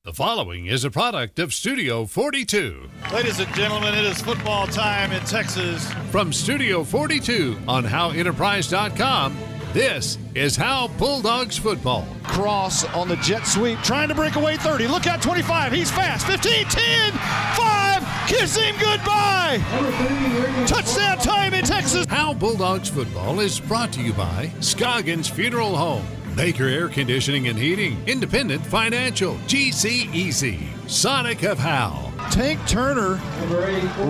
The following is a product of Studio 42. Ladies and gentlemen, it is football time in Texas. From Studio 42 on HoweEnterprise.com, this is Howe Bulldogs football. Cross on the jet sweep, trying to break away 30. Look out, 25. He's fast. 15, 10, 5. Kiss him goodbye. Touchdown time in Texas. Howe Bulldogs football is brought to you by Scoggins Funeral Home, Baker Air Conditioning and Heating, Independent Financial, GC Easy, Sonic of Howe. Tank Turner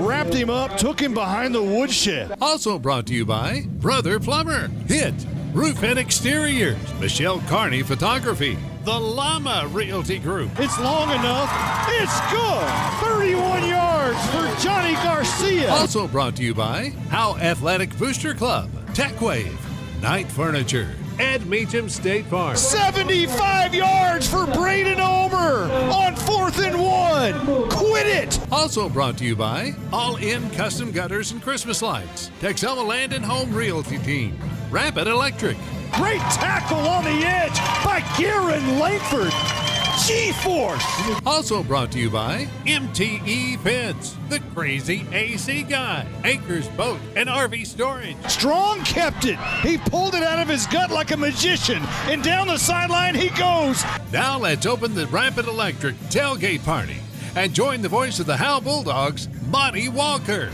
wrapped him up, took him behind the woodshed. Also brought to you by Brother Plumber, Hit, Roof and Exteriors, Michelle Carney Photography, the Llama Realty Group. It's long enough. It's good. 31 yards for Johnny Garcia. Also brought to you by Howe Athletic Booster Club, TechWave, Knight Furniture, Ed Meacham State Farm. 75 yards for Braden Omer on 4th and 1. Quit it. Also brought to you by All In Custom Gutters and Christmas Lights, Texoma Land and Home Realty Team, Rapid Electric. Great tackle on the edge by Garen Langford. G-Force. Also brought to you by MTE Fence, the crazy AC guy, Anchors Boat and RV Storage. Strong kept it. He pulled it out of his gut like a magician, and down the sideline he goes. Now let's open the Rapid Electric tailgate party and join the voice of the Howe Bulldogs, Monty Walker.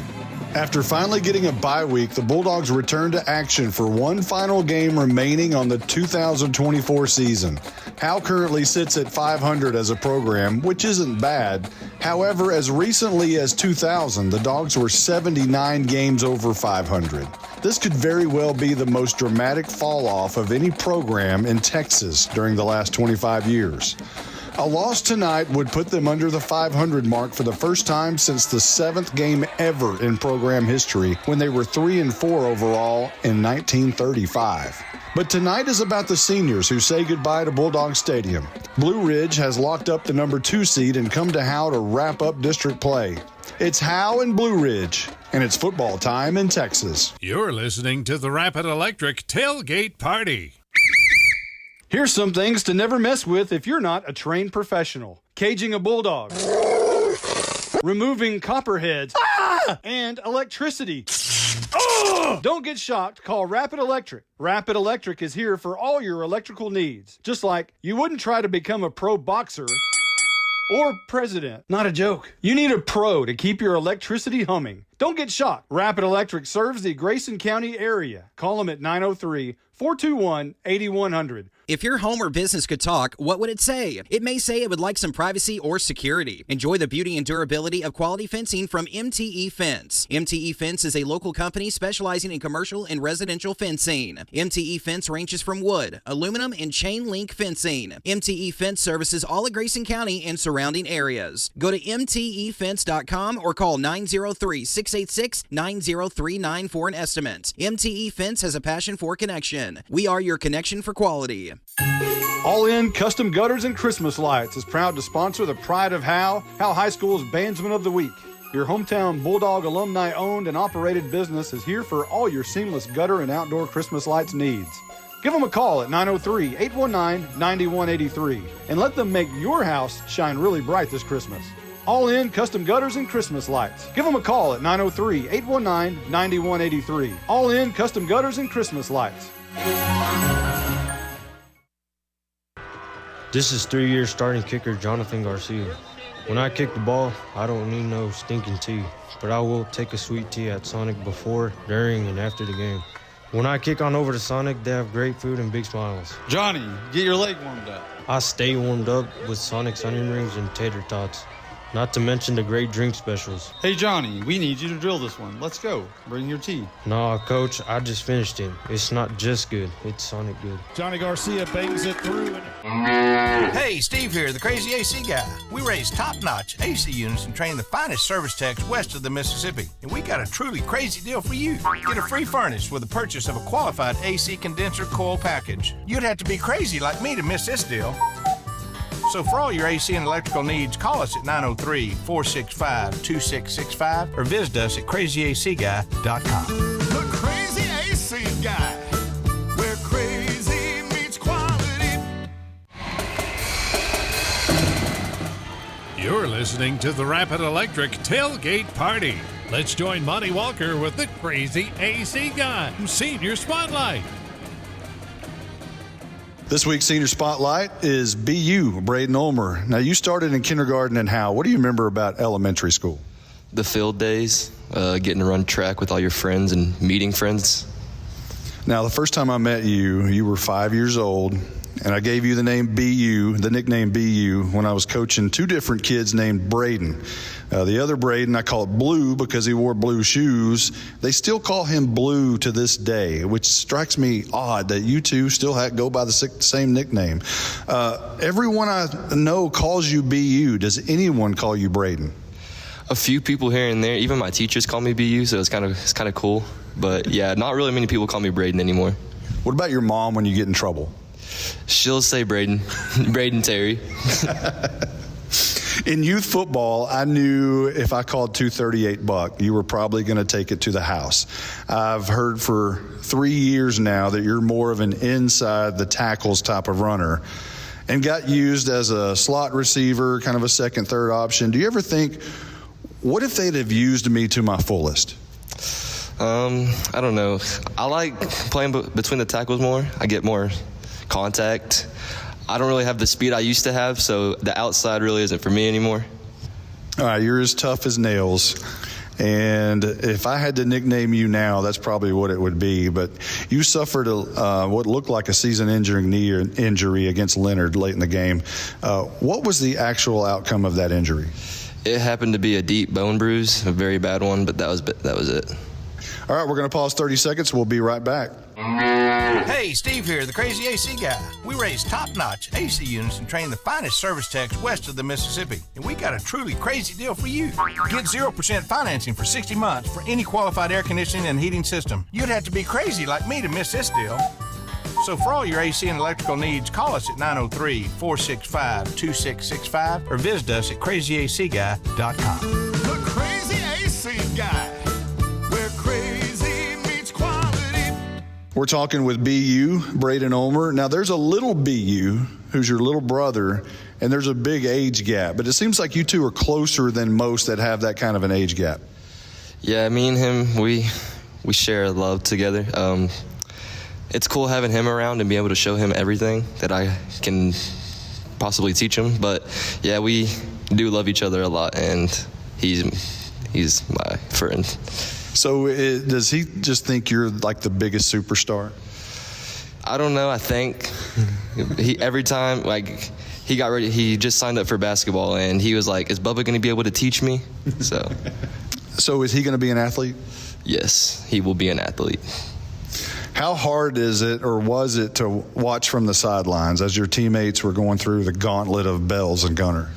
After finally getting a bye week, the Bulldogs return to action for one final game remaining on the 2024 season. Howe currently sits at 500 as a program, which isn't bad. However, as recently as 2000, the Dogs were 79 games over 500. This could very well be the most dramatic fall-off of any program in Texas during the last 25 years. A loss tonight would put them under the 500 mark for the first time since the 7th game ever in program history, when they were 3-4 overall in 1935. But tonight is about the seniors who say goodbye to Bulldog Stadium. Blue Ridge has locked up the number 2 seed and come to Howe to wrap up district play. It's Howe and Blue Ridge, and it's football time in Texas. You're listening to the Rapid Electric Tailgate Party. Here's some things to never mess with if you're not a trained professional. Caging a bulldog. Removing copperheads. And electricity. Don't get shocked. Call Rapid Electric. Rapid Electric is here for all your electrical needs. Just like you wouldn't try to become a pro boxer or president. Not a joke. You need a pro to keep your electricity humming. Don't get shocked. Rapid Electric serves the Grayson County area. Call them at 903-421-8100. If your home or business could talk, what would it say? It may say it would like some privacy or security. Enjoy the beauty and durability of quality fencing from MTE Fence. MTE Fence is a local company specializing in commercial and residential fencing. MTE Fence ranges from wood, aluminum, and chain link fencing. MTE Fence services all of Grayson County and surrounding areas. Go to mtefence.com or call 903-686-9039 for an estimate. MTE Fence has a passion for connection. We are your connection for quality. All In Custom Gutters and Christmas Lights is proud to sponsor the Pride of Howe High School's Bandsman of the Week. Your hometown Bulldog alumni-owned and operated business is here for all your seamless gutter and outdoor Christmas lights needs. Give them a call at 903-819-9183 and let them make your house shine really bright this Christmas. All In Custom Gutters and Christmas Lights. Give them a call at 903-819-9183. All In Custom Gutters and Christmas Lights. This is 3-year starting kicker Jonathan Garcia. When I kick the ball, I don't need no stinking tea, but I will take a sweet tea at Sonic before, during, and after the game. When I kick on over to Sonic, they have great food and big smiles. Johnny, get your leg warmed up. I stay warmed up with Sonic's onion rings and tater tots, not to mention the great drink specials. Hey, Johnny, we need you to drill this one. Let's go. Bring your tea. Nah, Coach, I just finished it. It's not just good, it's Sonic good. Johnny Garcia bangs it through. Hey, Steve here, the crazy AC guy. We raise top-notch AC units and train the finest service techs west of the Mississippi. And we got a truly crazy deal for you. Get a free furnace with the purchase of a qualified AC condenser coil package. You'd have to be crazy like me to miss this deal. So for all your AC and electrical needs, call us at 903-465-2665 or visit us at crazyacguy.com. The Crazy AC Guy, where crazy meets quality. You're listening to the Rapid Electric Tailgate Party. Let's join Monty Walker with the Crazy AC Guy, Senior Spotlight. This week's Senior Spotlight is BU, Braden Ulmer. Now, you started in kindergarten in Howe. What do you remember about elementary school? The field days, getting to run track with all your friends and meeting friends. Now, the first time I met you, you were 5 years old, and I gave you the name BU, the nickname BU, when I was coaching two different kids named Braden. The other Braden, I call it Blue because he wore blue shoes. They still call him Blue to this day, which strikes me odd that you two still go by the same nickname. Everyone I know calls you BU. Does anyone call you Braden? A few people here and there. Even my teachers call me BU, so it's kind of cool. But yeah, not really many people call me Braden anymore. What about your mom when you get in trouble? She'll say Braden, Braden Terry. In youth football, I knew if I called 238 Buck, you were probably going to take it to the house. I've heard for 3 years now that you're more of an inside the tackles type of runner and got used as a slot receiver, kind of a second, third option. Do you ever think, what if they'd have used me to my fullest? I don't know. I like playing between the tackles more. I get more contact. I don't really have the speed I used to have, so the outside really isn't for me anymore. All right, you're as tough as nails. And if I had to nickname you now, that's probably what it would be. But you suffered what looked like a season-ending knee injury against Leonard late in the game. What was the actual outcome of that injury? It happened to be a deep bone bruise, a very bad one, but that was it. All right, we're going to pause 30 seconds. We'll be right back. Hey, Steve here, the Crazy AC Guy. We raise top-notch AC units and train the finest service techs west of the Mississippi. And we got a truly crazy deal for you. Get 0% financing for 60 months for any qualified air conditioning and heating system. You'd have to be crazy like me to miss this deal. So for all your AC and electrical needs, call us at 903-465-2665 or visit us at crazyacguy.com. The Crazy AC Guy, where crazy meets quality. We're talking with BU, Braden Ulmer. Now, there's a little BU who's your little brother, and there's a big age gap. But it seems like you two are closer than most that have that kind of an age gap. Yeah, me and him, we share love together. It's cool having him around and be able to show him everything that I can possibly teach him. But yeah, we do love each other a lot, and he's my friend. So does he just think you're like the biggest superstar? I don't know. I think every time, like, he got ready, he just signed up for basketball, and he was like, is Bubba going to be able to teach me? So is he going to be an athlete? Yes, he will be an athlete. How hard is it, or was it, to watch from the sidelines as your teammates were going through the gauntlet of Bells and Gunner?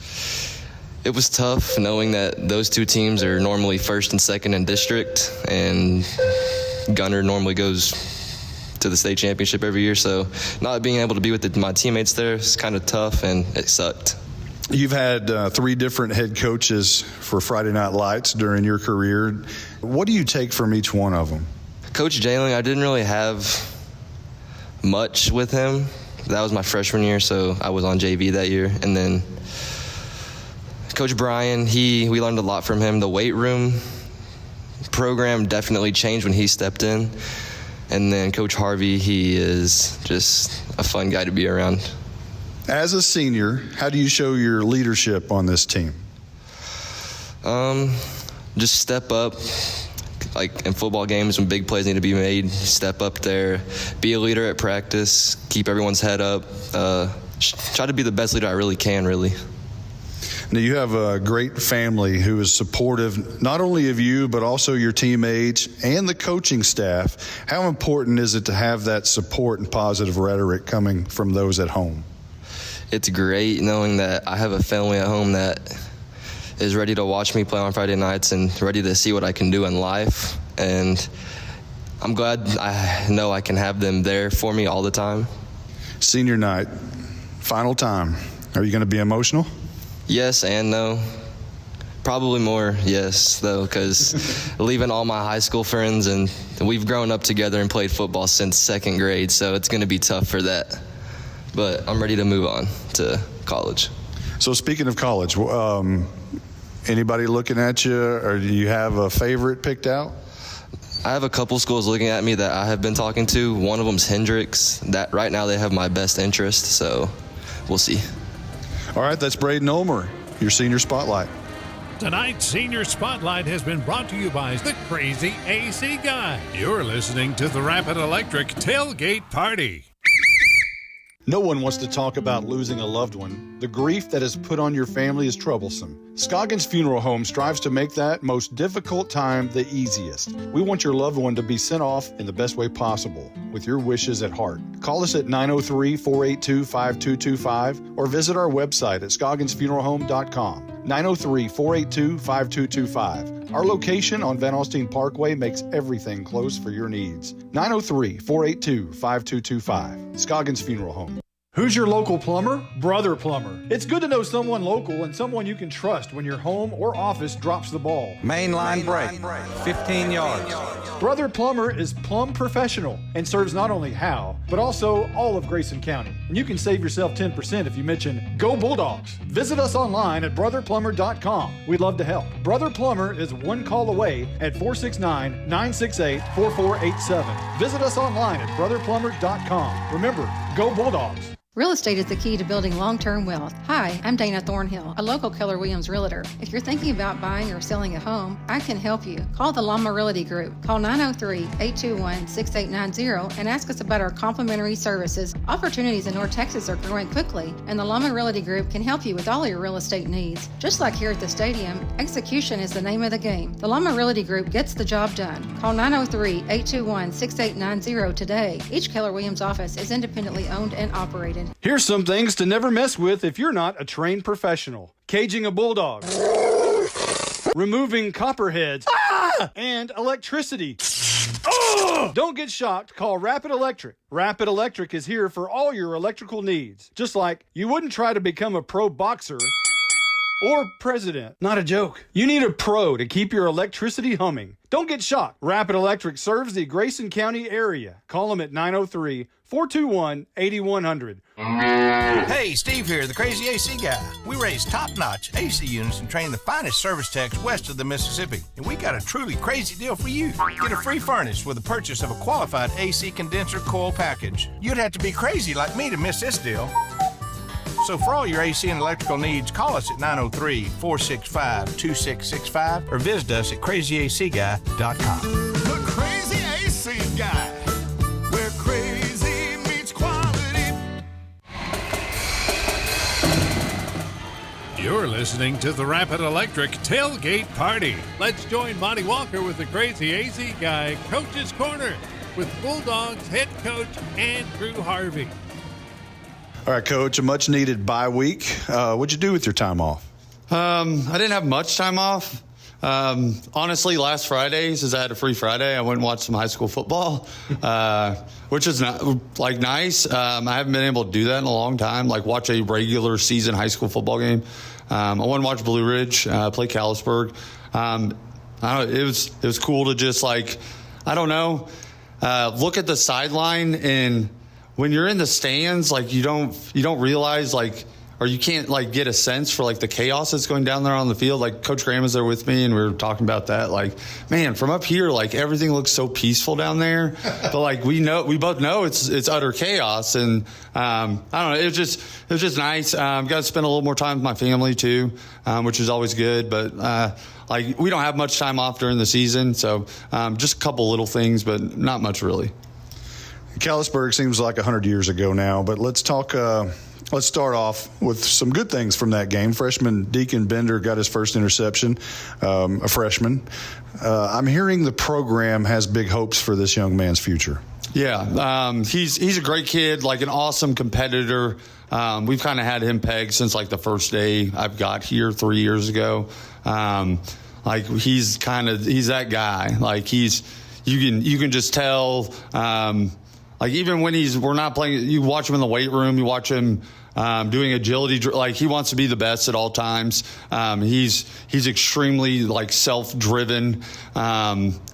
It was tough knowing that those two teams are normally first and second in district, and Gunner normally goes to the state championship every year. So not being able to be with my teammates there is kind of tough, and it sucked. You've had 3 different head coaches for Friday Night Lights during your career. What do you take from each one of them? Coach Jalen, I didn't really have much with him. That was my freshman year, so I was on JV that year. And then Coach Brian, we learned a lot from him. The weight room program definitely changed when he stepped in. And then Coach Harvey, he is just a fun guy to be around. As a senior, how do you show your leadership on this team? Just step up. Like in football games, when big plays need to be made, step up there, be a leader at practice, keep everyone's head up, try to be the best leader I really can, really. Now, you have a great family who is supportive not only of you, but also your teammates and the coaching staff. How important is it to have that support and positive rhetoric coming from those at home? It's great knowing that I have a family at home that is ready to watch me play on Friday nights and ready to see what I can do in life. And I'm glad I know I can have them there for me all the time. Senior night, final time. Are you going to be emotional? Yes and no. Probably more yes, though, because leaving all my high school friends, and we've grown up together and played football since 2nd grade, so it's going to be tough for that. But I'm ready to move on to college. So speaking of college, anybody looking at you, or do you have a favorite picked out? I have a couple schools looking at me that I have been talking to. One of them's Hendricks. That right now they have my best interest, so we'll see. All right, that's Braden Ulmer, your senior spotlight. Tonight's Senior Spotlight has been brought to you by the Crazy AC Guy. You're listening to the Rapid Electric Tailgate Party. No one wants to talk about losing a loved one. The grief that is put on your family is troublesome. Scoggins Funeral Home strives to make that most difficult time the easiest. We want your loved one to be sent off in the best way possible, with your wishes at heart. Call us at 903-482-5225 or visit our website at scogginsfuneralhome.com. 903-482-5225. Our location on Van Alstyne Parkway makes everything close for your needs. 903-482-5225. Scoggins Funeral Home. Who's your local plumber? Brother Plumber. It's good to know someone local and someone you can trust when your home or office drops the ball. Main line break, 15 yards. Brother Plumber is plumb professional and serves not only Howe, but also all of Grayson County. And you can save yourself 10% if you mention Go Bulldogs. Visit us online at brotherplumber.com. We'd love to help. Brother Plumber is one call away at 469-968-4487. Visit us online at brotherplumber.com. Remember, Go Bulldogs. Real estate is the key to building long-term wealth. Hi, I'm Dana Thornhill, a local Keller Williams realtor. If you're thinking about buying or selling a home, I can help you. Call the Llama Realty Group. Call 903-821-6890 and ask us about our complimentary services. Opportunities in North Texas are growing quickly, and the Llama Realty Group can help you with all your real estate needs. Just like here at the stadium, execution is the name of the game. The Llama Realty Group gets the job done. Call 903-821-6890 today. Each Keller Williams office is independently owned and operated. Here's some things to never mess with if you're not a trained professional. Caging a bulldog. Removing copperheads. And electricity. Don't get shocked. Call Rapid Electric. Rapid Electric is here for all your electrical needs. Just like you wouldn't try to become a pro boxer or president. Not a joke. You need a pro to keep your electricity humming. Don't get shocked. Rapid Electric serves the Grayson County area. Call them at 903-421-8100. Hey, Steve here, the Crazy AC Guy. We raise top-notch AC units and train the finest service techs west of the Mississippi. And we got a truly crazy deal for you. Get a free furnace with the purchase of a qualified AC condenser coil package. You'd have to be crazy like me to miss this deal. So for all your AC and electrical needs, call us at 903-465-2665 or visit us at crazyacguy.com. The Crazy AC Guy, where crazy meets quality. You're listening to the Rapid Electric Tailgate Party. Let's join Monty Walker with the Crazy AC Guy Coach's Corner with Bulldogs head coach Andrew Harvey. All right, Coach, a much-needed bye week. What'd you do with your time off? I didn't have much time off. Honestly, last Friday, since I had a free Friday, I went and watched some high school football, which is nice. I haven't been able to do that in a long time, like watch a regular season high school football game. I went and watched Blue Ridge play Callisburg. It was cool to just look at the sideline, and when you're in the stands, you don't realize or you can't get a sense for the chaos that's going down there on the field. Coach Graham was there with me, and we were talking about that. Man, from up here, everything looks so peaceful down there, but we both know it's utter chaos. And I don't know, it was just nice. Got to spend a little more time with my family too, which is always good. But we don't have much time off during the season, so just a couple little things, but not much really. Callisburg seems like 100 years ago now, but let's talk. Let's start off with some good things from that game. Freshman Deacon Bender got his first interception, a freshman. I'm hearing the program has big hopes for this young man's future. Yeah, he's a great kid, an awesome competitor. We've kind of had him pegged since the first day I've got here 3 years ago. He's that guy. You can just tell. Even when we're not playing, you watch him in the weight room, you watch him doing agility, he wants to be the best at all times. He's extremely self-driven.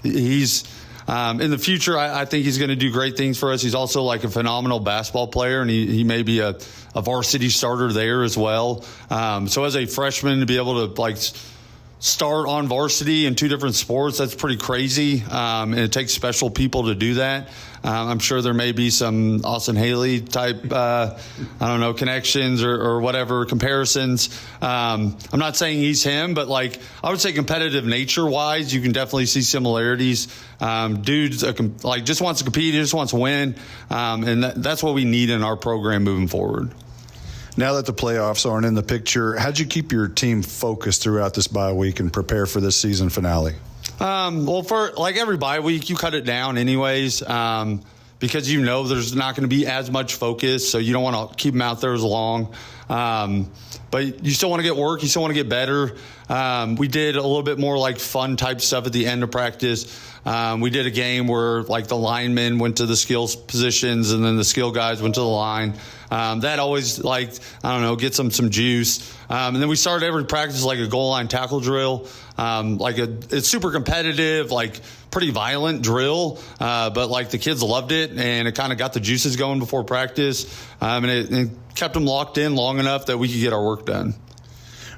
He's in the future, I think he's going to do great things for us. He's also like a phenomenal basketball player, and he may be a varsity starter there as well. So as a freshman, to be able to like start on varsity in 2 different sports, that's pretty crazy. And it takes special people to do that. I'm sure there may be some Austin Haley type, connections or whatever comparisons. I'm not saying he's him, but like I would say competitive nature wise, you can definitely see similarities. Dude's just wants to compete. He just wants to win. And that's what we need in our program moving forward. Now that the playoffs aren't in the picture, how'd you keep your team focused throughout this bye week and prepare for this season finale? Well, for like every bye week, you cut it down anyways, because there's not going to be as much focus, so you don't want to keep them out there as long. But you still want to get work. You still want to get better. We did a little bit more like fun type stuff at the end of practice. We did a game where like the linemen went to the skills positions and then the skill guys went to the line. That always gets them some juice. And then we started every practice like a goal line tackle drill. It's super competitive, like pretty violent drill. But like the kids loved it and it kind of got the juices going before practice. And it kept them locked in long enough that we could get our work done.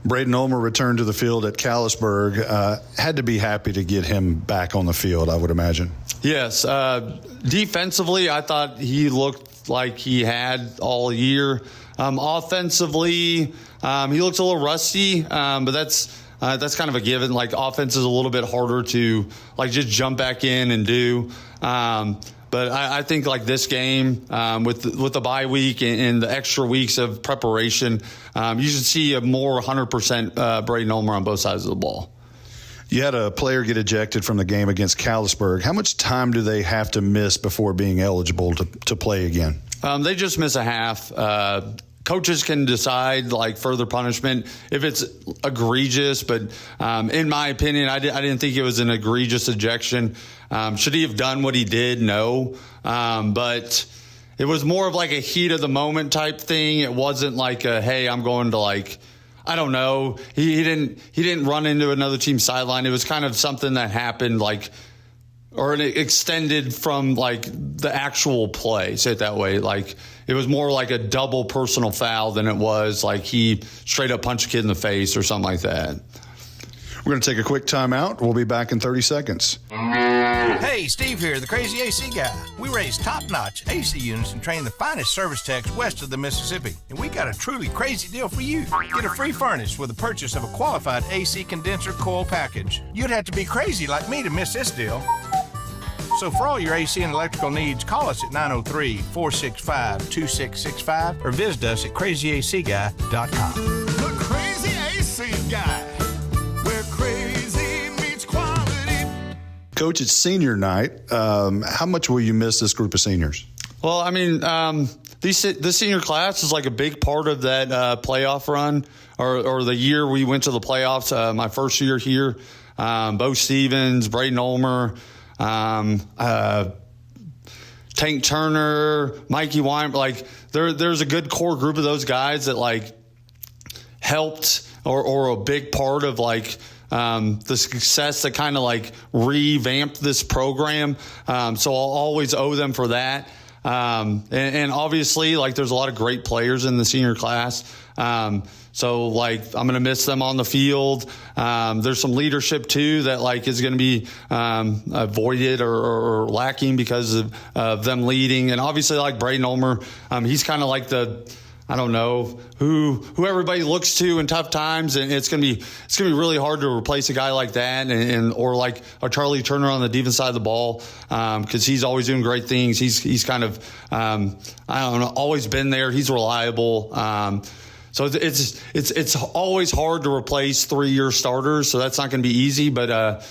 Braden Ulmer returned to the field at Callisburg. Had to be happy to get him back on the field, I would imagine. Yes. Defensively, I thought he looked like he had all year. Offensively, he looks a little rusty, but that's kind of a given. Like offense is a little bit harder to like just jump back in and do. But I think like this game with the bye week and the extra weeks of preparation, you should see a more 100% Braden Ulmer on both sides of the ball. You had a player get ejected from the game against Callisburg. How much time do they have to miss before being eligible to play again? They just miss a half. Coaches can decide like further punishment if it's egregious, but in my opinion, I didn't think it was an egregious ejection. Should he have done what he did? No. But it was more of like a heat of the moment type thing. It wasn't like a, hey, I'm going to like, I don't know. He didn't run into another team's sideline. It was kind of something that happened like, or it extended from like the actual play, say it that way. Like it was more like a double personal foul than it was like he straight up punched a kid in the face or something like that. We're going to take a quick timeout. We'll be back in 30 seconds. Hey, Steve here, the Crazy AC Guy. We raise top-notch AC units and train the finest service techs west of the Mississippi. And we got a truly crazy deal for you. Get a free furnace with the purchase of a qualified AC condenser coil package. You'd have to be crazy like me to miss this deal. So for all your AC and electrical needs, call us at 903-465-2665 or visit us at crazyacguy.com. The Crazy AC Guy, where crazy meets quality. Coach, it's senior night. How much will you miss this group of seniors? Well, I mean, this senior class is like a big part of that playoff run or the year we went to the playoffs. My first year here, Bo Stevens, Braden Ulmer, Tank Turner, Mikey Wein, like there's a good core group of those guys that like helped or a big part of like the success that kind of like revamped this program. So I'll always owe them for that. And obviously like there's a lot of great players in the senior class. So like I'm going to miss them on the field. There's some leadership too that like is going to be avoided or lacking because of them leading. And obviously like Braden Ulmer, he's kind of like the, I don't know, who everybody looks to in tough times, and it's gonna be really hard to replace a guy like that, and or like a Charlie Turner on the defense side of the ball, because he's always doing great things. He's kind of I don't know, always been there. He's reliable. So it's always hard to replace 3-year starters, so that's not going to be easy. But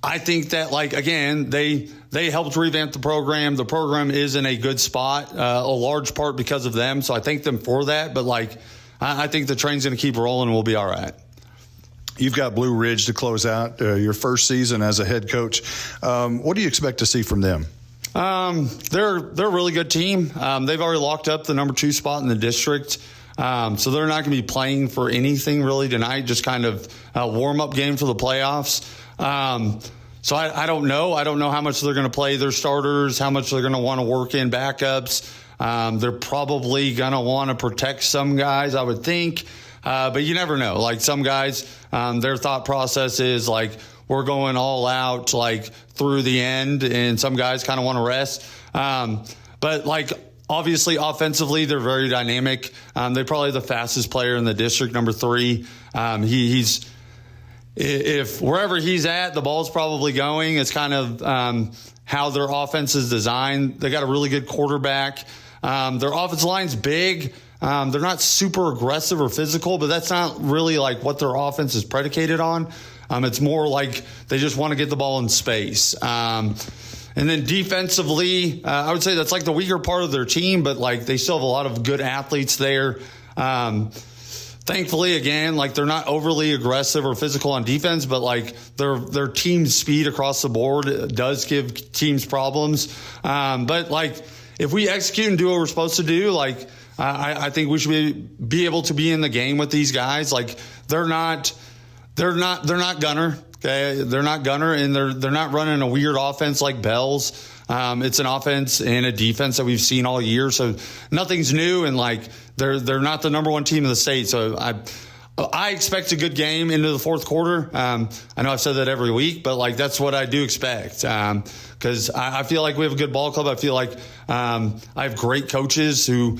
I think that, like, again, they helped revamp the program. The program is in a good spot, a large part because of them. So I thank them for that. But, like, I think the train's going to keep rolling and we'll be all right. You've got Blue Ridge to close out your first season as a head coach. What do you expect to see from them? They're a really good team. They've already locked up the number 2 spot in the district. So they're not going to be playing for anything really tonight, just kind of a warm-up game for the playoffs. So I don't know. I don't know how much they're going to play their starters, how much they're going to want to work in backups. They're probably going to want to protect some guys, I would think. But you never know. Like some guys, their thought process is like, we're going all out like through the end, and some guys kind of want to rest. But like obviously offensively, they're very dynamic. They're probably the fastest player in the district, number 3. He's if wherever he's at, the ball's probably going. It's kind of how their offense is designed. They got a really good quarterback. Their offensive line's big. They're not super aggressive or physical, but that's not really like what their offense is predicated on. It's more like they just want to get the ball in space. And then defensively, I would say that's like the weaker part of their team, but like they still have a lot of good athletes there. Thankfully, again, like they're not overly aggressive or physical on defense, but like their team speed across the board does give teams problems. But like if we execute and do what we're supposed to do, like I think we should be able to be in the game with these guys. Like they're not gunner. Okay, they're not gunner, and they're not running a weird offense like Bell's. It's an offense and a defense that we've seen all year, so nothing's new. And like they're not the number 1 team in the state, so I expect a good game into the fourth quarter. I know I've said that every week, but like that's what I do expect. Because I feel like we have a good ball club. I feel like I have great coaches who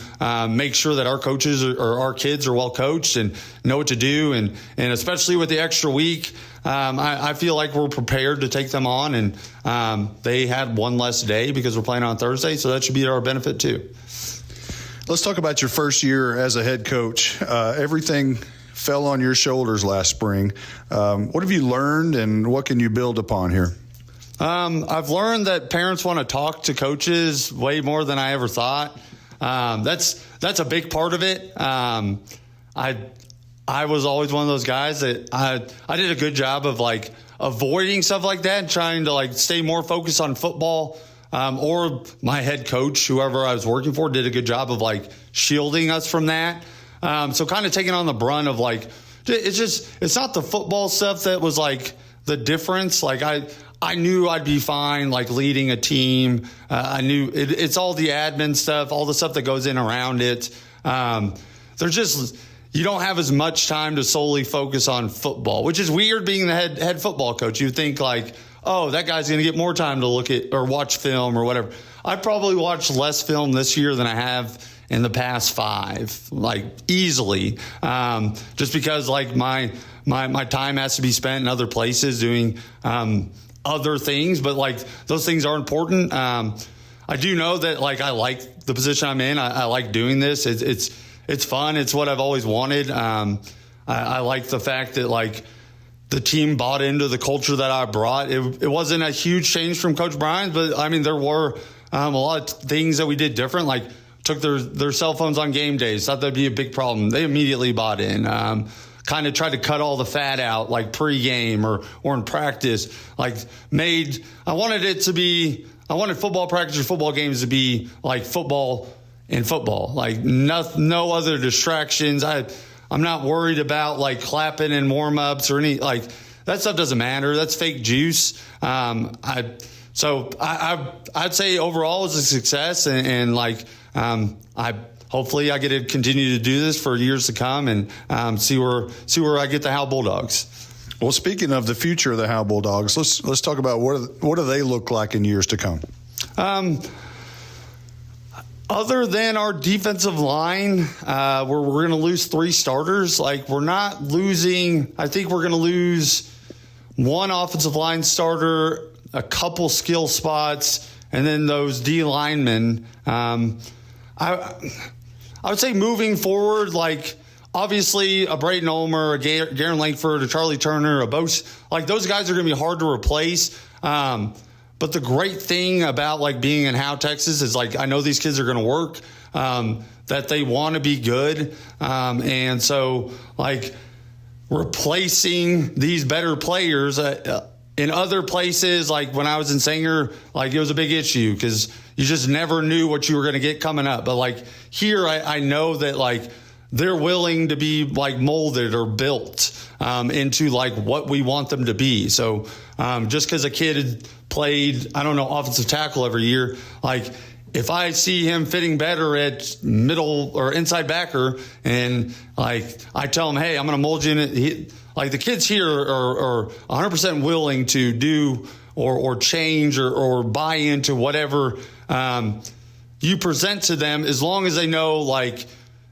make sure that our coaches or our kids are well coached and know what to do. And especially with the extra week, I feel like we're prepared to take them on. And they had one less day because we're playing on Thursday, so that should be to our benefit too. Let's talk about your first year as a head coach. Everything fell on your shoulders last spring. What have you learned, and what can you build upon here? I've learned that parents want to talk to coaches way more than I ever thought. That's a big part of it. I was always one of those guys that I did a good job of like avoiding stuff like that and trying to like stay more focused on football. Or my head coach, whoever I was working for, did a good job of like shielding us from that. So kind of taking on the brunt of like, it's not the football stuff that was like the difference. Like I knew I'd be fine, like leading a team. I knew it's all the admin stuff, all the stuff that goes in around it. You don't have as much time to solely focus on football, which is weird being the head football coach. You think like, oh, that guy's going to get more time to look at or watch film or whatever. I probably watched less film this year than I have in the past 5, like easily, just because like my time has to be spent in other places doing other things, but like those things are important. I do know that like I like the position I'm in. I like doing this. It's fun. It's what I've always wanted. I like the fact that like the team bought into the culture that I brought. It wasn't a huge change from Coach Brian, but I mean there were a lot of things that we did different, like took their cell phones on game days. Thought that'd be a big problem. They immediately bought in. Kind of tried to cut all the fat out, like pregame or in practice. Like I wanted football practice or football games to be like football and football. Like no other distractions. I'm not worried about like clapping and warm ups or any like that stuff doesn't matter. That's fake juice. I'd say overall it's a success and like hopefully I get to continue to do this for years to come and see where I get the Howe Bulldogs. Well, speaking of the future of the Howe Bulldogs, let's talk about what do they look like in years to come. Other than our defensive line, where we're going to lose 3 starters, like we're not losing. I think we're going to lose 1 offensive line starter, a couple skill spots, and then those D linemen. I would say moving forward, like obviously a Brayton Ulmer, a Garen Langford, a Charlie Turner, a Bose, like those guys are going to be hard to replace. But the great thing about like being in Howe, Texas is like I know these kids are going to work, that they want to be good. And so like replacing these better players in other places, like when I was in Sanger, like it was a big issue because you just never knew what you were going to get coming up. But like here, I know that like they're willing to be like molded or built into like what we want them to be. So just because a kid had played, I don't know, offensive tackle every year, like if I see him fitting better at middle or inside backer, and like I tell him, hey, I'm going to mold you in it. Like the kids here are 100% willing to do or change or buy into whatever you present to them, as long as they know like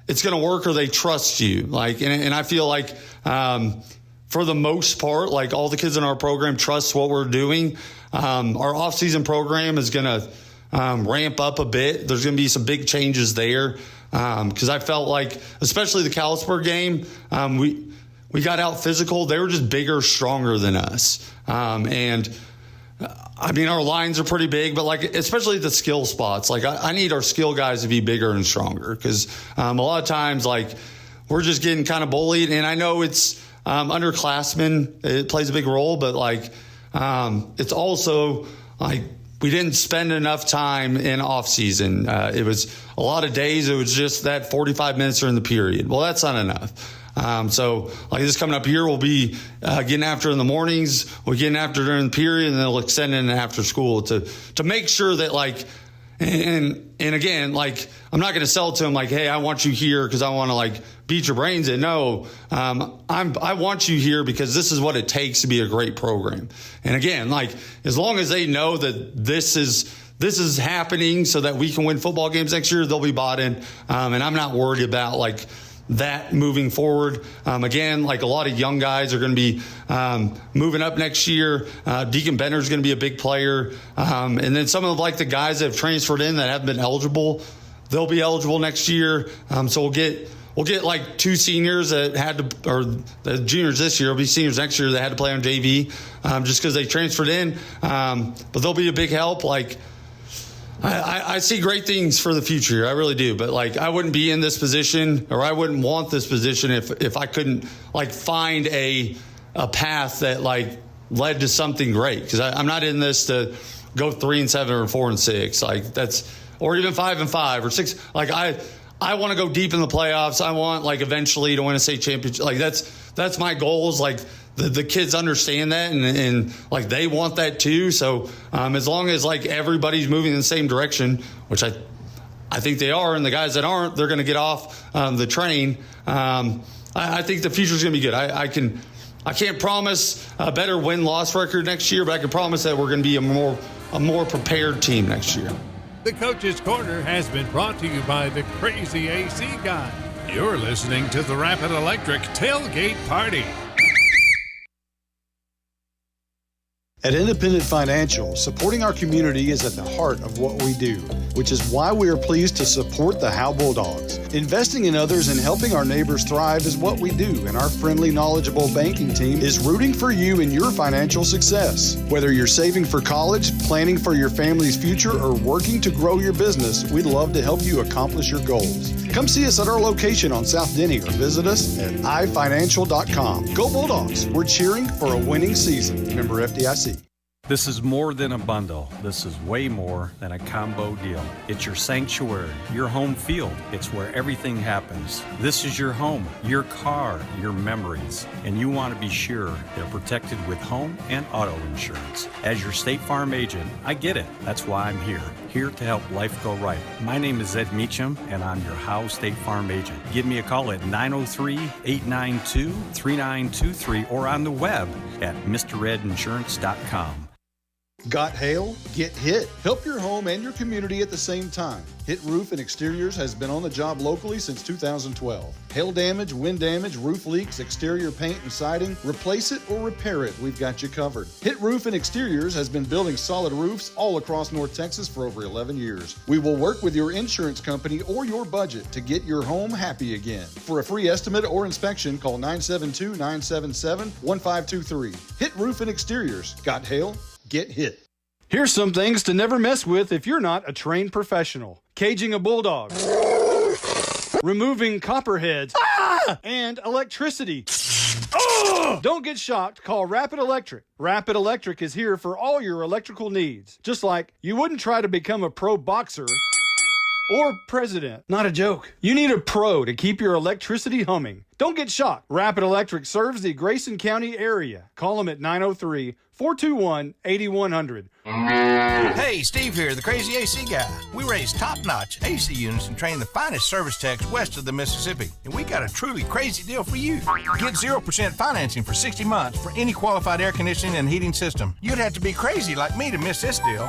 it's going to work or they trust you. Like, and I feel like for the most part, like all the kids in our program trust what we're doing. Our off-season program is going to ramp up a bit. There's going to be some big changes there because I felt like, especially the Kalisport game, we got out physical. They were just bigger, stronger than us. And I mean, our lines are pretty big, but like, especially the skill spots, like I need our skill guys to be bigger and stronger because a lot of times, like, we're just getting kind of bullied. And I know it's underclassmen, it plays a big role, but like, it's also like we didn't spend enough time in off season. It was a lot of days. It was just that 45 minutes during the period. Well, that's not enough. So like this coming up here, we'll be getting after in the mornings, we're getting after during the period, and then they'll extend in after school to make sure that like, and again, like I'm not going to sell to them like, hey, I want you here because I want to like beat your brains in. No, I want you here because this is what it takes to be a great program. And again, like as long as they know that this is happening so that we can win football games next year, they'll be bought in. And I'm not worried about like that moving forward. Again, like a lot of young guys are going to be moving up next year. Deacon Benner is going to be a big player. And then some of like the guys that have transferred in that haven't been eligible, they'll be eligible next year. So we'll get like two seniors that had to, or the juniors this year will be seniors next year that had to play on JV just because they transferred in. But they'll be a big help. Like, I see great things for the future. I really do. But like, I wouldn't be in this position, or I wouldn't want this position if I couldn't like find a path that like led to something great. Because I'm not in this to go 3-7 or 4-6. Like that's, or even 5-5 or 6. Like I want to go deep in the playoffs. I want like eventually to win a state championship. Like that's my goals. Like the kids understand that and like they want that too. So as long as like everybody's moving in the same direction, which I think they are, and the guys that aren't, they're going to get off the train. I think the future is going to be good. I can't promise a better win-loss record next year, but I can promise that we're going to be a more prepared team next year. The Coach's Corner has been brought to you by the Crazy AC Guy. You're listening to the Rapid Electric Tailgate Party. At Independent Financial, supporting our community is at the heart of what we do, which is why we are pleased to support the Howe Bulldogs. Investing in others and helping our neighbors thrive is what we do, and our friendly, knowledgeable banking team is rooting for you in your financial success. Whether you're saving for college, planning for your family's future, or working to grow your business, we'd love to help you accomplish your goals. Come see us at our location on South Denny or visit us at ifinancial.com. Go Bulldogs! We're cheering for a winning season. Member FDIC. This is more than a bundle. This is way more than a combo deal. It's your sanctuary, your home field. It's where everything happens. This is your home, your car, your memories. And you want to be sure they're protected with home and auto insurance. As your State Farm agent, I get it. That's why I'm here to help life go right. My name is Ed Meacham, and I'm your Howe State Farm agent. Give me a call at 903-892-3923 or on the web at mredinsurance.com. Got hail? Get hit. Help your home and your community at the same time. Hit Roof and Exteriors has been on the job locally since 2012. Hail damage, wind damage, roof leaks, exterior paint and siding, replace it or repair it, we've got you covered. Hit Roof and Exteriors has been building solid roofs all across North Texas for over 11 years. We will work with your insurance company or your budget to get your home happy again. For a free estimate or inspection, call 972-977-1523. Hit Roof and Exteriors. Got hail? Get hit. Here's some things to never mess with if you're not a trained professional. Caging a bulldog. Removing copperheads. And electricity. Don't get shocked. Call Rapid Electric. Rapid Electric is here for all your electrical needs. Just like you wouldn't try to become a pro boxer or president. Not a joke. You need a pro to keep your electricity humming. Don't get shocked. Rapid Electric serves the Grayson County area. Call them at 903-421-8100. Hey, Steve here, the Crazy AC Guy. We raise top-notch AC units and train the finest service techs west of the Mississippi. And we got a truly crazy deal for you. Get 0% financing for 60 months for any qualified air conditioning and heating system. You'd have to be crazy like me to miss this deal.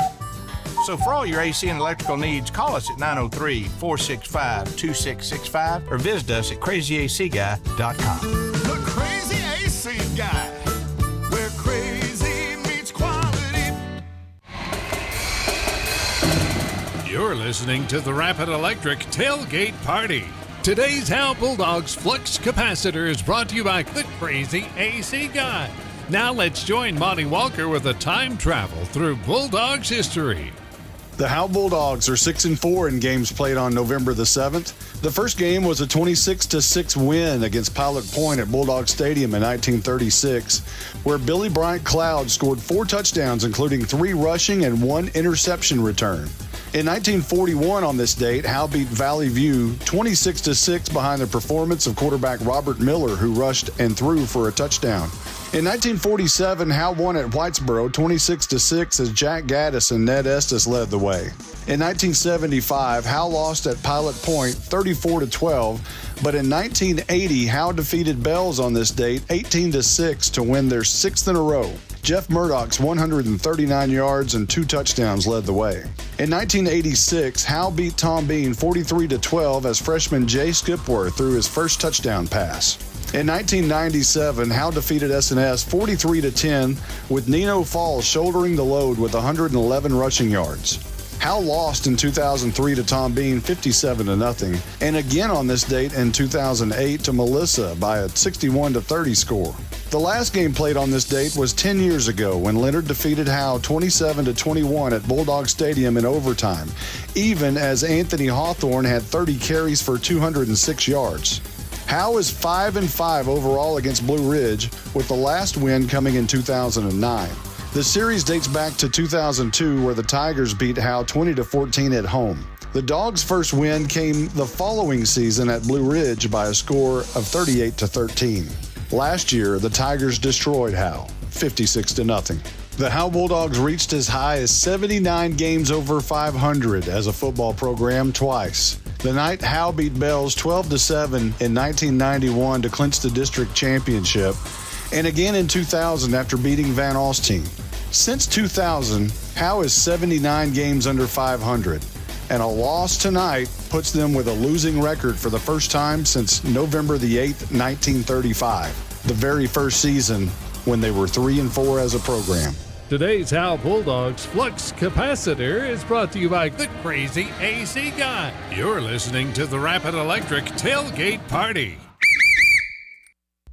So for all your AC and electrical needs, call us at 903-465-2665 or visit us at crazyacguy.com. The Crazy AC Guy, where crazy meets quality. You're listening to the Rapid Electric Tailgate Party. Today's Howe Bulldogs Flux Capacitor is brought to you by the Crazy AC Guy. Now let's join Monty Walker with a time travel through Bulldogs history. The Howe Bulldogs are 6-4 in games played on November the 7th. The first game was a 26-6 win against Pilot Point at Bulldog Stadium in 1936, where Billy Bryant Cloud scored 4 touchdowns, including 3 rushing and 1 interception return. In 1941 on this date, Howe beat Valley View 26-6 behind the performance of quarterback Robert Miller, who rushed and threw for a touchdown. In 1947, Howe won at Whitesboro 26-6 as Jack Gaddis and Ned Estes led the way. In 1975, Howe lost at Pilot Point 34-12, but in 1980, Howe defeated Bells on this date 18-6 to win their 6th in a row. Jeff Murdoch's 139 yards and 2 touchdowns led the way. In 1986, Howe beat Tom Bean 43-12 as freshman Jay Skipworth threw his first touchdown pass. In 1997, Howe defeated S&S 43-10 with Nino Falls shouldering the load with 111 rushing yards. Howe lost in 2003 to Tom Bean 57-0, and again on this date in 2008 to Melissa by a 61-30 score. The last game played on this date was 10 years ago when Leonard defeated Howe 27-21 at Bulldog Stadium in overtime, even as Anthony Hawthorne had 30 carries for 206 yards. Howe is 5-5 overall against Blue Ridge, with the last win coming in 2009. The series dates back to 2002, where the Tigers beat Howe 20-14 at home. The Dogs' first win came the following season at Blue Ridge by a score of 38-13. Last year, the Tigers destroyed Howe 56-0. The Howe Bulldogs reached as high as 79 games over 500 as a football program twice. The night Howe beat Bells 12-7 in 1991 to clinch the district championship, and again in 2000 after beating Van Alstyne. Since 2000, Howe is 79 games under 500, and a loss tonight puts them with a losing record for the first time since November the 8th, 1935, the very first season when they were 3-4 as a program. Today's Howe Bulldogs Flux Capacitor is brought to you by the Crazy AC Guy. You're listening to the Rapid Electric Tailgate Party.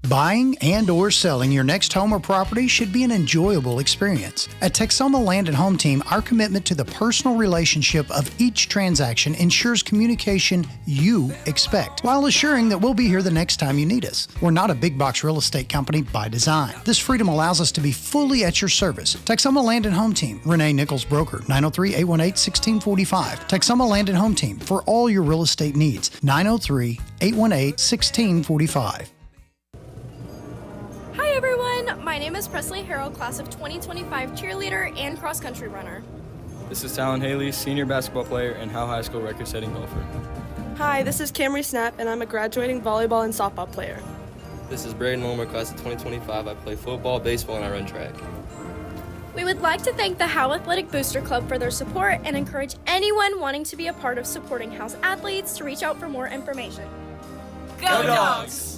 Buying and or selling your next home or property should be an enjoyable experience. At Texoma Land and Home Team, our commitment to the personal relationship of each transaction ensures communication you expect, while assuring that we'll be here the next time you need us. We're not a big box real estate company by design. This freedom allows us to be fully at your service. Texoma Land and Home Team, Renee Nichols Broker, 903-818-1645. Texoma Land and Home Team, for all your real estate needs, 903-818-1645. Hi everyone, my name is Presley Harrell, class of 2025 cheerleader and cross-country runner. This is Talon Haley, senior basketball player and Howe High School record-setting golfer. Hi, this is Camry Snap, and I'm a graduating volleyball and softball player. This is Braden Ulmer, class of 2025. I play football, baseball, and I run track. We would like to thank the Howe Athletic Booster Club for their support and encourage anyone wanting to be a part of supporting Howe's athletes to reach out for more information. Go Dogs!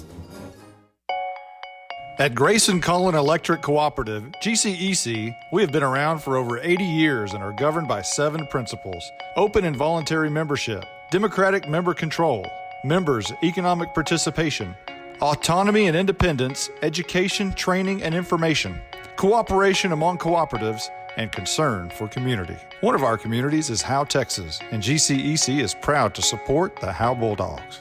At Grayson Cullen Electric Cooperative, GCEC, we have been around for over 80 years and are governed by 7 principles: open and voluntary membership, democratic member control, members' economic participation, autonomy and independence, education, training, and information, cooperation among cooperatives, and concern for community. One of our communities is Howe, Texas, and GCEC is proud to support the Howe Bulldogs.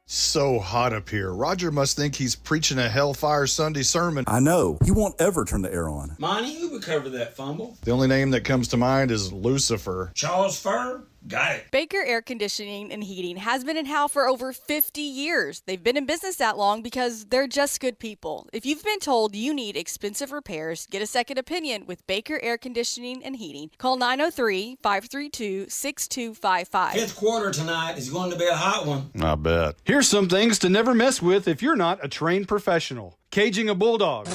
So hot up here. Roger must think he's preaching a Hellfire Sunday sermon. I know. He won't ever turn the air on. Monty, who recovered that fumble? The only name that comes to mind is Lucifer. Charles Furr? Got it. Baker Air Conditioning and Heating has been in Howe for over 50 years. They've been in business that long because they're just good people. If you've been told you need expensive repairs, get a second opinion with Baker Air Conditioning and Heating. Call 903-532-6255. Fifth quarter tonight is going to be a hot one. I bet. Here's some things to never mess with if you're not a trained professional. Caging a bulldog.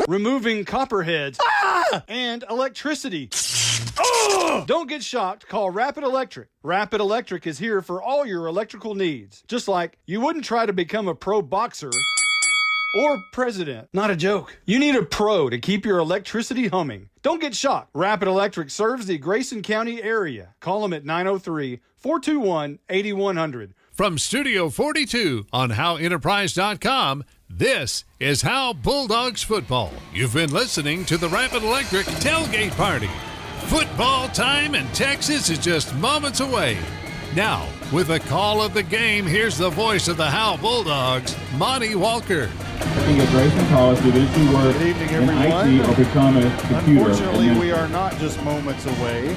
Removing copperheads. And electricity. Don't get shocked. Call Rapid Electric. Rapid Electric is here for all your electrical needs. Just like you wouldn't try to become a pro boxer or president. Not a joke. You need a pro to keep your electricity humming. Don't get shocked. Rapid Electric serves the Grayson County area. Call them at 903-421-8100. From Studio 42 on HoweEnterprise.com, this is Howe Bulldogs football. You've been listening to the Rapid Electric Tailgate Party. Football time in Texas is just moments away. Now, with a call of the game, here's the voice of the Howe Bulldogs, Monty Walker. I think at Grayson College, we eventually work Good evening, in everyone. IT or become a computer. Unfortunately, we are not just moments away.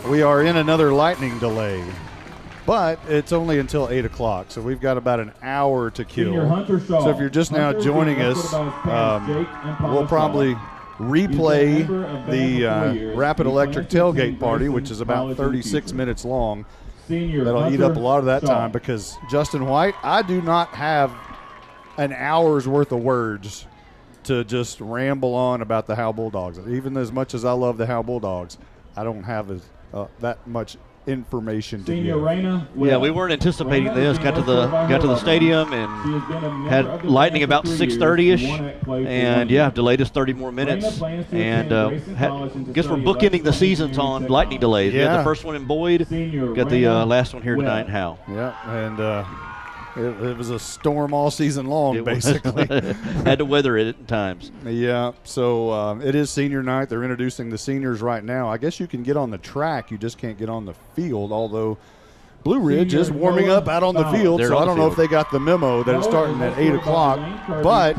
We are in another lightning delay, but it's only until 8 o'clock, so we've got about an hour to kill. So if you're just now joining us, we'll probably replay the Rapid Electric Tailgate Party, which is about 36 minutes long. That'll eat up a lot of that time because, Justin White, I do not have an hour's worth of words to just ramble on about the Howe Bulldogs. Even as much as I love the Howe Bulldogs, I don't have that much information to give. Yeah, we weren't anticipating this. Got to the stadium and had lightning about 6:30ish, and delayed us 30 more minutes. And guess we're bookending the seasons on lightning delays. We had the first one in Boyd, got the last one here tonight in Howe. Yeah, and it was a storm all season long, basically. Had to weather it at times. Yeah, so it is senior night. They're introducing the seniors right now. I guess you can get on the track. You just can't get on the field, although Blue Ridge is warming up out on the field, so I don't know if they got the memo that it's starting at 8 o'clock. But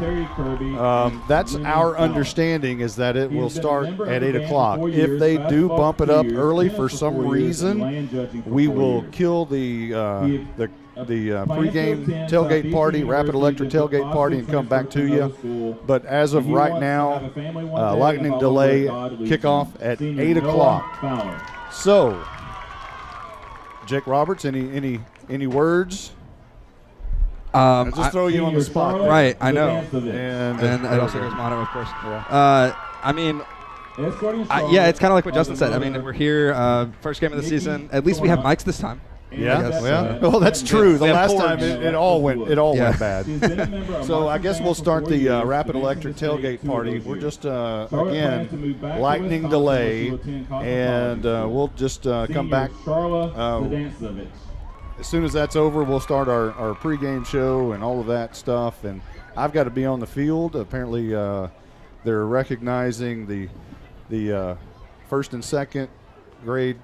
that's our understanding, is that it will start at 8 o'clock. If they do bump it up early for some reason, we will kill the pregame tailgate party, Rapid Electric tailgate party, and come back to you. But as of right now, lightning delay, kickoff at 8 o'clock. So, Jake Roberts, any words? I just throw you on the spot. Right, I know. And it also goes Mono, of course. Yeah. It's kind of like what Justin said. I mean, we're here, first game of the season. At least we have mics this time. Well, that's true. The last time it all went bad. So I guess we'll start the Rapid Electric tailgate party. We're just again lightning delay, and we'll just come back. As soon as that's over, we'll start our pregame show and all of that stuff. And I've got to be on the field. Apparently, they're recognizing the first and second grade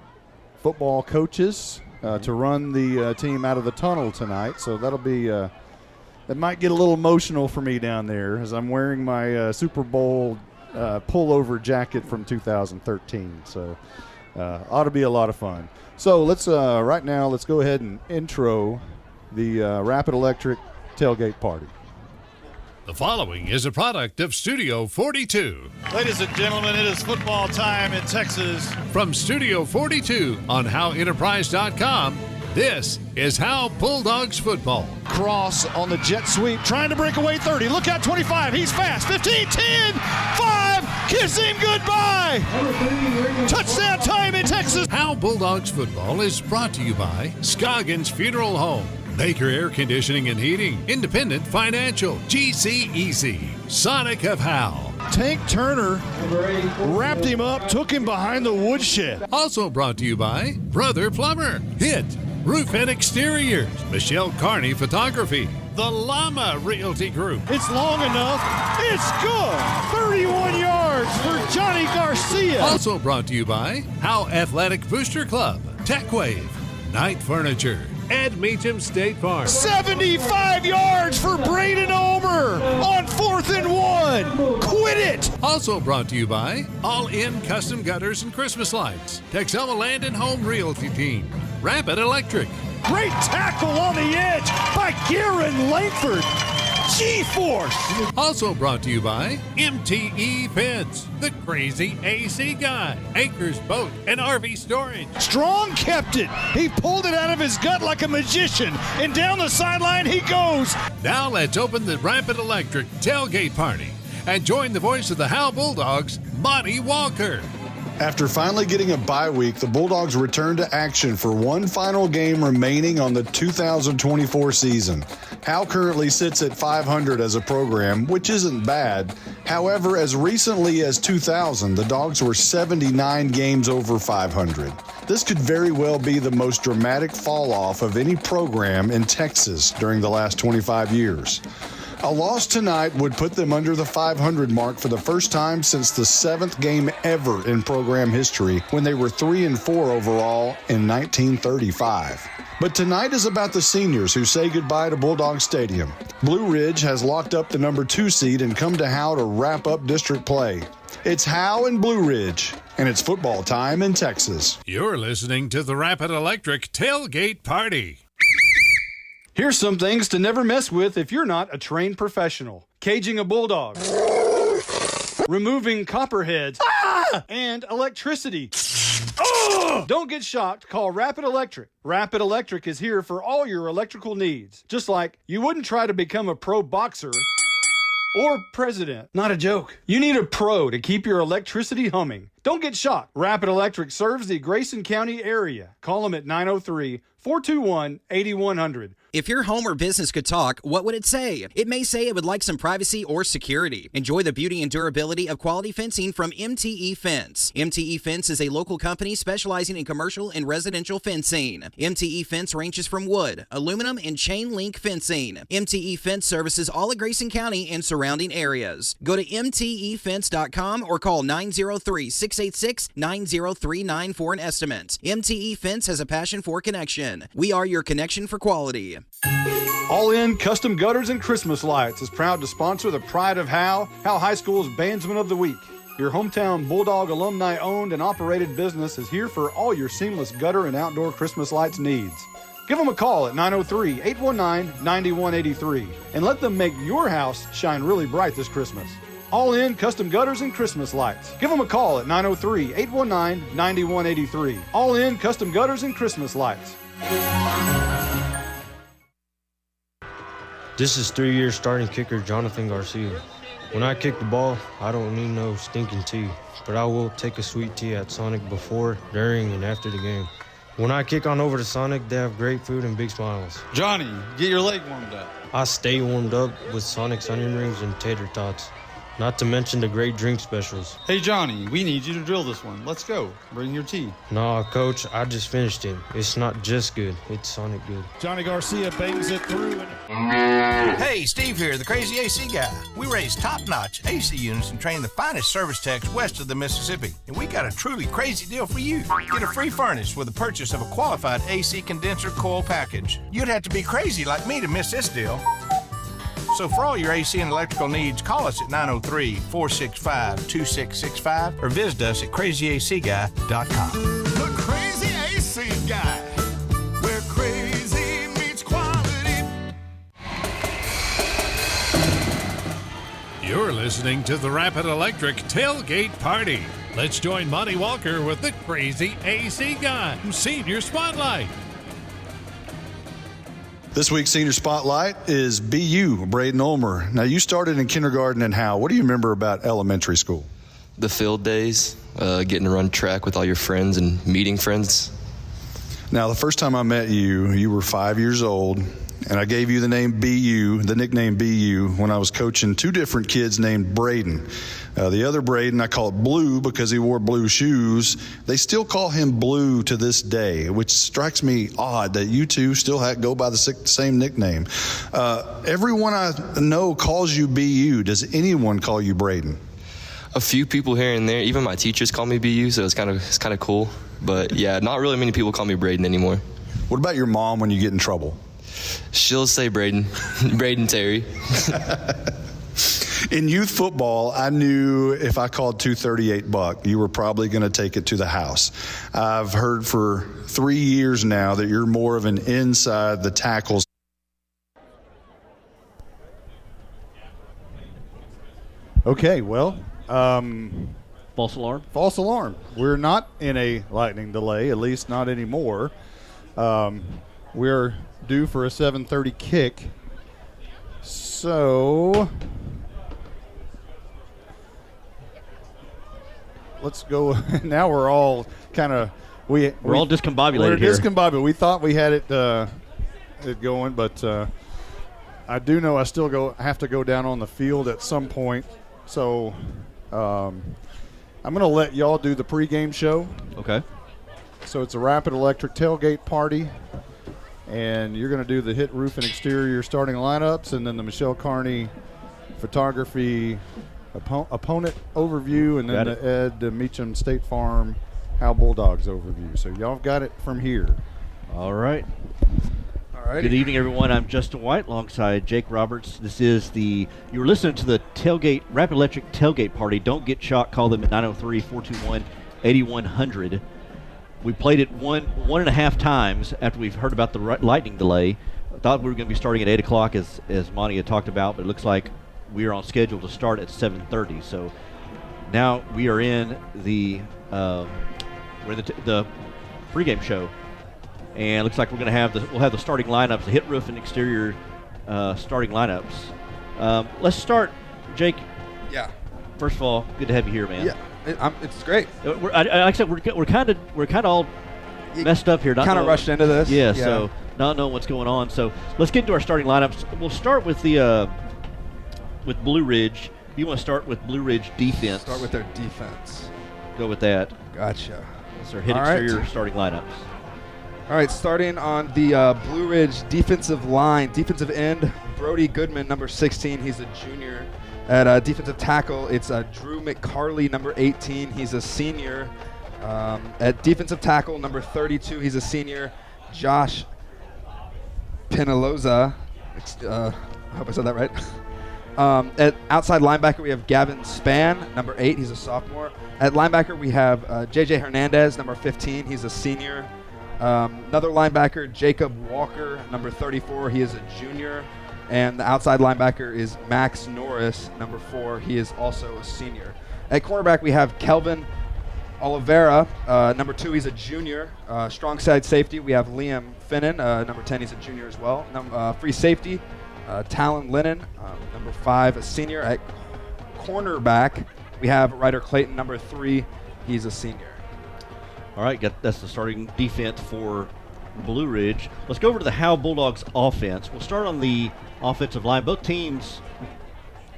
football coaches to run the team out of the tunnel tonight. So that'll be it might get a little emotional for me down there as I'm wearing my Super Bowl pullover jacket from 2013. So ought to be a lot of fun. So let's right now let's go ahead and intro the Rapid Electric tailgate party. The following is a product of Studio 42. Ladies and gentlemen, it is football time in Texas. From Studio 42 on HoweEnterprise.com, this is Howe Bulldogs football. Cross on the jet sweep, trying to break away 30. Look out, 25. He's fast. 15, 10, 5. Kiss him goodbye. Touchdown time in Texas. Howe Bulldogs football is brought to you by Scoggins Funeral Home, Baker Air Conditioning and Heating, Independent Financial, GC Easy, Sonic of Howe. Tank Turner wrapped him up, took him behind the woodshed. Also brought to you by Brother Plumber, Hit, Roof and Exteriors, Michelle Carney Photography, the Llama Realty Group. It's long enough. It's good. 31 yards for Johnny Garcia. Also brought to you by Howe Athletic Booster Club, TechWave, Night Furniture, Ed Meacham State Farm. 75 yards for Braden Ulmer on 4th and 1. Quit it! Also brought to you by All In Custom Gutters and Christmas Lights, Texoma Land and Home Realty Team, Rapid Electric. Great tackle on the edge by Garen Langford. G-Force! Also brought to you by MTE Fence, the crazy AC guy, Acres Boat and RV Storage. Strong kept it. He pulled it out of his gut like a magician, and down the sideline he goes. Now let's open the Rapid Electric tailgate party and join the voice of the Howe Bulldogs, Monty Walker. After finally getting a bye week, the Bulldogs return to action for one final game remaining on the 2024 season. Howe currently sits at 500 as a program, which isn't bad. However, as recently as 2000, the Dogs were 79 games over 500. This could very well be the most dramatic fall-off of any program in Texas during the last 25 years. A loss tonight would put them under the 500 mark for the first time since the 7th game ever in program history, when they were 3-4 overall in 1935. But tonight is about the seniors who say goodbye to Bulldog Stadium. Blue Ridge has locked up the number 2 seed and come to Howe to wrap up district play. It's Howe and Blue Ridge, and it's football time in Texas. You're listening to the Rapid Electric Tailgate Party. Here's some things to never mess with if you're not a trained professional. Caging a bulldog. Removing copperheads. And electricity. Don't get shocked. Call Rapid Electric. Rapid Electric is here for all your electrical needs. Just like you wouldn't try to become a pro boxer or president. Not a joke. You need a pro to keep your electricity humming. Don't get shocked. Rapid Electric serves the Grayson County area. Call them at 903-421-8100. If your home or business could talk, what would it say? It may say it would like some privacy or security. Enjoy the beauty and durability of quality fencing from MTE Fence. MTE Fence is a local company specializing in commercial and residential fencing. MTE Fence ranges from wood, aluminum, and chain link fencing. MTE Fence services all of Grayson County and surrounding areas. Go to mtefence.com or call 903-686-9039 for an estimate. MTE Fence has a passion for connection. We are your connection for quality. All In Custom Gutters and Christmas Lights is proud to sponsor the Pride of Howe High School's Bandsman of the Week. Your hometown Bulldog alumni-owned and operated business is here for all your seamless gutter and outdoor Christmas lights needs. Give them a call at 903-819-9183 and let them make your house shine really bright this Christmas. All In Custom Gutters and Christmas Lights. Give them a call at 903-819-9183. All In Custom Gutters and Christmas Lights. This is 3-year starting kicker Jonathan Garcia. When I kick the ball, I don't need no stinking tea, but I will take a sweet tea at Sonic before, during, and after the game. When I kick on over to Sonic, they have great food and big smiles. Johnny, get your leg warmed up. I stay warmed up with Sonic's onion rings and tater tots. Not to mention the great drink specials. Hey, Johnny, we need you to drill this one. Let's go. Bring your tea. Nah, Coach, I just finished it. It's not just good, it's Sonic good. Johnny Garcia bangs it through. Hey, Steve here, the crazy AC guy. We raise top-notch AC units and train the finest service techs west of the Mississippi. And we got a truly crazy deal for you. Get a free furnace with the purchase of a qualified AC condenser coil package. You'd have to be crazy like me to miss this deal. So for all your AC and electrical needs, call us at 903-465-2665 or visit us at crazyacguy.com. The Crazy AC Guy, where crazy meets quality. You're listening to the Rapid Electric Tailgate Party. Let's join Monty Walker with the crazy AC guy, Senior Spotlight. This week's Senior Spotlight is BU, Braden Ulmer. Now, you started in kindergarten in Howe. What do you remember about elementary school? The field days, getting to run track with all your friends and meeting friends. Now, the first time I met you, you were 5 years old, and I gave you the name BU, the nickname BU, when I was coaching two different kids named Braden. The other Braden, I called Blue because he wore blue shoes. They still call him Blue to this day, which strikes me odd that you two still go by the same nickname. Everyone I know calls you BU. Does anyone call you Braden? A few people here and there. Even my teachers call me BU, so it's kind of cool. But yeah, not really many people call me Braden anymore. What about your mom when you get in trouble? She'll say Braden Terry. In youth football, I knew if I called 238 Buck, you were probably going to take it to the house. I've heard for 3 years now that you're more of an inside the tackles. Okay, well, false alarm. False alarm. We're not in a lightning delay, at least not anymore. We're due for a 7:30 kick. So let's go. Now we're all kind of we're all discombobulated We're here. discombobulated. We thought we had it going, but I do know I still have to go down on the field at some point. So I'm going to let y'all do the pregame show. Okay. So it's a Rapid Electric tailgate party, and you're going to do the hit, roof, and exterior starting lineups, and then the Michelle Carney photography opponent overview, and then the Ed Meacham State Farm Howe Bulldogs overview. So y'all got it from here. All right. Alrighty. Good evening, everyone. I'm Justin White alongside Jake Roberts. This is you were listening to the tailgate, Rapid Electric tailgate party. Don't get shocked. Call them at 903-421-8100. We played it one and a half times after we've heard about the lightning delay. I thought we were going to be starting at 8 o'clock as Monty had talked about, but it looks like we are on schedule to start at 7:30. So now we are in the pregame show. And it looks like we're going to we'll have the starting lineups, the hit, roof, and exterior starting lineups. Let's start, Jake. Yeah. First of all, good to have you here, man. Yeah, it's great. Like I said, we're kind of all messed up here. Kind of rushed into this. Yeah. So not knowing what's going on. So let's get into our starting lineups. We'll start with with Blue Ridge. You want to start with Blue Ridge defense? Start with their defense. Go with that. Gotcha. That's our hit, exterior starting lineups. All right, starting on the Blue Ridge defensive line, defensive end, Brody Goodman, number 16. He's a junior. At defensive tackle, it's Drew McCarley, number 18. He's a senior. At defensive tackle, number 32, he's a senior. Josh Penaloza. I hope I said that right. At outside linebacker, we have Gavin Spann, number 8. He's a sophomore. At linebacker, we have J.J. Hernandez, number 15. He's a senior. Another linebacker, Jacob Walker, number 34. He is a junior. And the outside linebacker is Max Norris, number 4. He is also a senior. At cornerback, we have Kelvin Oliveira, number 2. He's a junior. Strong side safety, we have Liam Finnan, number 10. He's a junior as well. Free safety, Talon Lennon, number 5, a senior. At cornerback, we have Ryder Clayton, number 3. He's a senior. All right, that's the starting defense for Blue Ridge. Let's go over to the Howe Bulldogs offense. We'll start on the offensive line. Both teams,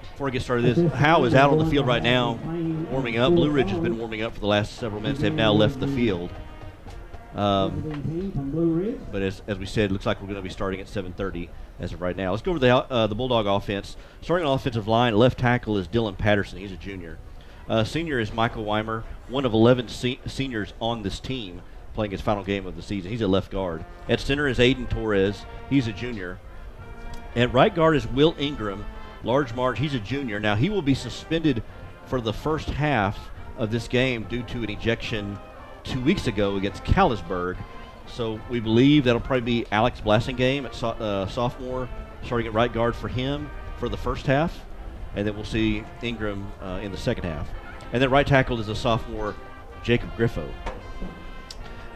before I get started, Howe is out on the field right now warming up. Blue Ridge has been warming up for the last several minutes. They've now left the field. But as we said, it looks like we're going to be starting at 7:30 as of right now. Let's go over to the Bulldog offense. Starting on offensive line, left tackle is Dylan Patterson. He's a junior. Senior is Michael Weimer, one of 11 seniors on this team, playing his final game of the season. He's a left guard. At center is Aiden Torres. He's a junior. At right guard is Will Ingram, large march. He's a junior. Now, he will be suspended for the first half of this game due to an ejection 2 weeks ago against Callisburg. So we believe that'll probably be Alex Blassingame at sophomore, starting at right guard for him for the first half. And then we'll see Ingram in the second half. And then right tackle is a sophomore, Jacob Griffo.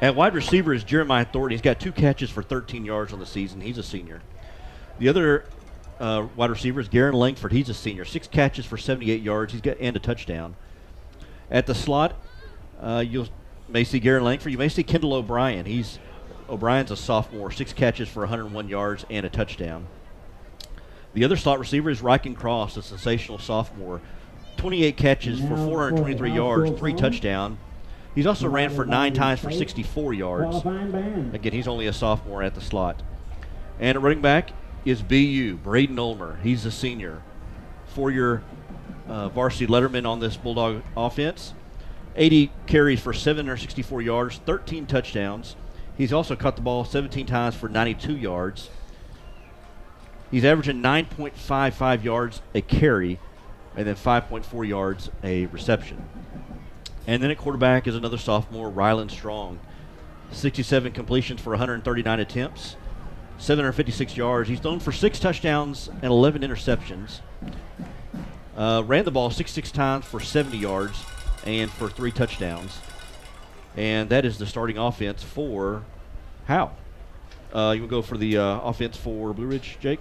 At wide receiver is Jeremiah Thornton. He's got 2 catches for 13 yards on the season. He's a senior. The other wide receiver is Garen Langford. He's a senior. 6 catches for 78 yards. And a touchdown. At the slot, you may see Garen Langford. You may see Kendall O'Brien. O'Brien's a sophomore. 6 catches for 101 yards and a touchdown. The other slot receiver is Ryken Cross, a sensational sophomore. 28 catches for 423 yards, 3 touchdowns. He's also ran for 9 times for 64 yards. Again, he's only a sophomore at the slot. And at running back is BU, Braden Ulmer. He's a senior. 4-year varsity letterman on this Bulldog offense. 80 carries for 764 yards, 13 touchdowns. He's also caught the ball 17 times for 92 yards. He's averaging 9.55 yards a carry and then 5.4 yards a reception. And then at quarterback is another sophomore, Rylan Strong. 67 completions for 139 attempts, 756 yards. He's thrown for 6 touchdowns and 11 interceptions. Ran the ball 66 times for 70 yards and for 3 touchdowns. And that is the starting offense for Howe. You want to go for the offense for Blue Ridge, Jake?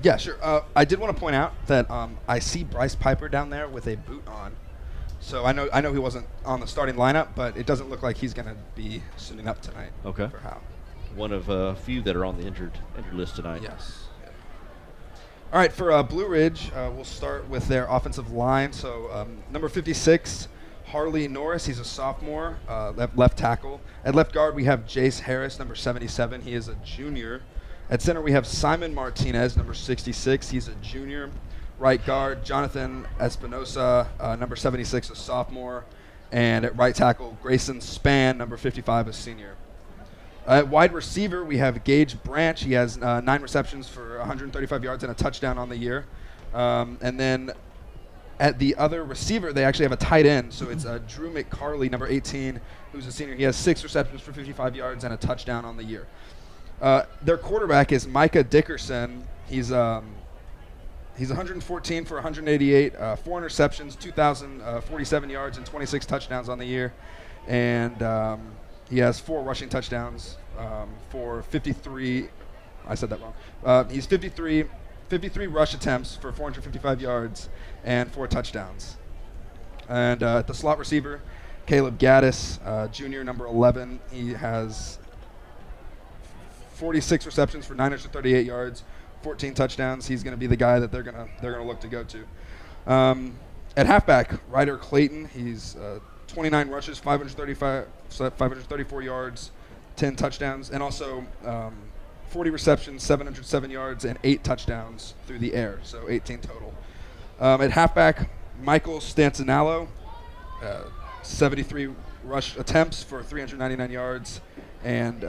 Yeah, sure. I did want to point out that I see Bryce Piper down there with a boot on. So I know he wasn't on the starting lineup, but it doesn't look like he's going to be suiting up tonight. Okay. For Howe. One of a few that are on the injured list tonight. Yes. Yeah. All right, for Blue Ridge, we'll start with their offensive line. So number 56, Harley Norris. He's a sophomore, left tackle. At left guard, we have Jace Harris, number 77. He is a junior. At center, we have Simon Martinez, number 66. He's a junior. Right guard, Jonathan Espinosa, number 76, a sophomore. And at right tackle, Grayson Spann, number 55, a senior. At wide receiver, we have Gage Branch. He has 9 receptions for 135 yards and a touchdown on the year. And then at the other receiver, they actually have a tight end. So it's Drew McCarley, number 18, who's a senior. He has 6 receptions for 55 yards and a touchdown on the year. Their quarterback is Micah Dickerson. He's 114 for 188, 4 interceptions, 2,047 yards, and 26 touchdowns on the year. And he has 4 rushing touchdowns for 53. I said that wrong. He's 53 rush attempts for 455 yards and 4 touchdowns. And at the slot receiver, Caleb Gaddis, junior, number 11. He has 46 receptions for 938 yards, 14 touchdowns. He's going to be the guy that they're going to look to go to. At halfback, Ryder Clayton. He's 29 rushes, 534 yards, 10 touchdowns, and also 40 receptions, 707 yards, and 8 touchdowns through the air, so 18 total. At halfback, Michael Stancinallo, 73 rush attempts for 399 yards and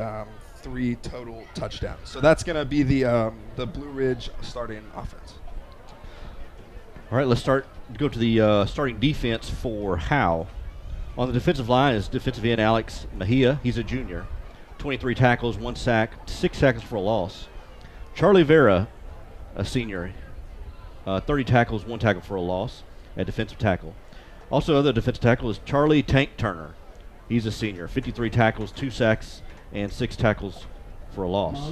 3 total touchdowns. So that's going to be the Blue Ridge starting offense. All right, let's go to the starting defense for Howe. On the defensive line is defensive end Alex Mejia. He's a junior. 23 tackles, 1 sack, 6 tackles for a loss. Charlie Vera, a senior. 30 tackles, 1 tackle for a loss at defensive tackle. Also, other defensive tackle is Charlie Tank Turner. He's a senior. 53 tackles, 2 sacks, and 6 tackles for a loss.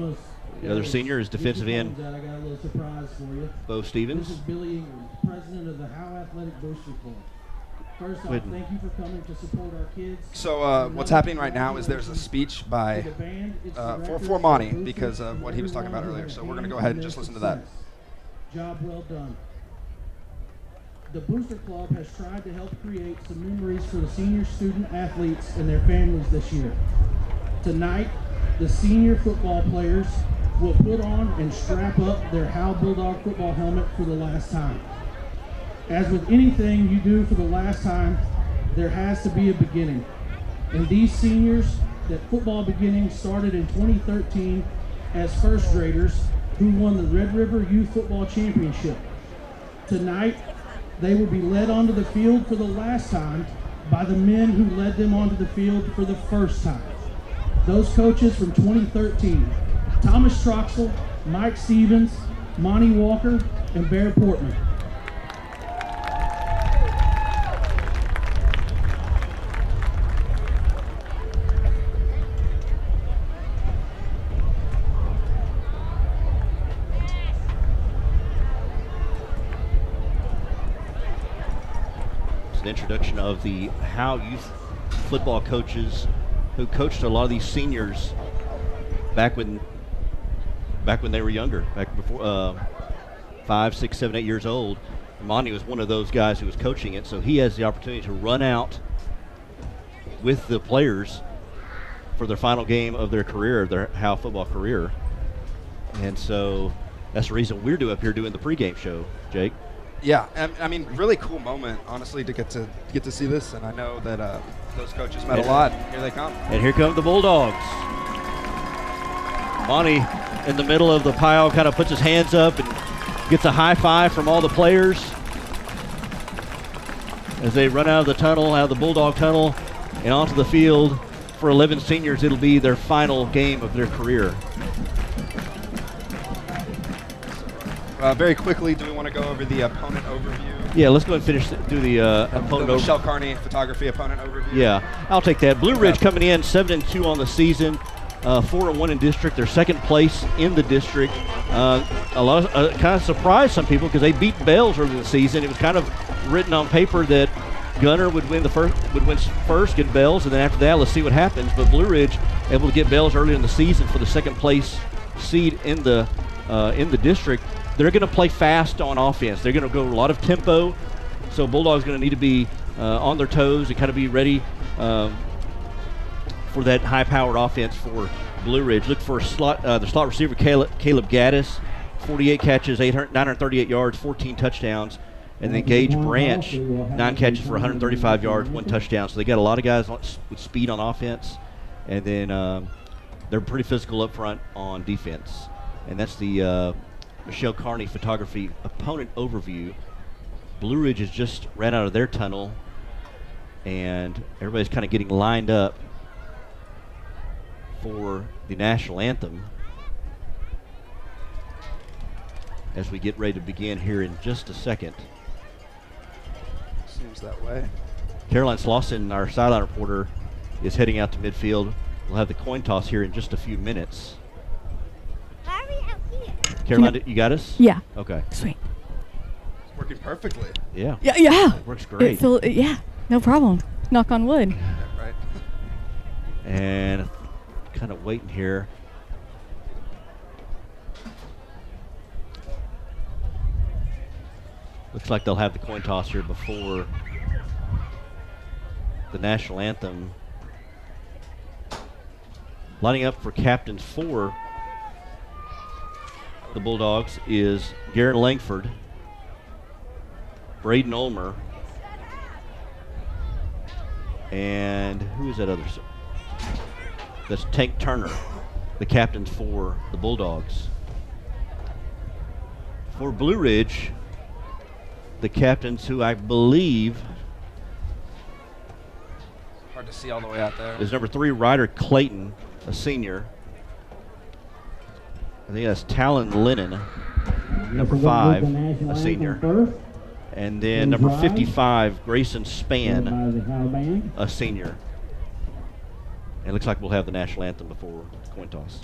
The other senior is defensive end I got a little surprise for you. Bo Stevens. This is Billy Ingram, president of the Howe Athletic Booster Club. First off, thank you for coming to support our kids. So what's happening right now is there's a speech by for Monty because of what he was talking about earlier. So we're going to go ahead and just listen to that. Job well done. The Booster Club has tried to help create some memories for the senior student athletes and their families this year. Tonight, the senior football players will put on and strap up their Howe Bulldog football helmet for the last time. As with anything you do for the last time, there has to be a beginning. And these seniors, that football beginning started in 2013 as first graders who won the Red River Youth Football Championship. Tonight, they will be led onto the field for the last time by the men who led them onto the field for the first time. Those coaches from 2013, Thomas Troxel, Mike Stevens, Monty Walker, and Bear Portman. An introduction of the Howe youth football coaches who coached a lot of these seniors back when they were younger, back before 5, 6, 7, 8 years old. Monty was one of those guys who was coaching it, so he has the opportunity to run out with the players for their final game of their career, their Howe football career. And so that's the reason we're up here doing the pregame show, Jake. Yeah, I mean, really cool moment, honestly, to get to see this. And I know that those coaches met a lot. Here they come. And here come the Bulldogs. Monty in the middle of the pile kind of puts his hands up and gets a high five from all the players as they run out of the tunnel, out of the Bulldog tunnel, and onto the field. For 11 seniors, it'll be their final game of their career. Very quickly, do we want to go over the opponent overview? Yeah, let's go ahead and do the opponent overview. Michelle Carney photography opponent overview. Yeah, I'll take that. Blue Ridge coming in 7-2 on the season, 4-1 in district. They're second place in the district. A lot of kind of surprised some people because they beat Bells early in the season. It was kind of written on paper that Gunner would win first, get Bells, and then after that, let's see what happens. But Blue Ridge able to get Bells early in the season for the second place seed in the district. They're going to play fast on offense. They're going to go a lot of tempo. So Bulldogs going to need to be on their toes and kind of be ready for that high-powered offense for Blue Ridge. Look for the slot receiver Caleb Gaddis, 48 catches, 938 yards, 14 touchdowns. And then Gage Branch, 9 catches for 135 yards, 1 touchdown. So they got a lot of guys with speed on offense. And then they're pretty physical up front on defense. And that's the Michelle Carney photography opponent overview. Blue Ridge has just ran out of their tunnel, and everybody's kind of getting lined up for the national anthem as we get ready to begin here in just a second. Seems that way. Caroline Slauson, our sideline reporter, is heading out to midfield. We'll have the coin toss here in just a few minutes. Caroline, you got us? Yeah. Okay. Sweet. It's working perfectly. Yeah. Yeah. It works great. Yeah, no problem. Knock on wood. Right. And kind of waiting here. Looks like they'll have the coin toss here before the national anthem. Lining up for captains for the Bulldogs is Garrett Langford, Braden Ulmer, and who is that other? That's Tank Turner, the captains for the Bulldogs. For Blue Ridge, the captains who I believe Hard to see all the way out there. is number 3, Ryder Clayton, a senior. I think that's Talon Lennon, number 5, a senior. And then number 55, Grayson Spann, a senior. And it looks like we'll have the national anthem before the coin toss.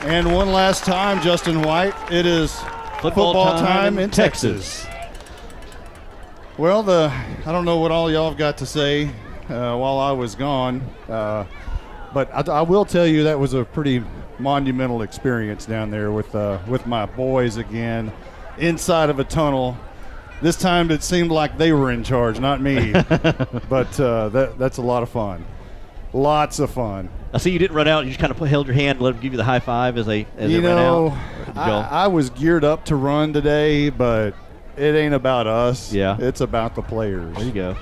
And one last time, Justin White, it is football time in Texas. Well, I don't know what all y'all have got to say while I was gone, but I will tell you that was a pretty monumental experience down there with my boys again, inside of a tunnel. This time it seemed like they were in charge, not me. But that's a lot of fun. Lots of fun. I see you didn't run out. You just kind of held your hand and let them give you the high five as they ran out. I was geared up to run today, but it ain't about us. Yeah. It's about the players. There you go.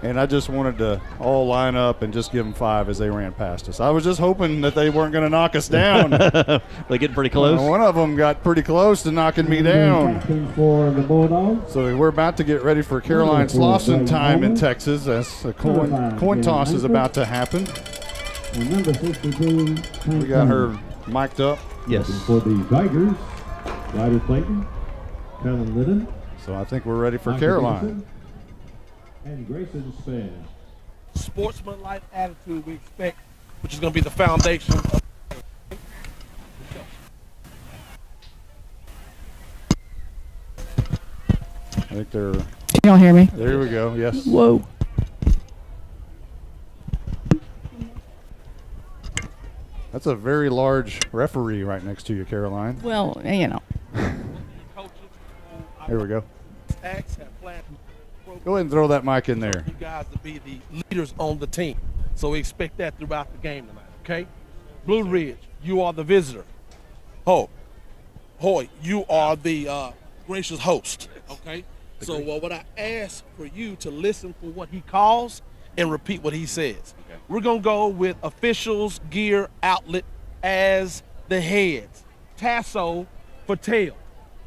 And I just wanted to all line up and just give them 5 as they ran past us. I was just hoping that they weren't going to knock us down. They getting pretty close. One of them got pretty close to knocking me down. For the Bulldogs. So we're about to get ready for Caroline Slauson time in Texas as a coin toss is about to happen. We got her mic'd up. Yes. For the Tigers, Ryder Clayton, Kellen Liddon. So I think we're ready for Caroline. And Grayson Span. Sportsmanlike attitude we expect, which is going to be the foundation of I think they're. Can y'all hear me? There we go. Yes. Whoa. That's a very large referee right next to you, Caroline. Well, you know. Here we go. acts have planned. Go ahead and throw that mic in there. You guys to be the leaders on the team. So we expect that throughout the game tonight, okay? Blue Ridge, you are the visitor. Hoy, you are the gracious host, okay? So what I ask for you to listen for what he calls and repeat what he says. Okay. We're going to go with officials, gear, outlet as the heads. Tasso for tail.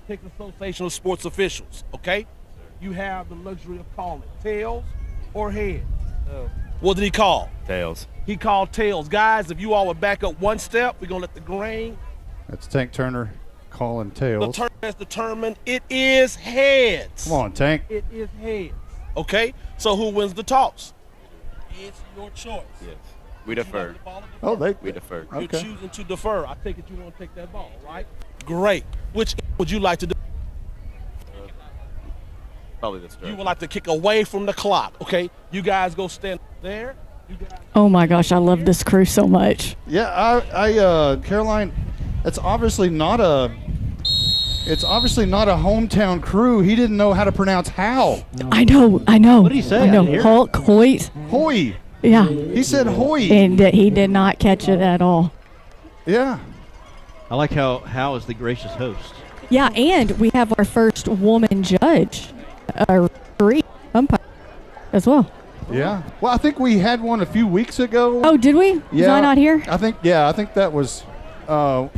Texas Association of Sports Officials, okay? You have the luxury of calling tails or heads. Oh. What did he call? Tails. He called tails. Guys, if you all would back up one step, we're going to let the grain. That's Tank Turner calling tails. The turn has determined it is heads. Come on, Tank. It is heads. Okay? So who wins the toss? It's your choice. Yes. We defer. Oh, we defer. You're Okay. choosing to defer. I take it you want to take that ball, right? Great. Which would you like to do? Probably this. You would like to kick away from the clock, okay? You guys go stand there. You guys Oh my gosh, I love this crew so much. Yeah, Caroline, it's obviously not a hometown crew. He didn't know how to pronounce Howe. I know. What did he say? I know. Hulk, Hoyt. Hoy. Yeah. He said Hoy. And he did not catch it at all. Yeah. I like how Howe is the gracious host. Yeah, and we have our first woman judge, referee, umpire, as well. Yeah. Well, I think we had one a few weeks ago. Oh, did we? Yeah. Was I not here? I think that was. I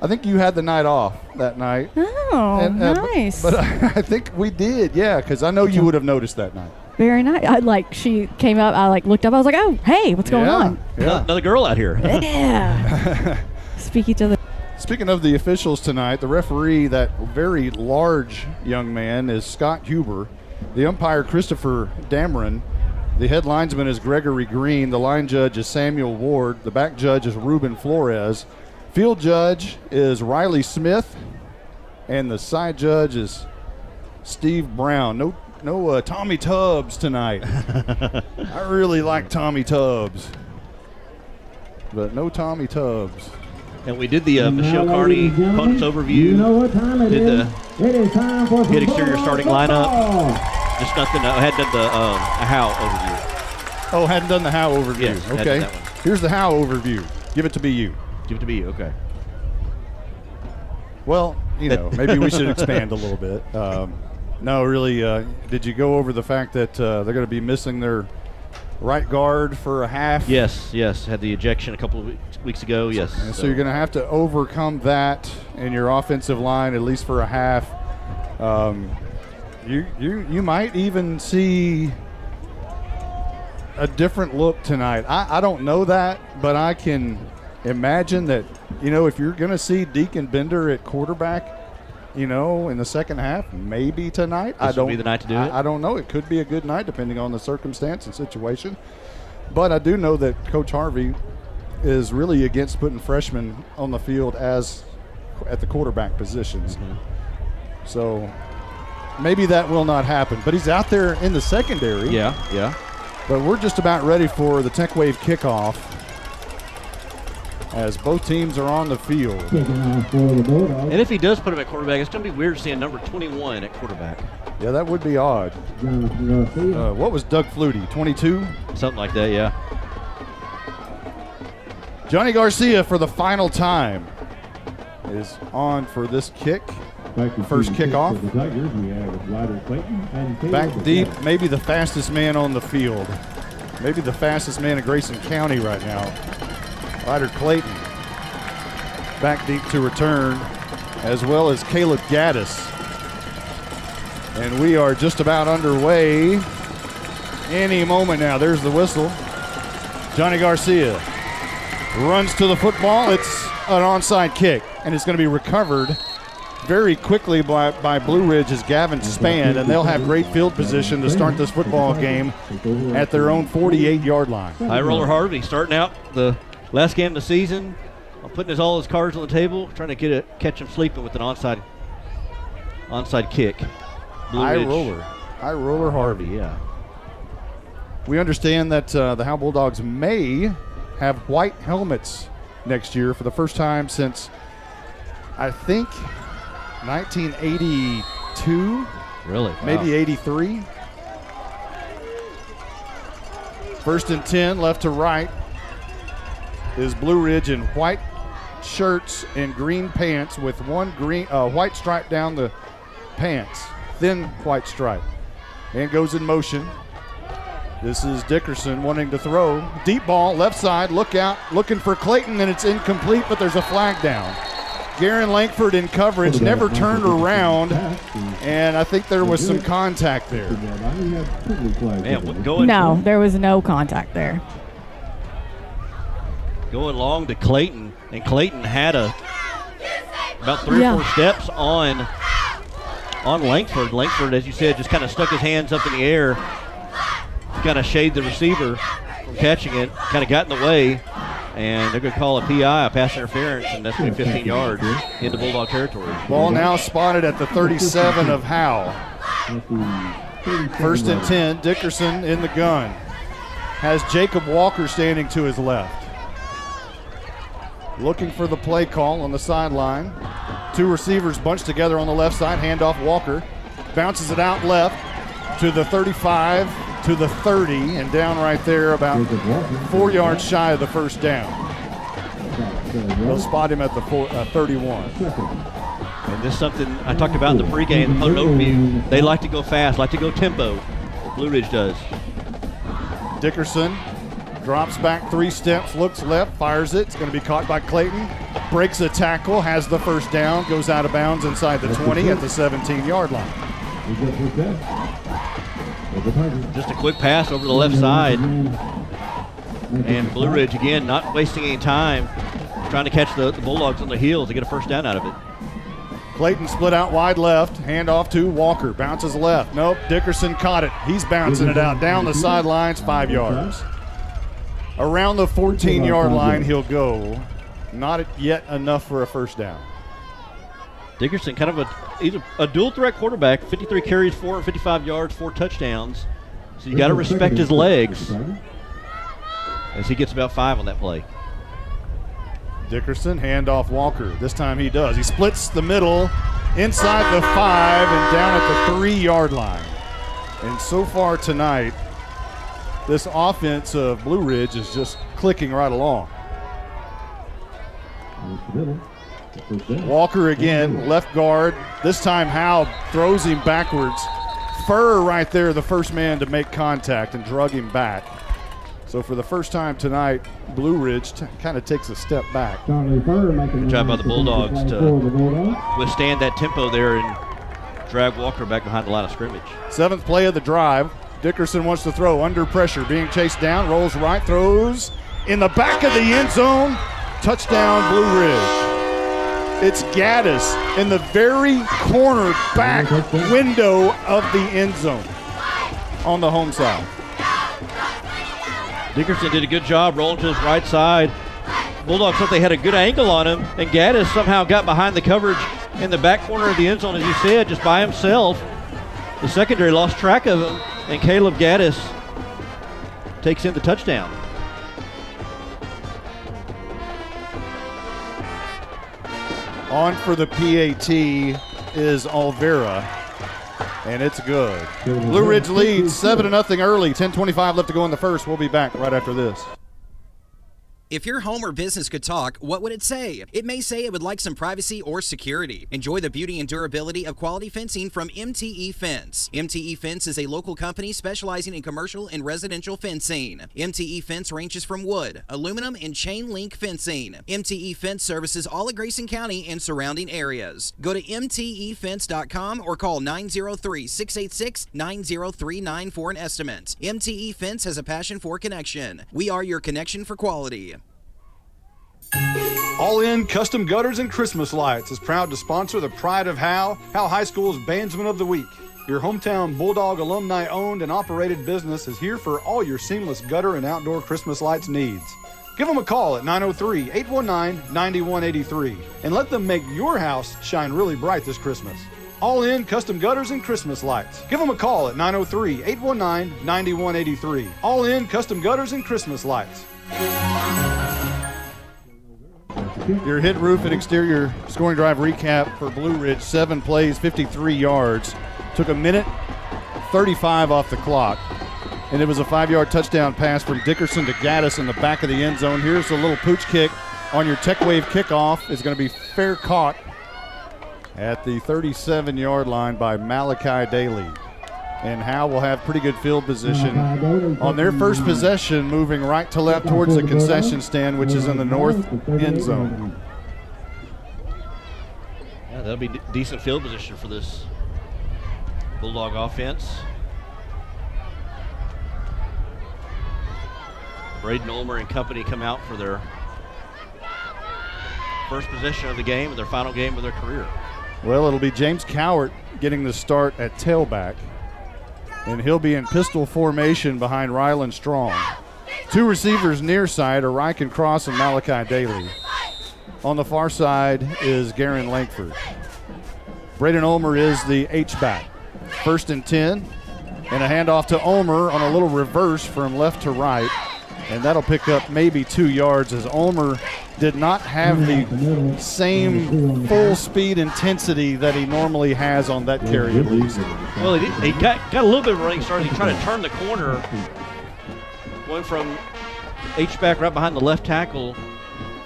think you had the night off that night. Oh, nice. But I think we did, yeah, because I know you would have noticed that night. Very nice. she came up. I looked up. I was like, oh, hey, what's going on? Yeah. Another girl out here. Yeah. Speak each other. Speaking of the officials tonight, the referee, that very large young man, is Scott Huber. The umpire, Christopher Dameron. The head linesman is Gregory Green. The line judge is Samuel Ward. The back judge is Ruben Flores. Field judge is Riley Smith. And the side judge is Steve Brown. No Tommy Tubbs tonight. I really like Tommy Tubbs. But no Tommy Tubbs. And we did the Michelle Carney opponent's overview. You know what time it did is. It is time for hit exterior starting lineup. football. Just nothing. I hadn't done the Howe overview. Oh, hadn't done the Howe overview. Yes, hadn't okay. done that one. Here's the Howe overview. Give it to be you. Give it to me. Okay. Well, maybe we should expand a little bit. No, really, did you go over the fact that they're going to be missing their right guard for a half? Yes. Had the ejection a couple of weeks ago. Yes. And so you're going to have to overcome that in your offensive line, at least for a half. You might even see a different look tonight. I don't know that, but I can imagine that, if you're going to see Deacon Bender at quarterback, in the second half, maybe tonight. This would be the night to do it? I don't know. It could be a good night depending on the circumstance and situation. But I do know that Coach Harvey is really against putting freshmen on the field at the quarterback positions. Mm-hmm. So maybe that will not happen. But he's out there in the secondary. Yeah. But we're just about ready for the Tech Wave kickoff as both teams are on the field. And if he does put him at quarterback, it's going to be weird seeing number 21 at quarterback. Yeah, that would be odd. What was Doug Flutie, 22? Something like that, yeah. Johnny Garcia for the final time. is on for this kick. First kickoff. Back deep, maybe the fastest man on the field. Maybe the fastest man in Grayson County right now. Ryder Clayton. Back deep to return, as well as Caleb Gaddis. And we are just about underway. Any moment now. There's the whistle. Johnny Garcia runs to the football. It's an onside kick, and it's going to be recovered very quickly by Blue Ridge's Gavin Spann, and they'll have great field position to start this football game at their own 48-yard line. High Roller Harvey starting out the last game of the season, putting all his cards on the table, trying to catch him sleeping with an onside kick. High Roller Harvey. Yeah. We understand that the Howe Bulldogs may have white helmets next year for the first time since, I think, 1982. Really? Wow. Maybe 83. First and 10, left to right, is Blue Ridge in white shirts and green pants with one white stripe down the pants, thin white stripe, and goes in motion. This is Dickerson wanting to throw. Deep ball, left side, look out, looking for Clayton, and it's incomplete, but there's a flag down. Garen Langford in coverage, never turned around, and I think there was some contact there. No, there was no contact there. Going long to Clayton, and Clayton had about 3 or 4 steps on Langford. Langford, as you said, just kind of stuck his hands up in the air, kind of shade the receiver from catching it, kind of got in the way, and they're going to call a PI, a pass interference, and that's going to be 15 yards into Bulldog territory. Ball now spotted at the 37 of Howe. First and 10, Dickerson in the gun. Has Jacob Walker standing to his left. Looking for the play call on the sideline. 2 receivers bunched together on the left side. Handoff Walker. Bounces it out left to the 35, to the 30, and down right there about 4 yards shy of the first down. They'll spot him at the 31. And this is something I talked about in the pregame, the overview. They like to go fast, like to go tempo. Blue Ridge does. Dickerson drops back 3 steps, looks left, fires it. It's going to be caught by Clayton. Breaks a tackle, has the first down, goes out of bounds inside the 20 at the 17-yard line. Just a quick pass over the left side. And Blue Ridge, again, not wasting any time, trying to catch the Bulldogs on the heels to get a first down out of it. Clayton split out wide left, handoff to Walker, bounces left. Nope, Dickerson caught it. He's bouncing it out down the sidelines, 5 yards. Around the 14-yard line he'll go. Not yet enough for a first down. Dickerson, kind of he's a dual threat quarterback, 53 carries, 455 yards, 4 touchdowns. So you got to respect his legs as he gets about 5 on that play. Dickerson, handoff Walker. This time he does. He splits the middle inside the 5 and down at the 3-yard line. And so far tonight, this offense of Blue Ridge is just clicking right along. Walker again, left guard. This time Howe throws him backwards. Furr right there, the first man to make contact and drug him back. So for the first time tonight, Blue Ridge kind of takes a step back. Good job by the Bulldogs to withstand that tempo there and drag Walker back behind the line of scrimmage. 7th play of the drive. Dickerson wants to throw under pressure, being chased down, rolls right, throws in the back of the end zone. Touchdown, Blue Ridge. It's Gaddis in the very corner back window of the end zone on the home side. Dickerson did a good job rolling to his right side. Bulldogs thought they had a good angle on him, and Gaddis somehow got behind the coverage in the back corner of the end zone, as you said, just by himself. The secondary lost track of him, and Caleb Gaddis takes in the touchdown. On for the PAT is Alvera, and it's good. Blue Ridge leads 7-0 early, 10:25 left to go in the first. We'll be back right after this. If your home or business could talk, what would it say? It may say it would like some privacy or security. Enjoy the beauty and durability of quality fencing from MTE Fence. MTE Fence is a local company specializing in commercial and residential fencing. MTE Fence ranges from wood, aluminum, and chain link fencing. MTE Fence services all of Grayson County and surrounding areas. Go to mtefence.com or call 903-686-9039 for an estimate. MTE Fence has a passion for connection. We are your connection for quality. All In Custom Gutters and Christmas Lights is proud to sponsor the Pride of Howe High School's Bandsman of the Week. Your hometown Bulldog alumni owned and operated business is here for all your seamless gutter and outdoor Christmas lights needs. Give them a call at 903-819-9183 and let them make your house shine really bright this Christmas. All In Custom Gutters and Christmas Lights. Give them a call at 903-819-9183. All In Custom Gutters and Christmas Lights. Your hit, roof, and exterior scoring drive recap for Blue Ridge. 7 plays, 53 yards. Took a minute 35 off the clock. And it was a 5-yard touchdown pass from Dickerson to Gaddis in the back of the end zone. Here's a little pooch kick on your Tech Wave kickoff. It's going to be fair caught at the 37-yard line by Malachi Daly. And Howe will have pretty good field position on their first possession, moving right to left towards the concession stand, which is in the north end zone. Yeah, that'll be decent field position for this Bulldog offense. Braden Ulmer and company come out for their first possession of the game, their final game of their career. Well, it'll be James Cowart getting the start at tailback. And he'll be in pistol formation behind Rylan Strong. 2 receivers near side are Ryken Cross and Malachi Daly. On the far side is Garen Lankford. Braden Ulmer is the H-back. 1st and 10, and a handoff to Ulmer on a little reverse from left to right. And that'll pick up maybe 2 yards as Ulmer did not have the same full speed intensity that he normally has on that carry at least. Well, he got a little bit of a running start. He tried to turn the corner, going from H-back right behind the left tackle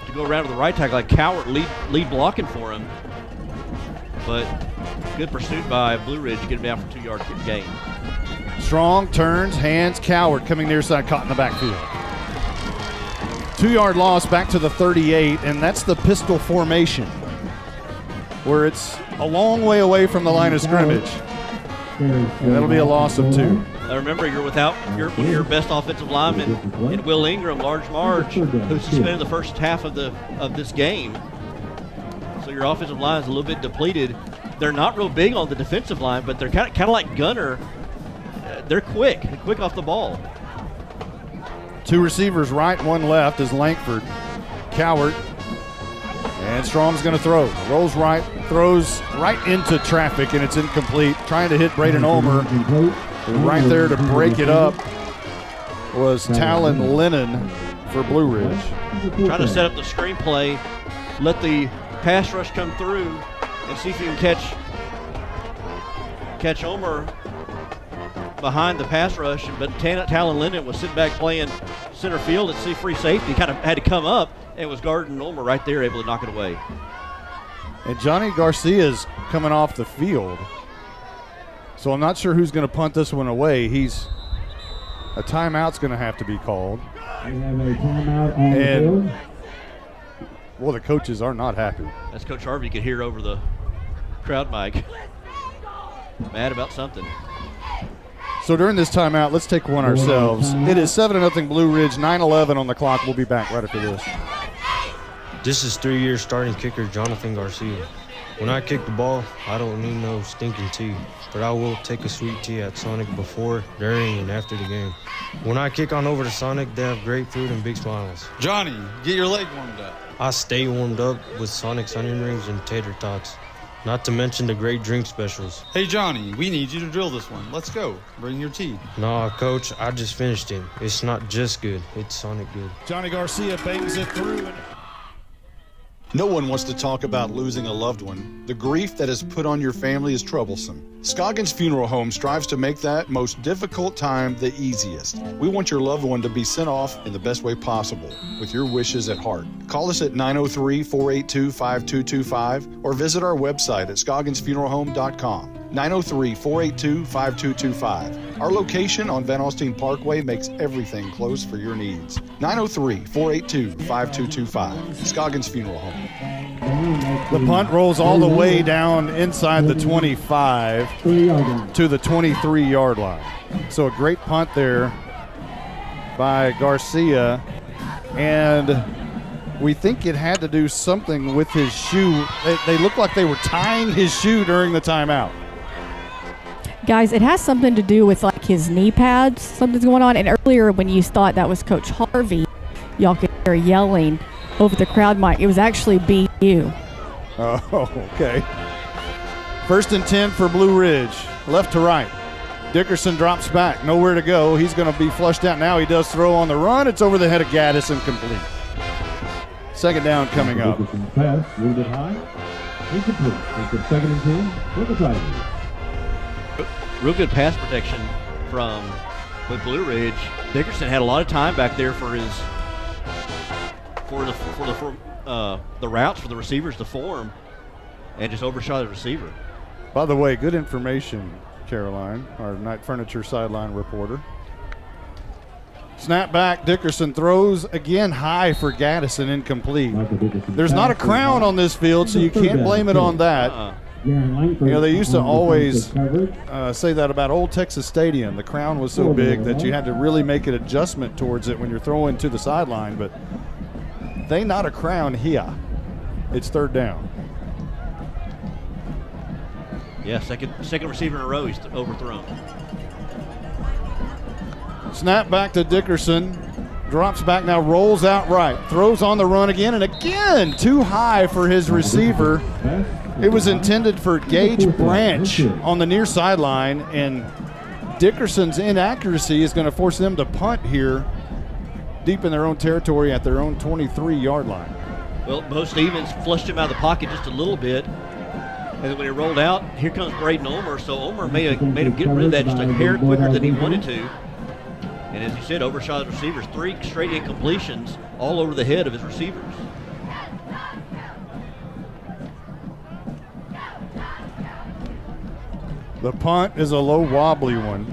to go around to the right tackle, like Cowart lead blocking for him. But good pursuit by Blue Ridge, get him down for 2-yard gain. Strong turns, hands, Cowart coming near side, caught in the backfield. 2-yard loss back to the 38, and that's the pistol formation, where it's a long way away from the line of scrimmage. And that'll be a loss of 2. Remember, you're without your best offensive lineman in Will Ingram, Large Marge, who suspended the first half of this game. So your offensive line is a little bit depleted. They're not real big on the defensive line, but they're kind of like Gunner. They're quick off the ball. 2 receivers right, 1 left is Lankford. Cowart. And Strong's going to throw. Rolls right, throws right into traffic, and it's incomplete. Trying to hit Braden Ulmer. Right there to break it up was Talon Lennon for Blue Ridge. Trying to set up the screenplay, let the pass rush come through, and see if you can catch Ulmer behind the pass rush, but Talon Lennon was sitting back playing center field at see free safety, kind of had to come up and was guarding Ulmer right there, able to knock it away. And Johnny Garcia's coming off the field, so I'm not sure who's going to punt this one away. A timeout's going to have to be called. We have a timeout on the field. Well, the coaches are not happy. As Coach Harvey could hear over the crowd mic. Mad about something. So during this timeout, let's take one ourselves. It is 7-0 Blue Ridge, 9:11 on the clock. We'll be back right after this. This is 3-year starting kicker Jonathan Garcia. When I kick the ball, I don't need no stinking tea, but I will take a sweet tea at Sonic before, during, and after the game. When I kick on over to Sonic, they have great food and big smiles. Johnny, get your leg warmed up. I stay warmed up with Sonic's onion rings and tater tots, not to mention the great drink specials. Hey, Johnny, we need you to drill this one. Let's go. Bring your tea. Nah, Coach, I just finished it. It's not just good, it's Sonic good. Johnny Garcia bangs it through. No one wants to talk about losing a loved one. The grief that is put on your family is troublesome. Scoggins Funeral Home strives to make that most difficult time the easiest. We want your loved one to be sent off in the best way possible, with your wishes at heart. Call us at 903-482-5225 or visit our website at scogginsfuneralhome.com. 903-482-5225. Our location on Van Alstyne Parkway makes everything close for your needs. 903-482-5225. Scoggins Funeral Home. The punt rolls all the way down inside the 25 to the 23-yard line. So a great punt there by Garcia. And we think it had to do something with his shoe. They looked like they were tying his shoe during the timeout. Guys, it has something to do with like his knee pads. Something's going on. And earlier when you thought that was Coach Harvey, y'all could hear yelling over the crowd mic. It was actually BU. Oh, okay. 1st and 10 for Blue Ridge. Left to right. Dickerson drops back. Nowhere to go. He's going to be flushed out now. He does throw on the run. It's over the head of Gaddis and complete. 2nd down coming up. Pass, a little bit high. Incomplete. It's a 2nd and 10 for the Tigers. Real good pass protection with Blue Ridge. Dickerson had a lot of time back there for the routes for the receivers to form, and just overshot the receiver. By the way, good information, Caroline, our Night Furniture sideline reporter. Snap back, Dickerson throws again high for Gaddis and incomplete. There's not a crown on this field, so you can't blame it on that. You know, they used to always say that about Old Texas Stadium. The crown was so big that you had to really make an adjustment towards it when you're throwing to the sideline, but they not a crown here. It's 3rd down. Yeah, second receiver in a row he's overthrown. Snap back to Dickerson. Drops back now, rolls out right. Throws on the run again, and again too high for his receiver. It was intended for Gage Branch on the near sideline, and Dickerson's inaccuracy is going to force them to punt here deep in their own territory at their own 23-yard line. Well, Bo Stevens flushed him out of the pocket just a little bit, and then when he rolled out, here comes Braden Ulmer, so Ulmer made him get rid of that just a hair quicker than he wanted to. And as you said, overshot his receivers. 3 straight incompletions all over the head of his receivers. The punt is a low wobbly one.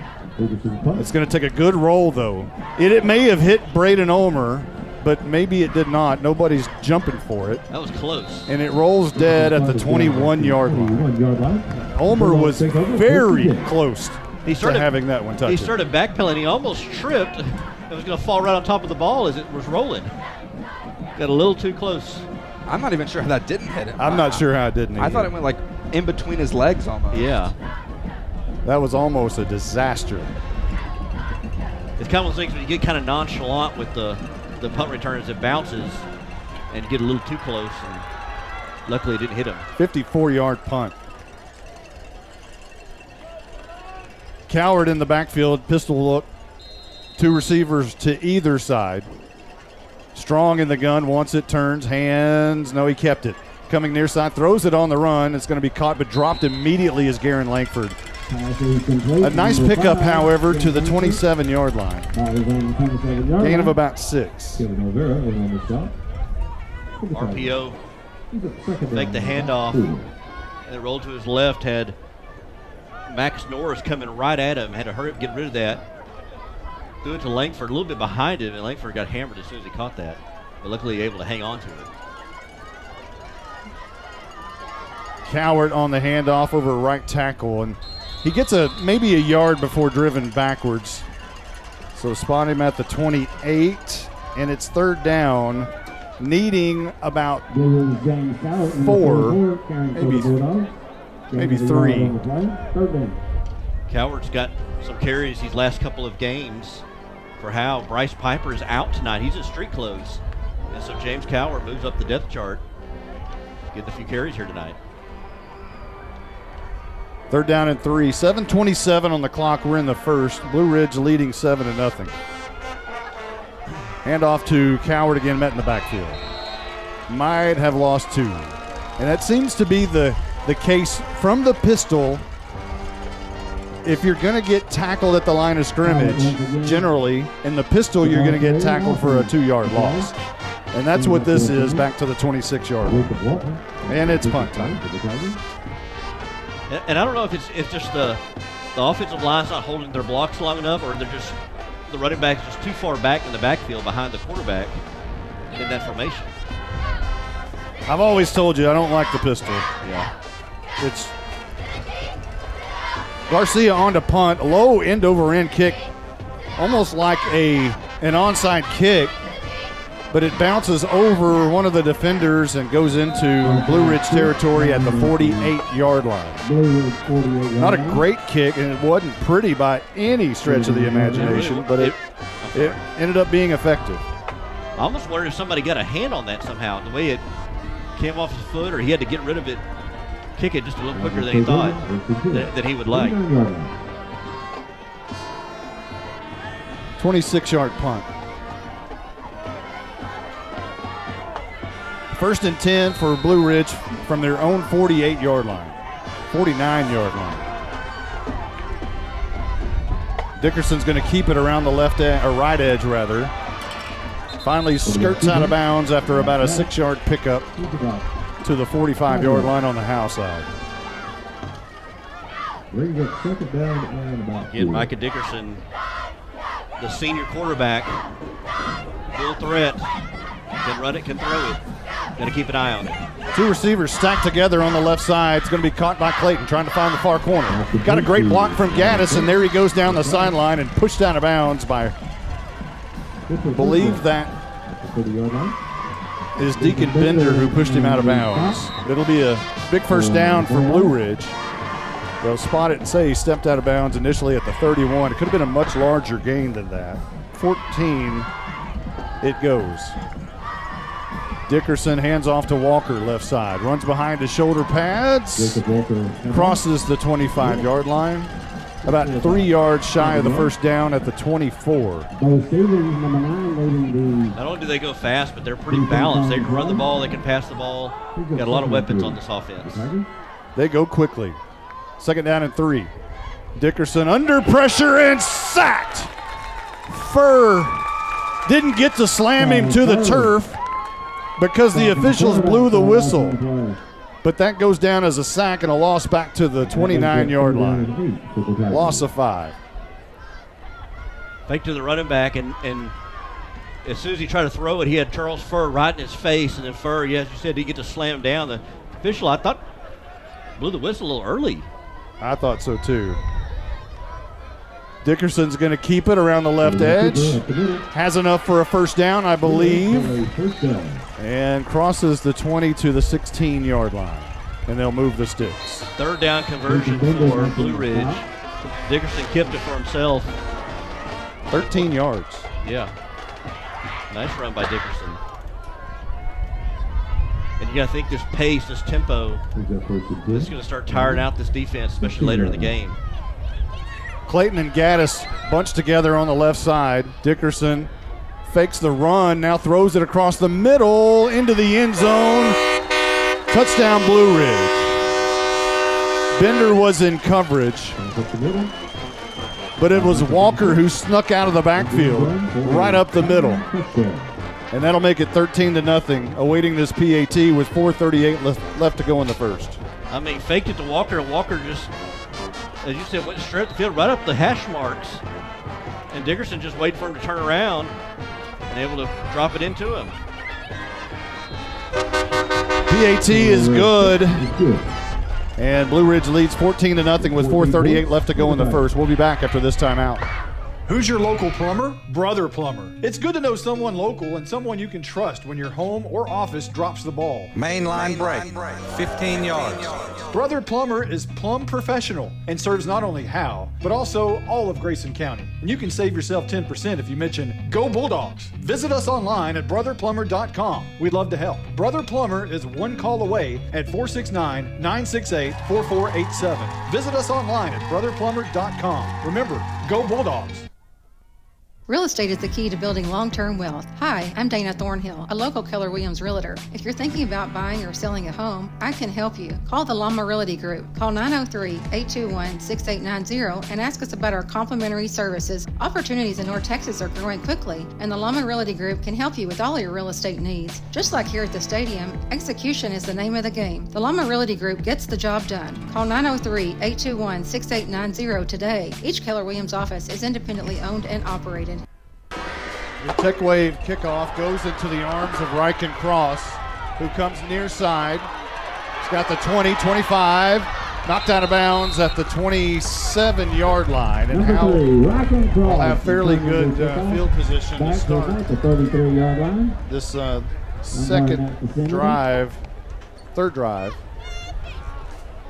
It's going to take a good roll, though. It may have hit Braden Ulmer, but maybe it did not. Nobody's jumping for it. That was close. And it rolls dead at the 21-yard line. Ulmer was very close to having that one touched. He started backpedaling. He almost tripped. It was going to fall right on top of the ball as it was rolling. Got a little too close. I'm not even sure how that didn't hit him. I'm not sure how it didn't either. I thought it went like in between his legs almost. Yeah. That was almost a disaster. It's kind of one of those things when you get kind of nonchalant with the punt return as it bounces and you get a little too close, and luckily it didn't hit him. 54-yard punt. Coward in the backfield, pistol look. 2 receivers to either side. Strong in the gun, wants it, turns, hands. No, he kept it. Coming near side, throws it on the run. It's going to be caught, but dropped immediately as Garen Langford. A nice pickup, however, to the 27-yard line. Gain of about 6. RPO, make the handoff, and it rolled to his left, had Max Norris coming right at him, had to hurry up and get rid of that. Threw it to Langford, a little bit behind him, and Langford got hammered as soon as he caught that. But luckily able to hang on to it. Coward on the handoff over right tackle, and he gets maybe a yard before driven backwards. So spot him at the 28, and it's 3rd down, needing about 4, maybe 3. Coward's got some carries these last couple of games for Howe. Bryce Piper is out tonight. He's in street clothes. And so James Coward moves up the depth chart, getting a few carries here tonight. 3rd down and 3. 7:27 on the clock. We're in the first. Blue Ridge leading 7-0. Hand off to Coward again, met in the backfield. might have lost 2. And that seems to be the case from the pistol. If you're going to get tackled at the line of scrimmage, generally, in the pistol, you're going to get tackled for a 2-yard loss. And that's what this is, back to the 26-yard line. And it's punt time. And I don't know if it's just the offensive line's not holding their blocks long enough, or they're just the running back's just too far back in the backfield behind the quarterback in that formation. I've always told you I don't like the pistol. Yeah. It's Garcia on to punt, a low end-over-end kick, almost like an onside kick, but it bounces over one of the defenders and goes into Blue Ridge territory at the 48-yard line. Not a great kick, and it wasn't pretty by any stretch of the imagination, but it ended up being effective. I almost wondered if somebody got a hand on that somehow, the way it came off his foot, or he had to get rid of it, kick it just a little quicker than he thought that he would like. 26-yard punt. 1st and 10 for Blue Ridge from their own 48-yard line, 49-yard line. Dickerson's going to keep it around the right edge rather. Finally skirts out of bounds after about a 6-yard pickup to the 45-yard line on the Howe side. Again, Micah Dickerson, the senior quarterback, full threat. Can run it, can throw it. Got to keep an eye on it. 2 receivers stacked together on the left side. It's going to be caught by Clayton trying to find the far corner. Got a great block from Gaddis, and there he goes down the sideline and pushed out of bounds by, I believe that is Deacon Bender who pushed him out of bounds. It'll be a big first down for Blue Ridge. They'll spot it and say he stepped out of bounds initially at the 31. It could have been a much larger gain than that. 14 it goes. Dickerson hands off to Walker left side. Runs behind his shoulder pads. Crosses the 25-yard line. About 3 yards shy of the first down at the 24. Not only do they go fast, but they're pretty balanced. They can run the ball, they can pass the ball. Got a lot of weapons on this offense. They go quickly. 2nd down and 3. Dickerson under pressure and sacked. Furr didn't get to slam him to the turf because the officials blew the whistle. But that goes down as a sack and a loss back to the 29-yard line. Loss of 5. Fake to the running back, and as soon as he tried to throw it, he had Charles Furr right in his face, and then Furr, yes, you said, didn't get to slam down. The official, I thought, blew the whistle a little early. I thought so too. Dickerson's going to keep it around the left edge. Has enough for a first down, I believe. And crosses the 20 to the 16-yard line. And they'll move the sticks. 3rd down conversion for Blue Ridge. Dickerson kept it for himself. 13 yards. Yeah. Nice run by Dickerson. And you got to think this pace, this tempo, this is going to start tiring out this defense, especially later in the game. Clayton and Gaddis bunched together on the left side. Dickerson fakes the run, now throws it across the middle into the end zone. Touchdown, Blue Ridge. Bender was in coverage, but it was Walker who snuck out of the backfield right up the middle. And that'll make it 13-0, awaiting this PAT with 4:38 left to go in the first. I mean, faked it to Walker, and Walker just, as you said, went straight up the field, right up the hash marks. And Dickerson just waited for him to turn around and able to drop it into him. PAT is good. And Blue Ridge leads 14-0 with 4:38 left to go in the first. We'll be back after this timeout. Who's your local plumber? Brother Plumber. It's good to know someone local and someone you can trust when your home or office drops the ball. Mainline break, 15 yards. Brother Plumber is plumb professional and serves not only Howe, but also all of Grayson County. And you can save yourself 10% if you mention Go Bulldogs. Visit us online at brotherplumber.com. We'd love to help. Brother Plumber is one call away at 469-968-4487. Visit us online at brotherplumber.com. Remember, Go Bulldogs. Real estate is the key to building long-term wealth. Hi, I'm Dana Thornhill, a local Keller Williams realtor. If you're thinking about buying or selling a home, I can help you. Call the Llama Realty Group. Call 903-821-6890 and ask us about our complimentary services. Opportunities in North Texas are growing quickly, and the Llama Realty Group can help you with all your real estate needs. Just like here at the stadium, execution is the name of the game. The Llama Realty Group gets the job done. Call 903-821-6890 today. Each Keller Williams office is independently owned and operated. Your tech wave kickoff goes into the arms of Ryken Cross, who comes near side. He's got the 20, 25, knocked out of bounds at the 27-yard line. And Howe will have fairly good field position to start this third drive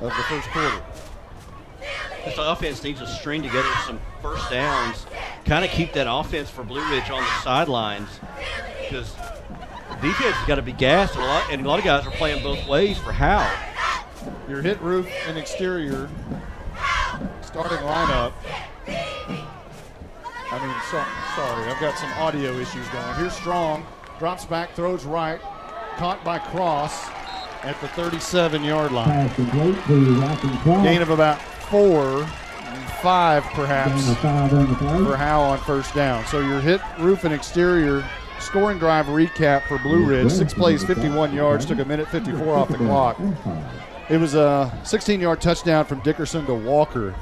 of the first quarter. This offense needs to string together some first downs, kind of keep that offense for Blue Ridge on the sidelines, because defense has got to be gassed, and a lot of guys are playing both ways for Howe. Your hit roof and exterior starting lineup. Sorry, I've got some audio issues going. Here's Strong, drops back, throws right, caught by Cross at the 37-yard line. Gain of about 4, 5 perhaps for Howe on first down. So your hit, roof, and exterior scoring drive recap for Blue Ridge. 6 plays, 51 yards, took a minute 54 off the clock. It was a 16-yard touchdown from Dickerson to Walker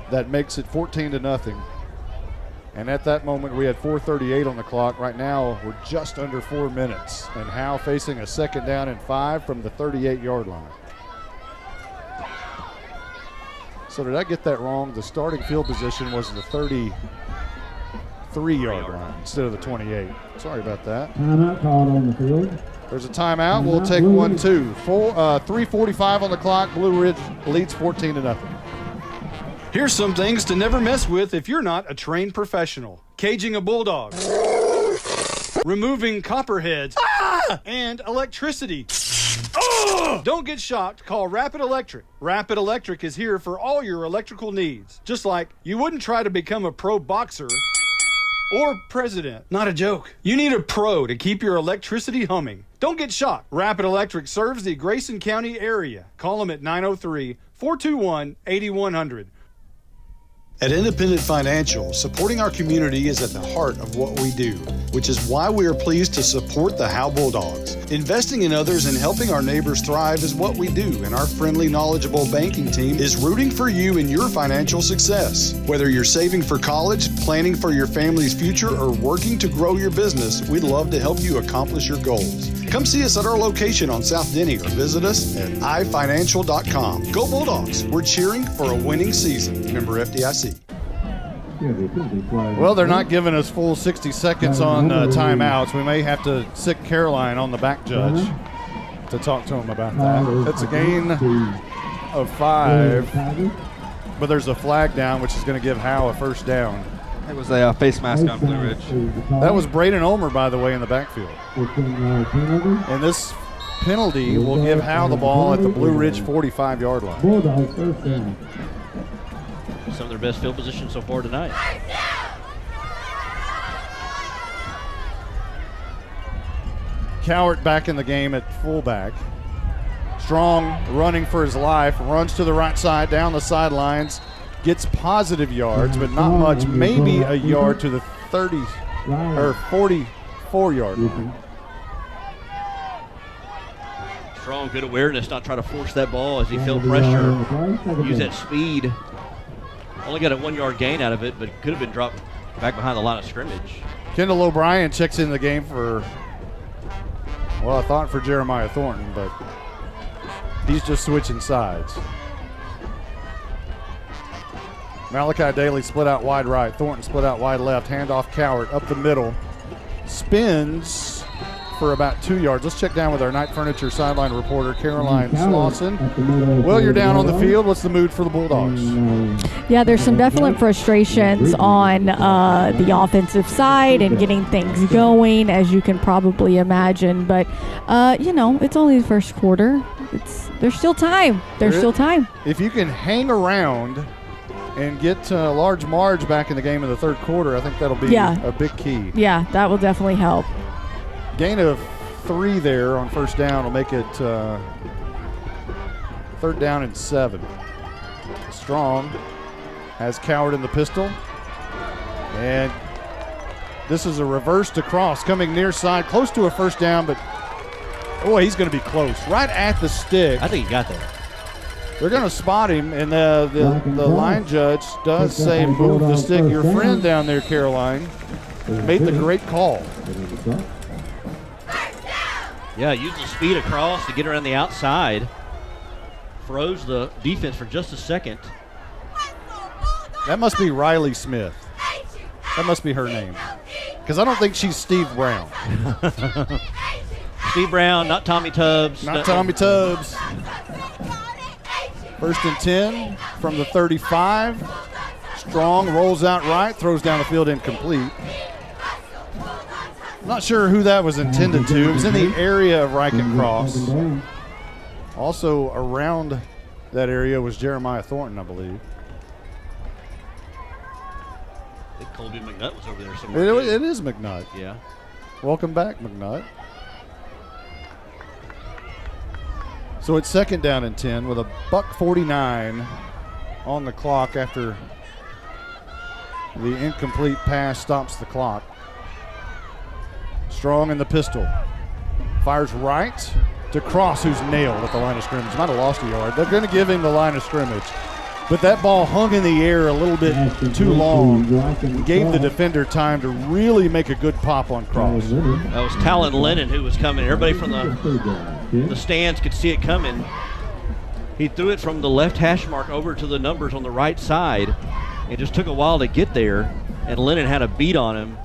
that makes it 14-0. And at that moment, we had 4:38 on the clock. Right now, we're just under 4 minutes. And Howe facing a 2nd down and 5 from the 38-yard line. So did I get that wrong? The starting field position was the 33-yard line instead of the 28. Sorry about that. Timeout called on the field. There's a timeout. We'll take 1, 2. 3:45 on the clock. Blue Ridge leads 14-0. Here's some things to never mess with if you're not a trained professional. Caging a bulldog. Removing copperheads. And electricity. Don't get shocked. Call Rapid Electric. Rapid Electric is here for all your electrical needs. Just like you wouldn't try to become a pro boxer or president. Not a joke. You need a pro to keep your electricity humming. Don't get shocked. Rapid Electric serves the Grayson County area. Call them at 903-421-8100. At Independent Financial, supporting our community is at the heart of what we do, which is why we are pleased to support the Howe Bulldogs. Investing in others and helping our neighbors thrive is what we do, and our friendly, knowledgeable banking team is rooting for you in your financial success. Whether you're saving for college, planning for your family's future, or working to grow your business, we'd love to help you accomplish your goals. Come see us at our location on South Denny or visit us at ifinancial.com. Go Bulldogs! We're cheering for a winning season. Member FDIC. Well, they're not giving us full 60 seconds on timeouts. We may have to sick Caroline on the back judge to talk to him about that. It's a gain of 5, but there's a flag down, which is going to give Howe a first down. It was a face mask on Blue Ridge. That was Braden Ulmer, by the way, in the backfield. And this penalty will give Howe the ball at the Blue Ridge 45-yard line. Some of their best field position so far tonight. Cowart back in the game at fullback. Strong running for his life, runs to the right side, down the sidelines, gets positive yards, but not much, maybe a yard to the 30 or 44-yard line. Strong, good awareness, not try to force that ball as he felt pressure. Use that speed. Only got a 1-yard gain out of it, but could have been dropped back behind the line of scrimmage. Kendall O'Brien checks in the game for, well, I thought for Jeremiah Thornton, but he's just switching sides. Malachi Daly split out wide right. Thornton split out wide left. Handoff Cowart up the middle. Spins for about 2 yards. Let's check down with our Night Furniture sideline reporter, Caroline Slauson. Well, you're down on the field. What's the mood for the Bulldogs? Yeah, there's some definite frustrations on the offensive side and getting things going, as you can probably imagine. But, it's only the first quarter. There's still time. There's still time. If you can hang around and get large Marge back in the game in the third quarter, I think that'll be a big key. Yeah, that will definitely help. Gain of 3 there on first down will make it 3rd down and 7. Strong has Coward in the pistol. And this is a reverse to Cross coming near side, close to a first down, but boy, he's going to be close. Right at the stick. I think he got there. They're going to spot him, and the line judge does say move the stick. Your friend down there, Caroline, made the great call. Yeah, used the speed across to get around the outside. Froze the defense for just a second. That must be Riley Smith. That must be her name. Because I don't think she's Steve Brown. Steve Brown, not Tommy Tubbs. Not Tommy Tubbs. 1st and 10 from the 35. Strong rolls out right, throws down the field incomplete. Not sure who that was intended to. It was in the area of Reich and Cross. Also around that area was Jeremiah Thornton, I believe. I think Colby McNutt was over there somewhere. It is McNutt. Yeah. Welcome back, McNutt. So it's 2nd down and 10 with a $1:49 on the clock after the incomplete pass stops the clock. Strong in the pistol. Fires right to Cross, who's nailed at the line of scrimmage. Might have lost a yard. They're going to give him the line of scrimmage. But that ball hung in the air a little bit too long. Gave the defender time to really make a good pop on Cross. That was Talon Lennon who was coming. Everybody from the stands could see it coming. He threw it from the left hash mark over to the numbers on the right side. It just took a while to get there, and Lennon had a beat on him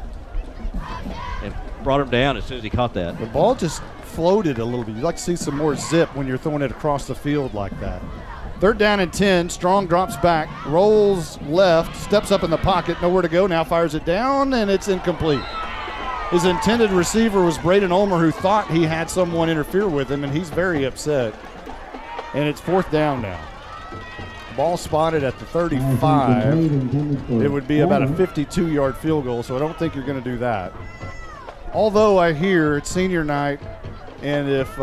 and brought him down as soon as he caught that. The ball just floated a little bit. You'd like to see some more zip when you're throwing it across the field like that. 3rd down and 10. Strong drops back, rolls left, steps up in the pocket, nowhere to go. Now fires it down, and it's incomplete. His intended receiver was Braden Ulmer, who thought he had someone interfere with him, and he's very upset. And it's 4th down now. Ball spotted at the 35. It would be about a 52-yard field goal, so I don't think you're going to do that. Although I hear it's senior night, and if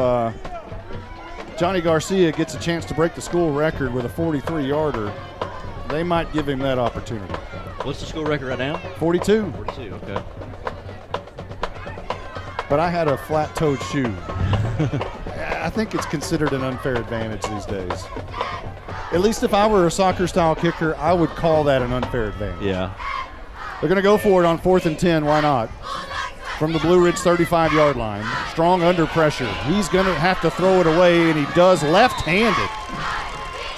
Johnny Garcia gets a chance to break the school record with a 43-yarder, they might give him that opportunity. What's the school record right now? 42. 42, okay. But I had a flat-toed shoe. I think it's considered an unfair advantage these days. At least if I were a soccer-style kicker, I would call that an unfair advantage. Yeah. They're going to go for it on 4th and 10. Why not? From the Blue Ridge 35-yard line. Strong under pressure. He's going to have to throw it away, and he does left-handed.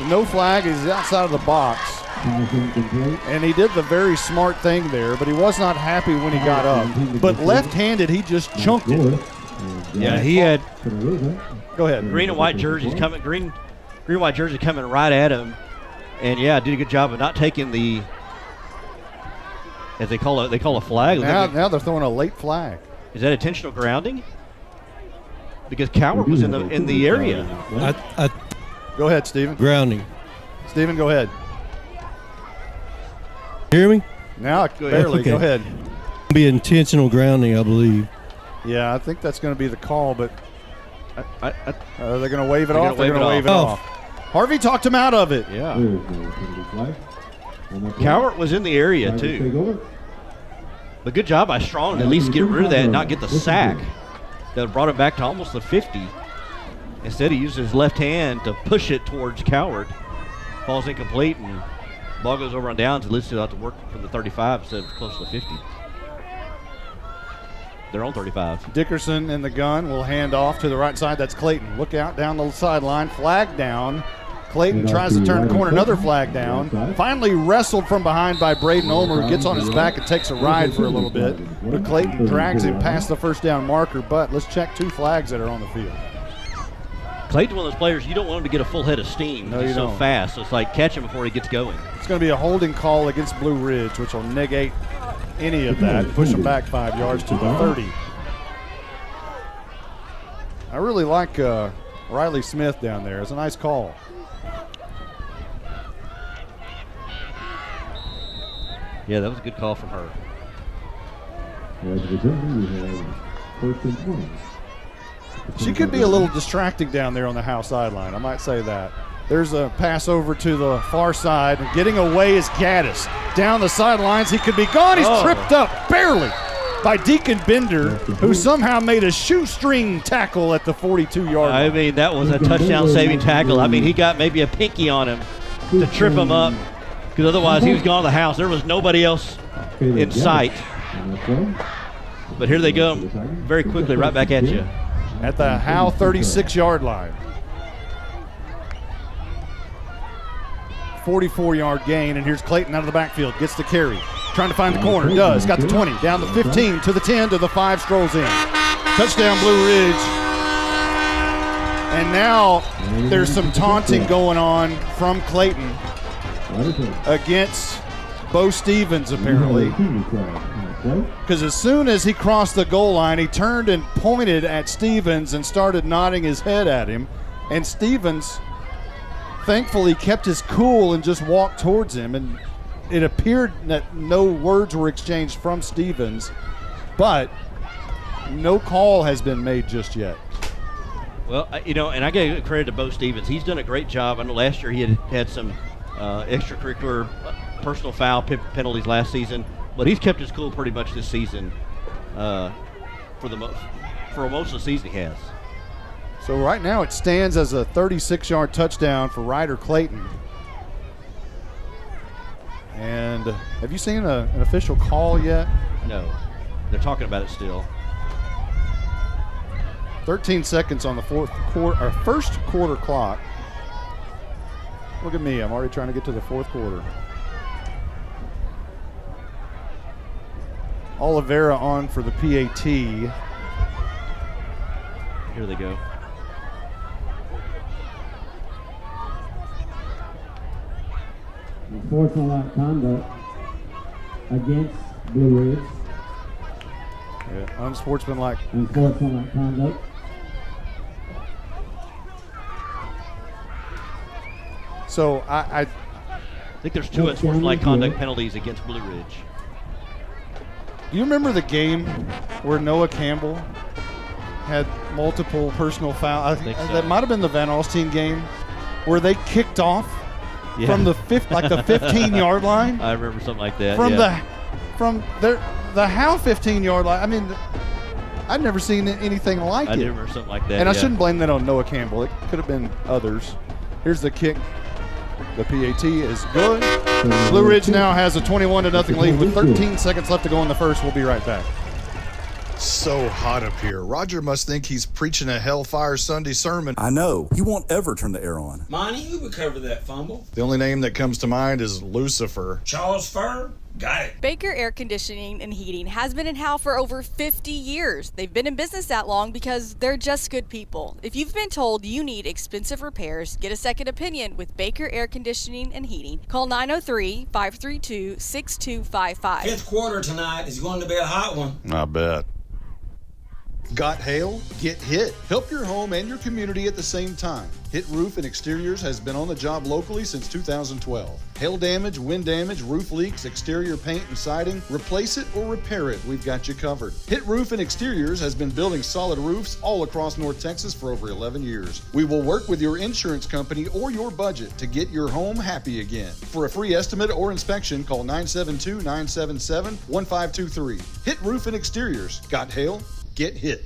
No flag is outside of the box. And he did the very smart thing there, but he was not happy when he got up. But left-handed, he just chunked it. Yeah, he had Go ahead. green and white jerseys coming, green white jersey coming right at him, and yeah, did a good job of not taking the, as they call a flag. Now they're throwing a late flag. Is that intentional grounding? Because Coward was in the area. Go ahead, Stephen. Grounding. Stephen, go ahead. Hear me? Now, barely. Okay. Go ahead. Be intentional grounding, I believe. Yeah, I think that's going to be the call, but they're going to wave it off. They're going to wave it off. Harvey talked him out of it. Yeah. Cowart was in the area, too. But good job by Strong to at least get rid of that and not get the sack that brought him back to almost the 50. Instead, he used his left hand to push it towards Cowart. Falls incomplete, and ball goes over on downs. At least he'll have to work from the 35 instead of close to the 50. They're on 35. Dickerson in the gun will hand off to the right side. That's Clayton. Look out down the sideline. Flag down. Clayton tries to turn the corner. Another flag down. Finally wrestled from behind by Braden Ulmer, who gets on his back and takes a ride for a little bit. But Clayton drags him past the first down marker. But let's check 2 flags that are on the field. Clayton's one of those players, you don't want him to get a full head of steam. No, He's so don't. fast. So it's like catch him before he gets going. It's going to be a holding call against Blue Ridge, which will negate any of that. Push them back 5 yards to the 30. I really like Riley Smith down there. It's a nice call. Yeah, that was a good call from her. As a return, we have first and 20. She could be a little distracting down there on the Howe sideline. I might say that. There's a pass over to the far side. And getting away is Gaddis. Down the sidelines, he could be gone. He's tripped up barely by Deacon Bender, who somehow made a shoestring tackle at the 42-yard line. I mean, that was a touchdown-saving tackle. I mean, he got maybe a pinky on him to trip him up, because otherwise he was gone to the house. There was nobody else in sight. But here they go very quickly, right back at you. At the Howe 36-yard line. 44-yard gain, and here's Clayton out of the backfield. Gets the carry. Trying to find the corner. Does. Got the 20. Down the 15 to the 10 to the 5. Strolls in. Touchdown, Blue Ridge. And now there's some taunting going on from Clayton against Bo Stevens, apparently. Because as soon as he crossed the goal line, he turned and pointed at Stevens and started nodding his head at him. And Stevens, thankfully, kept his cool and just walked towards him. And it appeared that no words were exchanged from Stevens, but no call has been made just yet. Well, and I give credit to Bo Stevens. He's done a great job. I know last year he had some extracurricular personal foul penalties last season, but he's kept his cool pretty much this season. For most of the season, he has. So right now it stands as a 36-yard touchdown for Ryder Clayton. And have you seen an official call yet? No, they're talking about it still. 13 seconds on the first quarter clock. Look at me, I'm already trying to get to the fourth quarter. Oliveira on for the PAT. Here they go. Unsportsmanlike conduct against Blue Ridge. Yeah, unsportsmanlike conduct. So I think there's 2 unsportsmanlike conduct penalties against Blue Ridge. Do you remember the game where Noah Campbell had multiple personal fouls? So. That might have been the Van Alstyne game where they kicked off from the 15-yard line. I remember something like that. From the Howe 15-yard line. I mean, I'd never seen anything like it. I remember something like that. And I shouldn't blame that on Noah Campbell. It could have been others. Here's the kick. The PAT is good. Blue Ridge now has a 21-0 lead with 13 seconds left to go in the first. We'll be right back. So hot up here. Roger must think he's preaching a Hellfire Sunday sermon. I know. He won't ever turn the air on. Monty, you recovered that fumble. The only name that comes to mind is Lucifer. Charles Furr? Got it. Baker Air Conditioning and Heating has been in Howe for over 50 years. They've been in business that long because they're just good people. If you've been told you need expensive repairs, get a second opinion with Baker Air Conditioning and Heating. Call 903-532-6255. Fifth quarter tonight is going to be a hot one. I bet. Got hail? Get Hit. Help your home and your community at the same time. Hit Roof and Exteriors has been on the job locally since 2012. Hail damage, wind damage, roof leaks, exterior paint and siding, replace it or repair it, we've got you covered. Hit Roof and Exteriors has been building solid roofs all across North Texas for over 11 years. We will work with your insurance company or your budget to get your home happy again. For a free estimate or inspection, call 972-977-1523. Hit Roof and Exteriors. Got hail? Get hit.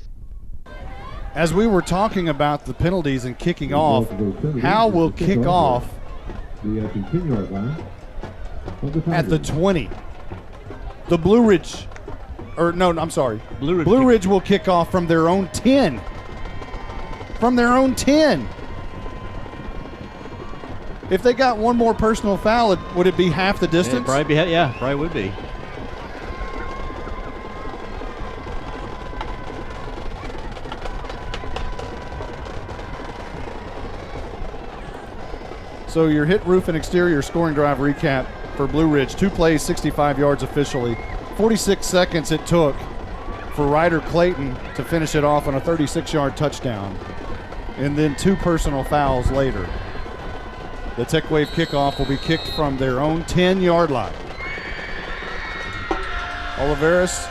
As we were talking about the penalties and kicking off, Howe will kick off at the 20. The Blue Ridge, Blue Ridge will kick off from their own 10. From their own 10. If they got one more personal foul, would it be half the distance? Probably would be. So your Hit Roof and Exterior scoring drive recap for Blue Ridge. 2 plays, 65 yards officially. 46 seconds it took for Ryder Clayton to finish it off on a 36-yard touchdown. And then 2 personal fouls later. The Tech Wave kickoff will be kicked from their own 10-yard line. Oliveras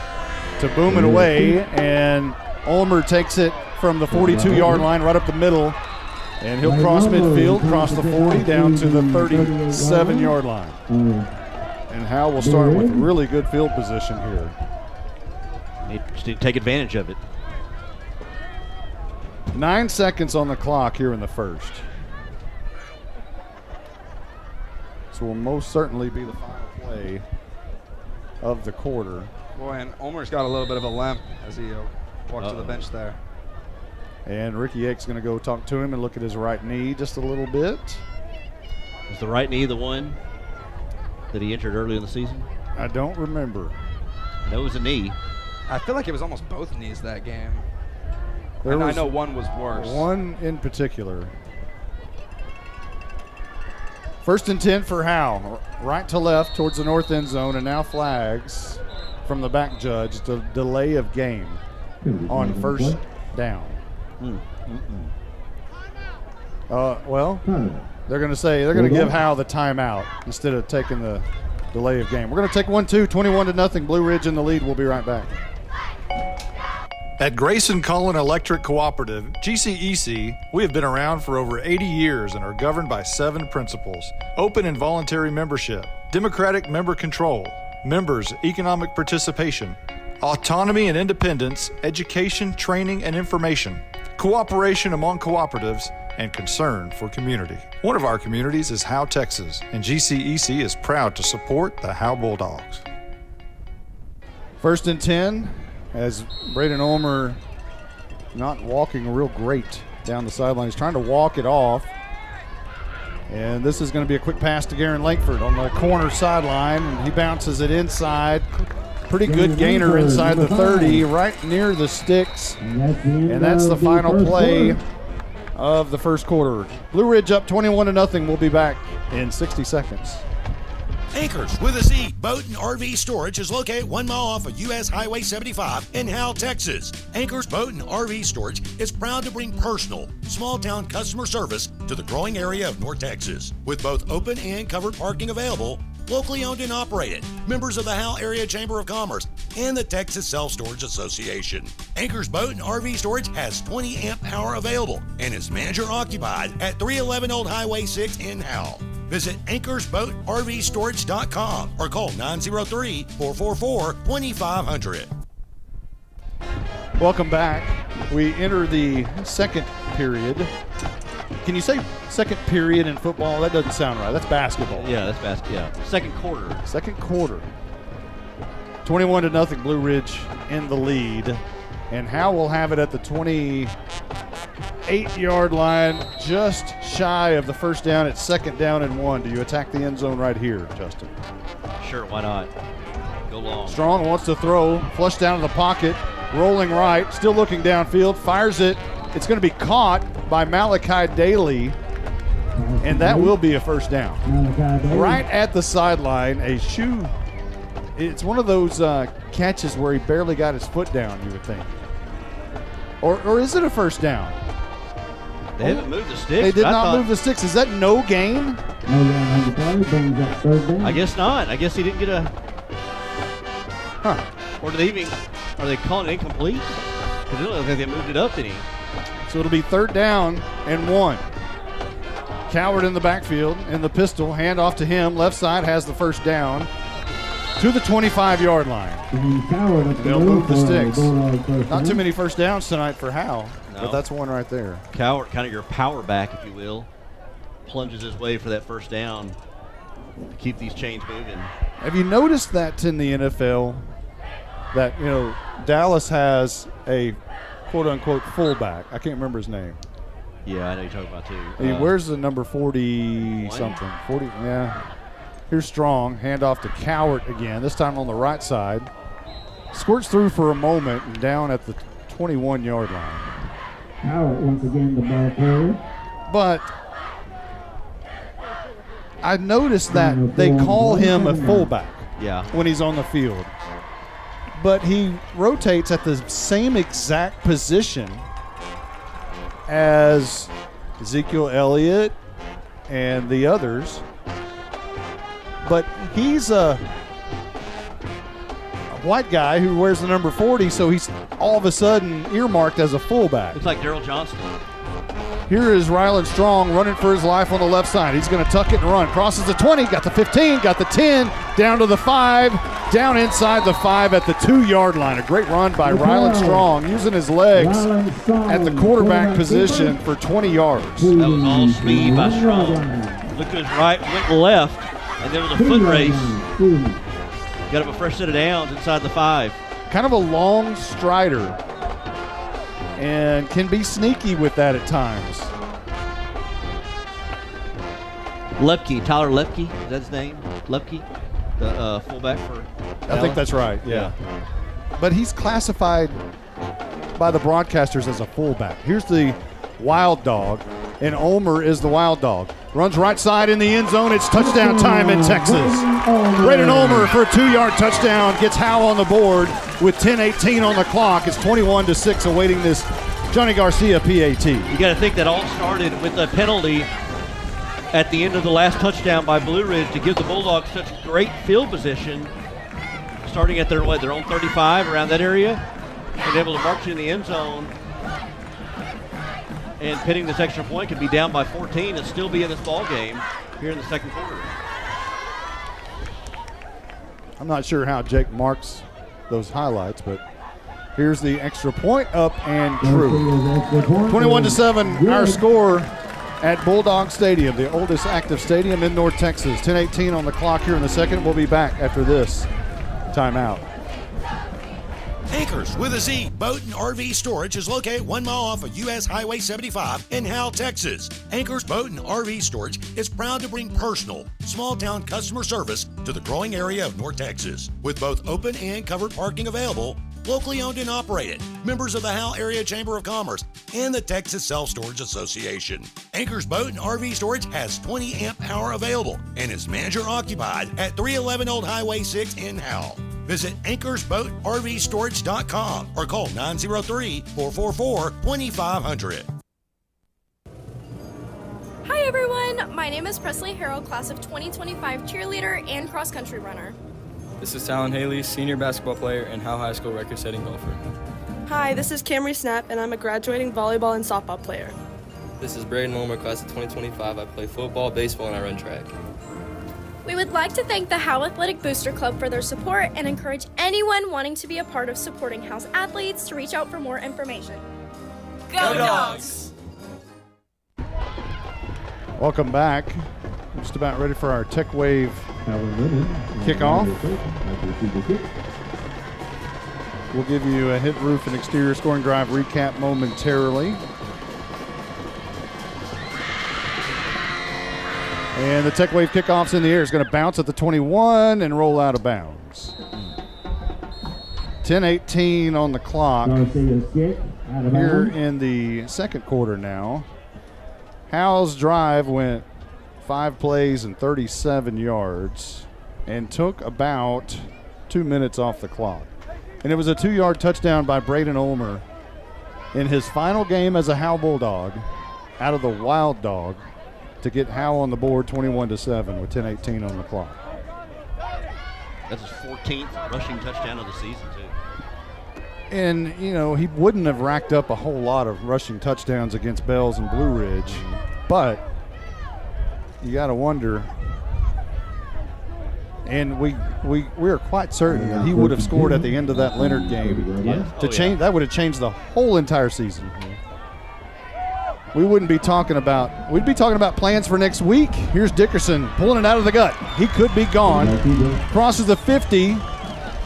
to boom it away, and Ulmer takes it from the 42-yard line right up the middle, and he'll cross midfield, cross the 40, down to the 37-yard line. And Howe will start with really good field position here. Just need to take advantage of it. 9 seconds on the clock here in the first. This will most certainly be the final play of the quarter. Boy, and Ulmer's got a little bit of a limp as he walks to the bench there. And Ricky Yake's going to go talk to him and look at his right knee just a little bit. Is the right knee the one that he injured early in the season? I don't remember. No, it was a knee. I feel like it was almost both knees that game. I know one was worse. One in particular. 1st and 10 for Howe. Right to left towards the north end zone, and now flags from the back judge. The delay of game on first down. Well, they're going to give Howe the timeout instead of taking the delay of game. We're going to take 1-2, 21-0. Blue Ridge in the lead. We'll be right back. At Grayson Cullen Electric Cooperative, GCEC, we have been around for over 80 years and are governed by 7 principles: open and voluntary membership, democratic member control, members' economic participation, autonomy and independence, education, training, and information, cooperation among cooperatives, and concern for community. One of our communities is Howe, Texas, and GCEC is proud to support the Howe Bulldogs. 1st and 10. As Braden Ulmer not walking real great down the sideline. He's trying to walk it off. And this is going to be a quick pass to Garen Langford on the corner sideline. And he bounces it inside. Pretty good gainer inside the 30, right near the sticks. And that's the final play of the first quarter. Blue Ridge up 21-0. We'll be back in 60 seconds. Anchors with a Z Boat and RV Storage is located 1 mile off of US Highway 75 in Howe, Texas. Anchors Boat and RV Storage is proud to bring personal, small-town customer service to the growing area of North Texas. With both open and covered parking available, locally owned and operated, members of the Howe Area Chamber of Commerce and the Texas Self-Storage Association. Anchors Boat and RV Storage has 20 amp power available and is manager occupied at 311 Old Highway 6 in Howe. Visit anchorsboatrvstorage.com or call 903-444-2500. Welcome back. We enter the second period. Can you say second period in football? That doesn't sound right. That's basketball. Yeah, that's basketball. Yeah. Second quarter. Second quarter. 21-0. Blue Ridge in the lead. And Howe will have it at the 28-yard line, just shy of the first down. It's 2nd down and 1. Do you attack the end zone right here, Justin? Sure, why not? Go long. Strong wants to throw, flush down to the pocket, rolling right, still looking downfield, fires it. It's going to be caught by Malachi Daly, and that will be a first down. Right at the sideline, a shoe. It's one of those catches where he barely got his foot down, you would think. Or is it a first down? They haven't moved the sticks. They did not move the sticks. Is that no gain? I guess not. I guess he didn't get a. Huh. Or are they calling it incomplete? Because it doesn't look like they moved it up any. So it'll be 3rd down and 1. Coward in the backfield in the pistol. Hand off to him. Left side has the first down to the 25-yard line. They'll move the sticks. Not too many first downs tonight for Howe, but that's one right there. Coward, kind of your power back, if you will, plunges his way for that first down to keep these chains moving. Have you noticed that in the NFL that, Dallas has a quote-unquote fullback? I can't remember his name. Yeah, I know you're talking about too. Where's the number 40-something? 40, yeah. Here's Strong, handoff to Cowart again, this time on the right side. Squirts through for a moment and down at the 21-yard line. Cowart once again the ball carrier. But I noticed that they call him a fullback when he's on the field. But he rotates at the same exact position as Ezekiel Elliott and the others. But he's white guy who wears the number 40, so he's all of a sudden earmarked as a fullback. Looks like Daryl Johnston. Here is Ryland Strong running for his life on the left side. He's going to tuck it and run. Crosses the 20, got the 15, got the 10, down to the 5, down inside the 5 at the 2-yard line. A great run by Ryland Strong, using his legs at the quarterback position for 20 yards. That was all speed by Strong. Looked to his right, went left, and there was a foot race. Got up a fresh set of downs inside the 5. Kind of a long strider, and can be sneaky with that at times. Lepke, Tyler Lepke, is that his name? Lepke, the fullback for I think that's right, yeah. But he's classified by the broadcasters as a fullback. Here's the wild dog, and Ulmer is the wild dog. Runs right side in the end zone. It's touchdown time in Texas. Braden Ulmer for a 2-yard touchdown gets Howe on the board with 10:18 on the clock. It's 21-6 awaiting this Johnny Garcia PAT. You got to think that all started with a penalty at the end of the last touchdown by Blue Ridge to give the Bulldogs such great field position, starting at their own 35, around that area, and able to march in the end zone. And pinning this extra point could be down by 14 and still be in this ball game here in the second quarter. I'm not sure how Jake marks those highlights, but here's the extra point, up and true. 21-7, our score at Bulldog Stadium, the oldest active stadium in North Texas. 10:18 on the clock here in the second. We'll be back after this timeout. Anchors with a Z Boat and RV Storage is located 1 mile off of U.S. Highway 75 in Howe, Texas. Anchors Boat and RV Storage is proud to bring personal, small-town customer service to the growing area of North Texas. With both open and covered parking available, locally owned and operated, members of the Howe Area Chamber of Commerce and the Texas Self-Storage Association. Anchors Boat and RV Storage has 20 amp power available and is manager occupied at 311 Old Highway 6 in Howe. Visit anchorsboatrvstorage.com or call 903-444-2500. Hi everyone, my name is Presley Harrell, class of 2025 cheerleader and cross-country runner. This is Talon Haley, senior basketball player and Howe High School record-setting golfer. Hi, this is Camry Snap, and I'm a graduating volleyball and softball player. This is Braden Ulmer, class of 2025. I play football, baseball, and I run track. We would like to thank the Howe Athletic Booster Club for their support and encourage anyone wanting to be a part of supporting Howe's athletes to reach out for more information. Go Dogs! Welcome back. Just about ready for our Tech Wave kickoff. We'll give you a hit, roof, and exterior scoring drive recap momentarily. And the Tech Wave kickoff's in the air. It's going to bounce at the 21 and roll out of bounds. 10:18 on the clock here in the second quarter now. Howe's drive went 5 plays and 37 yards and took about 2 minutes off the clock. And it was a 2-yard touchdown by Braden Ulmer in his final game as a Howe Bulldog out of the Wild Dog to get Howe on the board 21-7 with 10:18 on the clock. That's his 14th rushing touchdown of the season, too. And, you know, he wouldn't have racked up a whole lot of rushing touchdowns against Bells and Blue Ridge, but you got to wonder. And we are quite certain that he would have scored at the end of that Leonard game to change. That would have changed the whole entire season. We wouldn't be talking about. We'd be talking about plans for next week. Here's Dickerson pulling it out of the gut. He could be gone. Crosses the 50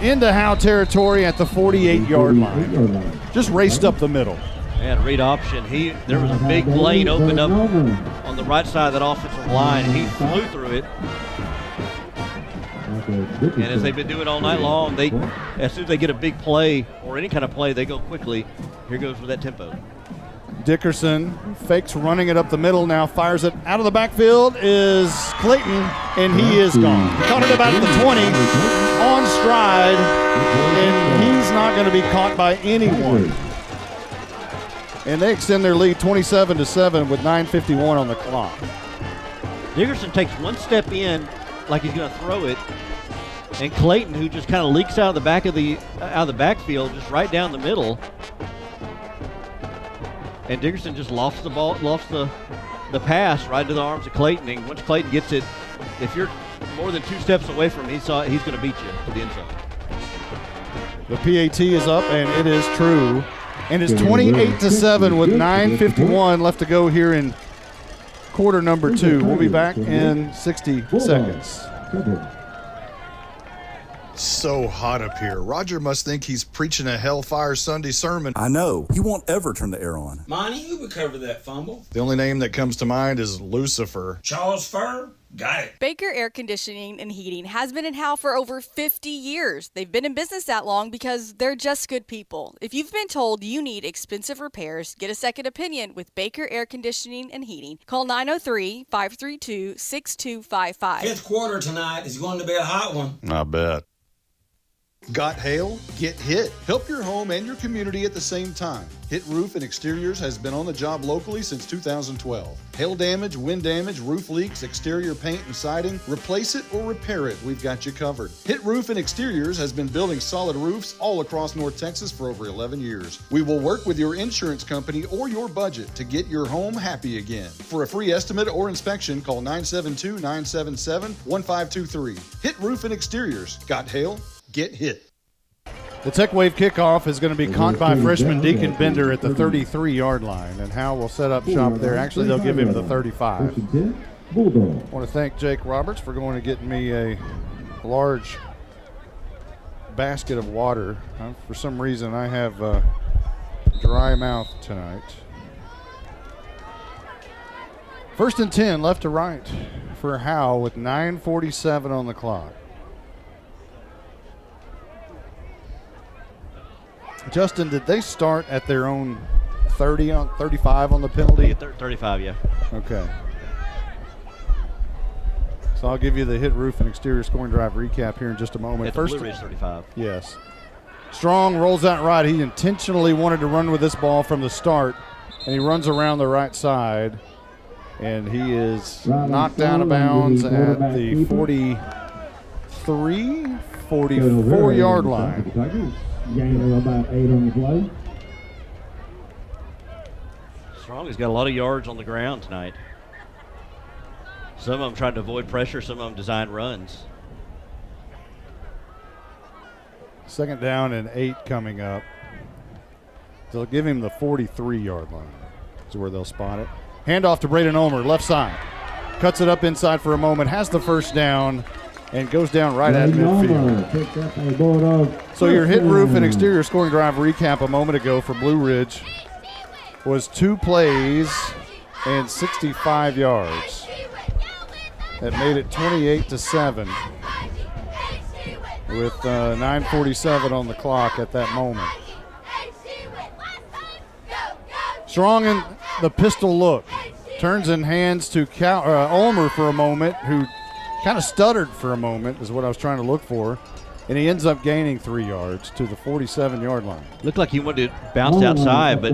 into Howe territory at the 48-yard line. Just raced up the middle. Man, read option. There was a big lane opened up on the right side of that offensive line. He flew through it. And as they've been doing all night long, as soon as they get a big play or any kind of play, they go quickly. Here goes with that tempo. Dickerson fakes running it up the middle, now fires it out of the backfield is Clayton, and he is gone. Caught it about at the 20, on stride, and he's not going to be caught by anyone. And they extend their lead 27-7 with 9:51 on the clock. Dickerson takes one step in like he's going to throw it, And Clayton, who just kind of leaks out of the backfield, just right down the middle. And Dickerson just lofts the pass right into the arms of Clayton. And once Clayton gets it, if you're more than 2 steps away from him, he's going to beat you to the end zone. The PAT is up, and it is true. And it's 28-7 with 9:51 left to go here in quarter number 2. We'll be back in 60 seconds. So hot up here. Roger must think he's preaching a Hellfire Sunday sermon. I know. He won't ever turn the air on. Monty, who recovered that fumble? The only name that comes to mind is Lucifer. Charles Furr? Got it. Baker Air Conditioning and Heating has been in Howe for over 50 years. They've been in business that long because they're just good people. If you've been told you need expensive repairs, get a second opinion with Baker Air Conditioning and Heating. Call 903-532-6255. Fifth quarter tonight is going to be a hot one. I bet. Got hail? Get Hit. Help your home and your community at the same time. Hit Roof and Exteriors has been on the job locally since 2012. Hail damage, wind damage, roof leaks, exterior paint and siding, replace it or repair it, we've got you covered. Hit Roof and Exteriors has been building solid roofs all across North Texas for over 11 years. We will work with your insurance company or your budget to get your home happy again. For a free estimate or inspection, call 972-977-1523. Hit Roof and Exteriors. Got hail? Get hit. The Tech Wave kickoff is going to be caught by freshman Deacon Bender at the 33-yard line, and Howe will set up shop there. Actually, they'll give him the 35. I want to thank Jake Roberts for going and getting me a large basket of water. For some reason, I have dry mouth tonight. 1st and 10, left to right for Howe with 9:47 on the clock. Justin, did they start at their own 35 on the penalty? 35, yeah. Okay. So I'll give you the hit roof and exterior scoring drive recap here in just a moment. At the Blue Ridge 35. Yes. Strong rolls out right. He intentionally wanted to run with this ball from the start, and he runs around the right side, and he is knocked out of bounds at the 44-yard line. Gain of about 8 on the play. Strong has got a lot of yards on the ground tonight. Some of them trying to avoid pressure, some of them design runs. 2nd down and 8 coming up. They'll give him the 43-yard line. That's where they'll spot it. Handoff to Braden Ulmer, left side. Cuts it up inside for a moment, has the first down, and goes down right at midfield. So your hit roof and exterior scoring drive recap a moment ago for Blue Ridge was 2 plays and 65 yards. That made it 28-7 with 9:47 on the clock at that moment. Strong in the pistol look. Turns and hands to Ulmer for a moment, who kind of stuttered for a moment is what I was trying to look for, and he ends up gaining 3 yards to the 47-yard line. Looked like he wanted to bounce outside, but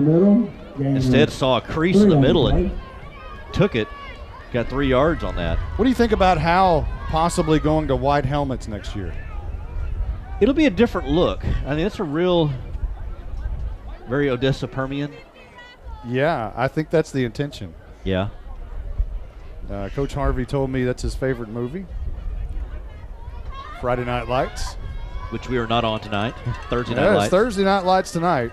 instead saw a crease in the middle and took it. Got 3 yards on that. What do you think about Howe possibly going to white helmets next year? It'll be a different look. I mean, it's a real, very Odessa Permian. Yeah, I think that's the intention. Yeah. Coach Harvey told me that's his favorite movie, Friday Night Lights. Which we are not on tonight. Thursday Night Lights. Lights. Thursday Night Lights tonight.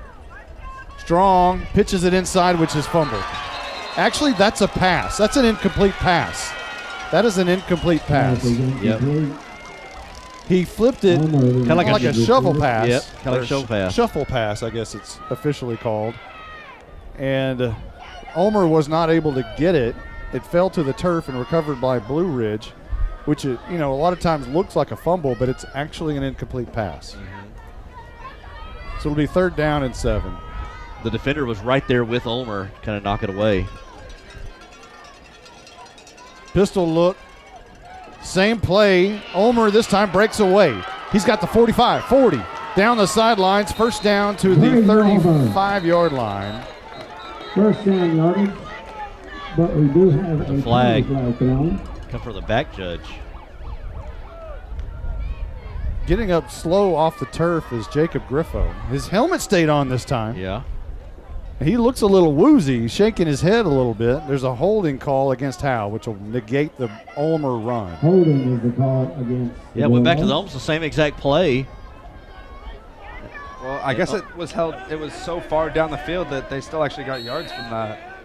Strong pitches it inside, which is fumbled. Actually, that's a pass. That's an incomplete pass. That is an incomplete pass. Yep. He flipped it kind of like a shovel pass. Yep, kind of like a shovel pass. Shuffle pass, I guess it's officially called. And Ulmer was not able to get it. It fell to the turf and recovered by Blue Ridge, which a lot of times looks like a fumble, but it's actually an incomplete pass. So it'll be 3rd down and 7. The defender was right there with Ulmer, kind of knock it away. Pistol look. Same play. Ulmer this time breaks away. He's got the 45, 40. Down the sidelines. 1st down to the 35-yard line. 1st down yardage. But we do have a flag. Come from the back judge. getting up slow off the turf is Jacob Griffo. His helmet stayed on this time. Yeah. He looks a little woozy. He's shaking his head a little bit. There's a holding call against Howe, which will negate the Ulmer run. Holding is the call against. Yeah, went back to almost the same exact play. Well, I guess it was held. It was so far down the field that they still actually got yards from that.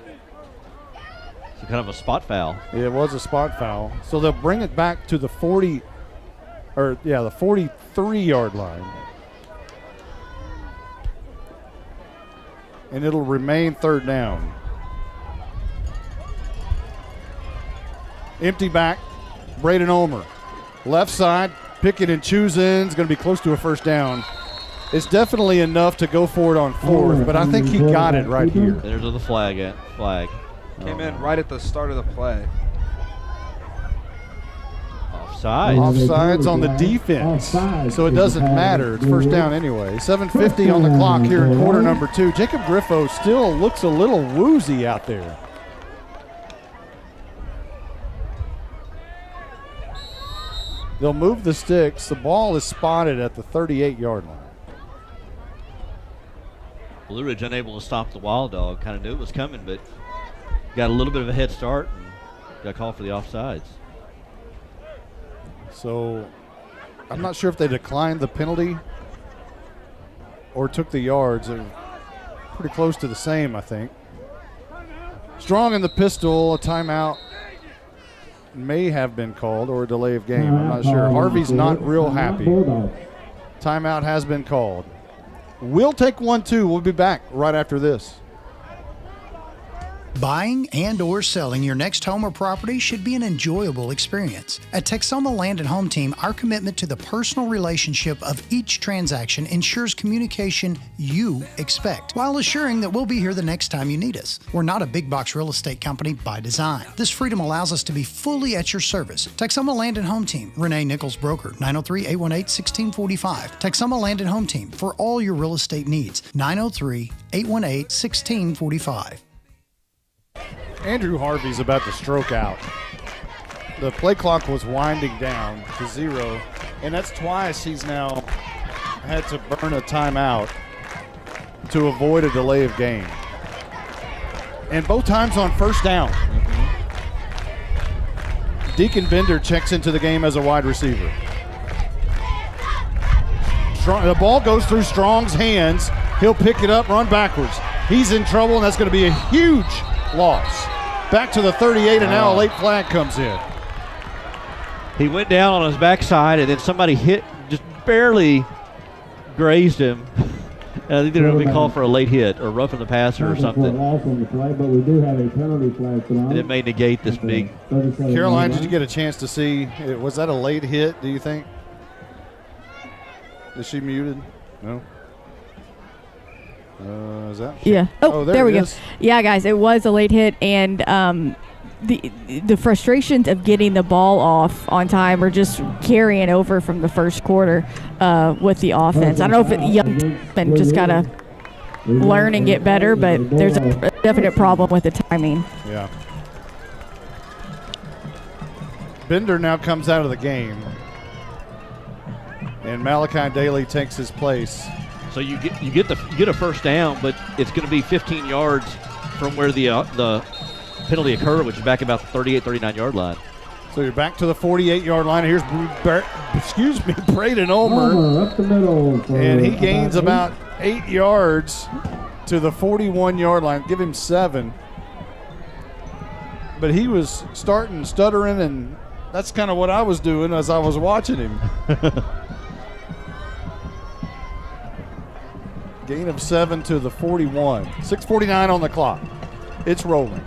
It's kind of a spot foul. Yeah, it was a spot foul. So they'll bring it back to the 43-yard line. And it'll remain third down. Empty back, Braden Ulmer. Left side, picking and choosing. It's going to be close to a first down. It's definitely enough to go for it on fourth, but I think he got it right here. There's the flag. Came in right at the start of the play. Offside. Offsides on the defense, so it doesn't matter. It's first down anyway. 7:50 on the clock here in quarter number 2. Jacob Griffo still looks a little woozy out there. They'll move the sticks. The ball is spotted at the 38-yard line. Blue Ridge unable to stop the Wild Dog. Kind of knew it was coming, but got a little bit of a head start and got called for the offsides. So I'm not sure if they declined the penalty or took the yards. They're pretty close to the same, I think. Strong in the pistol. A timeout may have been called or a delay of game. I'm not sure. Harvey's not real happy. Timeout has been called. We'll take 1-2. We'll be back right after this. Buying and or selling your next home or property should be an enjoyable experience. At Texoma Land and Home Team, our commitment to the personal relationship of each transaction ensures communication you expect, while assuring that we'll be here the next time you need us. We're not a big box real estate company by design. This freedom allows us to be fully at your service. Texoma Land and Home Team, Renee Nichols Broker, 903-818-1645. Texoma Land and Home Team, for all your real estate needs, 903-818-1645. Andrew Harvey's about to stroke out. The play clock was winding down to 0, and that's twice he's now had to burn a timeout to avoid a delay of game. And both times on first down. Deacon Bender checks into the game as a wide receiver. The ball goes through Strong's hands. He'll pick it up, run backwards. He's in trouble, and that's going to be a huge loss. Back to the 38, and now a late flag comes in. He went down on his backside, and then somebody hit, just barely grazed him. And I think they're going to be called for a late hit or roughing the passer or something. But we do have a penalty flag tonight. And it may negate this big. Caroline, did you get a chance to see? Was that a late hit, do you think? Is she muted? No. Is that? Yeah. Oh, there we go. Is. Yeah, guys, it was a late hit, and the frustrations of getting the ball off on time are just carrying over from the first quarter with the offense. I don't know if young men just got to learn and get better, but there's a definite problem with the timing. Yeah. Bender now comes out of the game, and Malachi Daly takes his place. So you get a first down, but it's going to be 15 yards from where the penalty occurred, which is back about the 38, 39-yard line. So you're back to the 48-yard line. Here's Braden Ulmer, up the middle, and he gains about 8 yards to the 41-yard line. Give him 7. But he was stuttering, and that's kind of what I was doing as I was watching him. Gain of 7 to the 41. 6:49 on the clock. It's rolling.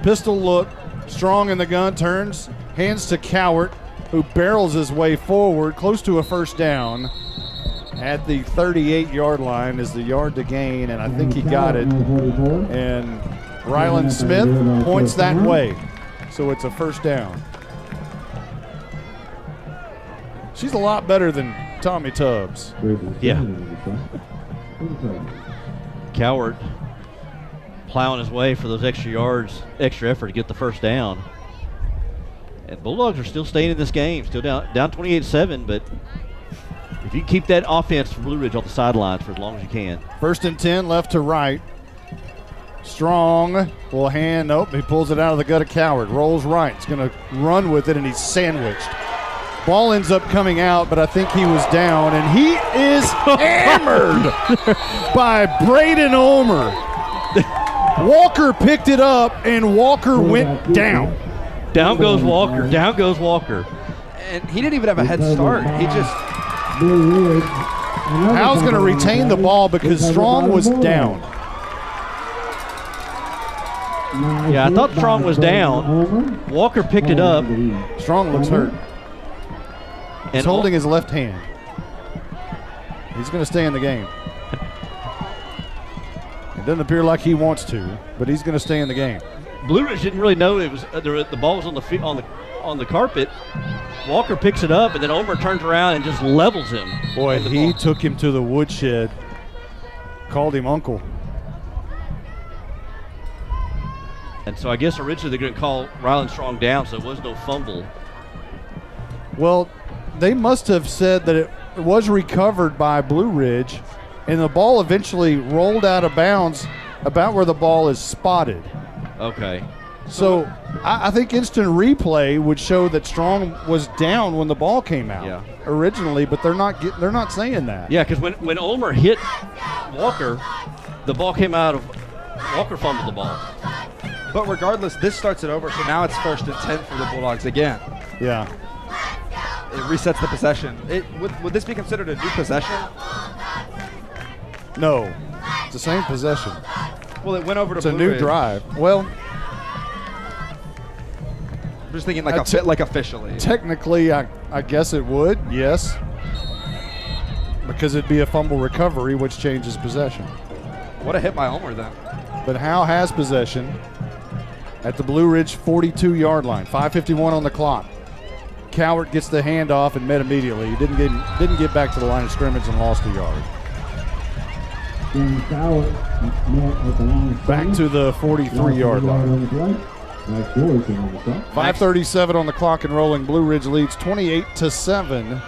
Pistol look. Strong in the gun. Turns. Hands to Cowart, who barrels his way forward, close to a first down. At the 38-yard line is the yard to gain, and I think he got it. And Ryland Smith points that way. So it's a first down. She's a lot better than Tommy Tubbs. Yeah. Cowart plowing his way for those extra yards, extra effort to get the first down. And Bulldogs are still staying in this game, still down 28-7, but If you keep that offense from Blue Ridge on the sidelines for as long as you can. 1st and 10, left to right. Strong will hand. Nope, he pulls it out of the gut of Coward. Rolls right. He's going to run with it, and he's sandwiched. Ball ends up coming out, but I think he was down, and he is hammered by Braden Ulmer. Walker picked it up, and Walker went down. Down goes Walker. Down goes Walker. And he didn't even have a head start. He just... Hal's going to retain the ball because Strong was down. Yeah, I thought Strong was down. Walker picked it up. Strong looks hurt. He's holding his left hand. He's going to stay in the game. It doesn't appear like he wants to, but he's going to stay in the game. Blue Ridge didn't really know it was the ball was on the carpet. Walker picks it up, and then Ulmer turns around and just levels him. Boy, he took him to the woodshed. Called him uncle. And so I guess originally they're going to call Ryland Strong down, so it was no fumble. Well, they must have said that it was recovered by Blue Ridge, and the ball eventually rolled out of bounds about where the ball is spotted. Okay. So I think instant replay would show that Strong was down when the ball came out originally, but they're not saying that. Yeah, because when Ulmer hit Walker, the ball came out of Walker fumbled the ball. But regardless, this starts it over, so now it's 1st and 10 for the Bulldogs again. Yeah. It resets the possession. Would this be considered a new possession? No. It's the same possession. Well, it went over to It's a Blue new Ridge. drive. Well, I'm just thinking like officially. Technically, I guess it would, yes. Because it'd be a fumble recovery, which changes possession. What a hit by Ulmer then. But Howe has possession at the Blue Ridge 42-yard line. 5:51 on the clock. Cowart gets the handoff and met immediately. He didn't get back to the line of scrimmage and lost a yard. Back to the 43-yard line. 5:37 on the clock and rolling. Blue Ridge leads 28-7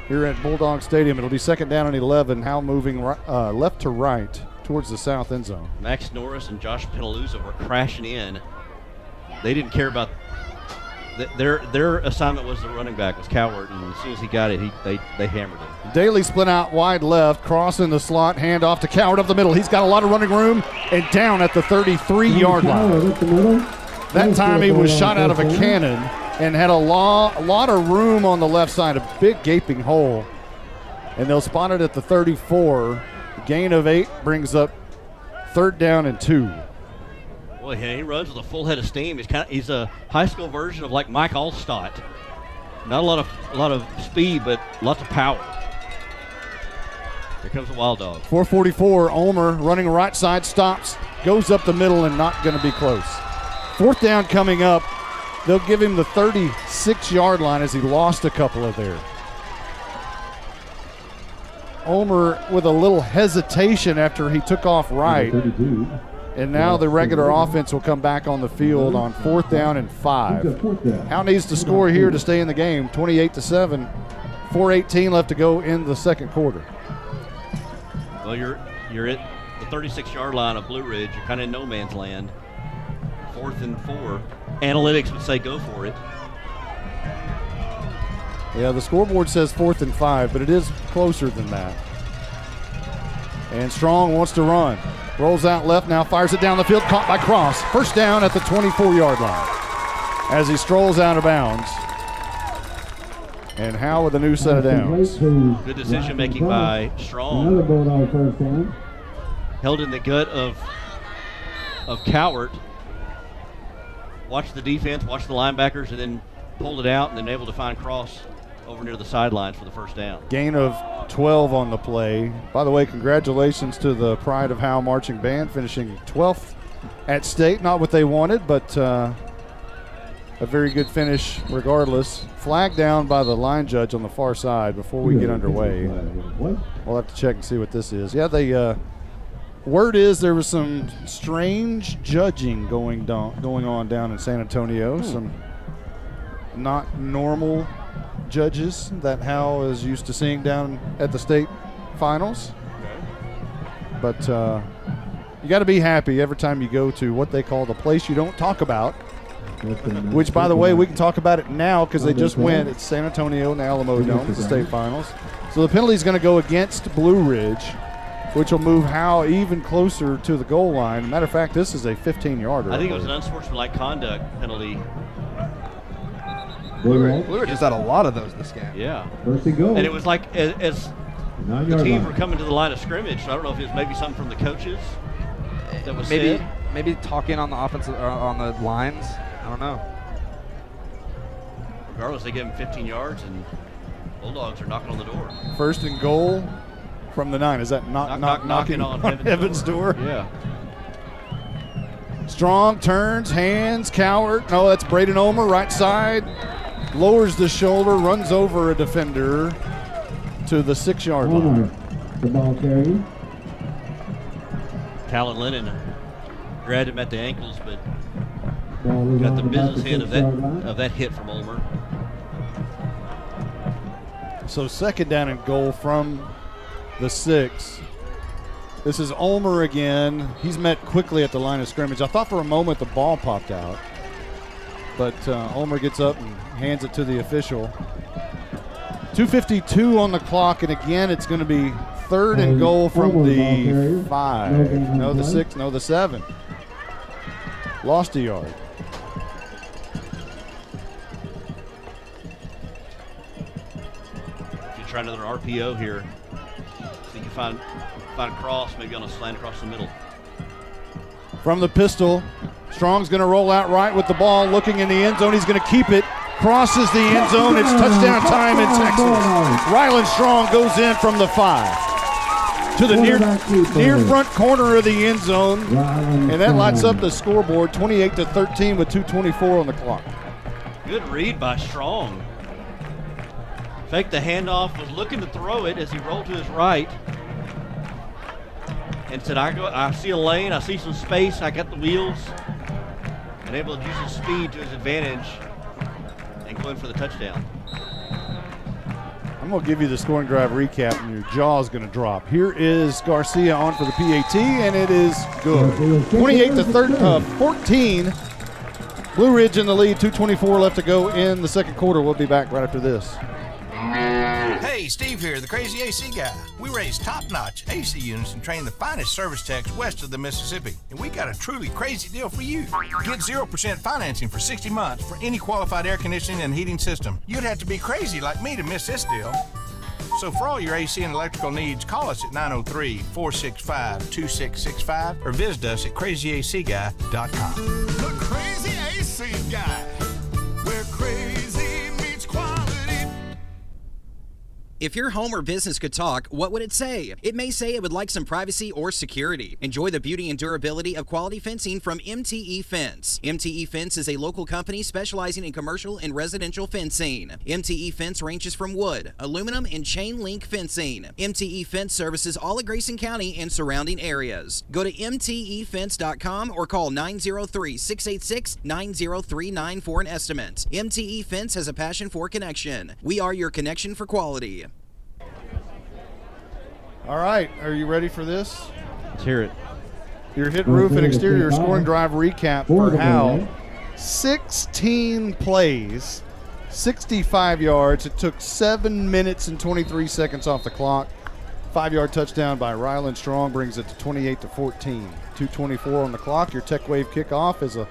here at Bulldog Stadium. It'll be 2nd down and 11. Howe moving left to right towards the south end zone. Max Norris and Josh Penaluzza were crashing in. They didn't care about their assignment was the running back was Coward, and as soon as he got it, they hammered him. Daly split out wide left, crossing the slot, hand off to Coward up the middle. He's got a lot of running room and down at the 33-yard line. That time he was shot out of a cannon and had a lot of room on the left side, a big gaping hole. And they'll spot it at the 34. Gain of 8 brings up 3rd down and 2. Boy, he runs with a full head of steam. He's a high school version of like Mike Allstott. Not a lot of speed, but lots of power. Here comes the Wild Dog. 4:44. Ulmer running right side, stops, goes up the middle, and not going to be close. 4th down coming up. They'll give him the 36-yard line as he lost a couple of there. Ulmer with a little hesitation after he took off right. And now the regular offense will come back on the field on 4th down and 5. Howe needs to score here to stay in the game. 28-7. 4:18 left to go in the second quarter. Well, you're at the 36-yard line of Blue Ridge. You're kind of in no man's land. 4th and 4. Analytics would say go for it. Yeah, the scoreboard says 4th and 5, but it is closer than that. And Strong wants to run. Rolls out left now, fires it down the field, caught by Cross. 1st down at the 24-yard line as he strolls out of bounds. And Howe with a new set of downs. Good decision making by Strong. Held in the gut of Cowart. Watched the defense, watched the linebackers, and then pulled it out and then able to find Cross over near the sidelines for the 1st down. Gain of 12 on the play. By the way, congratulations to the Pride of Howe Marching Band, finishing 12th at state. Not what they wanted, but a very good finish regardless. Flag down by the line judge on the far side before we get underway. We'll have to check and see what this is. Yeah, word is there was some strange judging going on down in San Antonio. Some not normal judges that Howe is used to seeing down at the state finals. But you got to be happy every time you go to what they call the place you don't talk about, which, by the way, we can talk about it now because they just went. It's San Antonio and the Alamo Dome at the state finals. So the penalty is going to go against Blue Ridge, which will move Howe even closer to the goal line. Matter of fact, this is a 15-yarder. I think it was an unsportsmanlike conduct penalty. Blue Ridge has had a lot of those this game. Yeah. First and goal. And it was like as the teams were coming to the line of scrimmage, so I don't know if it was maybe something from the coaches that was said. Maybe talking on the offensive or on the lines. I don't know. Regardless, they give him 15 yards, and Bulldogs are knocking on the door. First and goal from the 9. Is that knocking on Evan's door? Yeah. Strong turns, hands, Cowart. No, that's Braden Ulmer, right side. Lowers the shoulder, runs over a defender to the 6-yard line. The ball carrier. Talon Lennon grabbed him at the ankles, but got the business end of that hit from Ulmer. So second down and goal from the 6. This is Ulmer again. He's met quickly at the line of scrimmage. I thought for a moment the ball popped out, but Ulmer gets up and hands it to the official. 2:52 on the clock, and again it's going to be third and goal from the 5. No, the 6. No, the 7. Lost a yard. If you try another RPO here, so you can find a cross, maybe on a slant across the middle. From the pistol, Strong's going to roll out right with the ball, looking in the end zone. He's going to keep it. Crosses the end zone. It's touchdown time in Texas. Ryland Strong goes in from the 5 to the near front corner of the end zone, and that lights up the scoreboard, 28-13 with 2:24 on the clock. Good read by Strong. Faked the handoff, was looking to throw it as he rolled to his right, and said, I see a lane, I see some space, I got the wheels, and able to use his speed to his advantage and go in for the touchdown. I'm going to give you the scoring drive recap, and your jaw's going to drop. Here is Garcia on for the PAT, and it is good. 28-14. Blue Ridge in the lead, 2:24 left to go in the second quarter. We'll be back right after this. Hey, Steve here, the Crazy AC Guy. We raise top-notch AC units and train the finest service techs west of the Mississippi. And we got a truly crazy deal for you. Get 0% financing for 60 months for any qualified air conditioning and heating system. You'd have to be crazy like me to miss this deal. So for all your AC and electrical needs, call us at 903-465-2665 or visit us at crazyacguy.com. The Crazy AC Guy, where crazy meets quality. If your home or business could talk, what would it say? It may say it would like some privacy or security. Enjoy the beauty and durability of quality fencing from MTE Fence. MTE Fence is a local company specializing in commercial and residential fencing. MTE Fence ranges from wood, aluminum, and chain link fencing. MTE Fence services all of Grayson County and surrounding areas. Go to mtefence.com or call 903-686-9039 for an estimate. MTE Fence has a passion for connection. We are your connection for quality. All right, are you ready for this? Let's hear it. Your hit roof and exterior scoring drive recap for Howe. 16 plays, 65 yards. It took 7 minutes and 23 seconds off the clock. 5-yard touchdown by Ryland Strong brings it to 28-14. 2:24 on the clock. Your Tech Wave kickoff is a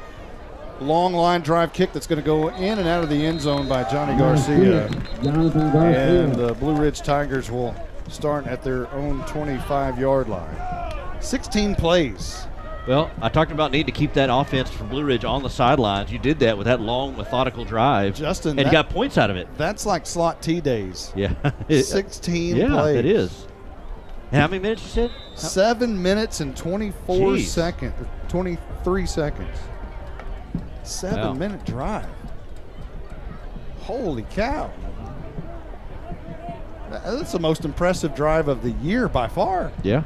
long line drive kick that's going to go in and out of the end zone by Johnny Garcia. And the Blue Ridge Tigers will start at their own 25-yard line. 16 plays. Well, I talked about needing to keep that offense from Blue Ridge on the sidelines. You did that with that long, methodical drive. Justin, and you got points out of it. That's like slot T days. Yeah. 16 yeah, plays. It is. And how many minutes you said? 7 minutes and 24 seconds. 23 seconds. 7-minute drive. Holy cow. That's the most impressive drive of the year by far. Yeah.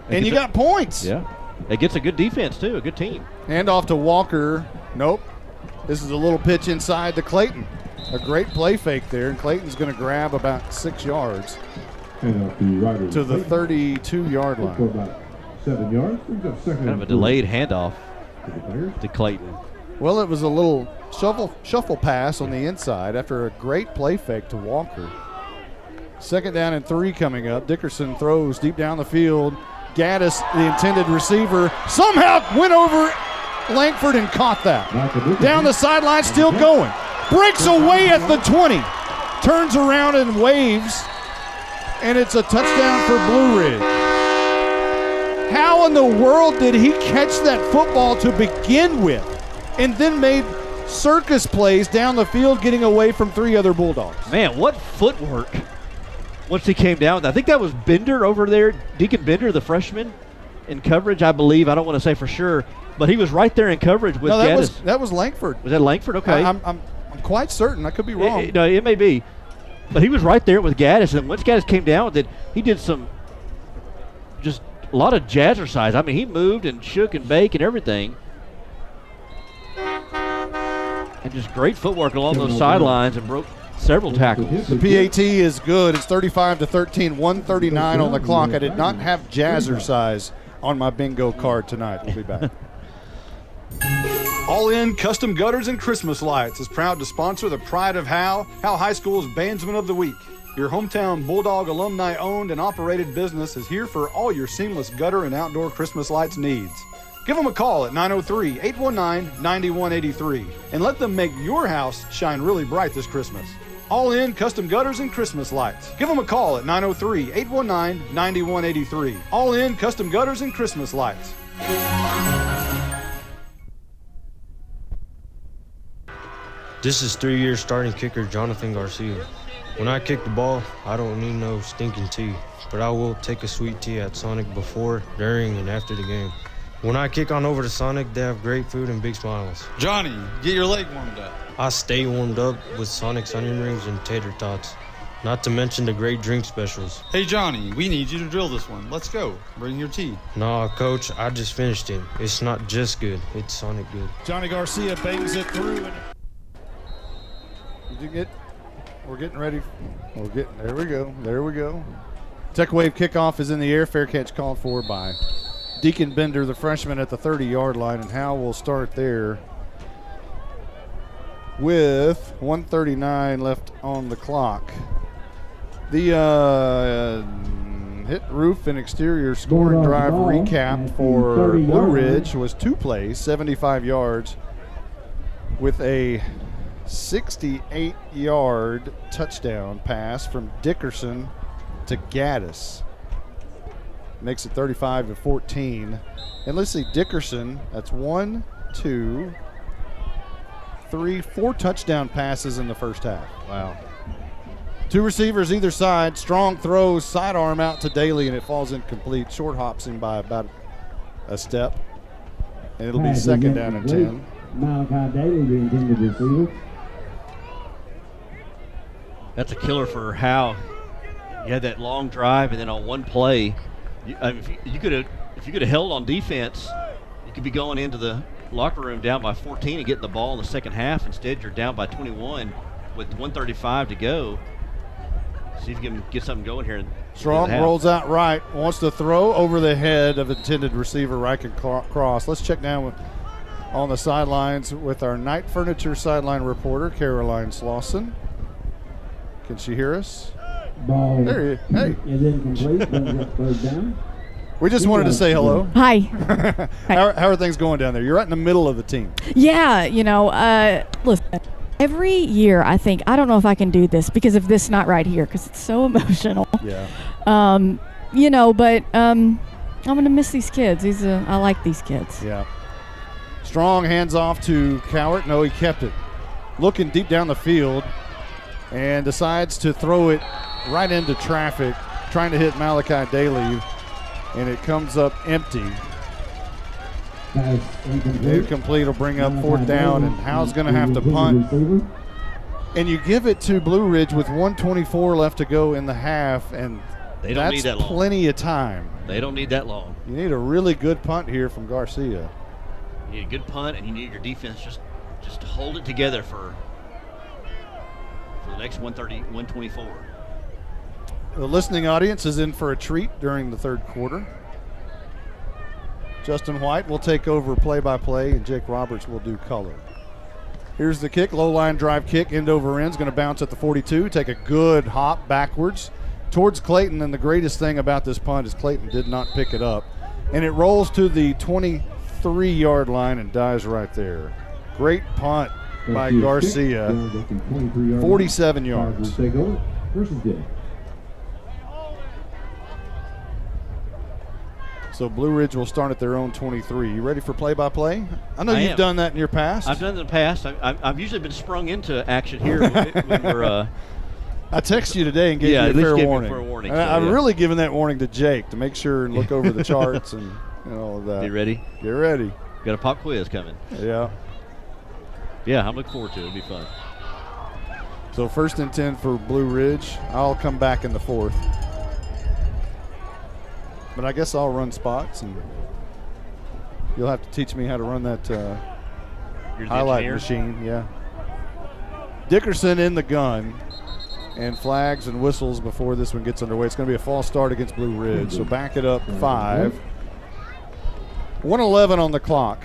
And you got points. Yeah. It gets a good defense, too, a good team. Hand off to Walker. Nope. This is a little pitch inside to Clayton. A great play fake there, and Clayton's going to grab about 6 yards to the 32-yard line. For about 7 yards. Brings up second Kind of a delayed handoff to Clayton. Well, it was a little shuffle pass on the inside after a great play fake to Walker. 2nd down and 3 coming up. Dickerson throws deep down the field. Gaddis, the intended receiver, somehow went over Langford and caught that. Down the sideline, still going. Breaks away at the 20. Turns around and waves, and it's a touchdown for Blue Ridge. How in the world did he catch that football to begin with and then made circus plays down the field getting away from 3 other Bulldogs? Man, what footwork once he came down. I think that was Bender over there, Deacon Bender, the freshman, in coverage, I believe. I don't want to say for sure, but he was right there in coverage with Gaddis. That was Langford. Was that Langford? Okay. I'm quite certain. I could be wrong. It may be. But he was right there with Gaddis, and once Gaddis came down with it, he did just a lot of jazzercise. I mean, he moved and shook and baked and everything. And just great footwork along those sidelines and broke several tackles. The PAT is good. It's 35-13, 1:39 on the clock. I did not have jazzercise on my bingo card tonight. We'll be back. All In Custom Gutters and Christmas Lights is proud to sponsor the Pride of Howe High School's Bandsman of the Week. Your hometown Bulldog alumni owned and operated business is here for all your seamless gutter and outdoor Christmas lights needs. Give them a call at 903-819-9183 and let them make your house shine really bright this Christmas. All In Custom Gutters and Christmas Lights. Give them a call at 903-819-9183. All In Custom Gutters and Christmas Lights. This is 3-year starting kicker Jonathan Garcia. When I kick the ball, I don't need no stinking tea, but I will take a sweet tea at Sonic before, during, and after the game. When I kick on over to Sonic, they have great food and big smiles. Johnny, get your leg warmed up. I stay warmed up with Sonic's onion rings and tater tots, not to mention the great drink specials. Hey Johnny, we need you to drill this one. Let's go. Bring your tea. Nah, Coach, I just finished it. It's not just good, it's Sonic good. Johnny Garcia bangs it through. We're getting ready. There we go. Tech Wave kickoff is in the air. Fair catch called for by Deacon Bender, the freshman, at the 30-yard line, and Howe will start there with 1:39 left on the clock. The hit roof and exterior scoring drive recap for Blue Ridge was 2 plays, 75 yards, with a 68-yard touchdown pass from Dickerson to Gaddis. Makes it 35-14. And let's see, Dickerson, that's 1, 2, 3, 4 touchdown passes in the first half. Wow. 2 receivers either side. Strong throws, sidearm out to Daly, and it falls incomplete. Short hops him by about a step. And it'll be 2nd down and 10. Malachi Daly, the intended receiver. That's a killer for Howe. You had that long drive, and then on one play, if you could have held on defense, you could be going into the locker room down by 14 and getting the ball in the second half. Instead, you're down by 21 with 1:35 to go. See if you can get something going here. Strong rolls out right, wants to throw over the head of intended receiver Ryken Cross. Let's check down on the sidelines with our Night Furniture sideline reporter, Caroline Slauson. Can she hear us? Ball. There you Hey. Is incomplete. Goes down. We just wanted to say hello. Hi. How are things going down there? You're right in the middle of the team. Yeah, listen, every year I think, I don't know if I can do this because of this not right here because it's so emotional. Yeah. But I'm going to miss these kids. I like these kids. Yeah. Strong hands off to Cowart. No, he kept it. Looking deep down the field and decides to throw it right into traffic, trying to hit Malachi Daly, and it comes up empty. Incomplete will bring up 4th down, and Howe's going to have to punt. And you give it to Blue Ridge with 1:24 left to go in the half, and they don't need that long. Plenty of time. They don't need that long. You need a really good punt here from Garcia. You need a good punt, and you need your defense just to hold it together for next 124. The listening audience is in for a treat during the third quarter. Justin White will take over play-by-play, and Jake Roberts will do color. Here's the kick, low line drive kick, end over end, is going to bounce at the 42, take a good hop backwards towards Clayton, and the greatest thing about this punt is Clayton did not pick it up. And it rolls to the 23-yard line and dies right there. Great punt by Garcia, 47 yards. So Blue Ridge will start at their own 23. You ready for play-by-play? I know you've done that in your past. I've done it in the past. I've usually been sprung into action here when we're I texted you today and gave you a fair warning. So, I'm really giving that warning to Jake to make sure and look over the charts and all of that. Be ready? Get ready. Got a pop quiz coming. Yeah. Yeah, I'm looking forward to it. It'll be fun. So 1st and 10 for Blue Ridge. I'll come back in the 4th. But I guess I'll run spots, and you'll have to teach me how to run that highlight machine. Yeah. Dickerson in the gun, and flags and whistles before this one gets underway. It's going to be a false start against Blue Ridge, so back it up 5. 1:11 on the clock.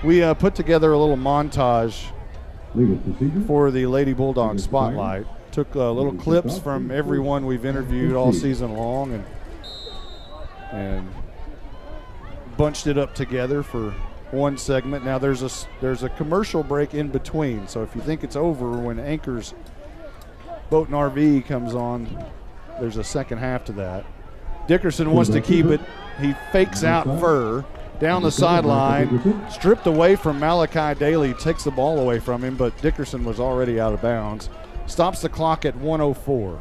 We put together a little montage for the Lady Bulldogs Spotlight. Took little clips from everyone we've interviewed all season long and bunched it up together for one segment. Now there's a commercial break in between, so if you think it's over when Anchor's Boat and RV comes on, there's a second half to that. Dickerson wants to keep it. He fakes out Furr down the sideline, stripped away from Malachi Daly, takes the ball away from him, but Dickerson was already out of bounds. Stops the clock at 1:04.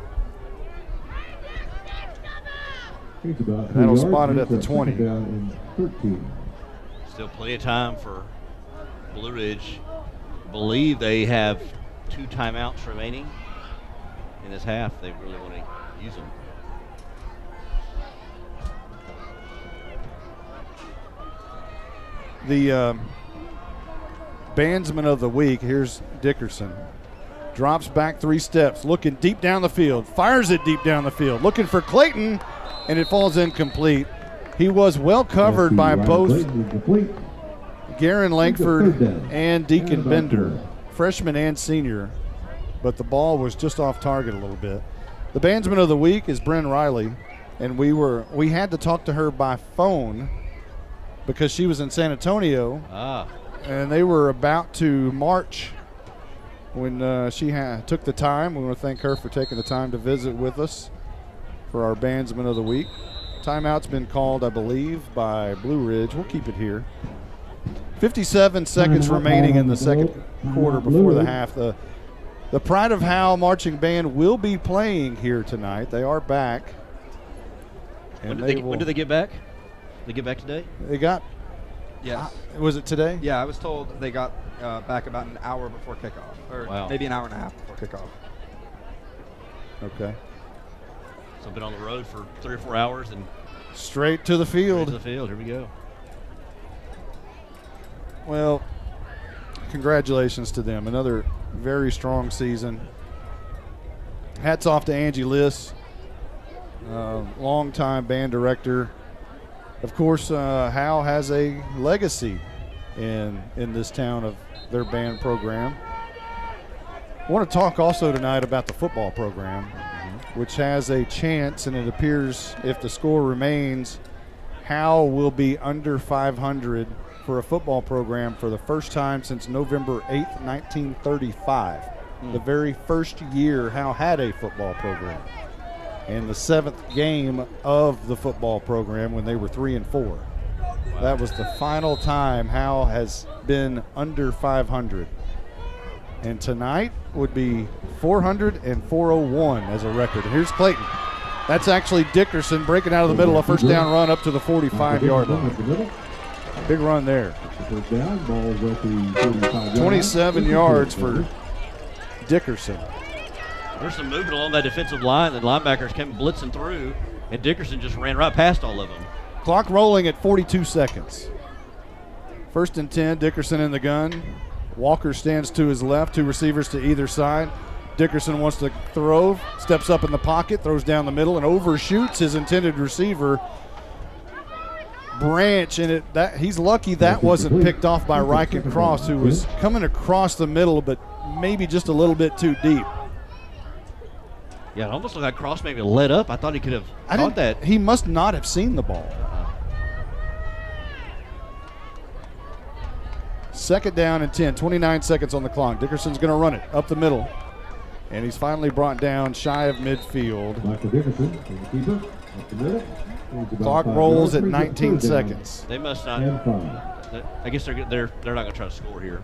That'll spot it at the 20. Still plenty of time for Blue Ridge. I believe they have 2 timeouts remaining in this half. They really want to use them. The bandsman of the week, here's Dickerson. Drops back 3 steps, looking deep down the field, fires it deep down the field, looking for Clayton, and it falls incomplete. He was well covered by both Garen Langford and Deacon Bender, freshman and senior, but the ball was just off target a little bit. The bandsman of the week is Bryn Riley, and we had to talk to her by phone because she was in San Antonio, and they were about to march when she took the time. We want to thank her for taking the time to visit with us for our bandsman of the week. Timeout's been called, I believe, by Blue Ridge. We'll keep it here. 57 seconds remaining in the second quarter before the half. The Pride of Howe Marching Band will be playing here tonight. They are back. When did they get back? They get back today? They got. Yes. Was it today? Yeah, I was told they got back about an hour before kickoff, or maybe an hour and a half before kickoff. Okay. So I've been on the road for 3 or 4 hours and straight to the field. Here we go. Well, congratulations to them. Another very strong season. Hats off to Angie Liss, longtime band director. Of course, Howe has a legacy in this town of their band program. I want to talk also tonight about the football program, which has a chance, and it appears if the score remains, Howe will be under 500 for a football program for the first time since November 8th, 1935. The very first year Howe had a football program. And the 7th game of the football program when they were 3-4. Wow. That was the final time Howe has been under 500. And tonight would be 400 and 401 as a record. And here's Clayton. That's actually Dickerson breaking out of the middle, a first down run up to the 45-yard line. Big run there. 27 yards for Dickerson. There's some movement along that defensive line. The linebackers came blitzing through, and Dickerson just ran right past all of them. Clock rolling at 42 seconds. 1st and 10, Dickerson in the gun. Walker stands to his left, 2 receivers to either side. Dickerson wants to throw, steps up in the pocket, throws down the middle, and overshoots his intended receiver, Branch. And he's lucky that wasn't picked off by Ryken Cross, who was coming across the middle, but maybe just a little bit too deep. Yeah, it almost looked like Cross maybe let up. I thought he could have caught that. He must not have seen the ball. Second down and 10, 29 seconds on the clock. Dickerson's going to run it up the middle. And he's finally brought down shy of midfield. Clock rolls at 19 seconds. They must not. I guess they're not going to try to score here.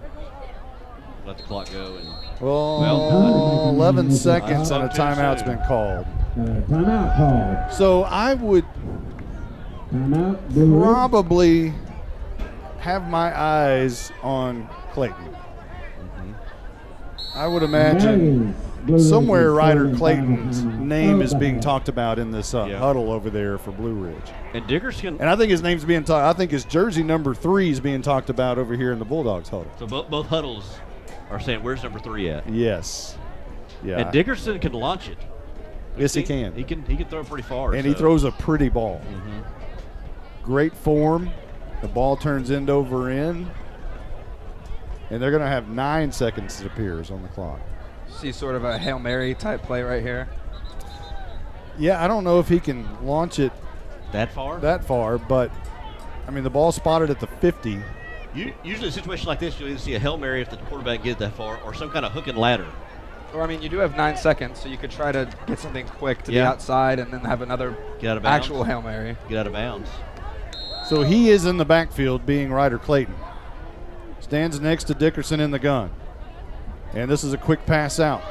Let the clock go. Well, 11 seconds and a timeout's been called. Timeout called. So I would probably have my eyes on Clayton. I would imagine somewhere Ryder Clayton's name is being talked about in this huddle over there for Blue Ridge. And Dickerson. And I think his name's being talked. I think his jersey number 3 is being talked about over here in the Bulldogs huddle. So both huddles are saying, where's number 3 at? Yes. Yeah. And Dickerson can launch it. Yes, he can. He can throw it pretty far. And he throws a pretty ball. Great form. The ball turns end over end. And they're going to have 9 seconds, it appears, on the clock. See sort of a Hail Mary type play right here. Yeah, I don't know if he can launch it that far, but, I mean, the ball spotted at the 50. Usually in a situation like this, you'll either see a Hail Mary if the quarterback gets that far or some kind of hook and ladder. Or, I mean, you do have 9 seconds, so you could try to get something quick to the outside and then have another actual Hail Mary. Get out of bounds. So he is in the backfield being Ryder Clayton. Stands next to Dickerson in the gun. And this is a quick pass out.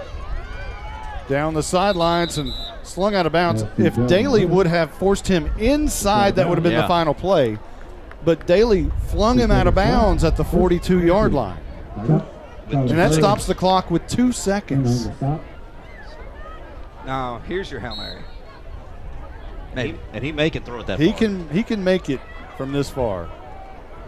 Down the sidelines and slung out of bounds. If Daly would have forced him inside, that would have been the final play. But Daly flung him out of bounds at the 42-yard line. And that stops the clock with 2 seconds. Now, here's your Hail Mary. Maybe. And he may can throw it that far. He can make it from this far.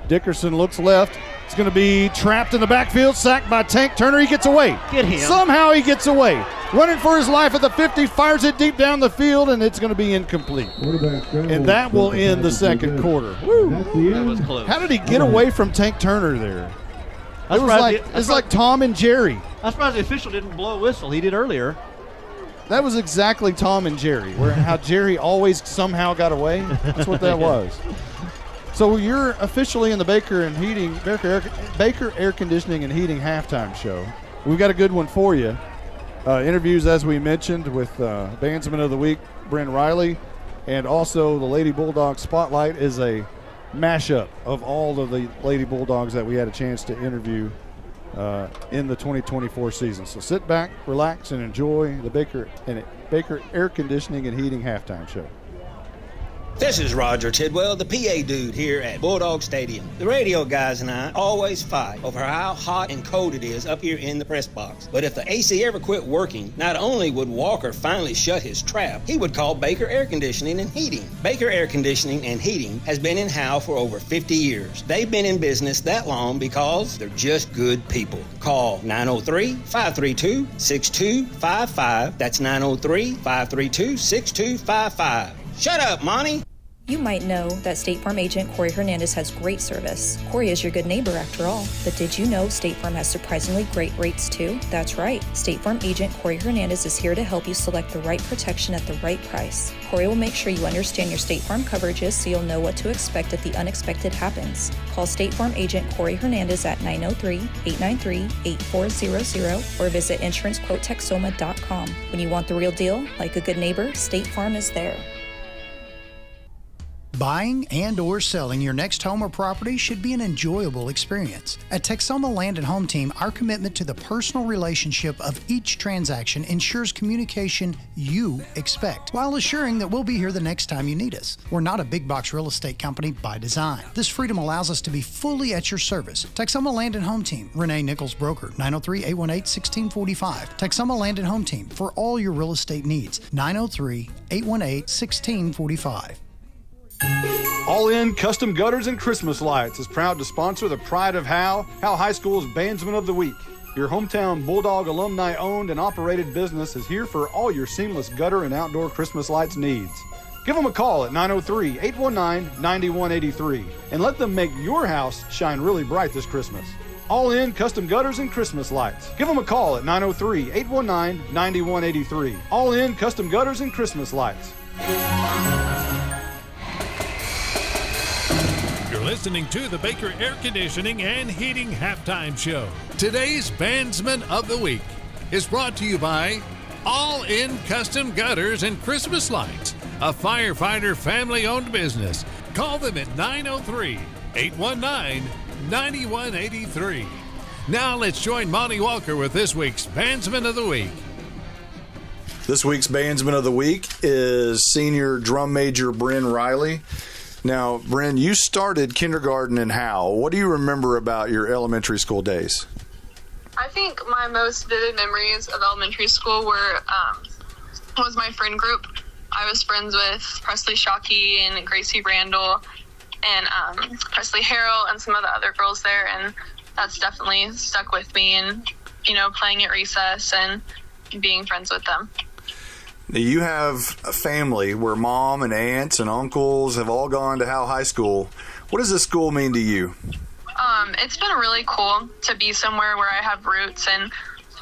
Dickerson looks left. It's going to be trapped in the backfield, sacked by Tank Turner. He gets away. Get him. Somehow he gets away. Running for his life at the 50, fires it deep down the field, and it's going to be incomplete. And that will end the second quarter. Woo. That was close. How did he get away from Tank Turner there? It's like Tom and Jerry. I'm surprised the official didn't blow a whistle. He did earlier. That was exactly Tom and Jerry, where how Jerry always somehow got away. That's what that was. So you're officially in the Baker Air Conditioning and Heating halftime show. We've got a good one for you. Interviews, as we mentioned, with Bandsman of the Week, Brent Riley, and also the Lady Bulldog Spotlight is a mashup of all of the Lady Bulldogs that we had a chance to interview in the 2024 season. So sit back, relax, and enjoy the Baker Air Conditioning and Heating halftime show. This is Roger Tidwell, the PA dude here at Bulldog Stadium. The radio guys and I always fight over how hot and cold it is up here in the press box. But if the AC ever quit working, not only would Walker finally shut his trap, he would call Baker Air Conditioning and Heating. Baker Air Conditioning and Heating has been in Howe for over 50 years. They've been in business that long because they're just good people. Call 903-532-6255. That's 903-532-6255. Shut up, Monty. You might know that State Farm agent Corey Hernandez has great service. Corey is your good neighbor after all. But did you know State Farm has surprisingly great rates too? That's right. State Farm agent Corey Hernandez is here to help you select the right protection at the right price. Corey will make sure you understand your State Farm coverages so you'll know what to expect if the unexpected happens. Call State Farm agent Corey Hernandez at 903-893-8400 or visit insurancequotetexoma.com. When you want the real deal, like a good neighbor, State Farm is there. Buying and or selling your next home or property should be an enjoyable experience. At Texoma Land and Home Team, our commitment to the personal relationship of each transaction ensures communication you expect, while assuring that we'll be here the next time you need us. We're not a big box real estate company by design. This freedom allows us to be fully at your service. Texoma Land and Home Team, Renee Nichols Broker, 903-818-1645. Texoma Land and Home Team, for all your real estate needs, 903-818-1645. All In Custom Gutters and Christmas Lights is proud to sponsor the Pride of Howe High School's Bandsman of the Week. Your hometown Bulldog alumni-owned and operated business is here for all your seamless gutter and outdoor Christmas lights needs. Give them a call at 903-819-9183 and let them make your house shine really bright this Christmas. All In Custom Gutters and Christmas Lights. Give them a call at 903-819-9183. All In Custom Gutters and Christmas Lights. You're listening to the Baker Air Conditioning and Heating Halftime Show. Today's Bandsman of the Week is brought to you by All In Custom Gutters and Christmas Lights, a firefighter family-owned business. Call them at 903-819-9183. Now let's join Monty Walker with this week's Bandsman of the Week. This week's Bandsman of the Week is senior drum major Bryn Riley. Now, Bryn, you started kindergarten in Howe. What do you remember about your elementary school days? I think my most vivid memories of elementary school was my friend group. I was friends with Presley Shockey and Gracie Randall and Presley Harrell and some of the other girls there, and that's definitely stuck with me, and, playing at recess and being friends with them. You have a family where mom and aunts and uncles have all gone to Howe High School. What does this school mean to you? It's been really cool to be somewhere where I have roots, and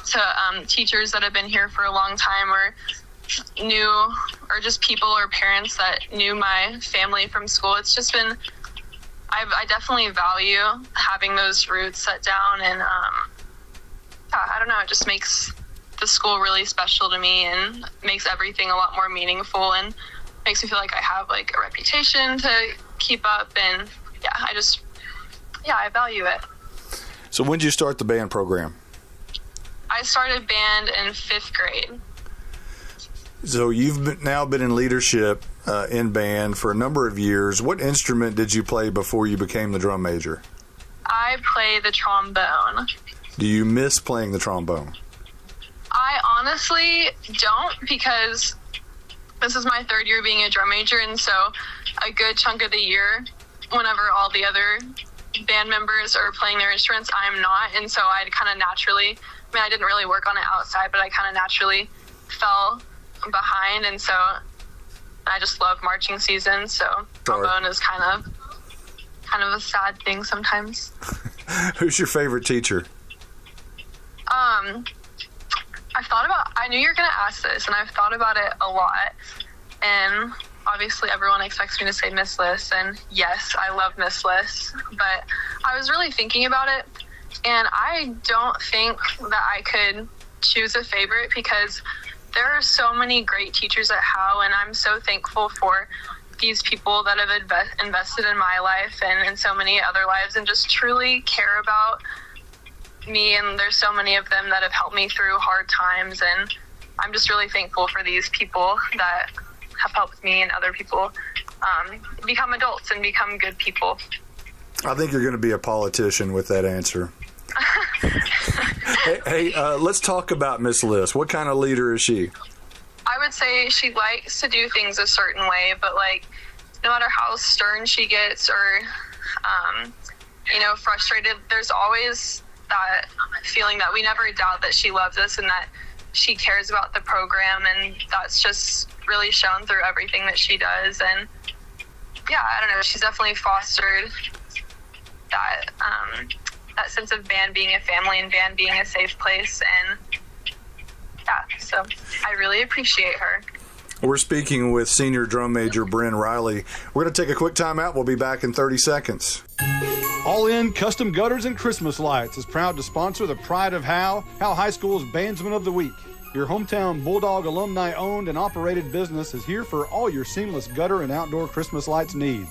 to teachers that have been here for a long time, or just people or parents that knew my family from school. It's just been, I definitely value having those roots set down, and I don't know, it just makes the school really special to me and makes everything a lot more meaningful and makes me feel like I have a reputation to keep up, and I value it. So when did you start the band program? I started band in 5th grade. So you've now been in leadership in band for a number of years. What instrument did you play before you became the drum major? I play the trombone. Do you miss playing the trombone? I honestly don't, because this is my 3rd year being a drum major, and so a good chunk of the year, whenever all the other band members are playing their instruments, I'm not, and so I kind of naturally, I didn't really work on it outside, but I kind of naturally fell behind, and so I just love marching season, so trombone is kind of a sad thing sometimes. Who's your favorite teacher? I knew you were going to ask this, and I've thought about it a lot, and obviously everyone expects me to say Miss Liss, and yes, I love Miss Liss, but I was really thinking about it, and I don't think that I could choose a favorite, because there are so many great teachers at Howe, and I'm so thankful for these people that have invested in my life and in so many other lives, and just truly care about me, and there's so many of them that have helped me through hard times, and I'm just really thankful for these people that have helped me and other people become adults and become good people. I think you're going to be a politician with that answer. Hey, let's talk about Miss Liss. What kind of leader is she? I would say she likes to do things a certain way, but no matter how stern she gets or frustrated, there's always that feeling that we never doubt that she loves us and that she cares about the program, and that's just really shown through everything that she does. And I don't know, she's definitely fostered that that sense of band being a family and band being a safe place, and so I really appreciate her. We're speaking with senior drum major Bryn Riley. We're going to take a quick time out. We'll be back in 30 seconds. All In Custom Gutters and Christmas Lights is proud to sponsor the Pride of Howe High School's Bandsman of the Week. Your hometown Bulldog alumni-owned and operated business is here for all your seamless gutter and outdoor Christmas lights needs.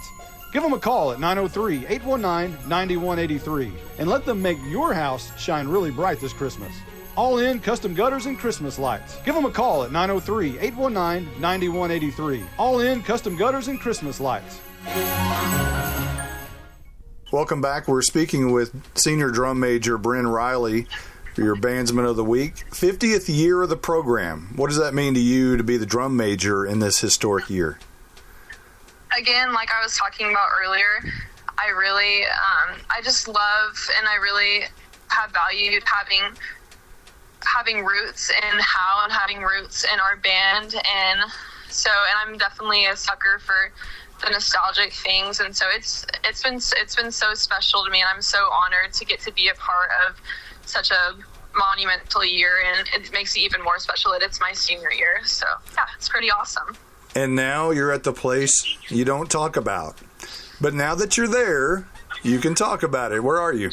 Give them a call at 903-819-9183 and let them make your house shine really bright this Christmas. All In Custom Gutters and Christmas Lights. Give them a call at 903-819-9183. All In Custom Gutters and Christmas Lights. Welcome back. We're speaking with senior drum major Bryn Riley, your Bandsman of the Week. 50th year of the program. What does that mean to you to be the drum major in this historic year? again, like I was talking about earlier, I really, I just love and I really have valued having roots in Howe and having roots in our band. And I'm definitely a sucker for the nostalgic things. And so it's been so special to me, and I'm so honored to get to be a part of such a monumental year, and it makes it even more special that it's my senior year. So yeah, it's pretty awesome. And now you're at the place you don't talk about. But now that you're there, you can talk about it. Where are you?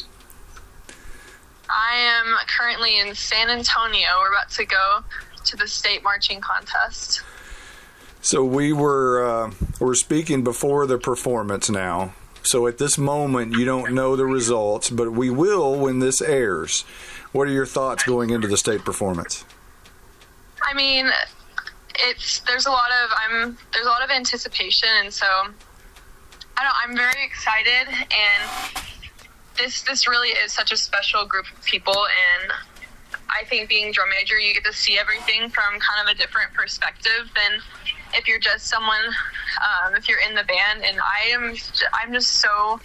I am currently in San Antonio. We're about to go to the state marching contest. So we're speaking before the performance now. So at this moment, you don't know the results, but we will when this airs. What are your thoughts going into the state performance? I mean, there's a lot of anticipation, and so I'm very excited, and this really is such a special group of people, and I think being drum major, you get to see everything from kind of a different perspective than if you're just someone, if you're in the band. And I'm just so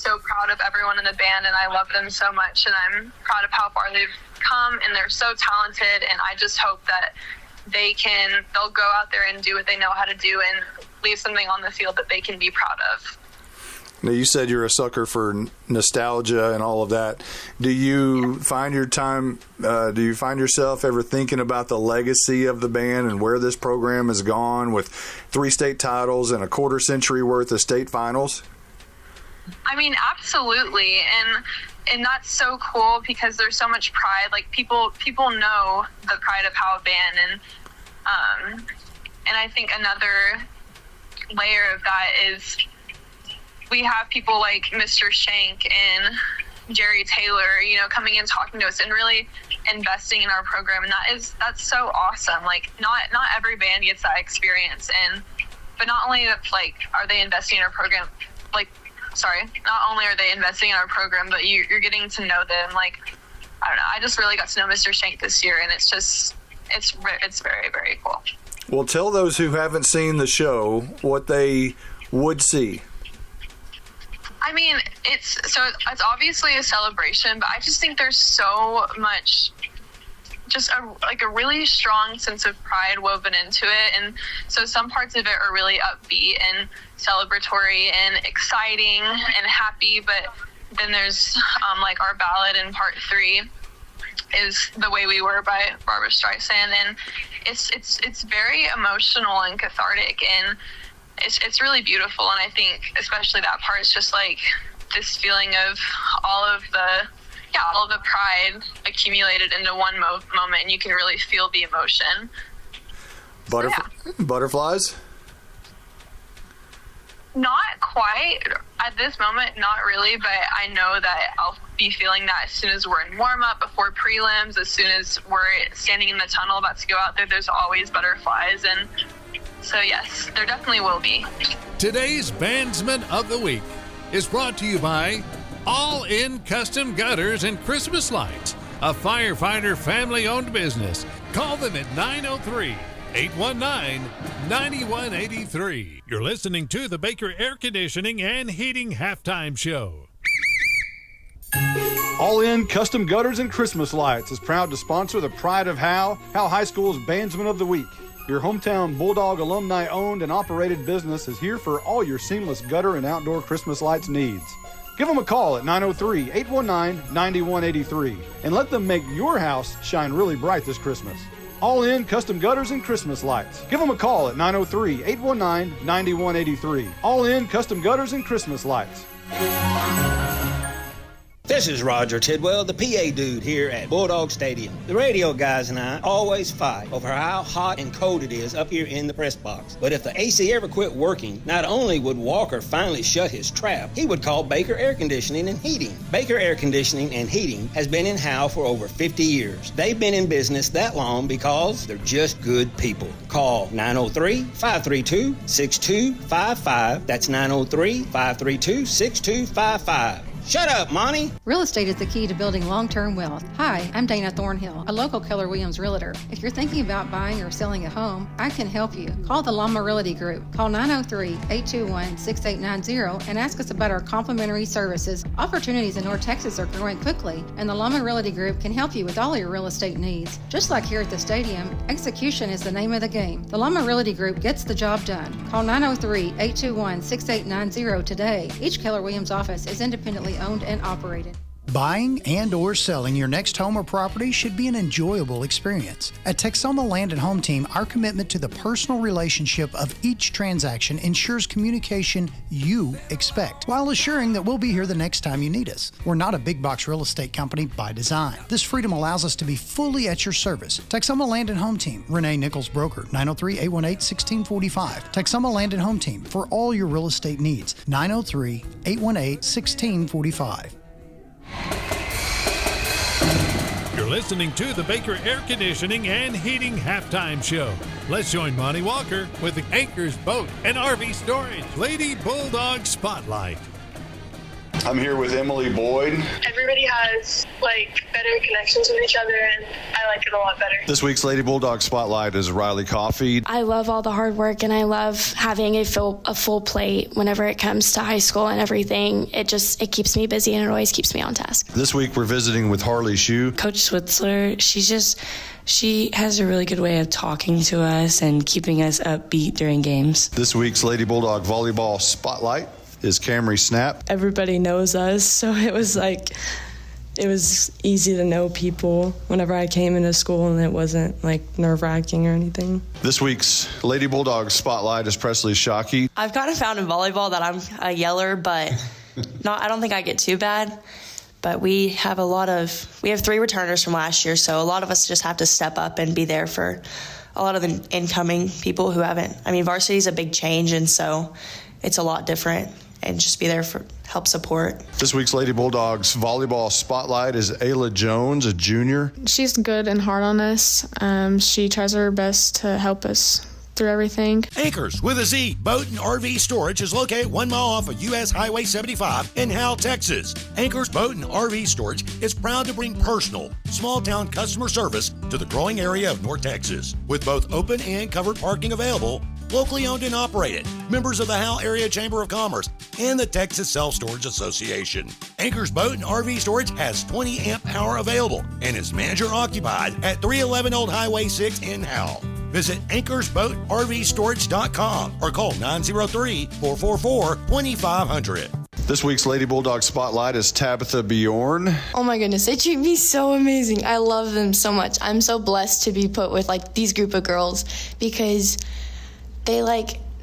proud of everyone in the band, and I love them so much, and I'm proud of how far they've come, and they're so talented, and I just hope that they'll go out there and do what they know how to do and leave something on the field that they can be proud of. Now, you said you're a sucker for nostalgia and all of that. Do you find yourself ever thinking about the legacy of the band and where this program has gone with 3 state titles and a quarter century worth of state finals? I mean, absolutely. And that's so cool because there's so much pride. Like, people know the pride of Howe band, and I think another layer of that is we have people like Mr. Shank and Jerry Taylor, coming in, talking to us, and really investing in our program. And that's so awesome. Like, not every band gets that experience. But not only are they investing in our program, not only are they investing in our program, but you're getting to know them. Like, I don't know. I just really got to know Mr. Shank this year, and it's very, very cool. Well, tell those who haven't seen the show what they would see. I mean, it's obviously a celebration, but I just think there's so much, just a really strong sense of pride woven into it. And so some parts of it are really upbeat and celebratory and exciting and happy, but then there's our ballad in part 3 is The Way We Were by Barbra Streisand, and it's very emotional and cathartic, and it's really beautiful. And I think especially that part is just like this feeling of all of the pride accumulated into one moment, and you can really feel the emotion. Butterflies? Not quite at this moment, not really, but I know that I'll be feeling that as soon as we're in warm-up, before prelims, as soon as we're standing in the tunnel about to go out there, there's always butterflies. And so yes, there definitely will be. Today's Bandsman of the Week is brought to you by All In Custom Gutters and Christmas Lights, a firefighter family-owned business. Call them at 903-819-9183. You're listening to the Baker Air Conditioning and Heating Halftime Show. All In Custom Gutters and Christmas Lights is proud to sponsor the Pride of Howe High School's Bandsman of the Week. Your hometown Bulldog alumni-owned and operated business is here for all your seamless gutter and outdoor Christmas lights needs. Give them a call at 903-819-9183 and let them make your house shine really bright this Christmas. All In Custom Gutters and Christmas Lights. Give them a call at 903-819-9183. All In Custom Gutters and Christmas Lights. This is Roger Tidwell, the PA dude here at Bulldog Stadium. The radio guys and I always fight over how hot and cold it is up here in the press box. But if the AC ever quit working, not only would Walker finally shut his trap, he would call Baker Air Conditioning and Heating. Baker Air Conditioning and Heating has been in Howe for over 50 years. They've been in business that long because they're just good people. Call 903-532-6255. That's 903-532-6255. Shut up, Monty. Real estate is the key to building long-term wealth. Hi, I'm Dana Thornhill, a local Keller Williams realtor. If you're thinking about buying or selling a home, I can help you. Call the Llama Realty Group. Call 903-821-6890 and ask us about our complimentary services. Opportunities in North Texas are growing quickly, and the Llama Realty Group can help you with all your real estate needs. Just like here at the stadium, execution is the name of the game. The Llama Realty Group gets the job done. Call 903-821-6890 today. Each Keller Williams office is independently owned and operated. Buying and or selling your next home or property should be an enjoyable experience. At Texoma Land and Home Team, our commitment to the personal relationship of each transaction ensures communication you expect, while assuring that we'll be here the next time you need us. We're not a big box real estate company by design. This freedom allows us to be fully at your service. Texoma Land and Home Team, Renee Nichols Broker, 903-818-1645. Texoma Land and Home Team for all your real estate needs, 903-818-1645. You're listening to the Baker Air Conditioning and Heating Halftime Show. Let's join Monty Walker with the Anchors Boat and RV Storage Lady Bulldog Spotlight. I'm here with Emily Boyd. Everybody has better connections with each other, and I like it a lot better. This week's Lady Bulldog Spotlight is Riley Coffey. I love all the hard work, and I love having a full plate whenever it comes to high school and everything. It keeps me busy, and it always keeps me on task. This week we're visiting with Harley Shue. Coach Switzler, she has a really good way of talking to us and keeping us upbeat during games. This week's Lady Bulldog Volleyball Spotlight is Camry Snap. Everybody knows us, so it was easy to know people whenever I came into school, and it wasn't nerve-wracking or anything. This week's Lady Bulldog Spotlight is Presley Shockey. I've kind of found in volleyball that I'm a yeller, but I don't think I get too bad. But we have 3 returners from last year, so a lot of us just have to step up and be there for a lot of the incoming people who haven't. Varsity is a big change, and so it's a lot different. And just be there for help support. This week's Lady Bulldogs Volleyball Spotlight is Ayla Jones, a junior. She's good and hard on us. She tries her best to help us through everything. Anchors with a Z Boat and RV Storage is located 1 mile off of U.S. Highway 75 in Howe, Texas. Anchors Boat and RV Storage is proud to bring personal, small-town customer service to the growing area of North Texas. With both open and covered parking available, locally owned and operated, members of the Howe Area Chamber of Commerce and the Texas Self-Storage Association. Anchors Boat and RV Storage has 20 amp power available and is manager occupied at 311 Old Highway 6 in Howe. Visit anchorsboatrvstorage.com or call 903-444-2500. This week's Lady Bulldog Spotlight is Tabitha Bjorn. Oh my goodness, they treat me so amazing. I love them so much. I'm so blessed to be put with these group of girls because they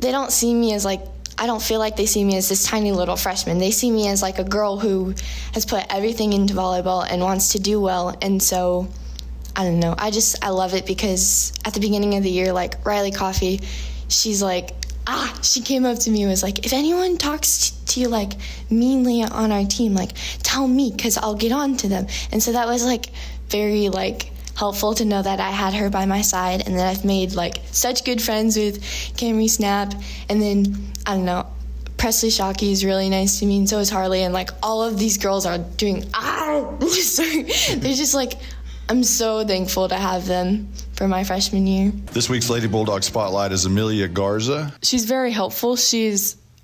don't see me as I don't feel like they see me as this tiny little freshman. They see me as a girl who has put everything into volleyball and wants to do well. And so, I don't know. I love it because at the beginning of the year, Riley Coffey, she's she came up to me and was if anyone talks to you meanly on our team, tell me because I'll get on to them. And so that was very helpful to know that I had her by my side, and that I've made such good friends with Camry Snap, and then I don't know, Presley Shockey is really nice to me, and so is Harley, and all of these girls are doing they're just I'm so thankful to have them for my freshman year. This week's Lady Bulldog Spotlight is Amelia Garza. She's very helpful.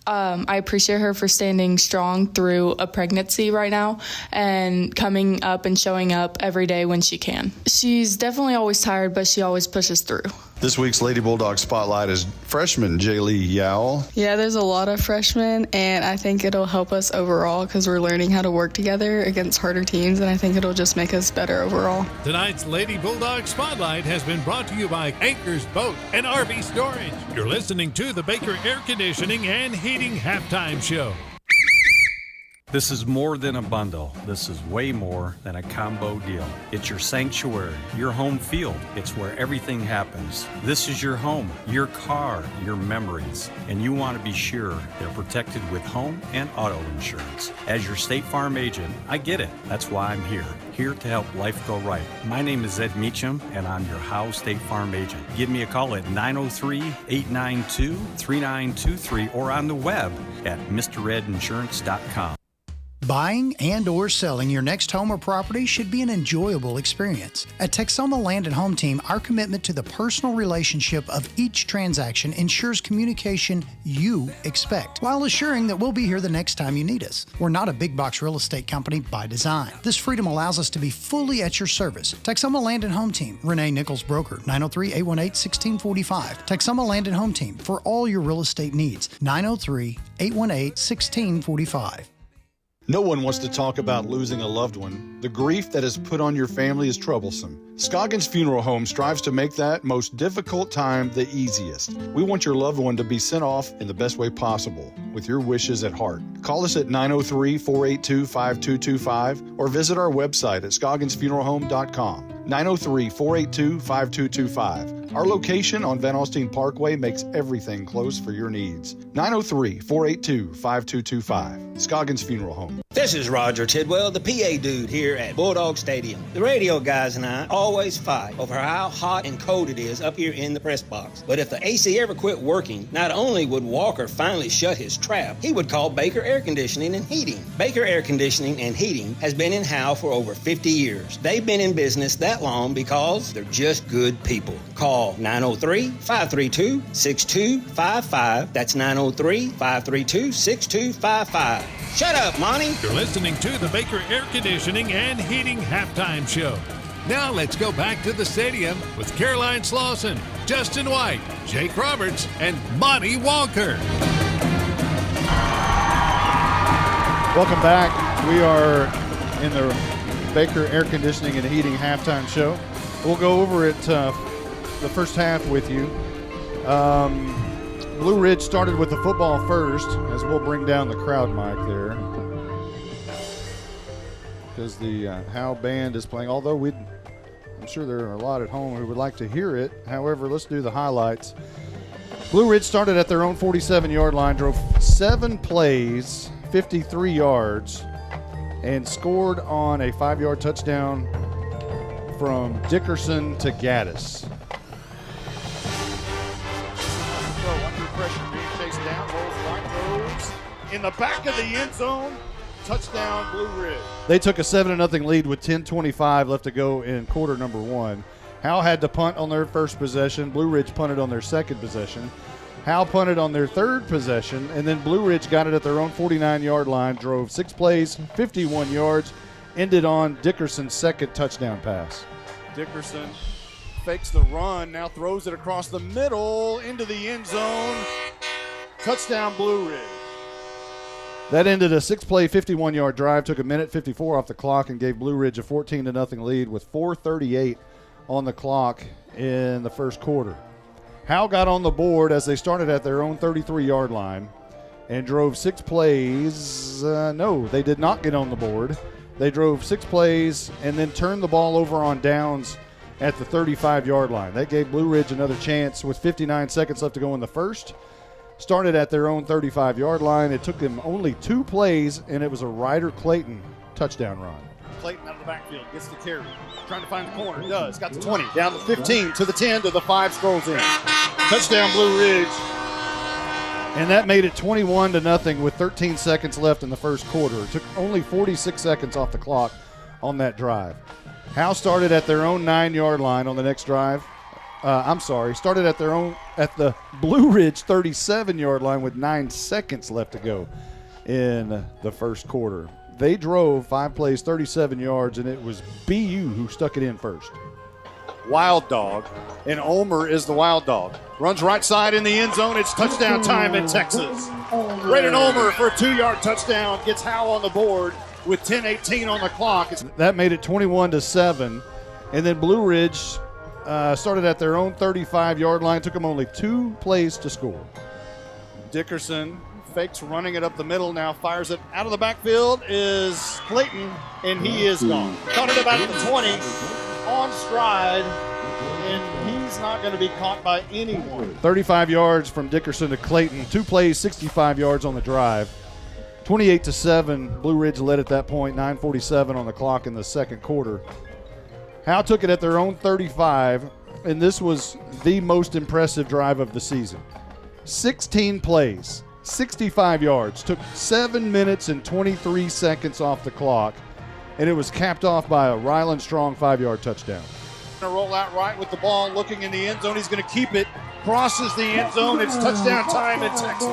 I appreciate her for standing strong through a pregnancy right now and coming up and showing up every day when she can. She's definitely always tired, but she always pushes through. This week's Lady Bulldog Spotlight is freshman Jaylee Yowell. Yeah, there's a lot of freshmen, and I think it'll help us overall because we're learning how to work together against harder teams, and I think it'll just make us better overall. Tonight's Lady Bulldog Spotlight has been brought to you by Anchors Boat and RV Storage. You're listening to the Baker Air Conditioning and Heating Halftime Show. This is more than a bundle. This is way more than a combo deal. It's your sanctuary, your home field. It's where everything happens. This is your home, your car, your memories. And you want to be sure they're protected with home and auto insurance. As your State Farm agent, I get it. That's why I'm here to help life go right. My name is Ed Meacham, and I'm your Howe State Farm agent. Give me a call at 903-892-3923 or on the web at MrEdInsurance.com. Buying and or selling your next home or property should be an enjoyable experience. At Texoma Land and Home Team, our commitment to the personal relationship of each transaction ensures communication you expect, while assuring that we'll be here the next time you need us. We're not a big box real estate company by design. This freedom allows us to be fully at your service. Texoma Land and Home Team, Renee Nichols Broker, 903-818-1645. Texoma Land and Home Team for all your real estate needs, 903-818-1645. No one wants to talk about losing a loved one. The grief that is put on your family is troublesome. Scoggins Funeral Home strives to make that most difficult time the easiest. We want your loved one to be sent off in the best way possible, with your wishes at heart. Call us at 903-482-5225 or visit our website at scogginsfuneralhome.com. 903-482-5225. Our location on Van Alstyne Parkway makes everything close for your needs. 903-482-5225. Scoggins Funeral Home. This is Roger Tidwell, the PA dude here at Bulldog Stadium. The radio guys and I always fight over how hot and cold it is up here in the press box. But if the AC ever quit working, not only would Walker finally shut his trap, he would call Baker Air Conditioning and Heating. Baker Air Conditioning and Heating has been in Howe for over 50 years. They've been in business that long because they're just good people. Call 903-532-6255. That's 903-532-6255. Shut up, Monty. You're listening to the Baker Air Conditioning and Heating Halftime Show. Now let's go back to the stadium with Caroline Slauson, Justin White, Jake Roberts, and Monty Walker. Welcome back. We are in the Baker Air Conditioning and Heating Halftime Show. We'll go over it the first half with you. Blue Ridge started with the football first, as we'll bring down the crowd mic there, because the Howe band is playing. Although I'm sure there are a lot at home who would like to hear it. However, let's do the highlights. Blue Ridge started at their own 47-yard line, drove 7 plays, 53 yards, and scored on a 5-yard touchdown from Dickerson to Gaddis. Under pressure, being chased down, rolls right, throws in the back of the end zone. Touchdown, Blue Ridge. They took a 7-0 lead with 10:25 left to go in quarter number 1. Howe had to punt on their first possession. Blue Ridge punted on their second possession. Howe punted on their third possession, and then Blue Ridge got it at their own 49-yard line, drove 6 plays, 51 yards, ended on Dickerson's second touchdown pass. Dickerson fakes the run, now throws it across the middle into the end zone. Touchdown, Blue Ridge. That ended a 6-play, 51-yard drive, took 1:54 off the clock, and gave Blue Ridge a 14-0 lead with 4:38 on the clock in the first quarter. Howe got on the board as they started at their own 33-yard line and drove 6 plays. No, they did not get on the board. They drove 6 plays and then turned the ball over on downs at the 35-yard line. That gave Blue Ridge another chance with 59 seconds left to go in the first. Started at their own 35-yard line. It took them only 2 plays, and it was a Ryder Clayton touchdown run. Clayton out of the backfield, gets the carry. Trying to find the corner, does. Got the 20, down the 15, to the 10, to the 5, scrolls in. Touchdown, Blue Ridge. And that made it 21-0 with 13 seconds left in the first quarter. It took only 46 seconds off the clock on that drive. Howe started at their own 9-yard line on the next drive. Started at the Blue Ridge 37-yard line with 9 seconds left to go in the first quarter. They drove 5 plays, 37 yards, and it was BU who stuck it in first. Wild dog, and Ulmer is the wild dog. Runs right side in the end zone. It's touchdown time in Texas. Braden Ulmer for a 2-yard touchdown gets Howe on the board with 10:18 on the clock. That made it 21-7, and then Blue Ridge started at their own 35-yard line. Took them only 2 plays to score. Dickerson fakes running it up the middle, now fires it out of the backfield is Clayton, and he is gone. Caught it about the 20, on stride, and he's not going to be caught by anyone. 35 yards from Dickerson to Clayton. 2 plays, 65 yards on the drive. 28-7, Blue Ridge led at that point, 9:47 on the clock in the second quarter. Howe took it at their own 35, and this was the most impressive drive of the season. 16 plays, 65 yards. Took 7 minutes and 23 seconds off the clock, and it was capped off by a Ryland Strong 5-yard touchdown. Going to roll out right with the ball, looking in the end zone. He's going to keep it. Crosses the end zone. It's touchdown time in Texas.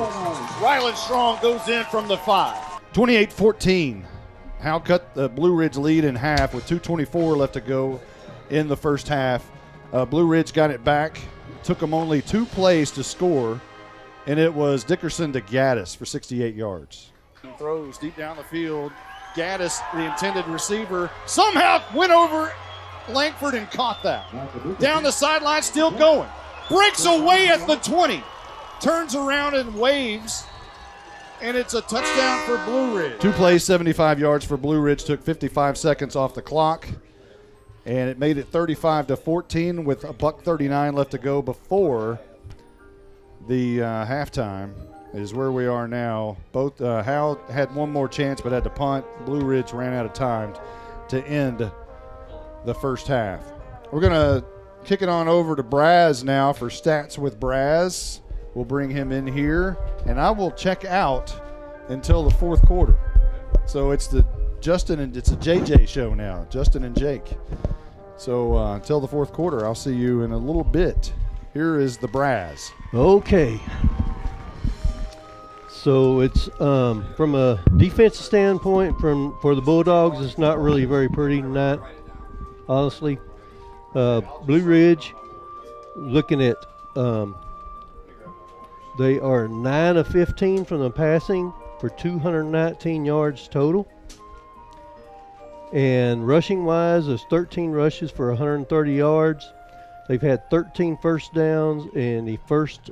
Ryland Strong goes in from the 5. 28-14. Howe cut the Blue Ridge lead in half with 2:24 left to go in the first half. Blue Ridge got it back. Took them only 2 plays to score, and it was Dickerson to Gaddis for 68 yards. Throws deep down the field. Gaddis, the intended receiver, somehow went over Langford and caught that. Down the sideline, still going. Breaks away at the 20. Turns around and waves, and it's a touchdown for Blue Ridge. 2 plays, 75 yards for Blue Ridge. Took 55 seconds off the clock, and it made it 35-14 with $1:39 left to go before the halftime. Is where we are now. Both Howe had one more chance but had to punt. Blue Ridge ran out of time to end the first half. We're going to kick it on over to Braz now for Stats with Braz. We'll bring him in here, and I will check out until the fourth quarter. So it's the Justin and it's a JJ show now, Justin and Jake. So until the fourth quarter, I'll see you in a little bit. Here is the Braz. Okay. So it's from a defensive standpoint, for the Bulldogs, it's not really very pretty tonight, honestly. Blue Ridge, looking at, they are 9 of 15 from the passing for 219 yards total. And rushing-wise, there's 13 rushes for 130 yards. They've had 13 first downs in the first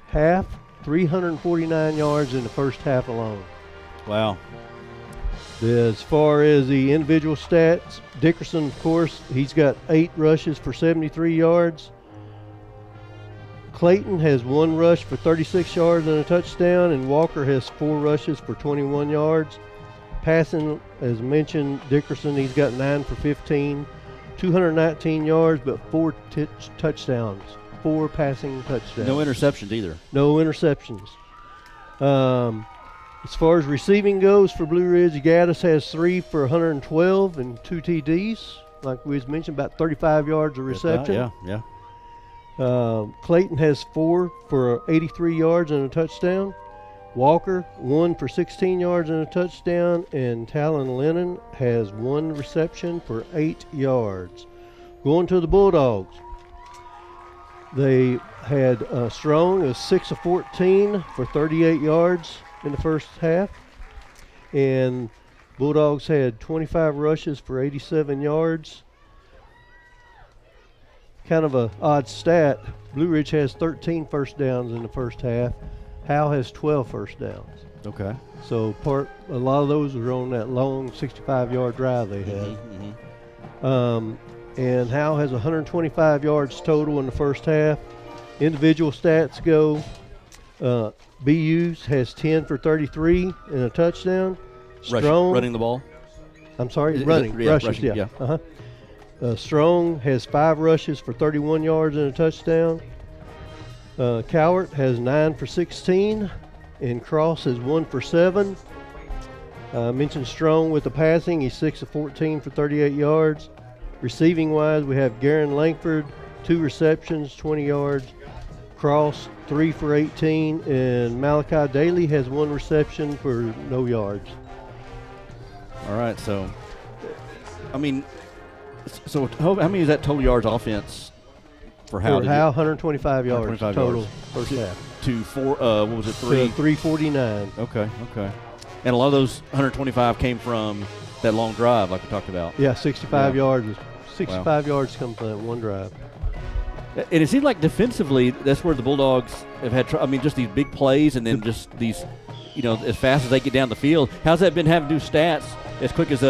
half, 349 yards in the first half alone. Wow. As far as the individual stats, Dickerson, of course, he's got 8 rushes for 73 yards. Clayton has 1 rush for 36 yards and a touchdown, and Walker has 4 rushes for 21 yards. Passing, as mentioned, Dickerson, he's got 9 for 15, 219 yards, but 4 touchdowns, 4 passing touchdowns. No interceptions either. No interceptions. As far as receiving goes for Blue Ridge, Gaddis has 3 for 112 and 2 TDs. Like we mentioned, about 35 yards of reception. Yeah. Clayton has 4 for 83 yards and a touchdown. Walker, 1 for 16 yards and a touchdown. And Talon Lennon has 1 reception for 8 yards. Going to the Bulldogs, they had Strong as 6 of 14 for 38 yards in the first half. And Bulldogs had 25 rushes for 87 yards. Kind of a odd stat. Blue Ridge has 13 first downs in the first half. Howe has 12 first downs. Okay. So a lot of those were on that long 65-yard drive they had. And Howe has 125 yards total in the first half. Individual stats go, BU's has 10 for 33 and a touchdown. Strong, running the ball? I'm sorry, rushes, yeah. Strong has 5 rushes for 31 yards and a touchdown. Cowart has 9 for 16, and Cross has 1 for 7. Mentioned Strong with the passing. He's 6 of 14 for 38 yards. Receiving-wise, we have Garen Langford, 2 receptions, 20 yards. Cross, 3 for 18, and Malachi Daly has 1 reception for no yards. All right, so, I mean, so how many is that total yards offense for Howe? For Howe, 125 yards total first half. To 349. Okay. And a lot of those 125 came from that long drive, like we talked about. Yeah, 65 yards. 65 yards come from that one drive. And it seems like defensively, that's where the Bulldogs have had just these big plays and then just these, as fast as they get down the field. How's that been having to do stats as quick as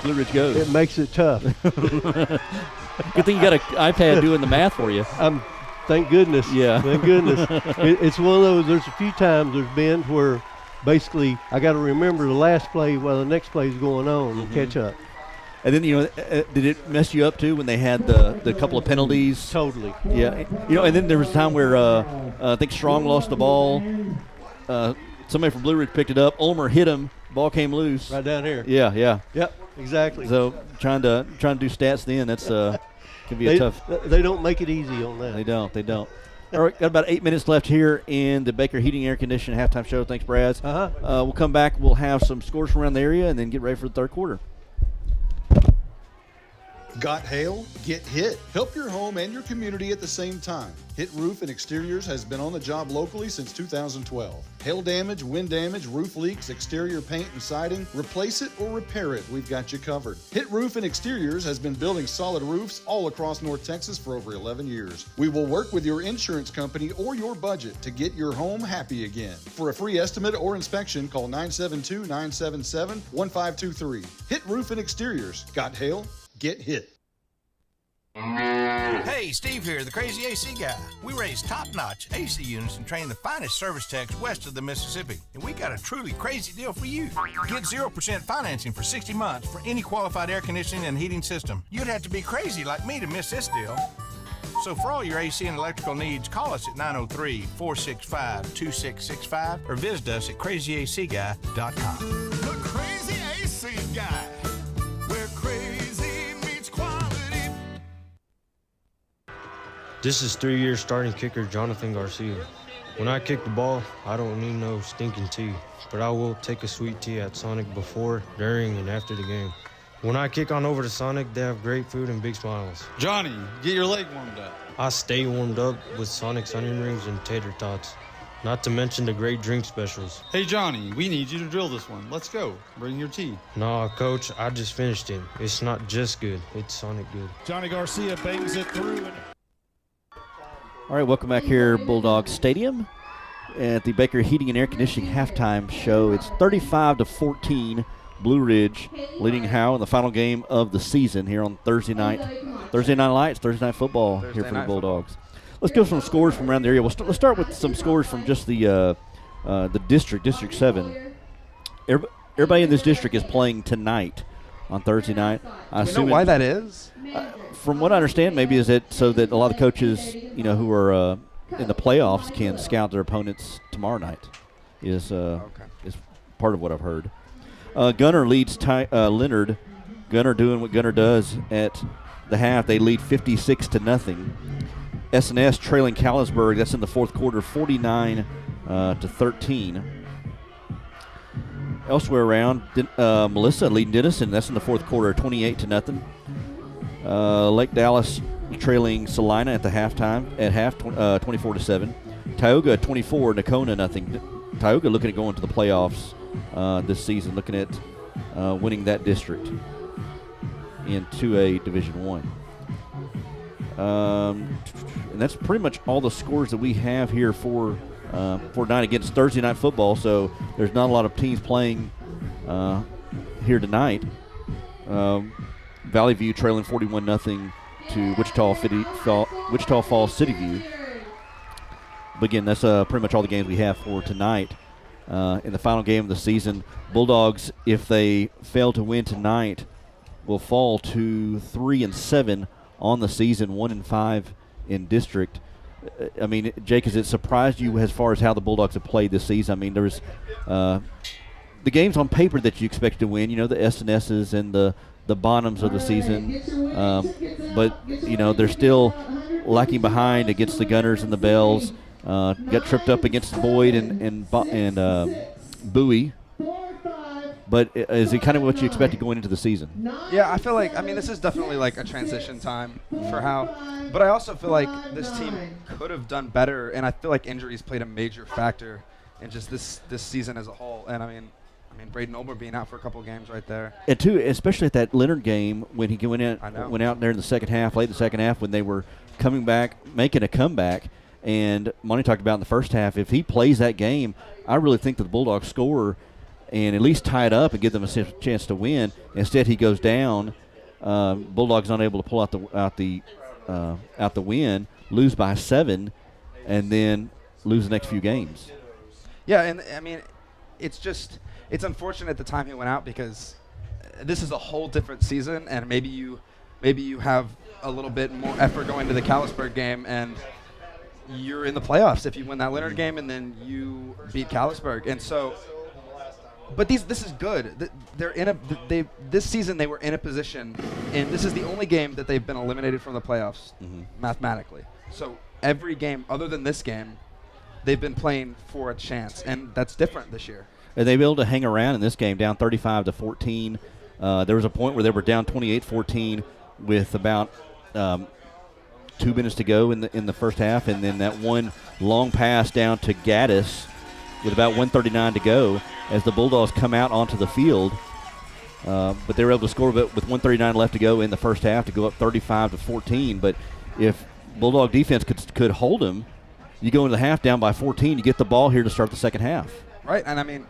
Blue Ridge goes? It makes it tough. Good thing you got an iPad doing the math for you. Thank goodness. Yeah. Thank goodness. It's one of those, there's a few times there's been where basically I got to remember the last play while the next play is going on and catch up. And then, did it mess you up too when they had the couple of penalties? Totally. Yeah. And then there was a time where I think Strong lost the ball. somebody from Blue Ridge picked it up. Ulmer hit him. Ball came loose. Right down here. Yeah. Yep, exactly. So trying to do stats then, that's can be tough. They don't make it easy on that. They don't. All right, got about 8 minutes left here in the Baker Heating Air Conditioning halftime show. Thanks, Braz. We'll come back. We'll have some scores from around the area and then get ready for the third quarter. Got hail? Get hit. Help your home and your community at the same time. Hit Roof and Exteriors has been on the job locally since 2012. Hail damage, wind damage, roof leaks, exterior paint and siding, replace it or repair it, we've got you covered. Hit Roof and Exteriors has been building solid roofs all across North Texas for over 11 years. We will work with your insurance company or your budget to get your home happy again. For a free estimate or inspection, call 972-977-1523. Hit Roof and Exteriors. Got hail? Get hit. Hey, Steve here, the Crazy AC Guy. We raise top-notch AC units and train the finest service techs west of the Mississippi. And we got a truly crazy deal for you. Get 0% financing for 60 months for any qualified air conditioning and heating system. You'd have to be crazy like me to miss this deal. So for all your AC and electrical needs, call us at 903-465-2665 or visit us at crazyacguy.com. The Crazy AC Guy, where crazy meets quality. This is 3-year starting kicker Jonathan Garcia. When I kick the ball, I don't need no stinking tea, but I will take a sweet tea at Sonic before, during, and after the game. When I kick on over to Sonic, they have great food and big smiles. Johnny, get your leg warmed up. I stay warmed up with Sonic's onion rings and tater tots, not to mention the great drink specials. Hey, Johnny, we need you to drill this one. Let's go. Bring your tea. Nah, Coach, I just finished it. It's not just good, it's Sonic good. Johnny Garcia bangs it through. All right, welcome back here, Bulldogs Stadium at the Baker Heating and Air Conditioning halftime show. It's 35-14, Blue Ridge leading Howe in the final game of the season here on Thursday night. Thursday Night Lights, Thursday Night Football here for the Bulldogs. Let's go some scores from around the area. Let's start with some scores from just the District 7. Everybody in this district is playing tonight on Thursday night. Do you know why that is? From what I understand, maybe is it so that a lot of coaches, who are in the playoffs can scout their opponents tomorrow night. Is part of what I've heard. Gunner leads Leonard. Gunner doing what Gunner does at the half. They lead 56-0. S&S trailing Callisburg. That's in the fourth quarter, 49-13. Elsewhere around, Melissa leading Denison. That's in the fourth quarter, 28-0. Lake Dallas trailing Salina at the halftime at 24-7. Tioga 24, Nakona nothing. Tioga looking at going to the playoffs this season, looking at winning that district in 2A Division I. And that's pretty much all the scores that we have here for tonight against Thursday Night Football. So there's not a lot of teams playing here tonight. Valley View trailing 41-0 to Wichita Falls City View. But again, that's pretty much all the games we have for tonight. In the final game of the season, Bulldogs, if they fail to win tonight, will fall to 3-7 on the season, 1-5 in district. I mean, Jake, has it surprised you as far as how the Bulldogs have played this season? I mean, there was the games on paper that you expect to win, the S&S's and the bottoms of the season. But, they're still lacking behind against the Gunners and the Bells. Got tripped up against Boyd and Bowie. But is it kind of what you expected going into the season? Yeah, I feel like, this is definitely like a transition time for Howe. But I also feel like this team could have done better, and I feel like injuries played a major factor in just this season as a whole. And Braden Olber being out for a couple of games right there. And too, especially at that Leonard game when he went out there in the second half, late in the second half, when they were coming back, making a comeback. And Monty talked about in the first half, if he plays that game, I really think that the Bulldogs score and at least tie it up and give them a chance to win. Instead, he goes down. Bulldogs not able to pull out the win, lose by 7, and then lose the next few games. Yeah, and it's unfortunate at the time he went out because this is a whole different season, and maybe you have a little bit more effort going to the Callisburg game, and you're in the playoffs if you win that Leonard game and then you beat Callisburg. And so, but this is good. They're in this season they were in a position, and this is the only game that they've been eliminated from the playoffs mathematically. So every game other than this game, they've been playing for a chance, and that's different this year. And they were able to hang around in this game, down 35-14. There was a point where they were down 28-14 with about 2 minutes to go in the first half, and then that one long pass down to Gaddis with about 1:39 to go as the Bulldogs come out onto the field. But they were able to score with 1:39 left to go in the first half to go up 35-14. But if Bulldog defense could hold them, you go into the half down by 14, you get the ball here to start the second half. Right, and I mean,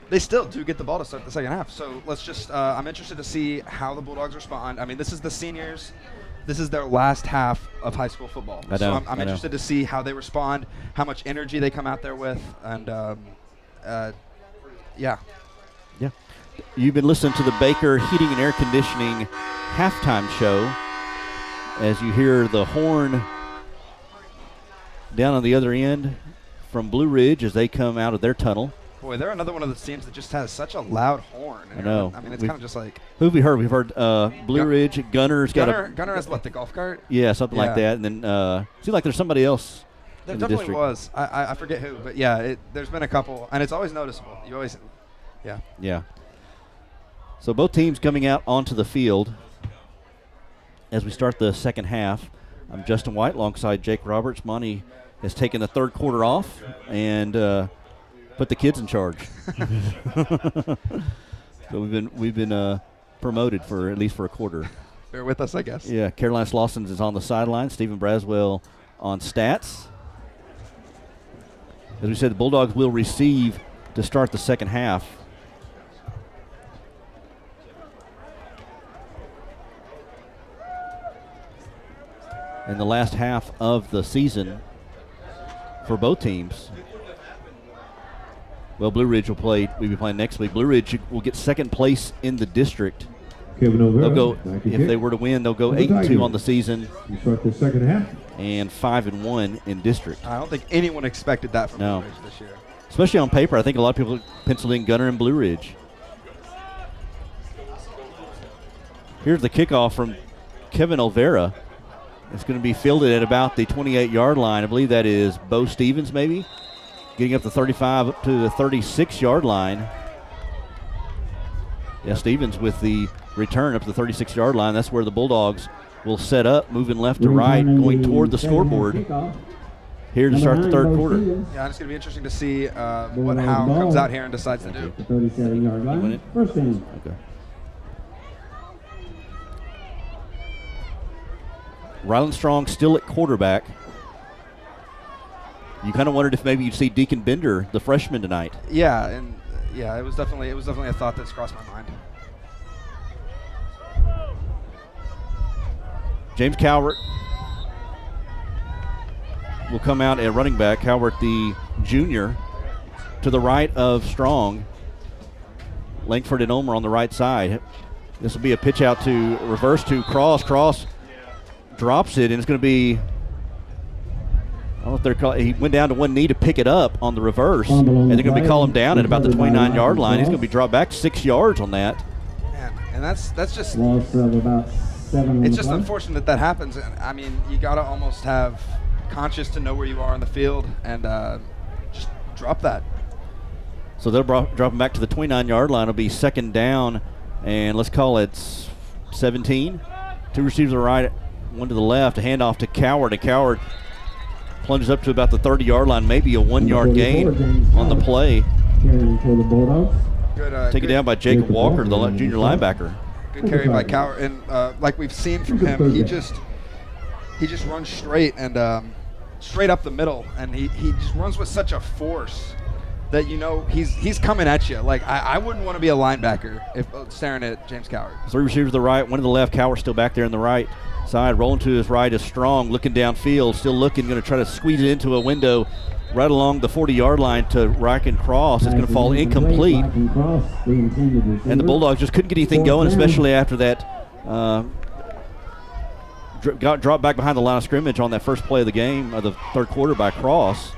they still do get the ball to start the second half. So let's just I'm interested to see how the Bulldogs respond. I mean, this is the seniors. This is their last half of high school football. So I'm interested to see how they respond, how much energy they come out there with, and yeah. You've been listening to the Baker Heating and Air Conditioning halftime show as you hear the horn down on the other end from Blue Ridge as they come out of their tunnel. Boy, they're another one of the teams that just has such a loud horn. I know. I mean, it's kind of just like. Who have we heard? We've heard Blue Ridge. Gunner has what, the golf cart? Yeah, something like that. And then seems like there's somebody else. There definitely was. I forget who, but yeah, there's been a couple, and it's always noticeable. You always, yeah. Yeah. So both teams coming out onto the field as we start the second half. I'm Justin White alongside Jake Roberts. Monty has taken the third quarter off and put the kids in charge. So we've been promoted for at least for a quarter. Bear with us, I guess. Yeah, Caroline Slauson is on the sideline. Stephen Braswell on stats. As we said, the Bulldogs will receive to start the second half. In the last half of the season for both teams. Well, Blue Ridge we'll be playing next week. Blue Ridge will get second place in the district. They'll go, if they were to win, they'll go 8-2 on the season. You start the second half. And 5-1 in district. I don't think anyone expected that from Blue Ridge this year. Especially on paper, I think a lot of people penciled in Gunner and Blue Ridge. Here's the kickoff from Kevin Olvera. It's going to be fielded at about the 28-yard line. I believe that is Bo Stevens maybe. Getting up the 35 up to the 36-yard line. Yeah, Stevens with the return up to the 36-yard line. That's where the Bulldogs will set up, moving left to right, going toward the scoreboard here to start the third quarter. Yeah, it's going to be interesting to see what Howe comes out here and decides to do. The 37-yard line. First down. Okay. Ryland Strong still at quarterback. You kind of wondered if maybe you'd see Deacon Bender, the freshman, tonight. Yeah, and it was definitely a thought that's crossed my mind. James Calvert will come out at running back. Calvert, the junior, to the right of Strong. Langford and Omer on the right side. This will be a pitch out to reverse to Cross. Cross drops it, and it's going to be, I don't know if they're calling, he went down to one knee to pick it up on the reverse, and they're going to be calling him down at about the 29-yard line. He's going to be dropped back 6 yards on that. Man, and that's just, loss of about 7. It's just unfortunate that happens. And I mean, you got to almost have conscious to know where you are in the field and just drop that. So they'll drop him back to the 29-yard line. It'll be second down, and let's call it 17. Two receivers to the right, one to the left. A handoff to Coward. And Coward plunges up to about the 30-yard line, maybe a 1-yard gain on the play. Carrying for the Bulldogs. Taken down by Jacob Walker, the junior linebacker. Good carry by Coward, and like we've seen from him, he just runs straight and straight up the middle, and he just runs with such a force that he's coming at you. Like I wouldn't want to be a linebacker if staring at James Coward. Three receivers to the right, one to the left. Coward still back there on the right side, rolling to his right is Strong, looking downfield, still looking, going to try to squeeze it into a window right along the 40-yard line to Rack and Cross. It's going to fall incomplete. And the Bulldogs just couldn't get anything going, especially after that got dropped back behind the line of scrimmage on that first play of the game, of the third quarter by Cross.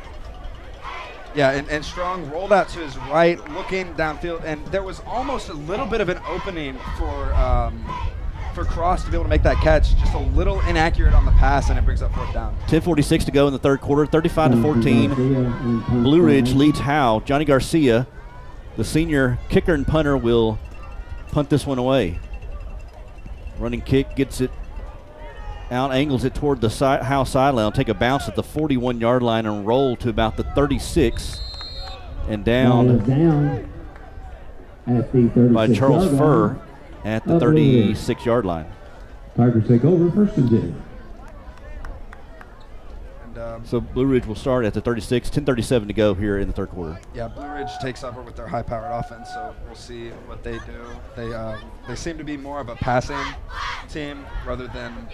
Yeah, and Strong rolled out to his right, looking downfield, and there was almost a little bit of an opening for Cross to be able to make that catch. Just a little inaccurate on the pass, and it brings up 4th down. 10:46 to go in the third quarter, 35-14. Blue Ridge leads Howe. Johnny Garcia, the senior kicker and punter, will punt this one away. Running kick, gets it out, angles it toward the Howe sideline. Take a bounce at the 41-yard line and roll to about the 36, and down at the 36 by Charles yard Furr line. at the 36-yard line. Tigers take over, 1st and 10. So Blue Ridge will start at the 36, 10:37 to go here in the third quarter. Yeah, Blue Ridge takes over with their high-powered offense, so we'll see what they do. They seem to be more of a passing team rather than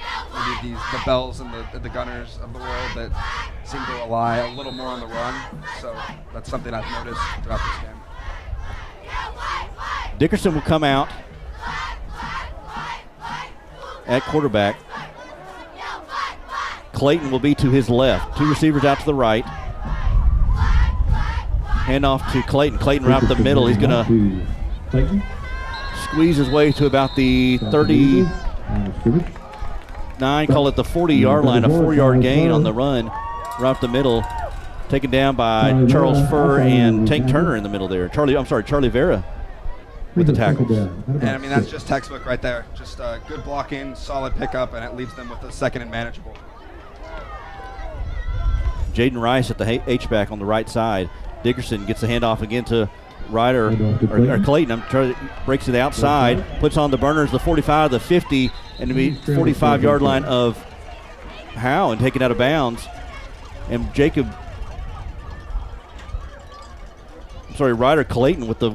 maybe the Bells and the Gunners of the world that seem to rely a little more on the run. So that's something I've noticed throughout this game. Dickerson will come out at quarterback. Clayton will be to his left. 2 receivers out to the right. Hand off to Clayton. Clayton right up the middle. He's going to squeeze his way to about the 39, call it the 40-yard line, a 4-yard gain on the run right up the middle. Taken down by Charles Furr and Tank Turner in the middle there. Charlie Vera with the tackles. And I mean, that's just textbook right there. Just good blocking, solid pickup, and it leaves them with a 2nd and manageable. Jaden Rice at the H-back on the right side. Dickerson gets the handoff again to Ryder, or Clayton. Breaks to the outside, puts on the burners, the 45, the 50, and the 45-yard line of Howe, and taken out of bounds. And Ryder Clayton with the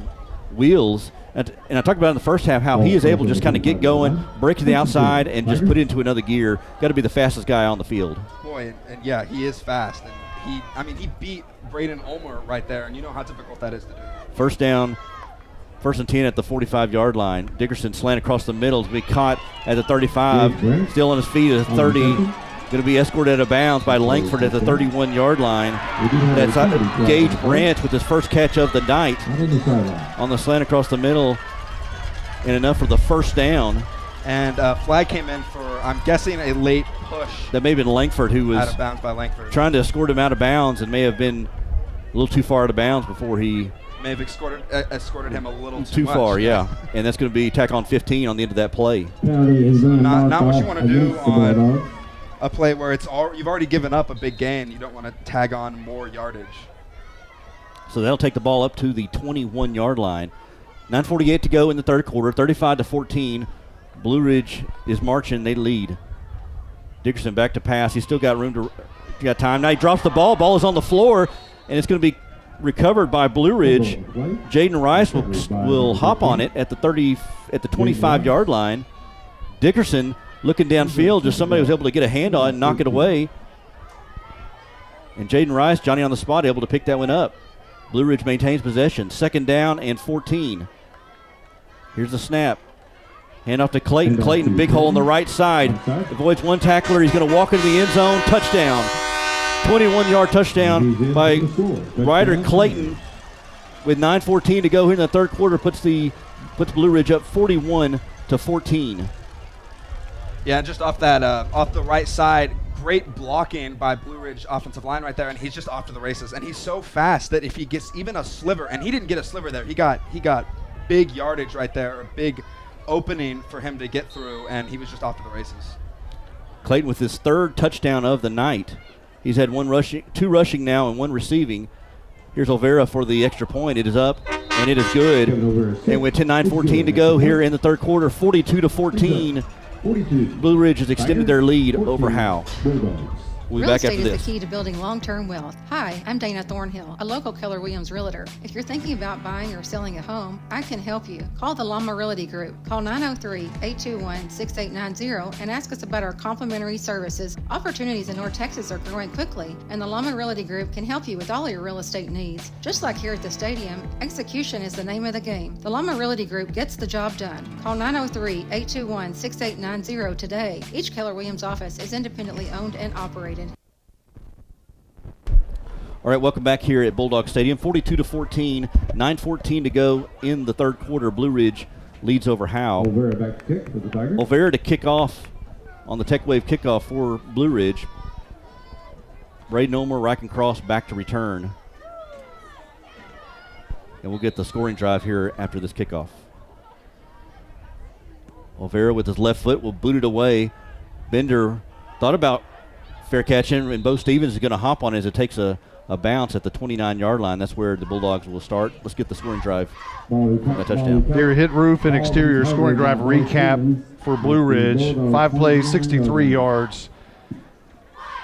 wheels. And I talked about in the first half how he is able to just kind of get going, break to the outside, and just put it into another gear. Got to be the fastest guy on the field. Boy, and yeah, he is fast. And he beat Braden Ulmer right there, and you know how difficult that is to do. First down, 1st and 10 at the 45-yard line. Dickerson slant across the middle to be caught at the 35. Still on his feet at the 30. Going to be escorted out of bounds by Langford at the 31-yard line. That's Gage Branch with his first catch of the night on the slant across the middle, and enough for the first down. And flag came in for, I'm guessing, a late push. That may have been Langford who was out of bounds by Langford. Trying to escort him out of bounds and may have been a little too far out of bounds before he may have escorted him a little too far, yeah. And that's going to be tack on 15 on the end of that play. Not what you want to do on a play where you've already given up a big gain. You don't want to tag on more yardage. So they'll take the ball up to the 21-yard line. 9:48 to go in the third quarter, 35-14. Blue Ridge is marching. They lead. Dickerson back to pass. He's still got got time. Now he drops the ball. Ball is on the floor, and it's going to be recovered by Blue Ridge. Jaden Rice will hop on it at the 25-yard line. Dickerson looking downfield. Just somebody was able to get a hand on it and knock it away. And Jaden Rice, Johnny on the spot, able to pick that one up. Blue Ridge maintains possession. 2nd down and 14. Here's the snap. Hand off to Clayton. Clayton, big hole on the right side. Avoids one tackler. He's going to walk into the end zone. Touchdown. 21-yard touchdown by Ryder Clayton. With 9:14 to go here in the third quarter, puts Blue Ridge up 41-14. Yeah, just off the right side, great blocking by Blue Ridge offensive line right there, and he's just off to the races. And he's so fast that if he gets even a sliver, and he didn't get a sliver there, he got big yardage right there, a big opening for him to get through, and he was just off to the races. Clayton with his 3rd touchdown of the night. He's had 2 rushing now and 1 receiving. Here's Olvera for the extra point. It is up, and it is good. And with 9:14 to go here in the third quarter, 42-14, Blue Ridge has extended their lead over Howe. We'll be Real back after estate is this. the key to building long-term wealth. Hi, I'm Dana Thornhill, a local Keller Williams realtor. If you're thinking about buying or selling a home, I can help you. Call the Llama Realty Group. Call 903-821-6890 and ask us about our complimentary services. Opportunities in North Texas are growing quickly, and the Llama Realty Group can help you with all your real estate needs. Just like here at the stadium, execution is the name of the game. The Llama Realty Group gets the job done. Call 903-821-6890 today. Each Keller Williams office is independently owned and operated. All right, welcome back here at Bulldog Stadium. 42-14, 9:14 to go in the third quarter. Blue Ridge leads over Howe. Olvera back to kick for the Tigers. Olvera to kick off on the Tech Wave kickoff for Blue Ridge. Braden Ulmer, Ryken Cross back to return. And we'll get the scoring drive here after this kickoff. Olvera with his left foot will boot it away. Bender thought about fair catching, and Bo Stevens is going to hop on it as it takes a bounce at the 29-yard line. That's where the Bulldogs will start. Let's get the scoring drive on the touchdown. Here, hit roof and exterior scoring drive recap for Blue Ridge. 5 plays, 63 yards.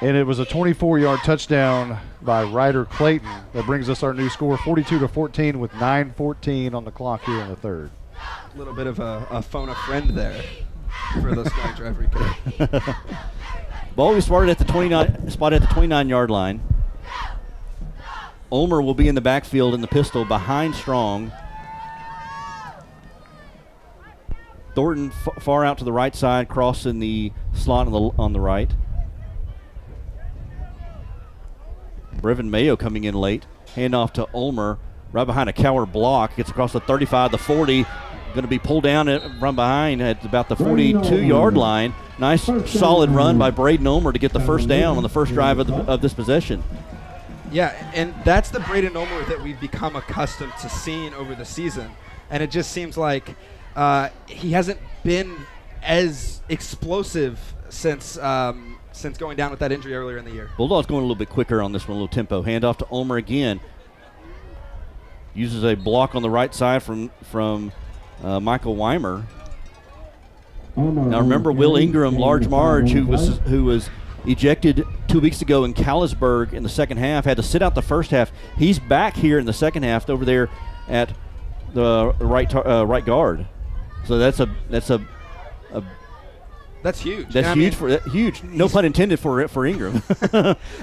And it was a 24-yard touchdown by Ryder Clayton that brings us our new score, 42-14 with 9:14 on the clock here in the third. A little bit of a phone a friend there for the scoring drive recap. Ball we spotted at the 29-yard line. Ulmer will be in the backfield in the pistol behind Strong. Thornton far out to the right side, Cross in the slot on the right. Brevin Mayo coming in late. Handoff to Ulmer, right behind a Coward block. Gets across the 35, the 40. Going to be pulled down from behind at about the 42-yard line. Nice, solid run by Braden Ulmer to get the first down on the first drive of this possession. Yeah, and that's the Braden Ulmer that we've become accustomed to seeing over the season. And it just seems like he hasn't been as explosive since going down with that injury earlier in the year. Bulldogs going a little bit quicker on this one, a little tempo. Handoff to Ulmer again. Uses a block on the right side from Michael Weimer. Now remember Will Ingram, Large Marge, who was ejected 2 weeks ago in Callisburg in the second half, had to sit out the first half. He's back here in the second half over there at the right guard. So that's huge. That's huge. No pun intended for Ingram.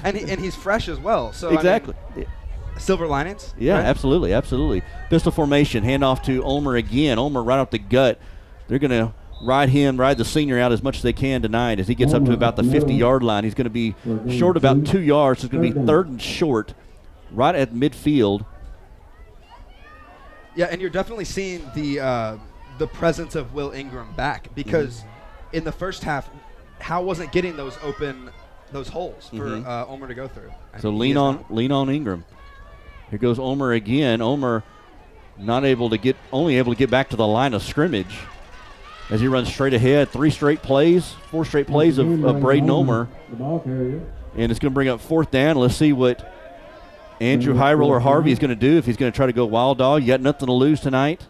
and he's fresh as well. So exactly. I mean, silver linings. Yeah, right? absolutely. Pistol formation. Handoff to Ulmer again. Ulmer right up the gut. They're going to ride the senior out as much as they can tonight as he gets up to about the 50-yard line. He's going to be short about 2 yards. So it's going to be third and short right at midfield. Yeah, and you're definitely seeing the presence of Will Ingram back because in the first half, Howe wasn't getting those holes for Ulmer to go through. So lean on Ingram. Here goes Ulmer again. Ulmer only able to get back to the line of scrimmage as he runs straight ahead. 4 straight plays of Braden Ulmer. And it's going to bring up fourth down. Let's see what Andrew High Roller Harvey is going to do, if he's going to try to go wild dog. You got nothing to lose tonight.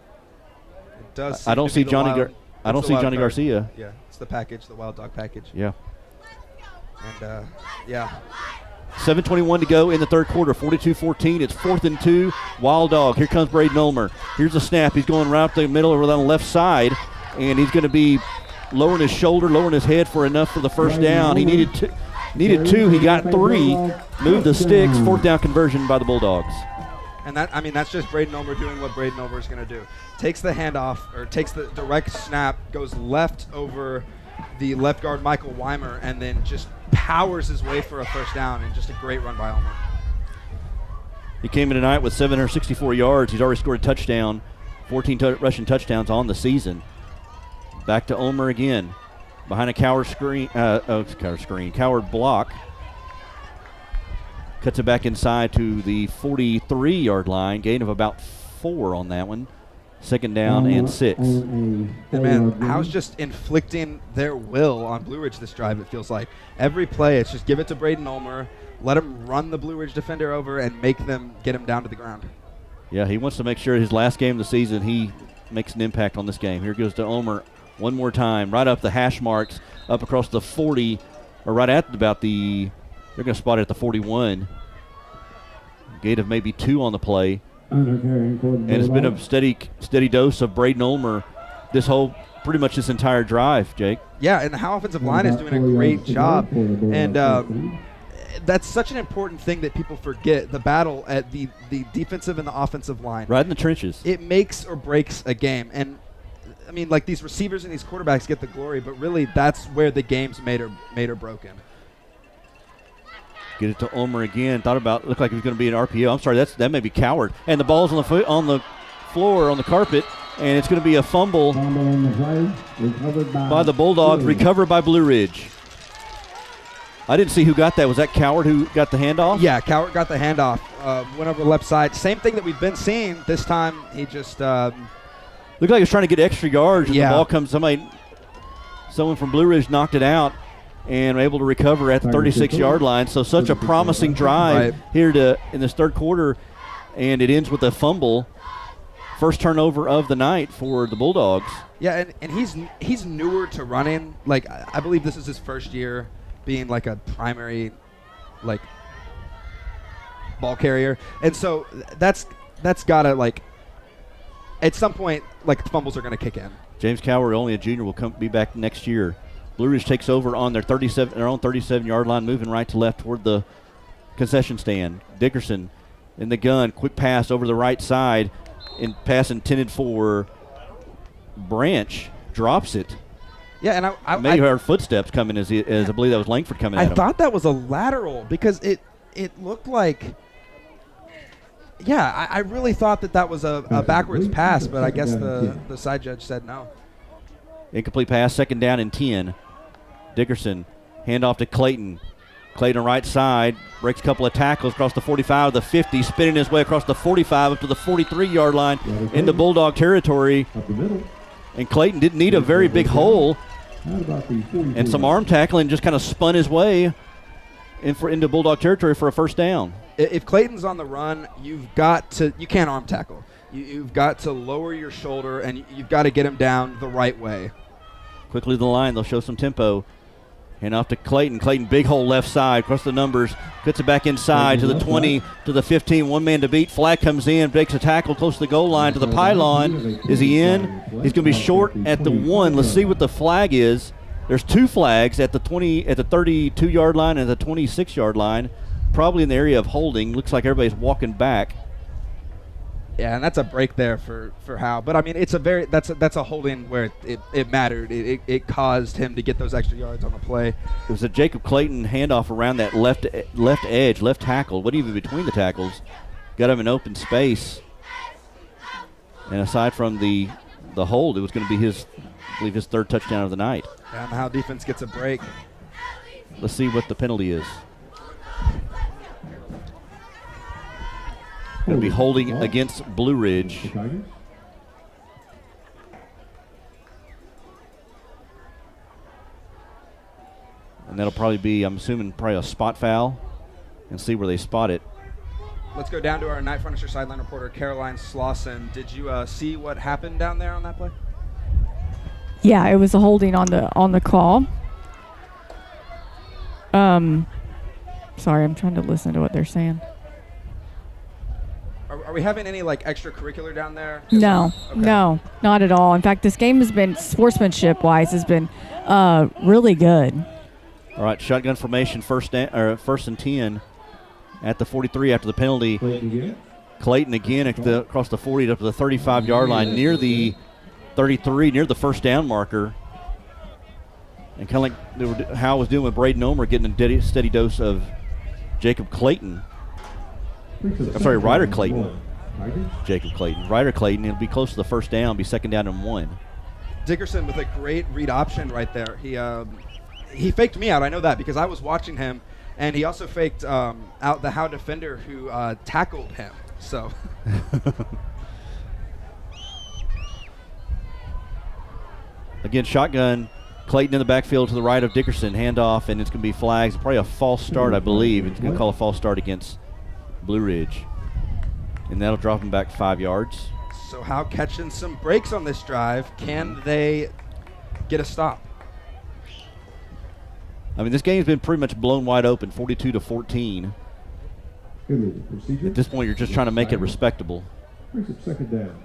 It does. I don't see Johnny Garcia. Yeah, it's the package, the wild dog package. Yeah. And, yeah. 7:21 to go in the third quarter, 42-14. It's 4th and 2. Wild dog. Here comes Braden Ulmer. Here's a snap. He's going right up the middle over on the left side, and he's going to be lowering his shoulder, lowering his head for enough for the first down. He needed two. He got 3. Moved the sticks. 4th down conversion by the Bulldogs. And that's just Braden Ulmer doing what Braden Ulmer is going to do. Takes the handoff, or takes the direct snap, goes left over the left guard Michael Weimer, and then just powers his way for a first down, and just a great run by Ulmer. He came in tonight with 764 yards. He's already scored a touchdown, 14 rushing touchdowns on the season. Back to Ulmer again, behind a Coward block. Cuts it back inside to the 43-yard line. Gain of about 4 on that one. 2nd down and 6. And man, Howe's just inflicting their will on Blue Ridge this drive, it feels like. Every play, it's just give it to Braden Ulmer, let him run the Blue Ridge defender over, and make them get him down to the ground. Yeah, he wants to make sure his last game of the season, he makes an impact on this game. Here goes to Ulmer one more time, right up the hash marks, up across the 40, or right at about the They're going to spot it at the 41. Gate of maybe 2 on the play. And it's been a steady dose of Braden Ulmer pretty much this entire drive, Jake. Yeah, and the Howe offensive line is doing a great job. And that's such an important thing that people forget, the battle at the defensive and the offensive line. Right in the trenches. It makes or breaks a game. And, I mean, like, these receivers and these quarterbacks get the glory, but really that's where the game's made or broken. Get it to Ulmer again. Looked like it was going to be an RPO. I'm sorry, that may be Coward. And the ball's on the floor, on the carpet, and it's going to be a fumble by the Bulldogs, recovered by Blue Ridge. I didn't see who got that. Was that Coward who got the handoff? Yeah, Coward got the handoff. Went over the left side. Same thing that we've been seeing. This time he just looked like he was trying to get extra yards. Yeah. The ball comes. Someone from Blue Ridge knocked it out and were able to recover at the 36-yard line. So such a promising drive here in this third quarter, and it ends with a fumble. First turnover of the night for the Bulldogs. Yeah, and he's newer to running. Like, I believe this is his first year being like a primary, like, ball carrier, and so that's gotta, like, at some point, like, the fumbles are gonna kick in. Yeah, and I maybe heard footsteps coming as I believe that was Langford coming at him. I thought that was a lateral because it looked like. Yeah, I really thought that was a backwards pass, but I guess the side judge said no. Incomplete pass, second down and 10. Dickerson, handoff to Clayton. Clayton right side, breaks a couple of tackles across the 45 to the 50, spinning his way across the 45 up to the 43-yard line into Bulldog territory. And Clayton didn't need a very big hole. And some arm tackling, just kind of spun his way into Bulldog territory for a first down. If Clayton's on the run, you can't arm tackle. You've got to lower your shoulder, and you've got to get him down the right way. Quickly to the line, they'll show some tempo. And off to Clayton. Clayton, big hole left side, across the numbers, cuts it back inside to the 20, to the 15, one man to beat. Flag comes in, breaks a tackle close to the goal line, to the pylon. Is he in? He's going to be short at the 1. Let's see what the flag is. There's 2 flags at the 32-yard line and the 26-yard line, probably in the area of holding. Looks like everybody's walking back. Yeah, and that's a break there for Howe. But I mean, that's a holding where it mattered. It caused him to get those extra yards on the play. It was a Jacob Clayton handoff around that left edge, left tackle, what even between the tackles, got him in open space. And aside from the hold, it was going to be his third touchdown of the night. Yeah, and the Howe defense gets a break. Let's see what the penalty is. Going to be holding against Blue Ridge. And that'll probably be, I'm assuming, probably a spot foul, and see where they spot it. Let's go down to our Night Furniture sideline reporter, Caroline Slauson. Did you see what happened down there on that play? Yeah, it was a holding on the call. Sorry, I'm trying to listen to what they're saying. Are we having any, like, extracurricular down there? No, okay. No, not at all. In fact, this game has been, sportsmanship-wise, has been really good. All right, shotgun formation, first and 10 at the 43 after the penalty. Clayton again across the 40 up to the 35-yard line, near the 33, near the first down marker. And kind of like Howe was doing with Braden Ulmer, getting a steady dose of Jacob Clayton. I'm sorry, Ryder Clayton. Jacob Clayton. Ryder Clayton. It'll be close to the first down, be second down and 1. Dickerson with a great read option right there. He faked me out. I know that because I was watching him, and he also faked out the Howe defender who tackled him. So. Again, shotgun. Clayton in the backfield to the right of Dickerson. Handoff, and it's going to be flags. Probably a false start, I believe. It's going to call a false start against Blue Ridge. And that'll drop him back 5 yards. So Howe catching some breaks on this drive. Can they get a stop? I mean, this game's been pretty much blown wide open, 42-14. At this point, you're just trying to make it respectable. Second down.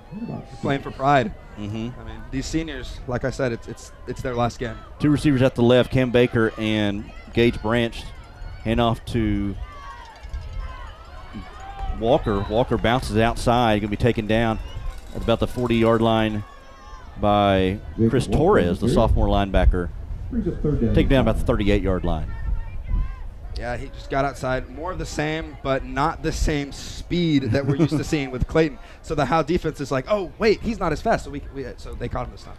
Playing for pride. Mm-hmm. I mean, these seniors, like I said, it's their last game. Two receivers at the left, Cam Baker and Gage Branch. Hand off to Walker. Walker bounces outside. Going to be taken down at about the 40-yard line by Chris Torres, the sophomore linebacker. Taken down about the 38-yard line. Yeah, he just got outside. More of the same, but not the same speed that we're used to seeing with Clayton. So the Howe defense is like, oh, wait, he's not as fast. So they caught him this time.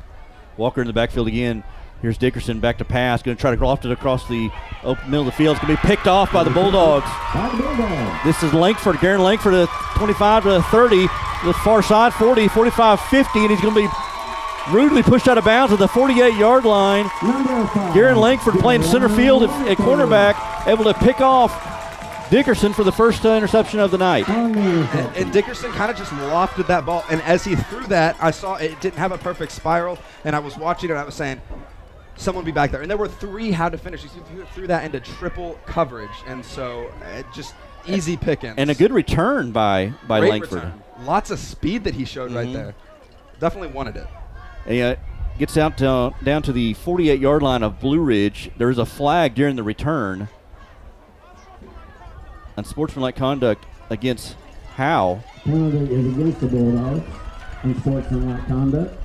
Walker in the backfield again. Here's Dickerson back to pass. Going to try to loft it across the open middle of the field. It's going to be picked off by the Bulldogs. This is Langford. Garen Langford, the 25 to the 30. The far side, 40, 45, 50. And he's going to be rudely pushed out of bounds at the 48-yard line. Garen Langford playing center field at cornerback, able to pick off Dickerson for the first interception of the night. And Dickerson kind of just lofted that ball. And as he threw that, I saw it didn't have a perfect spiral. And I was watching it, and I was saying, someone be back there. And there were 3 how to finish. He threw that into triple coverage. And so just easy pickings. And a good return by Great Langford. Return. Lots of speed that he showed right there. Definitely wanted it. He gets out down to the 48-yard line of Blue Ridge. There is a flag during the return on sportsmanlike conduct against Howe. Penalty is against the Bulldogs on sportsmanlike conduct.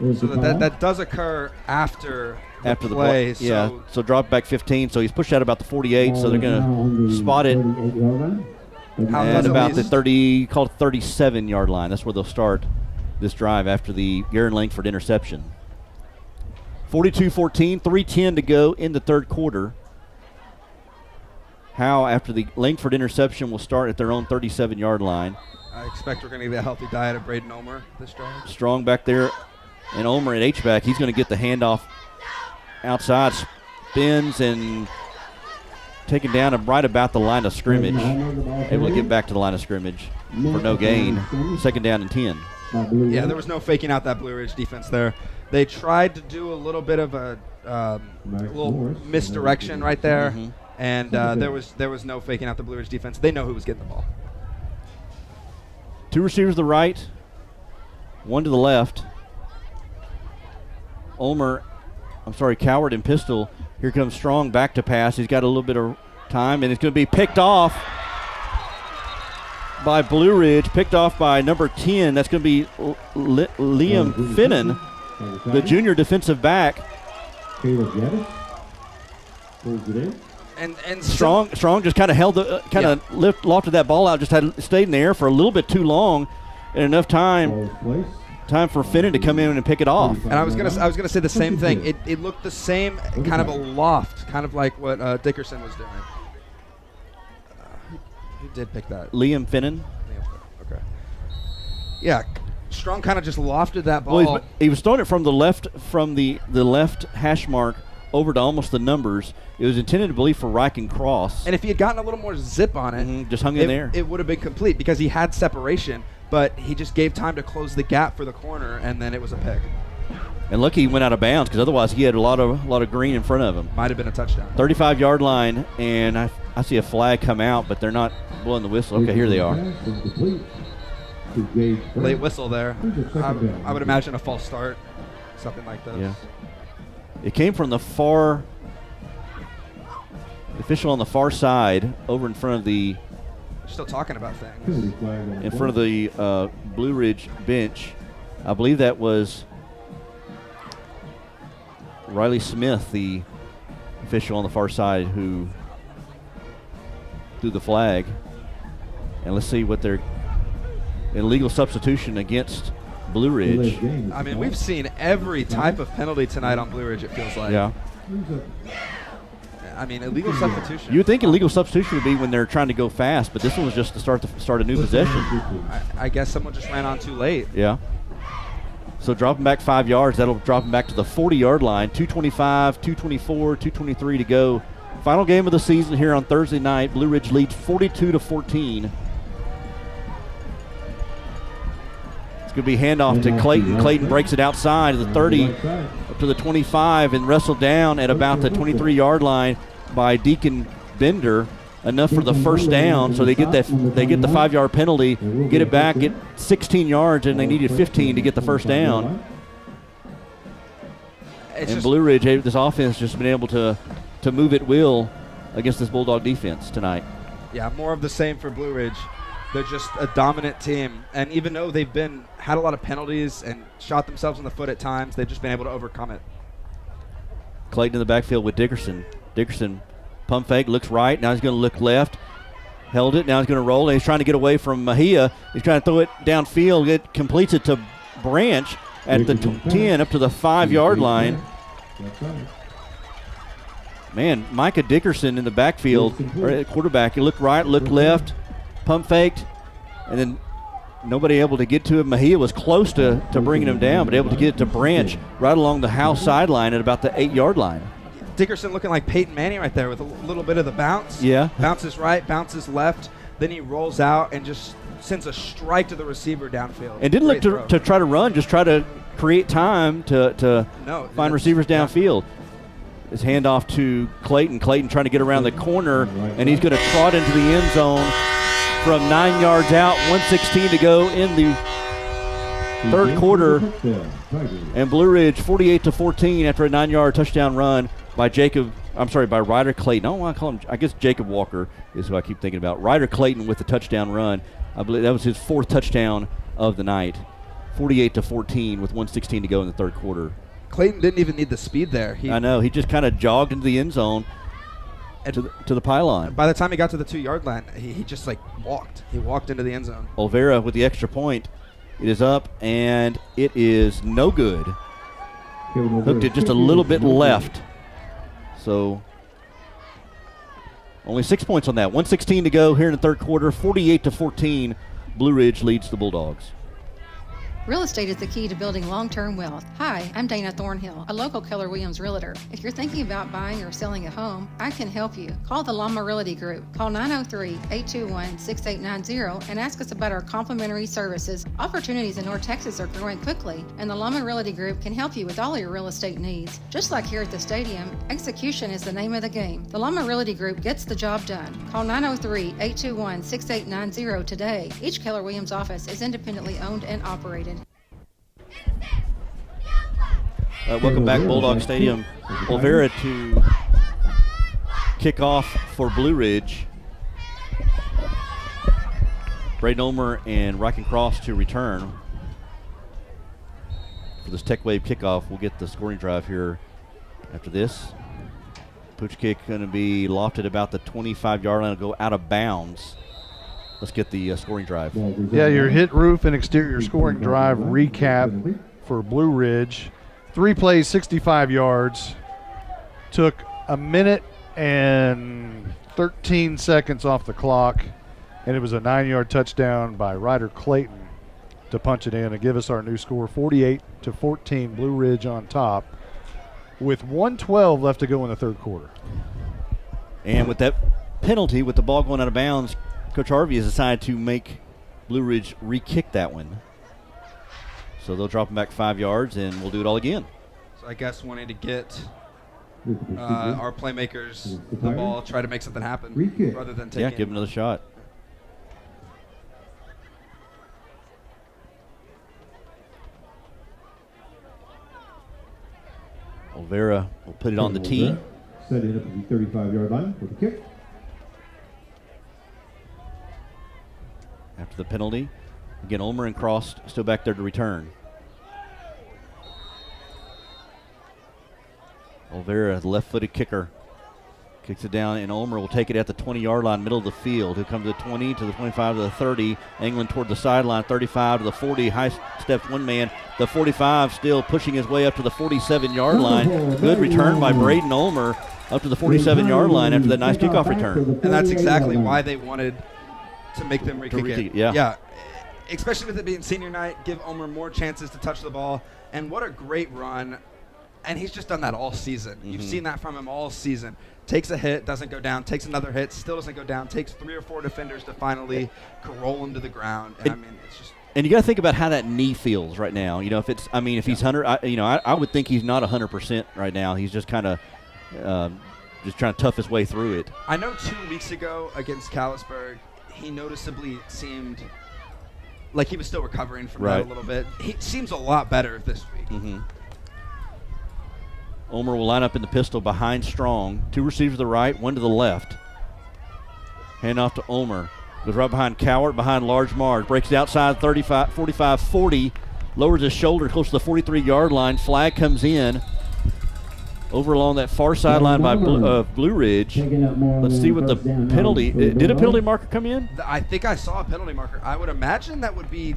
So that does occur after the play. So drop back 15. So he's pushed out about the 48. So they're going to spot it at about the 30, called 37-yard line. That's where they'll start this drive after the Garen Langford interception. 42-14, 3:10 to go in the third quarter. Howe, after the Langford interception, will start at their own 37-yard line. I expect we're going to get a healthy diet of Braden Ulmer this drive. Strong back there, and Ulmer at H-back. He's going to get the handoff outside, spins, and taken down right about the line of scrimmage. Able to get back to the line of scrimmage for no gain. Second down and 10. Yeah, there was no faking out that Blue Ridge defense there. They tried to do a little bit of a little misdirection right there, and there was no faking out the Blue Ridge defense. They know who was getting the ball. 2 receivers to the right, 1 to the left. Coward and Pistol. Here comes Strong back to pass. He's got a little bit of time, and it's going to be picked off by Blue Ridge, picked off by number 10. That's going to be Liam Finnan, the junior defensive back. And Strong just kind of lofted that ball out, just stayed in the air for a little bit too long, and enough time for Finnan to come in and pick it off. And I was gonna say the same thing. It looked the same, kind of a loft, kind of like what Dickerson was doing. Who did pick that? Liam Finnan. Okay. Yeah, Strong kind of just lofted that ball. Well, he was throwing it from the left hash mark over to almost the numbers. It was intended, to believe, for Reich and Cross. And if he had gotten a little more zip on it, just hung in there, it would have been complete because he had separation, but he just gave time to close the gap for the corner, and then it was a pick. And lucky he went out of bounds, because otherwise he had a lot of green in front of him. Might have been a touchdown. 35-yard line, and I see a flag come out, but they're not blowing the whistle. Okay, here they are. Late whistle there. I would imagine a false start, something like this. Yeah. It came from the official on the far side, over in front of the. Still talking about things. In front of the Blue Ridge bench. I believe that was Riley Smith, the official on the far side, who threw the flag. And let's see what they're. Illegal substitution against Blue Ridge. I mean, we've seen every type of penalty tonight on Blue Ridge, it feels like. Yeah. I mean, illegal substitution. You would think illegal substitution would be when they're trying to go fast, but this one was just to start a new possession. I guess someone just ran on too late. Yeah. So dropping back 5 yards, that'll drop him back to the 40-yard line. 2:25, 2:24, 2:23 to go. Final game of the season here on Thursday night. Blue Ridge leads 42-14. It's going to be handoff to Clayton. Clayton breaks it outside of the 30 up to the 25 and wrestled down at about the 23-yard line. by Deacon Bender enough for the first down, so they get the 5-yard penalty, get it back, get 16 yards, and they needed 15 to get the first down. And Blue Ridge, this offense, just been able to move at will against this Bulldog defense tonight. Yeah, more of the same for Blue Ridge. They're just a dominant team, and even though they've had a lot of penalties and shot themselves in the foot at times, they've just been able to overcome it. Clayton in the backfield with Dickerson. Dickerson pump fake, looks right, now he's going to look left. Held it, now he's going to roll, and he's trying to get away from Mejia. He's trying to throw it downfield. It completes it to Branch at the 10 up to the 5-yard line. Man, Micah Dickerson in the backfield, or at quarterback, he looked right, looked left, pump faked, and then nobody able to get to him. Mejia was close to bringing him down, but able to get it to Branch right along the Howe sideline at about the 8-yard line. Dickerson looking like Peyton Manning right there with a little bit of the bounce. Yeah. Bounces right, bounces left, then he rolls out and just sends a strike to the receiver downfield. And didn't look to try to run, just try to create time to find receivers downfield. His handoff to Clayton. Clayton trying to get around the corner, and he's going to trot into the end zone from 9 yards out, 1:16 to go in the third quarter. And Blue Ridge 48-14 after a 9-yard touchdown run by Ryder Clayton. I don't want to call him, I guess Jacob Walker is who I keep thinking about. Ryder Clayton with the touchdown run. I believe that was his 4th touchdown of the night. 48-14 with 1:16 to go in the third quarter. Clayton didn't even need the speed there. I know. He just kind of jogged into the end zone to the pylon. By the time he got to the 2-yard line, he just walked. He walked into the end zone. Olvera with the extra point. It is up, and it is no good. Hooked it just a little bit left. So only 6 points on that. 1:16 to go here in the third quarter. 48-14. Blue Ridge leads the Bulldogs. Real estate is the key to building long-term wealth. Hi, I'm Dana Thornhill, a local Keller Williams realtor. If you're thinking about buying or selling a home, I can help you. Call the Llama Realty Group. Call 903-821-6890 and ask us about our complimentary services. Opportunities in North Texas are growing quickly, and the Llama Realty Group can help you with all your real estate needs. Just like here at the stadium, execution is the name of the game. The Llama Realty Group gets the job done. Call 903-821-6890 today. Each Keller Williams office is independently owned and operated. Welcome back, Bulldog Stadium. Olvera to kick off for Blue Ridge. Braden Ulmer and Ryken Cross to return for this Tech Wave kickoff. We'll get the scoring drive here after this. Pooch kick going to be lofted about the 25-yard line. It'll go out of bounds. Let's get the scoring drive. Yeah, your hit, roof, and exterior scoring drive recap for Blue Ridge. 3 plays, 65 yards. Took a minute and 13 seconds off the clock, and it was a 9-yard touchdown by Ryder Clayton to punch it in and give us our new score, 48-14, Blue Ridge on top, with 1:12 left to go in the third quarter. And with that penalty, with the ball going out of bounds, Coach Harvey has decided to make Blue Ridge re-kick that one. So they'll drop him back 5 yards, and we'll do it all again. So I guess wanting to get our playmakers the ball, try to make something happen rather than taking. Yeah, give him another shot. Olvera will put it on the tee. Set it up at the 35-yard line for the kick. After the penalty, again, Ulmer and Cross still back there to return. Olvera, the left-footed kicker, kicks it down, and Ulmer will take it at the 20-yard line, middle of the field. He'll come to the 20, to the 25, to the 30. England toward the sideline, 35 to the 40. High steps one man. The 45 still pushing his way up to the 47-yard line. Good return by Braden Ulmer up to the 47-yard line after that nice kickoff return. And that's exactly why they wanted to make them re-kick it. Yeah. Especially with it being senior night, give Ulmer more chances to touch the ball. And what a great run. And he's just done that all season. Mm-hmm. You've seen that from him all season. Takes a hit, doesn't go down. Takes another hit, still doesn't go down. Takes 3 or 4 defenders to finally roll him to the ground. And I mean, it's just. And you got to think about how that knee feels right now. You know, if it's, I mean, if he's 100, I would think he's not 100% right now. He's just kind of just trying to tough his way through it. I know 2 weeks ago against Callisburg, he noticeably seemed like he was still recovering from that a little bit. He seems a lot better this week. Mm-hmm. Ulmer will line up in the pistol behind Strong. 2 receivers to the right, 1 to the left. Hand off to Ulmer. Goes right behind Cowart, behind Large Marge. Breaks the outside 35, 45, 40. Lowers his shoulder close to the 43-yard line. Flag comes in. Over along that far sideline by Blue Ridge. Let's see what the penalty. Did a penalty marker come in? I think I saw a penalty marker. I would imagine that would be.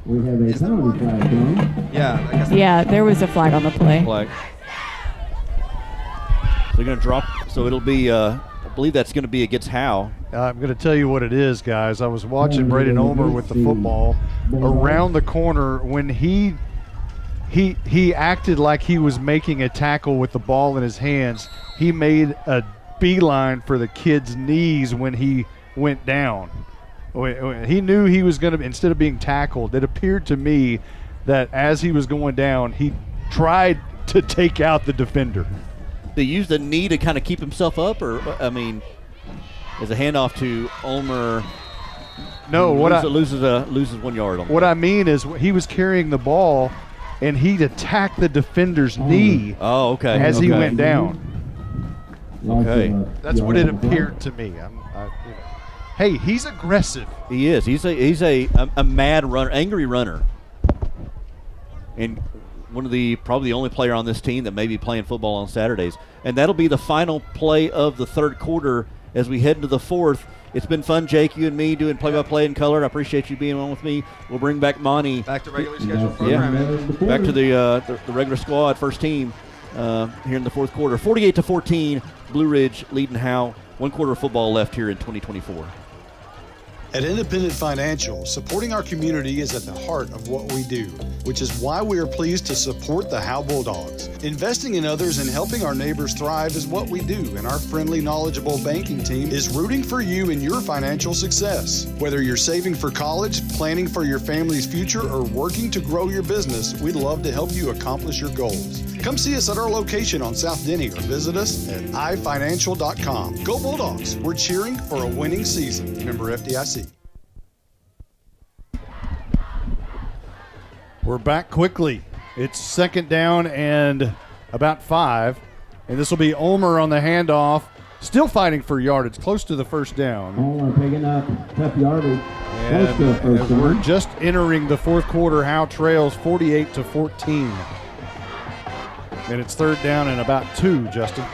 We have a penalty flag on. Yeah, I guess. Yeah, there was a flag on the play. Flag. They're going to drop. So it'll be. I believe that's going to be against Howe. I'm going to tell you what it is, guys. I was watching Braden Ulmer with the football around the corner when he acted like he was making a tackle with the ball in his hands. He made a beeline for the kid's knees when he went down. He knew he was going to, instead of being tackled, it appeared to me that as he was going down, he tried to take out the defender. They used the knee to kind of keep himself up, or, I mean, as a handoff to Ulmer. No, loses 1 yard on what I mean is he was carrying the ball, and he attacked the defender's knee as he went down. Okay. That's what it appeared to me. Hey, he's aggressive. He is. He's a mad runner, angry runner. And probably the only player on this team that may be playing football on Saturdays. And that'll be the final play of the third quarter as we head into the fourth. It's been fun, Jake, you and me doing play-by-play in color. I appreciate you being on with me. We'll bring back Monty. Back to regular schedule programming. Back to the regular squad, first team here in the fourth quarter. 48-14, Blue Ridge leading Howe. 1 quarter of football left here in 2024. At Independent Financial, supporting our community is at the heart of what we do, which is why we are pleased to support the Howe Bulldogs. Investing in others and helping our neighbors thrive is what we do, and our friendly, knowledgeable banking team is rooting for you in your financial success. Whether you're saving for college, planning for your family's future, or working to grow your business, we'd love to help you accomplish your goals. Come see us at our location on South Denny or visit us at ifinancial.com. Go Bulldogs! We're cheering for a winning season. Member FDIC. We're back quickly. It's second down and about 5. And this will be Ulmer on the handoff. Still fighting for yardage, close to the first down. Ulmer picking up tough yardage. And as we're just entering the fourth quarter, Howe trails 48-14. And it's third down and about 2, Justin.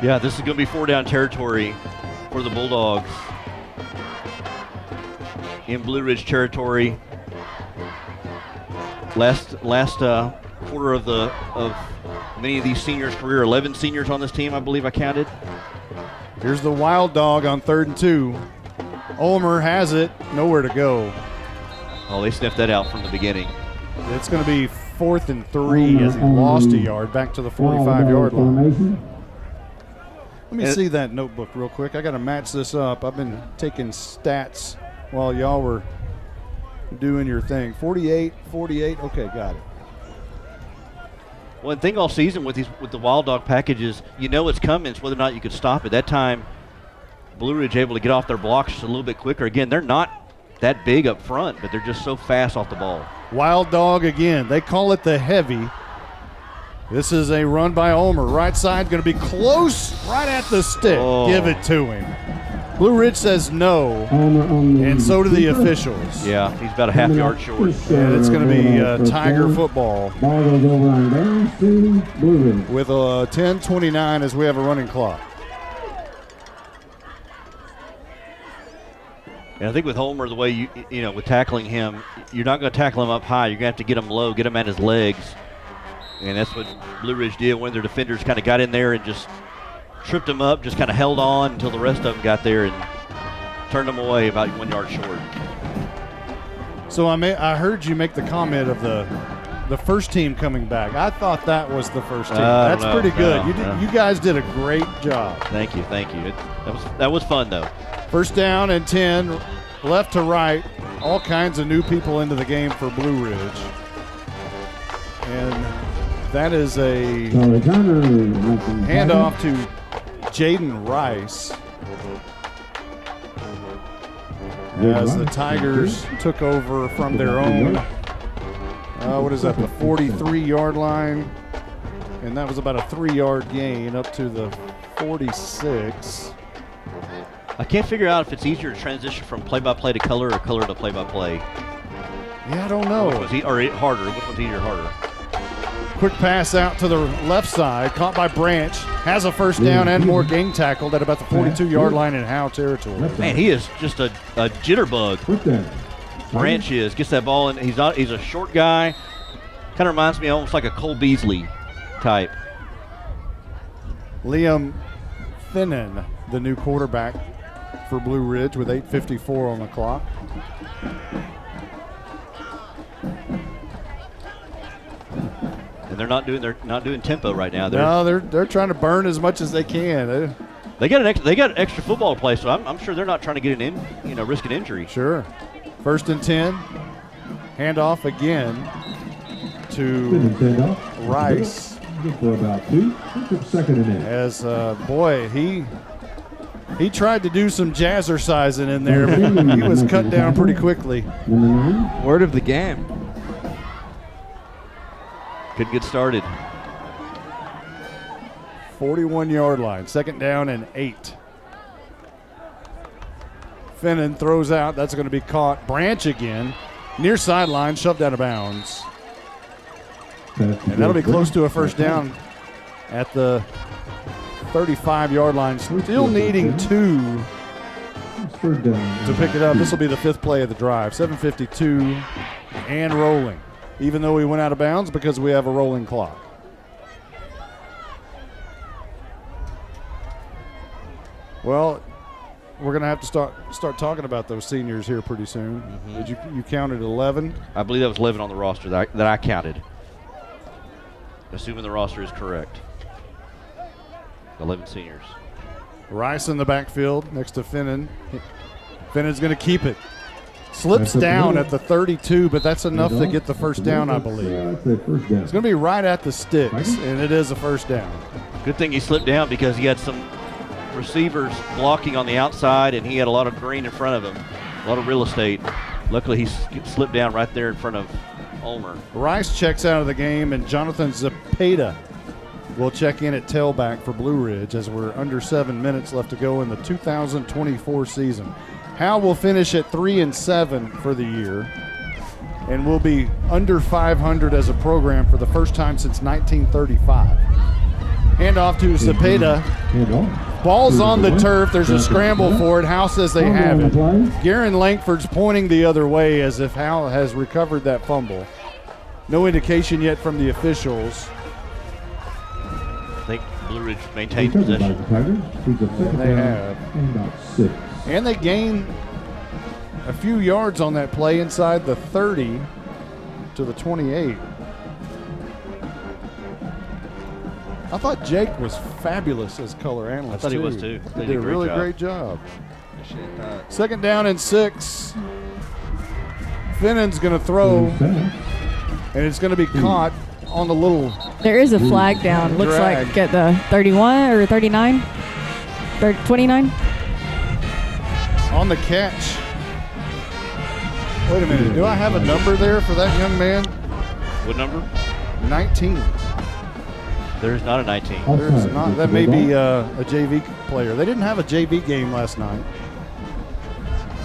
Yeah, this is going to be 4-down territory for the Bulldogs. In Blue Ridge territory. Last quarter of many of these seniors' career. 11 seniors on this team, I believe I counted. Here's the Wild Dog on 3rd and 2. Ulmer has it, nowhere to go. Oh, they sniffed that out from the beginning. It's going to be 4th and 3 as he lost a yard back to the 45-yard line. Let me see that notebook real quick. I got to match this up. I've been taking stats while y'all were doing your thing. 48. Okay, got it. One thing all season with the Wild Dog packages, you know it's coming. It's whether or not you could stop it. That time, Blue Ridge able to get off their blocks just a little bit quicker. Again, they're not that big up front, but they're just so fast off the ball. Wild Dog again. They call it the heavy. This is a run by Ulmer. Right side going to be close, right at the stick. Oh. Give it to him. Blue Ridge says no, and so do the officials. Yeah, he's about a half yard short. And it's going to be Tiger football. Ball goes over on down to Blue Ridge. With 10:29 as we have a running clock. And I think with Ulmer, the way you know, with tackling him, you're not going to tackle him up high. You're going to have to get him low, get him at his legs. And that's what Blue Ridge did. One of their defenders kind of got in there and just tripped him up, just kind of held on until the rest of them got there and turned them away about 1 yard short. So I heard you make the comment of the first team coming back. I thought that was the first team. That's pretty good. You guys did a great job. Thank you. That was fun, though. First down and 10, left to right. All kinds of new people into the game for Blue Ridge. And that is a handoff to Jaden Rice. As the Tigers took over from their own, what is that, the 43-yard line? And that was about a 3-yard gain up to the 46. I can't figure out if it's easier to transition from play-by-play to color or color to play-by-play. Yeah, I don't know. Or harder? Which one's easier or harder? Quick pass out to the left side, caught by Branch. Has a first down and more gang tackled at about the 42-yard line in Howe territory. Man, he is just a jitterbug. Branch is. Gets that ball in. He's a short guy. Kind of reminds me almost like a Cole Beasley type. Liam Finnan, the new quarterback for Blue Ridge, with 8:54 on the clock. And they're not doing tempo right now. They're trying to burn as much as they can. They got an extra football to play, so I'm sure they're not trying to get risk an injury. Sure. 1st and 10. Handoff again to Rice. For about 2. Second and 8. As boy, he tried to do some jazzercising in there, but he was cut down pretty quickly. Word of the game. Couldn't get started. 41-yard line, 2nd down and 8. Finnan throws out. That's going to be caught. Branch again. Near sideline, shoved out of bounds. And that'll be close to a first down at the 35-yard line. Still needing 2 to pick it up. This will be the 5th play of the drive. 7:52 and rolling. Even though we went out of bounds because we have a rolling clock. Well, we're going to have to start talking about those seniors here pretty soon. Mm-hmm. Did you counted 11? I believe that was 11 on the roster that I counted. Assuming the roster is correct. 11 seniors. Rice in the backfield next to Finnan. Finnan's going to keep it. Slips down at the 32, but that's enough to get the first down, I believe. It's going to be right at the sticks, and it is a first down. Good thing he slipped down because he had some receivers blocking on the outside, and he had a lot of green in front of him, a lot of real estate. Luckily, he slipped down right there in front of Ulmer. Rice checks out of the game, and Jonathan Zepeda will check in at tailback for Blue Ridge as we're under 7 minutes left to go in the 2024 season. Howe will finish at 3-7 for the year, and will be under 500 as a program for the first time since 1935. Handoff to Zepeda. Ball's on the turf. There's a scramble for it. Howe says they have it. Garen Langford's pointing the other way as if Howe has recovered that fumble. No indication yet from the officials. I think Blue Ridge maintains possession. They have. And they gain a few yards on that play inside the 30 to the 28. I thought Jake was fabulous as color analyst. I thought he was too. He did a really great job. 2nd down and 6. Finnan's going to throw, and it's going to be caught on the little. There is a flag down. Looks like at the 31 or 39, 29. On the catch. Wait a minute. Do I have a number there for that young man? What number? 19. There's not a 19. There's not. That may be a JV player. They didn't have a JV game last night.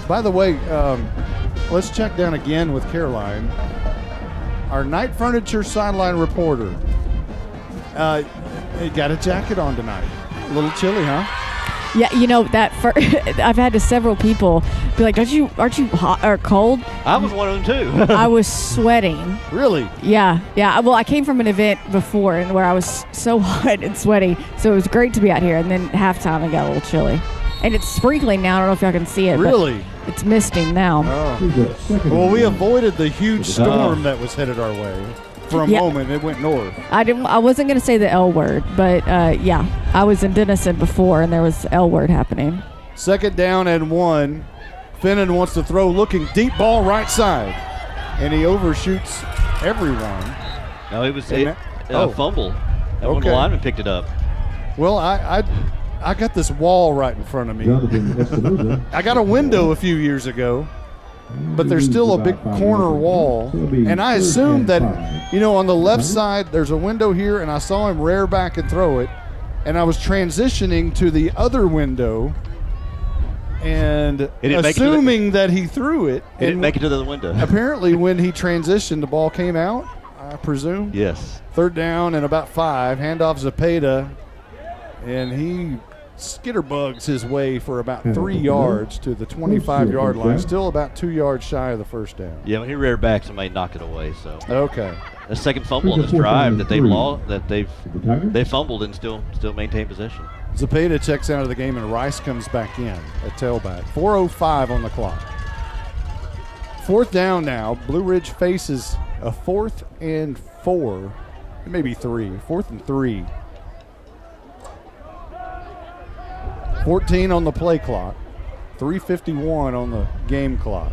By the way, let's check down again with Caroline. Our night furniture sideline reporter. Got a jacket on tonight. A little chilly, huh? Yeah, you know that. I've had several people be like, aren't you hot or cold?" I was one of them too. I was sweating. Really? Yeah. Well, I came from an event before and where I was so hot and sweaty, so it was great to be out here. And then halftime, it got a little chilly, and it's sprinkling now. I don't know if y'all can see it. Really? But it's misting now. Oh. Well, we avoided the huge storm that was headed our way. For a moment, it went north. I wasn't going to say the L word, but yeah, I was in Denison before, and there was L word happening. 2nd down and 1. Finnan wants to throw, looking deep ball right side, and he overshoots everyone. No, it was a fumble. One of the linemen picked it up. Well, I got this wall right in front of me. I got a window a few years ago, but there's still a big corner wall. And I assumed that, on the left side, there's a window here, and I saw him rear back and throw it. And I was transitioning to the other window and assuming that he threw it. He didn't make it to the window. Apparently, when he transitioned, the ball came out, I presume. Yes. 3rd down and about 5. Handoff Zepeda, and he skitterbugs his way for about 3 yards to the 25-yard line. Still about 2 yards shy of the first down. Yeah, when he reared back, somebody knocked it away. So okay. The second fumble on this drive that they've fumbled and still maintain possession. Zepeda checks out of the game, and Rice comes back in at tailback. 4:05 on the clock. 4th down now. Blue Ridge faces a 4th and 4, maybe 3. 4th and 3. 14 on the play clock. 3:51 on the game clock.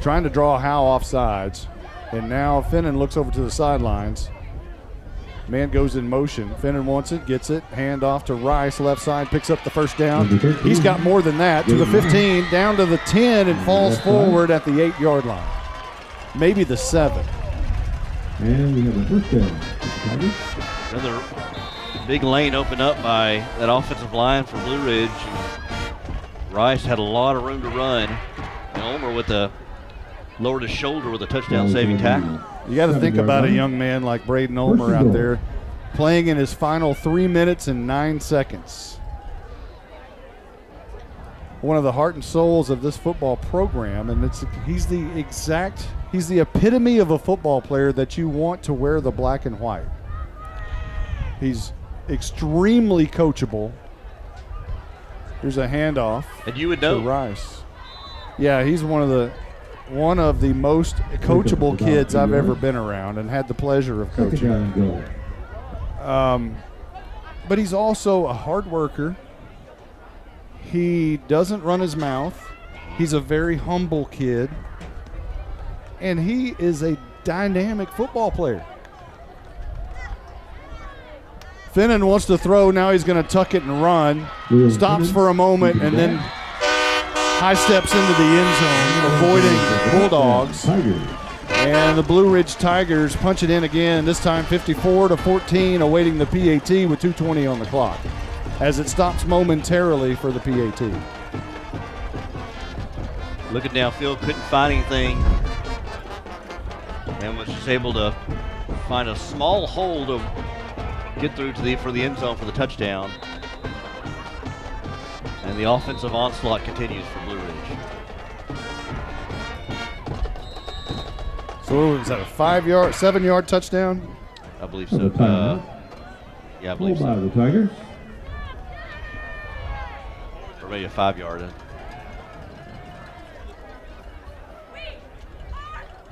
Trying to draw Howe off sides. And now Finnan looks over to the sidelines. Man goes in motion. Finnan wants it, gets it. Hand off to Rice, left side, picks up the first down. He's got more than that. To the 15, down to the 10, and falls forward at the 8-yard line. Maybe the 7. And we have a first down. Another big lane opened up by that offensive line for Blue Ridge. Rice had a lot of room to run. And Ulmer lowered his shoulder with a touchdown-saving tackle. You got to think about a young man like Braden Ulmer out there playing in his final 3 minutes and 9 seconds. One of the heart and souls of this football program, and he's the epitome of a football player that you want to wear the black and white. He's extremely coachable. Here's a handoff. And you would know. To Rice. Yeah, he's one of the most coachable kids I've ever been around and had the pleasure of coaching. But he's also a hard worker. He doesn't run his mouth. He's a very humble kid. And he is a dynamic football player. Finnan wants to throw. Now he's going to tuck it and run. Stops for a moment and then high steps into the end zone, avoiding Bulldogs. And the Blue Ridge Tigers punch it in again, this time 54-14, awaiting the PAT with 2:20 on the clock as it stops momentarily for the PAT. Looking downfield, couldn't find anything, and was just able to find a small hole to get through for the end zone for the touchdown. And the offensive onslaught continues for Blue Ridge. So is that a 7-yard touchdown? I believe so. Yeah, I believe so. By the Tigers. Or maybe a 5-yard.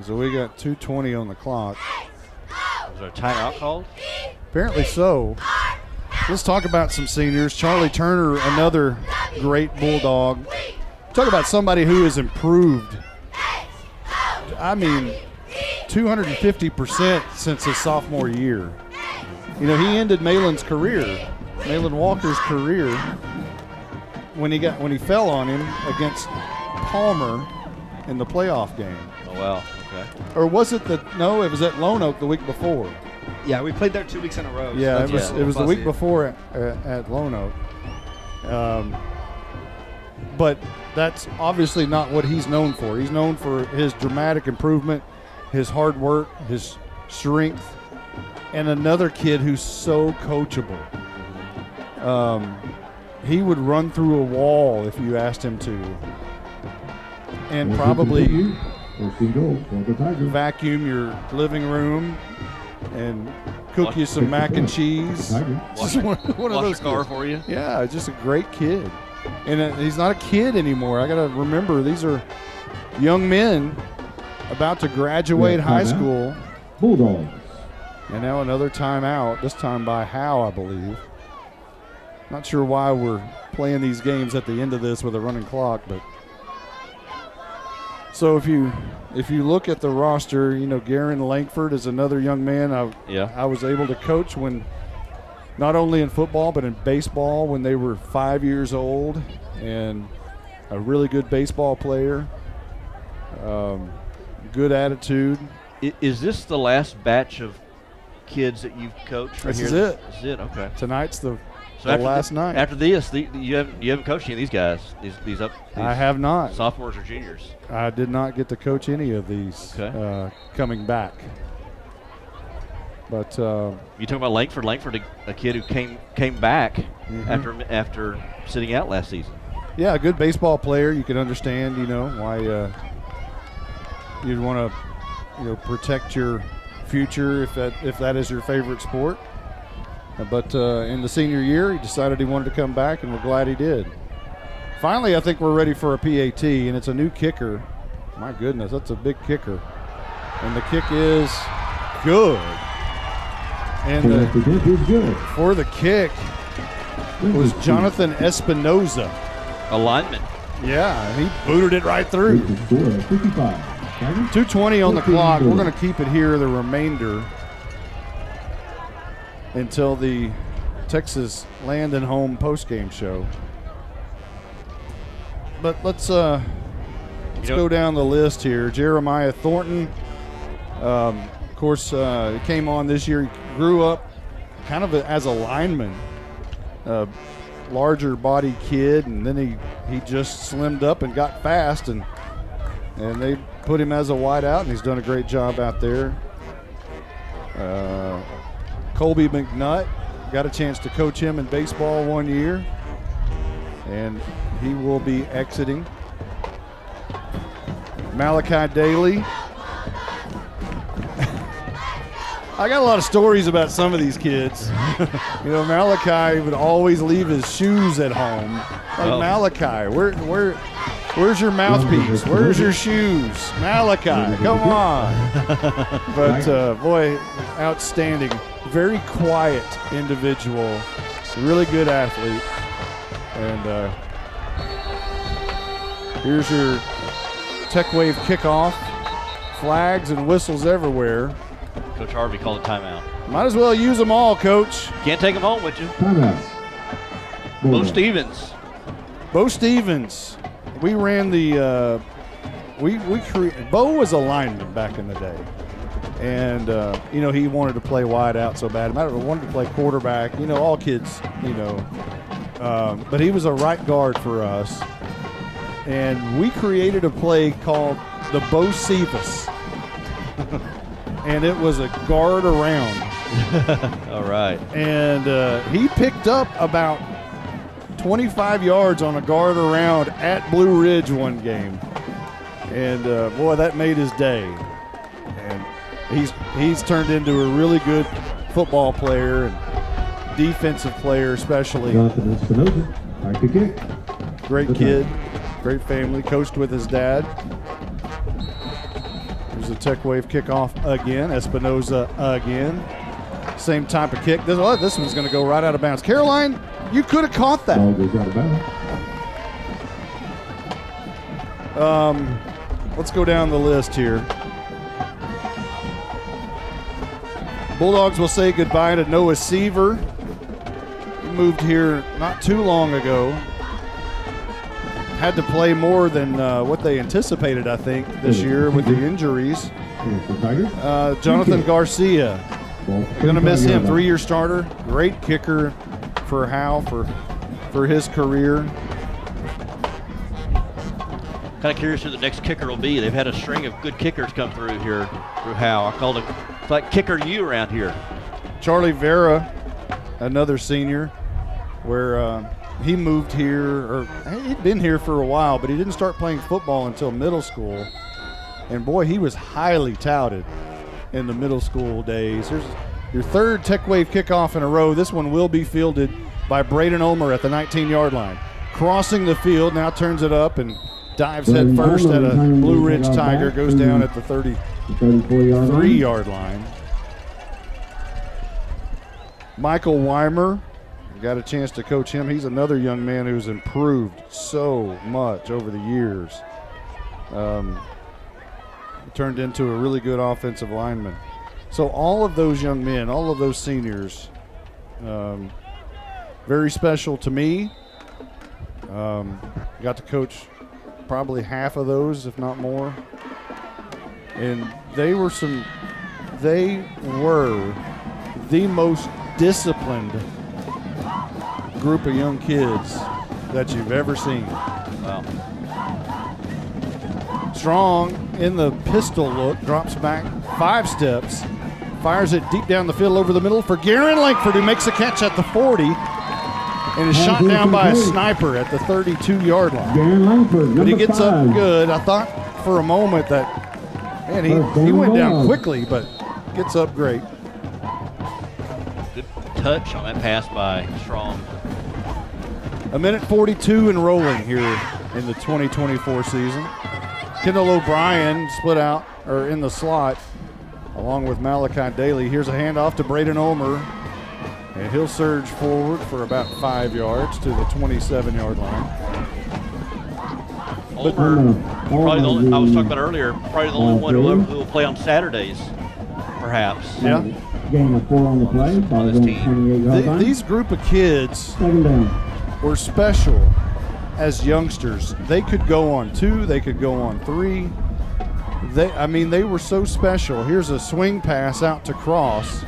So we got 2:20 on the clock. Was there a timeout called? Apparently so. Let's talk about some seniors. Charlie Turner, another great Bulldog. Talk about somebody who has improved. I mean, 250% since his sophomore year. He ended Malin's career, Malin Walker's career, when he fell on him against Palmer in the playoff game. Oh wow, okay. Or was it it was at Lone Oak the week before. Yeah, we played there 2 weeks in a row. Yeah, so it was the week before at Lone Oak. But that's obviously not what he's known for. He's known for his dramatic improvement, his hard work, his strength, and another kid who's so coachable. He would run through a wall if you asked him to, and probably vacuum your living room and cook you some mac and cheese. Wash your car for you. Yeah, just a great kid. And he's not a kid anymore. I got to remember, these are young men about to graduate high school. Bulldogs. And now another timeout, this time by Howe, I believe. Not sure why we're playing these games at the end of this with a running clock, but so if you look at the roster, Garen Langford is another young man I was able to coach when not only in football but in baseball when they were 5 years old, and a really good baseball player. Good attitude. Is this the last batch of kids that you've coached? This is it. This is it. Okay. Tonight's the So last night. After this, you haven't coached any of these guys. These I have not. Sophomores or juniors. I did not get to coach any of these coming back. But you talking about Langford? Langford, a kid who came back after sitting out last season. Yeah, a good baseball player. You can understand, why you'd want to, protect your future if that is your favorite sport. But in the senior year, he decided he wanted to come back, and we're glad he did. Finally, I think we're ready for a PAT, and it's a new kicker. My goodness, that's a big kicker. And the kick is good. And the kick is good. For the kick was Jonathan Espinoza. A lineman. Yeah, he booted it right through. 2:20 on the clock. We're going to keep it here the remainder until the Texas Land and Home postgame show. But let's go down the list here. Jeremiah Thornton, of course, he came on this year. He grew up kind of as a lineman, larger body kid, and then he just slimmed up and got fast, and they put him as a wideout, and he's done a great job out there. Colby McNutt, got a chance to coach him in baseball 1 year, and he will be exiting. Malachi Daly. I got a lot of stories about some of these kids. Malachi would always leave his shoes at home. Malachi, where's your mouthpiece? Where's your shoes? Malachi, come on. But, boy, outstanding. Very quiet individual. Really good athlete. And here's your Tech Wave kickoff. Flags and whistles everywhere. Coach Harvey called a timeout. Might as well use them all, Coach. Can't take them home with you. Timeout. Bo Stevens. Bo Stevens. We ran the Bo was a lineman back in the day. And, he wanted to play wide out so bad. Matter of wanted to play quarterback. All kids, but he was a right guard for us. And we created a play called the Bo Cephas. And it was a guard around. All right. And he picked up about 25 yards on a guard around at Blue Ridge one game. And, boy, that made his day. And he's turned into a really good football player and defensive player especially. Jonathan Espinoza, back to kick. Great kid, great family, coached with his dad. There's a Tech Wave kickoff again. Espinoza again. Same type of kick. This one's going to go right out of bounds. Caroline, you could have caught that. Ball goes out of bounds. Let's go down the list here. Bulldogs will say goodbye to Noah Seaver. He moved here not too long ago. Had to play more than what they anticipated, I think, this year with the injuries. Jonathan Garcia. Going to miss him. 3-year starter. Great kicker for Howe for his career. Kind of curious who the next kicker will be. They've had a string of good kickers come through here through Howe. I called him, it's like Kicker U around here. Charlie Vera, another senior, where he moved here, or he'd been here for a while, but he didn't start playing football until middle school. And boy, he was highly touted in the middle school days. Here's your third Tech Wave kickoff in a row. This one will be fielded by Braden Ulmer at the 19-yard line. Crossing the field, now turns it up and dives head first at a Blue Ridge Tiger, goes down at the 33-yard line. Michael Weimer, got a chance to coach him. He's another young man who's improved so much over the years. Turned into a really good offensive lineman. So all of those young men, all of those seniors Very special to me. Got to coach probably half of those, if not more. And they were the most disciplined group of young kids that you've ever seen. Wow. Strong in the pistol look, drops back 5 steps, fires it deep down the field over the middle for Garen Langford, who makes a catch at the 40 and is shot down by a sniper at the 32-yard line. Garen Langford, But he number gets 5. up good. I thought for a moment that, man, he went down quickly, but gets up great. Good touch on that pass by Strong. A minute 42 and rolling here in the 2024 season. Kendall O'Brien split out, or in the slot, along with Malachi Daly. Here's a handoff to Braden Ulmer, and he'll surge forward for about 5 yards to the 27-yard line. Ulmer, probably the only, I was talking about earlier, probably the only one who will play on Saturdays, perhaps. Yeah. Gain of 4 on the play. Ball this going team. 28-yard line. These group of kids Second down. were special as youngsters. They could go on 2, they could go on 3. They were so special. Here's a swing pass out to Cross.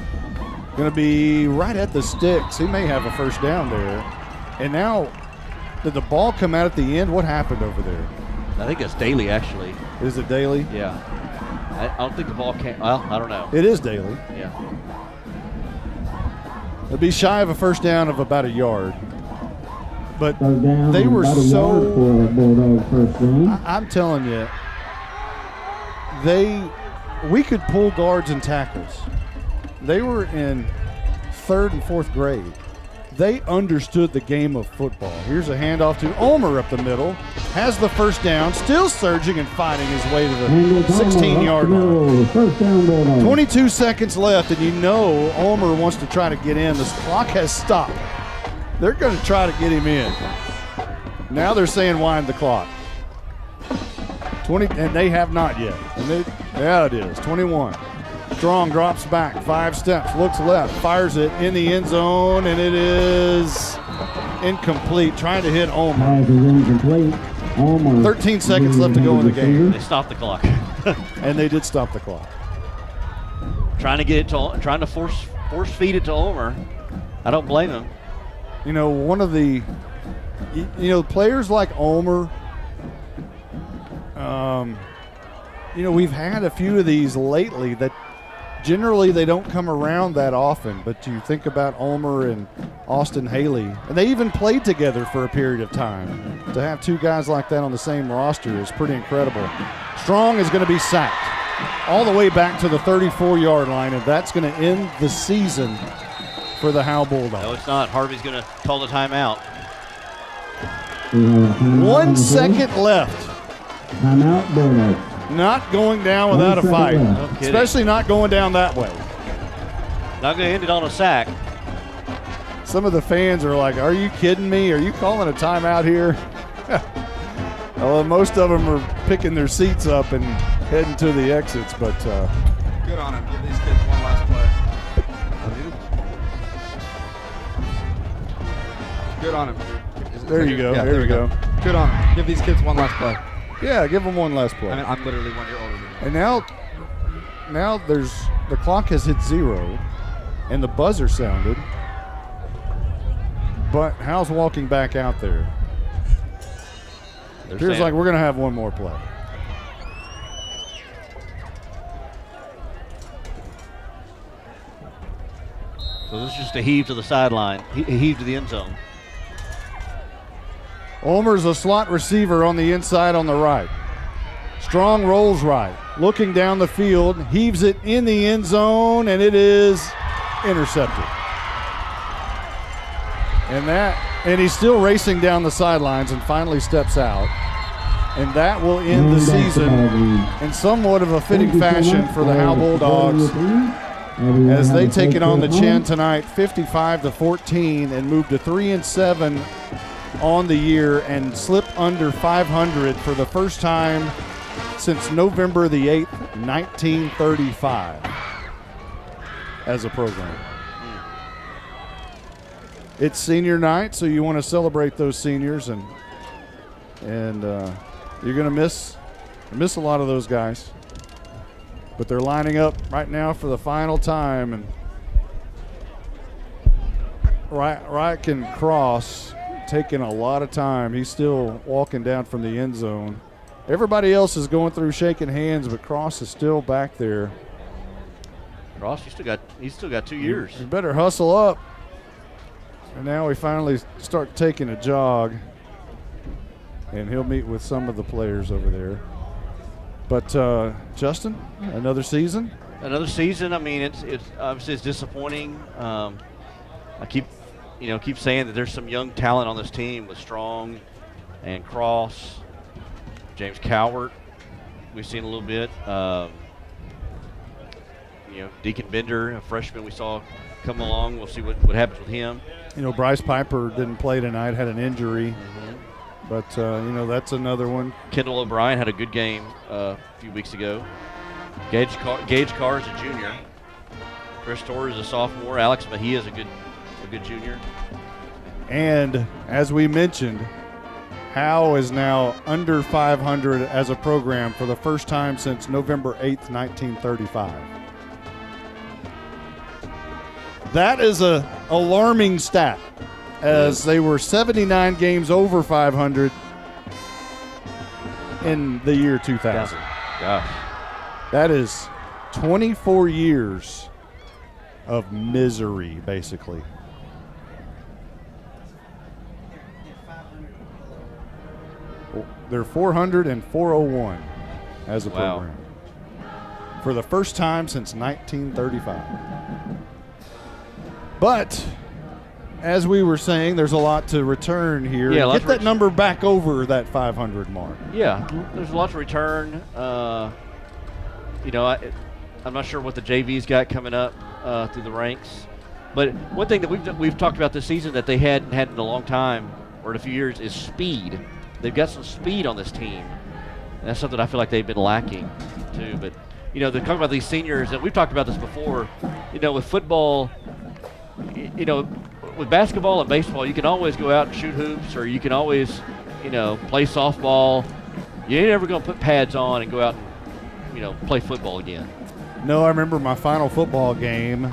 Going to be right at the sticks. He may have a first down there. And now, did the ball come out at the end? What happened over there? I think that's Daly, actually. Is it Daly? Yeah. I don't think the ball came. Well, I don't know. It is Daly. Yeah. It'll be shy of a first down of about a yard. But Third down, they were about a yard for a Bulldog first down. I'm telling you, we could pull guards and tackles. They were in 3rd and 4th grade. They understood the game of football. Here's a handoff to Ulmer up the middle. Has the first down, still surging and fighting his way to the 16-yard line. First down, Bulldog. 22 seconds left, and you know Ulmer wants to try to get in. The clock has stopped. They're going to try to get him in. Now they're saying wind the clock. 20, and they have not yet. Yeah, it is. 21. Strong drops back 5 steps, looks left, fires it in the end zone, and it is incomplete. Trying to hit Ulmer. Pass is incomplete. Ulmer. 13 seconds left to go in the game. They stopped the clock. And they did stop the clock. Trying to force feed it to Ulmer. I don't blame him. You know, one of the players like Ulmer, we've had a few of these lately that generally they don't come around that often, but you think about Ulmer and Austin Haley, and they even played together for a period of time. To have 2 guys like that on the same roster is pretty incredible. Strong is going to be sacked all the way back to the 34-yard line, and that's going to end the season for the Howe Bulldogs. No, it's not. Harvey's going to call the timeout. 1 second left. Timeout, Bulldogs. Not going down without a fight, especially not going down that way. Not going to end it on a sack. Some of the fans are like, are you kidding me? Are you calling a timeout here? Well, most of them are picking their seats up and heading to the exits, but good on him. Give these kids one last play. Good on him. There you go. Yeah, there you go. Good on him. Give these kids one last play. Yeah, give them one last play. I mean, I'm literally 1 year older than you. And now the clock has hit 0, and the buzzer sounded. But Howe's walking back out there. Appears like we're going to have one more play. So this is just a heave to the sideline, heave to the end zone. Ulmer's a slot receiver on the inside on the right. Strong rolls right, looking down the field, heaves it in the end zone, and it is intercepted. And he's still racing down the sidelines and finally steps out. And that will end the season in somewhat of a fitting fashion for the Howe Bulldogs as they take it on the chin tonight, 55-14, and move to 3-7 on the year and slip under 500 for the first time since November the 8th, 1935 as a program. it's senior night, so you want to celebrate those seniors, and you're going to miss a lot of those guys. But they're lining up right now for the final time, and Wright can cross, taking a lot of time. He's still walking down from the end zone. Everybody else is going through shaking hands, but Cross is still back there. Cross, he's still got 2 years. You better hustle up. And now we finally start taking a jog, and he'll meet with some of the players over there. But Justin, another season. Another season. I mean, it's obviously it's disappointing. I keep saying that there's some young talent on this team with Strong and Cross, James Cowart. We've seen a little bit. Deacon Bender, a freshman we saw come along. We'll see what happens with him. Bryce Piper didn't play tonight, had an injury. But, that's another one. Kendall O'Brien had a good game a few weeks ago. Gage Carr is a junior. Chris Torres is a sophomore. Alex Mejia is a good junior. And as we mentioned, Howe is now under 500 as a program for the first time since November 8th, 1935. That is a alarming stat, as they were 79 games over 500 in the year 2000. Gosh. That is 24 years of misery, basically. They're 400 and 401 as a program for the first time since 1935. But as we were saying, there's a lot to return here. Yeah, get that number back over that 500 mark. Yeah, there's a lot to return. I'm not sure what the JV's got coming up through the ranks. But one thing that we've talked about this season that they hadn't had in a long time or in a few years is speed. They've got some speed on this team. And that's something I feel like they've been lacking too. But, they're talking about these seniors, and we've talked about this before. With football, with basketball and baseball, you can always go out and shoot hoops, or you can always, play softball. You ain't ever going to put pads on and go out and, play football again. No, I remember my final football game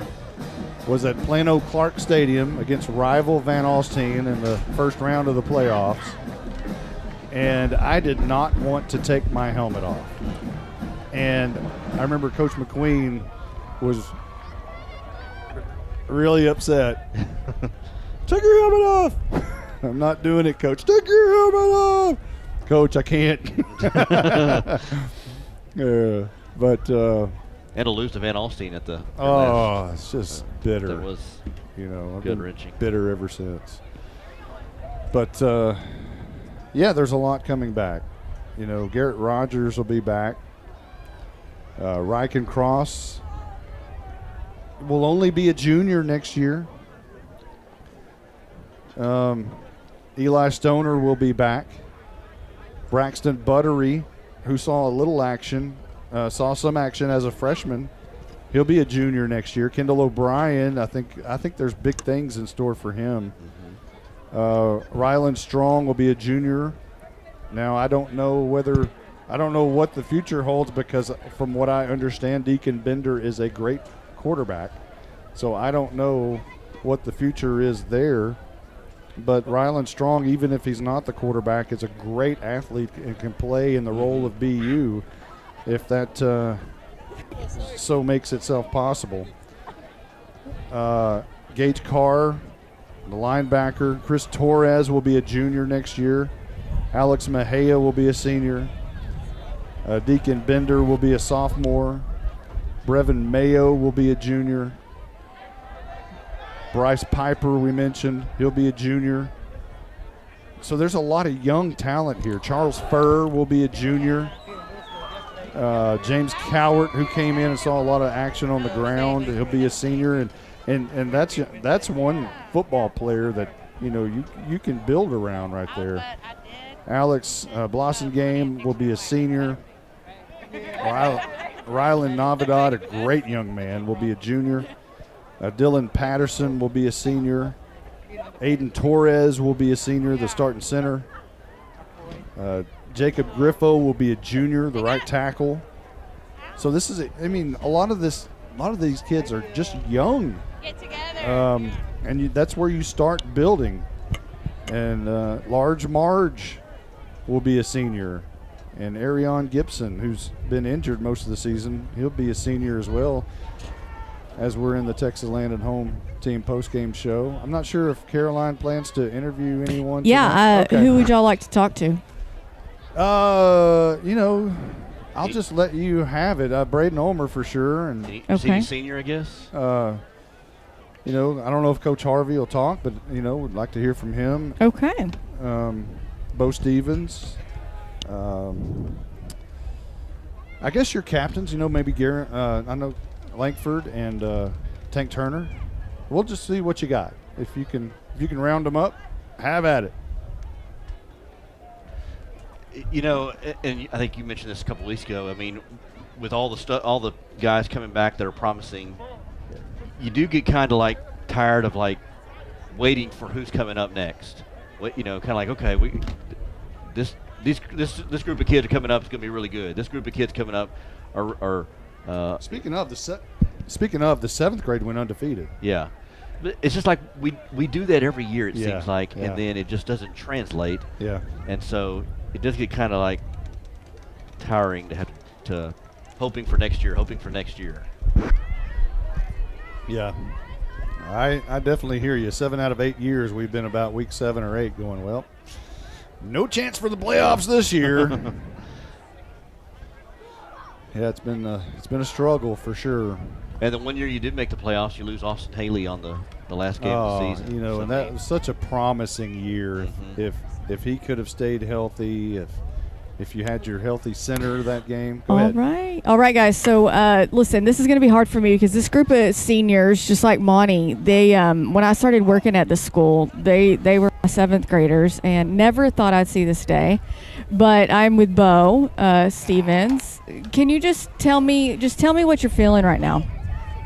was at Plano Clark Stadium against rival Van Alstyne in the first round of the playoffs. And I did not want to take my helmet off. And I remember Coach McQueen was really upset. Take your helmet off. I'm not doing it, Coach. Take your helmet off. Coach, I can't. And to lose to Van Alstyne at the it's just bitter. That was I've good been wrenching. Bitter ever since. But there's a lot coming back. Garrett Rogers will be back. Ryken Cross will only be a junior next year. Eli Stoner will be back. Braxton Buttery, who saw a little action, saw some action as a freshman. He'll be a junior next year. Kendall O'Brien, I think there's big things in store for him. Ryland Strong will be a junior. Now I don't know what the future holds, because from what I understand, Deacon Bender is a great quarterback. So I don't know what the future is there. But Ryland Strong, even if he's not the quarterback, is a great athlete and can play in the role of BU if that so makes itself possible. Gage Carr, the linebacker. Chris Torres will be a junior next year. Alex Mejia will be a senior. Deacon Bender will be a sophomore. Brevin Mayo will be a junior. Bryce Piper, we mentioned, he'll be a junior. So there's a lot of young talent here. Charles Furr will be a junior. James Cowart, who came in and saw a lot of action on the ground, he'll be a senior. And that's one football player that you can build around right there. Alex Blossengame will be a senior. Rylan Navidad, a great young man, will be a junior. Dylan Patterson will be a senior. Aiden Torres will be a senior, the starting center. Jacob Griffo will be a junior, the right tackle. So this is, a lot of these kids are just young. Get together. That's where you start building. And Large Marge will be a senior. And Arion Gibson, who's been injured most of the season, he'll be a senior as well, as we're in the Texas Land and Home Team postgame show. I'm not sure if Caroline plans to interview anyone. Yeah, who would y'all like to talk to? I'll just let you have it. Braden Ulmer for sure. And okay. Senior, I guess. I don't know if Coach Harvey will talk, but would like to hear from him. Okay. Bo Stevens. I guess your captains, maybe Garrett, I know Langford and Tank Turner. We'll just see what you got. If you can round them up, have at it. And I think you mentioned this a couple weeks ago. With all the guys coming back that are promising, you do get kind of like tired of like waiting for who's coming up next. Kind of like, okay, this group of kids are coming up is going to be really good. This group of kids coming up are Speaking of, the seventh grade went undefeated. Yeah. But it's just like we do that every year, it seems like, and then it just doesn't translate. Yeah. And so it does get kind of like tiring to have to hoping for next year. Yeah. I definitely hear you. 7 out of 8 years we've been about week 7 or 8 going, well, no chance for the playoffs this year. Yeah, it's been a struggle for sure. And the 1 year you did make the playoffs, you lose Austin Haley on the last game of the season. And that was such a promising year. Mm-hmm. If he could have stayed healthy, if you had your healthy center that game. Go ahead. All right, guys. So listen, this is going to be hard for me because this group of seniors, just like Monty, they when I started working at the school, they were my 7th graders and never thought I'd see this day. But I'm with Bo Stevens. Can you just tell me what you're feeling right now?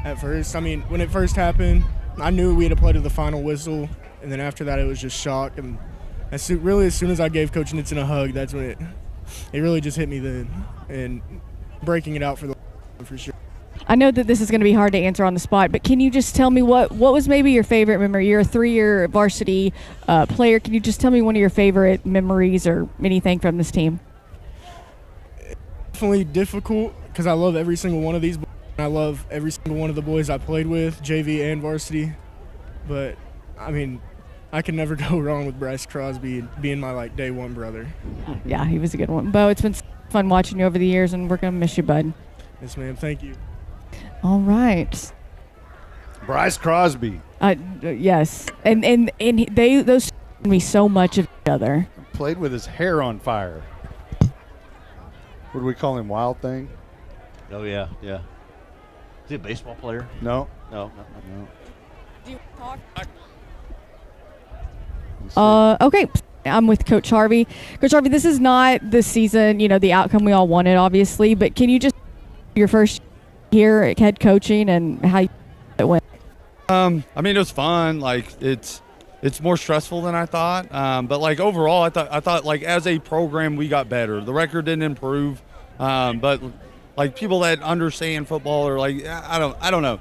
At first, when it first happened, I knew we had to play to the final whistle, and then after that, it was just shock. And as soon as I gave Coach Nitson a hug, that's when it really just hit me then, and breaking it out for sure. I know that this is going to be hard to answer on the spot, but can you just tell me what was maybe your favorite memory? You're a 3-year varsity player. Can you just tell me one of your favorite memories or anything from this team? Definitely difficult because I love every single one of these. I love every single one of the boys I played with, JV and varsity. But, I can never go wrong with Bryce Crosby being my, day one brother. Yeah, he was a good one. Bo, it's been fun watching you over the years, and we're going to miss you, bud. Yes, ma'am. Thank you. All right. Bryce Crosby. Yes. And those me so much of each other. Played with his hair on fire. What do we call him, Wild Thing? Oh, yeah. Is he a baseball player? No. No. Do you talk? Okay. I'm with Coach Harvey. Coach Harvey, this is not the season, the outcome we all wanted, obviously, but can you just your first year at head coaching and how it went? It was fun. It's more stressful than I thought. But overall, I thought as a program we got better. The record didn't improve, but people that understand football are I don't know.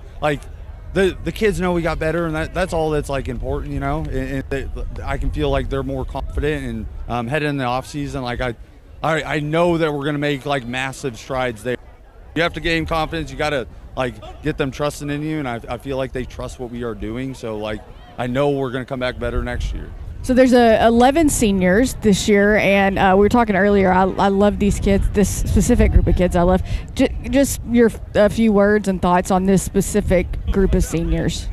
The kids know we got better, and that's all that's important, And I can feel like they're more confident and headed in the off season. I know that we're gonna make massive strides there. You have to gain confidence. You got to get them trusting in you, and I feel like they trust what we are doing. So I know we're going to come back better next year. So there's 11 seniors this year, and we were talking earlier. I love these kids, this specific group of kids. I love just your few words and thoughts on this specific group of seniors.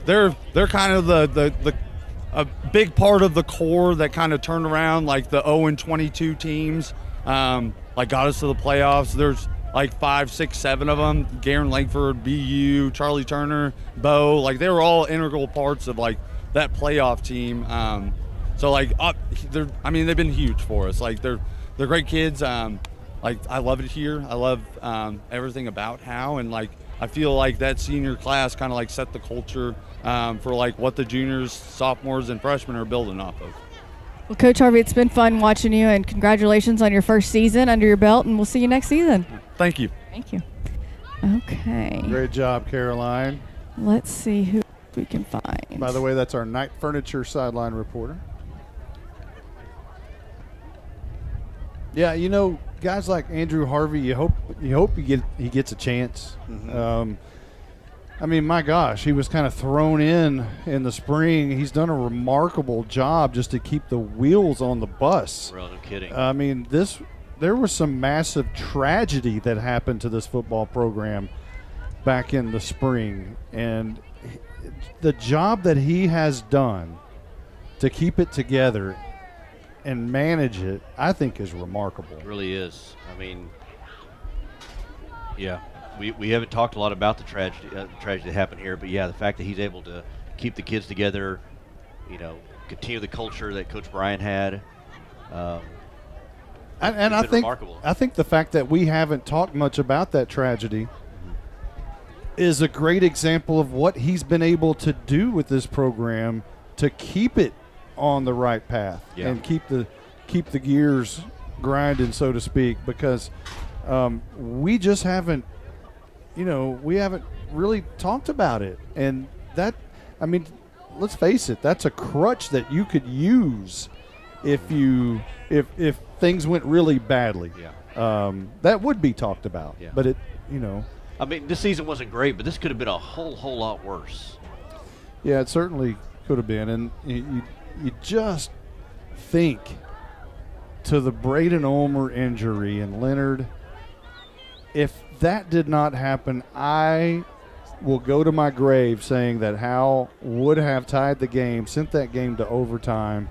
They're kind of a big part of the core that kind of turned around the 0-22 teams. Got us to the playoffs. There's 5, 6, 7 of them. Garen Langford, BU, Charlie Turner, Bo. They were all integral parts of that playoff team. They've been huge for us. They're great kids. I love it here. I love everything about Howe, and I feel like that senior class kind of like set the culture for like what the juniors, sophomores, and freshmen are building off of. Well, Coach Harvey, it's been fun watching you, and congratulations on your first season under your belt, and we'll see you next season. Thank you. Thank you. Okay. Great job, Caroline. Let's see who we can find. By the way, that's our Night Furniture sideline reporter. Yeah, you know, guys like Andrew Harvey, you hope he gets a chance. Mm-hmm. I mean, my gosh, he was kind of thrown in the spring. He's done a remarkable job just to keep the wheels on the bus. Real, no kidding. I mean, there was some massive tragedy that happened to this football program back in the spring, and the job that he has done to keep it together and manage it, I think, is remarkable. It really is. I mean, yeah, we haven't talked a lot about the tragedy that happened here, but yeah, the fact that he's able to keep the kids together, you know, continue the culture that Coach Bryan had. And I think the fact that we haven't talked much about that tragedy is a great example of what he's been able to do with this program to keep it on the right path and keep the gears grinding, so to speak, because we just haven't, we haven't really talked about it. And that, I mean, let's face it, that's a crutch that you could use if things went really badly. That would be talked about. But it, I mean, this season wasn't great, but this could have been a whole lot worse. Yeah, it certainly could have been. And you just think to the Braden Ulmer injury and Leonard, if that did not happen, I will go to my grave saying that Howe would have tied the game, sent that game to overtime,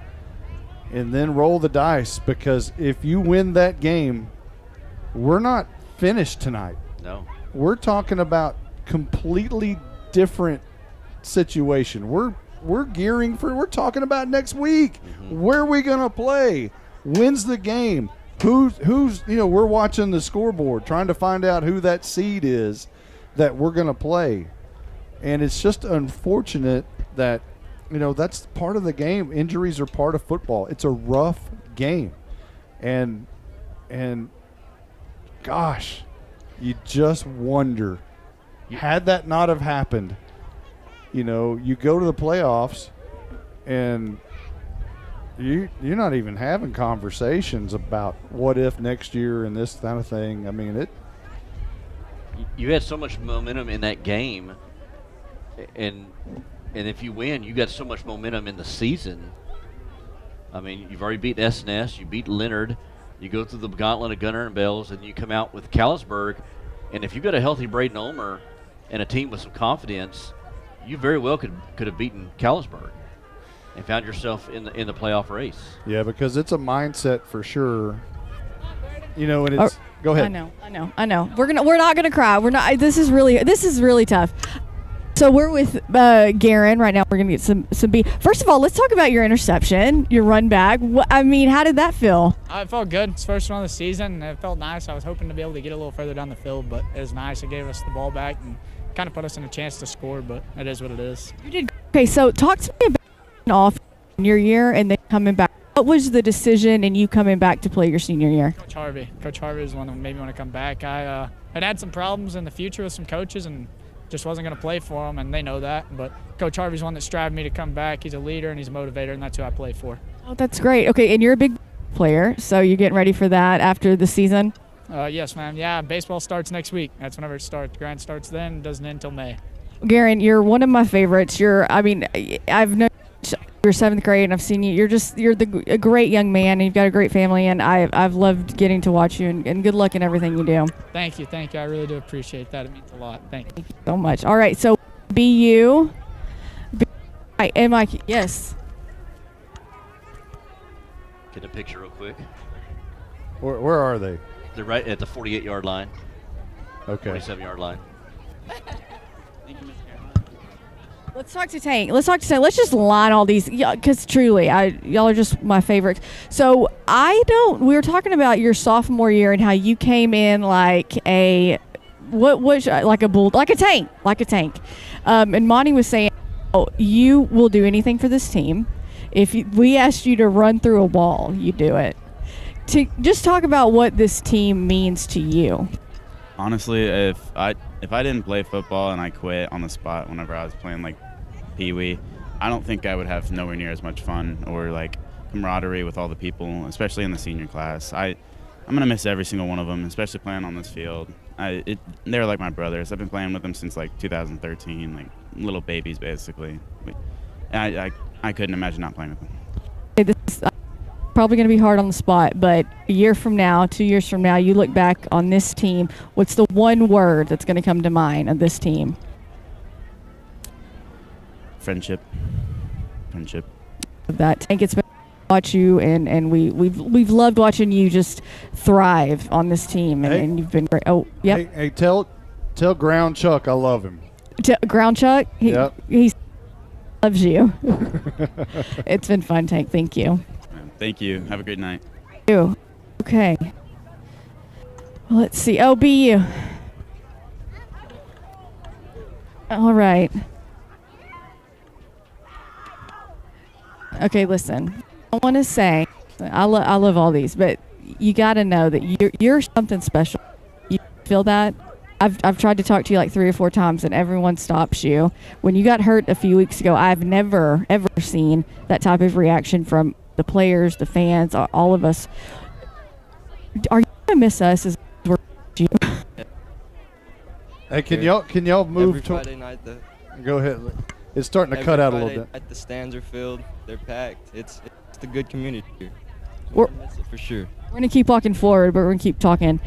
and then roll the dice, because if you win that game, we're not finished tonight. No. We're talking about completely different situation. We're gearing for, we're talking about next week. Mm-hmm. Where are we going to play? When's the game? Who's we're watching the scoreboard trying to find out who that seed is that we're going to play. And it's just unfortunate that that's part of the game. Injuries are part of football. It's a rough game. And gosh, you just wonder, had that not have happened, you go to the playoffs and you're not even having conversations about what if next year and this kind of thing. I mean, you had so much momentum in that game, and if you win, you got so much momentum in the season. I mean, you've already beat S&S, you beat Leonard, you go through the gauntlet of Gunner and Bells, and you come out with Callisburg. And if you've got a healthy Braden Ulmer and a team with some confidence, you very well could have beaten Callisburg and found yourself in the playoff race. Yeah, because it's a mindset for sure. And it's go ahead. I know. We're not gonna cry. We're not. This is really tough. So we're with Garen right now. We're gonna get some B. First of all, let's talk about your interception, your run back. I mean, how did that feel? It felt good. It's the first one of the season. It felt nice. I was hoping to be able to get a little further down the field, but it was nice. It gave us the ball back and kind of put us in a chance to score, but it is what it is. You did. Okay, so talk to me about off your year and then coming back. What was the decision in you coming back to play your senior year? Coach Harvey is the one that made me want to come back. I had some problems in the future with some coaches and just wasn't going to play for them, and they know that. But Coach Harvey's one that strived me to come back. He's a leader and he's a motivator, and that's who I play for. Oh, that's great. Okay, and you're a big player, so you're getting ready for that after the season? Yes, ma'am. Yeah, baseball starts next week. That's whenever it starts. The grind starts then, doesn't end until May. Garen, you're one of my favorites. I've known your seventh grade, and I've seen you. You're a great young man, and you've got a great family, and I've loved getting to watch you. And good luck in everything you do. Thank you. I really do appreciate that. It means a lot. Thank you so much. All right, so BU. Yes. Get a picture real quick. Where are they? They're right at the 48-yard line. Okay. 47-yard line. Let's talk to Tank. Let's just line all these, because truly, y'all are just my favorites. So we were talking about your sophomore year and how you came in like a what was like a tank. And Monty was saying, oh, you will do anything for this team. If we asked you to run through a wall, you do it. To just talk about what this team means to you. Honestly, if I didn't play football and I quit on the spot whenever I was playing like Pee Wee, I don't think I would have nowhere near as much fun or like camaraderie with all the people, especially in the senior class. I'm gonna miss every single one of them, especially playing on this field. They're like my brothers. I've been playing with them since like 2013, like little babies basically. I couldn't imagine not playing with them. This is probably going to be hard on the spot, but a year from now, 2 years from now, you look back on this team. What's the one word that's going to come to mind of this team? Friendship. That I think it's been watch you, and we've loved watching you just thrive on this team, and you've been great. Oh, yep. Hey, tell Ground Chuck I love him. Ground Chuck, he loves you. It's been fun, Tank. Thank you. Thank you. Have a great night. You. Okay. Well, let's see. Oh, BU. All right. Okay, listen. I want to say, I love all these, but you got to know that you're something special. You feel that? I've tried to talk to you like 3 or 4 times, and everyone stops you. When you got hurt a few weeks ago, I've never, ever seen that type of reaction from the players, the fans, all of us. Are you going to miss us as we're you? Hey, can y'all move every to Friday night Go ahead. It's starting to cut out a little bit. Night the stands are filled. They're packed. It's the good community here. We're gonna miss it for sure. We're going to keep walking forward, but we're going to keep talking.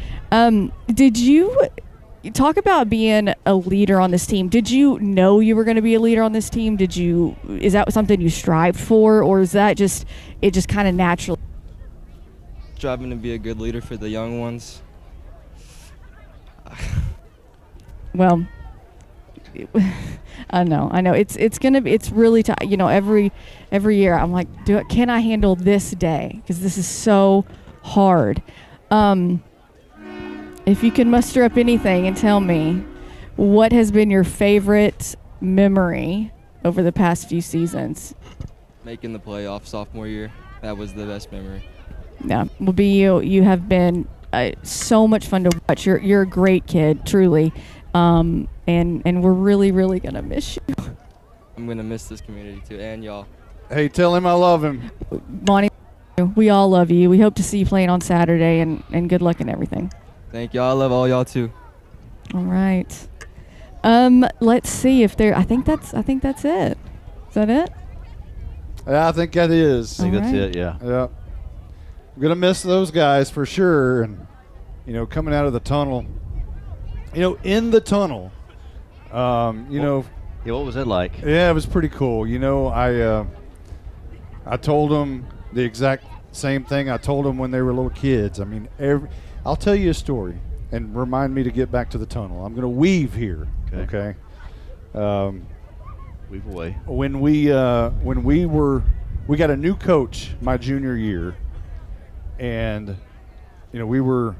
Did you talk about being a leader on this team? Did you know you were going to be a leader on this team? Is that something you strived for, or is that just kind of natural? Striving to be a good leader for the young ones. Well, I know. It's really tough. You know, every year I'm like, can I handle this day? Because this is so hard. If you can muster up anything and tell me, what has been your favorite memory over the past few seasons? Making the playoffs sophomore year. That was the best memory. Yeah, well, you have been so much fun to watch. You're a great kid, truly, and we're really, really gonna miss you. I'm gonna miss this community too, and y'all. Hey, tell him I love him. Monty, we all love you. We hope to see you playing on Saturday, and good luck and everything. Thank y'all. I love all y'all too. All right. Let's see if there. I think that's it. Is that it? Yeah, I think that is. I think that's it. Yeah. Yeah. I'm gonna miss those guys for sure, and coming out of the tunnel. In the tunnel. Yeah, what was it like? Yeah, it was pretty cool. I told them the exact same thing I told them when they were little kids. I mean, I'll tell you a story and remind me to get back to the tunnel. I'm going to weave here. Okay. Weave away. When we got a new coach my junior year, and we were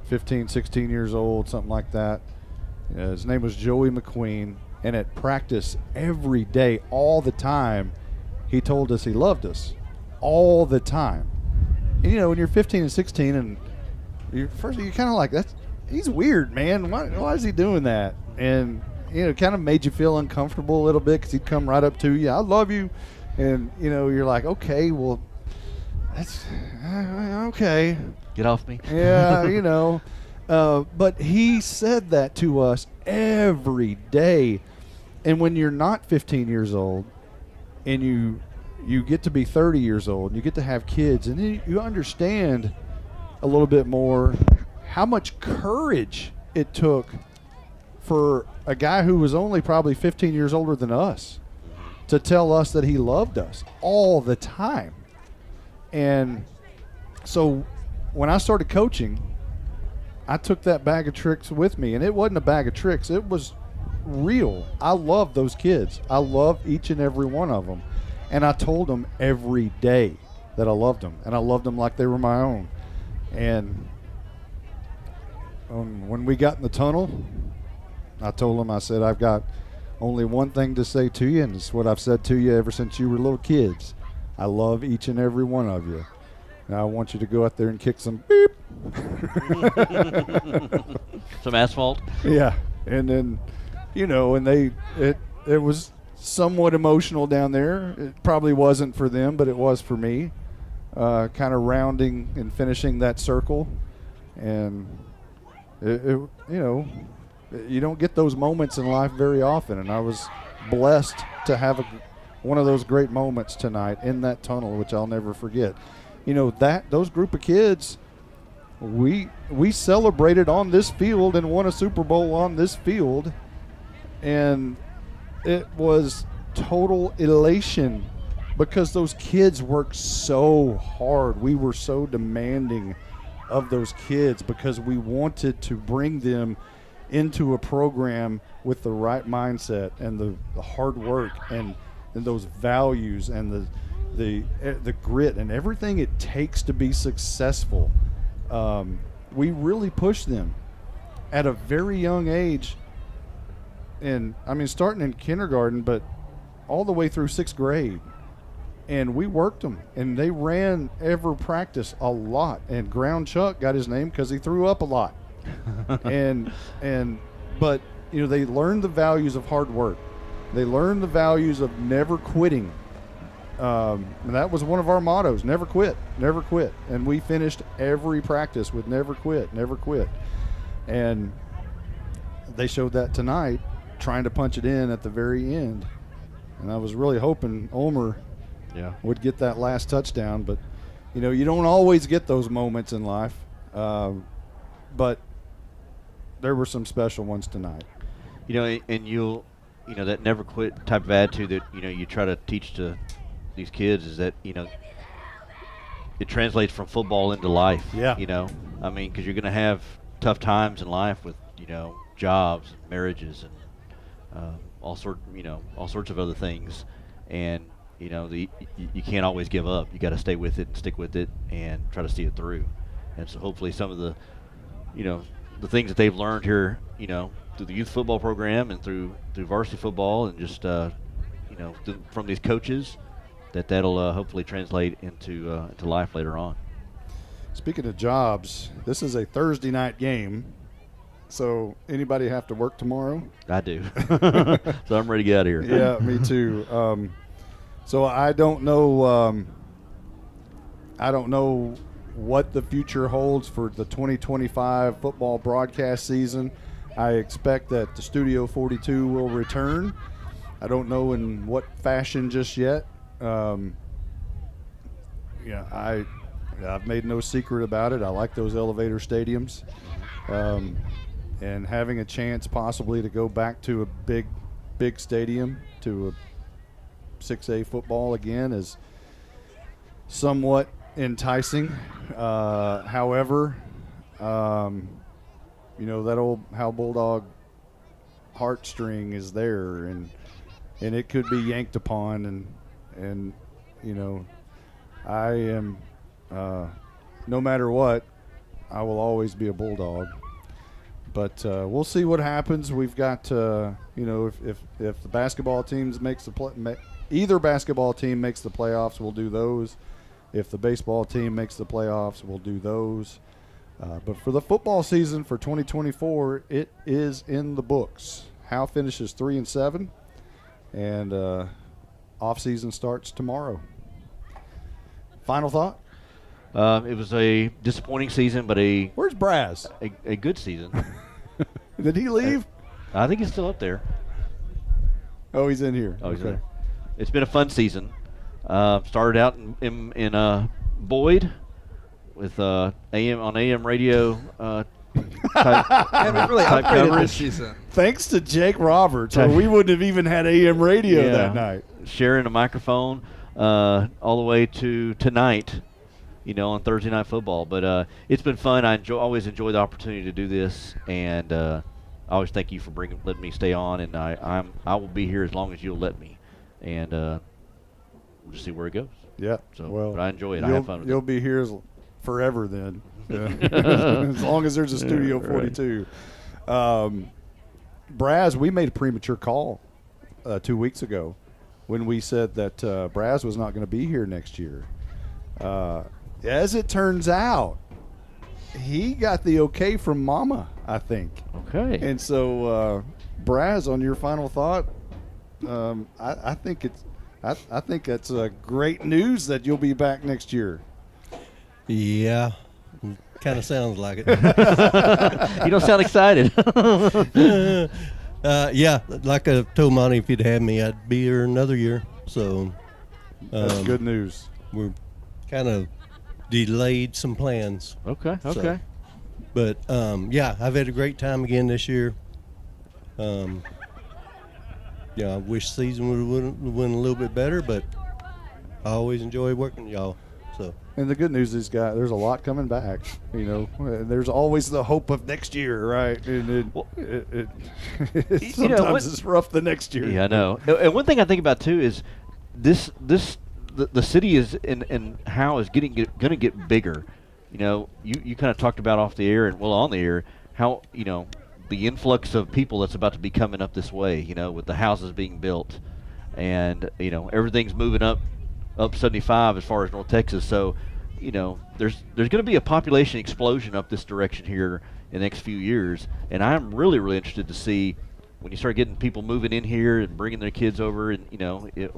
15, 16 years old, something like that. His name was Joey McQueen, and at practice every day, all the time, he told us he loved us all the time. And, when you're 15 and 16 and you're kind of like, he's weird, man. Why is he doing that? And, it kind of made you feel uncomfortable a little bit because he'd come right up to you. I love you. And, you're like, okay, well, that's okay. Get off me. Yeah, but he said that to us every day. And when you're not 15 years old and you get to be 30 years old and you get to have kids, and then you understand a little bit more how much courage it took for a guy who was only probably 15 years older than us to tell us that he loved us all the time. And so when I started coaching, I took that bag of tricks with me, and it wasn't a bag of tricks. It was real. I love those kids. I love each and every one of them. And I told them every day that I loved them, and I loved them like they were my own. And when we got in the tunnel, I told him, I said, I've got only one thing to say to you, and it's what I've said to you ever since you were little kids. I love each and every one of you. Now I want you to go out there and kick some beep. Some asphalt. Yeah, and then, and it was somewhat emotional down there. It probably wasn't for them, but it was for me. Kind of rounding and finishing that circle, and you don't get those moments in life very often, and I was blessed to have one of those great moments tonight in that tunnel, which I'll never forget. Those group of kids, we celebrated on this field and won a Super Bowl on this field, and it was total elation because those kids worked so hard. We were so demanding of those kids because we wanted to bring them into a program with the right mindset and the hard work and those values and the grit and everything it takes to be successful. We really pushed them at a very young age, and starting in kindergarten, but all the way through 6th grade. And we worked them, and they ran every practice a lot. And Ground Chuck got his name because he threw up a lot. But they learned the values of hard work. They learned the values of never quitting. And that was one of our mottos: never quit, never quit. And we finished every practice with never quit, never quit. And they showed that tonight, trying to punch it in at the very end. And I was really hoping Ulmer would get that last touchdown, but you don't always get those moments in life. But there were some special ones tonight. And you'll, that never quit type of attitude that you try to teach to these kids is that it translates from football into life. Yeah. Because you're going to have tough times in life with jobs, marriages, and all sorts of other things, and you can't always give up. You got to stay with it and stick with it and try to see it through. And so hopefully some of the the things that they've learned here through the youth football program and through varsity football and just from these coaches, that'll hopefully translate into life later on. Speaking of jobs, this is a Thursday night game. So anybody have to work tomorrow? I do. So I'm ready to get out of here. Yeah, me too. So I don't know what the future holds for the 2025 football broadcast season. I expect that the Studio 42 will return. I don't know in what fashion just yet. I've made no secret about it. I like those elevator stadiums. And having a chance possibly to go back to a big stadium, to a 6A football again, is somewhat enticing. However, that old Howe Bulldog heartstring is there, and it could be yanked upon, and I am no matter what, I will always be a Bulldog. But we'll see what happens. We've got, if the basketball teams either basketball team makes the playoffs, we'll do those. If the baseball team makes the playoffs, we'll do those. But for the football season for 2024, it is in the books. Howe finishes 3-7, and off season starts tomorrow. Final thought? It was a disappointing season, but where's Braz? A good season. Did he leave? I think he's still up there. Oh, he's in here. Oh, he's there. It's been a fun season. Started out in Boyd with AM radio And we really type upgraded coverage. this season. Thanks to Jake Roberts, or we wouldn't have even had AM radio that night. Sharing a microphone all the way to tonight, on Thursday Night Football. But it's been fun. I always enjoy the opportunity to do this, and I always thank you for letting me stay on. And I will be here as long as you'll let me, and we'll just see where it goes. Yeah. So, well, but I enjoy it. I have fun with it. You'll be here forever then. As long as there's a Studio 42. Braz, we made a premature call 2 weeks ago when we said that Braz was not going to be here next year. As it turns out, he got the okay from Mama, I think. Okay. And so, Braz, on your final thought, I think that's great news that you'll be back next year. Yeah, kind of sounds like it. You don't sound excited. Yeah, like I told Monty, if he'd had me, I'd be here another year. So that's good news. We're kind of delayed some plans. Okay. So, but yeah, I've had a great time again this year. Yeah, I wish season would went a little bit better, but I always enjoy working with y'all. So. And the good news is, guys, there's a lot coming back. You know, there's always the hope of next year, right? And sometimes it's rough the next year. Yeah, I know. And one thing I think about too is the city is and Howe is going to get bigger. You know, you kind of talked about off the air and on the air how the influx of people that's about to be coming up this way. You know, with the houses being built, and everything's moving up 75 as far as North Texas. So, there's going to be a population explosion up this direction here in the next few years, and I'm really, really interested to see when you start getting people moving in here and bringing their kids over, and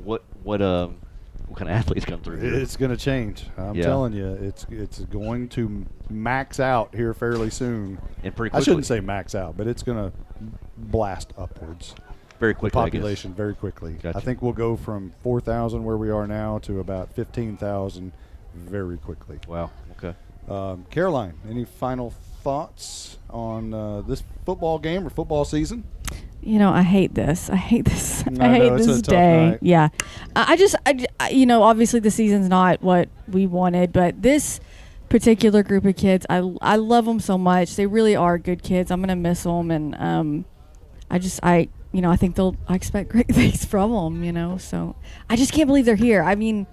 what kind of athletes come through here. It's going to change. I'm telling you, it's going to max out here fairly soon. And pretty quickly. I shouldn't say max out, but it's going to blast upwards. Very quickly, the population very quickly. Gotcha. I think we'll go from 4,000 where we are now to about 15,000 very quickly. Wow. Okay. Caroline, any final thoughts on this football game or football season? I hate this. I hate this. I I hate know, it's this a tough day. night. Yeah. Obviously the season's not what we wanted, but this particular group of kids, I love them so much. They really are good kids. I'm going to miss them. And I think I expect great things from them, so I just can't believe they're here. I mean,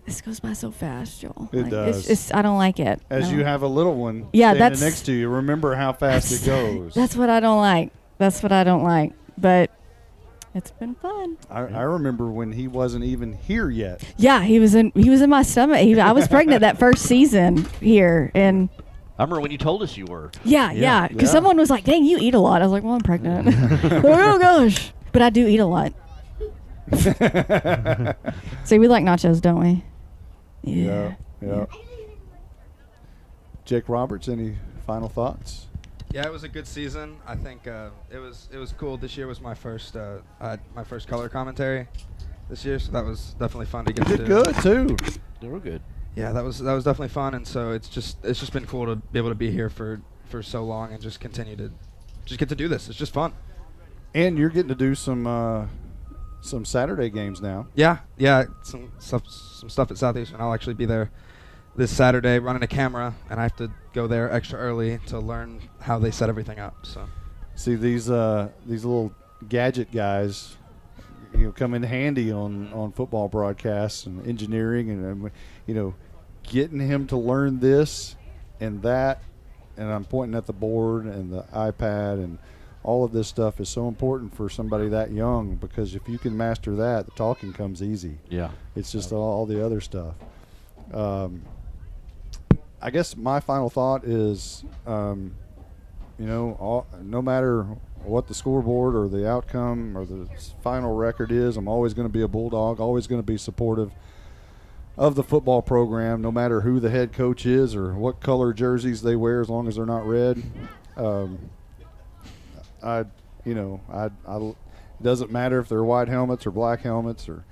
this goes by so fast, Joel. It does. I don't like it. As you have a little one standing next to you, remember how fast it goes. That's what I don't like. But it's been fun. I remember when he wasn't even here yet. Yeah, he was in my stomach. I was pregnant that first season here, and I remember when you told us you were. Yeah. Because someone was like, "Dang, you eat a lot." I was like, "Well, I'm pregnant." Oh gosh, but I do eat a lot. See, we like nachos, don't we? Yeah. Jake Roberts, any final thoughts? Yeah, it was a good season. I think it was cool. This year was my first color commentary this year, so that was definitely fun to get to. Did good too. They were good. Yeah, that was definitely fun, and so it's just been cool to be able to be here for so long and just continue to get to do this. It's just fun. And you're getting to do some Saturday games now. Yeah, some stuff at Southeastern. I'll actually be there this Saturday running a camera, and I have to go there extra early to learn how they set everything up. So, see these little gadget guys, come in handy on football broadcasts and engineering, and getting him to learn this and that, and I'm pointing at the board and the iPad and all of this stuff is so important for somebody that young, because if you can master that, the talking comes easy. Yeah, it's just all the other stuff. I guess my final thought is, no matter what the scoreboard or the outcome or the final record is, I'm always going to be a Bulldog, always going to be supportive of the football program, no matter who the head coach is or what color jerseys they wear, as long as they're not red. It doesn't matter if they're white helmets or black helmets or,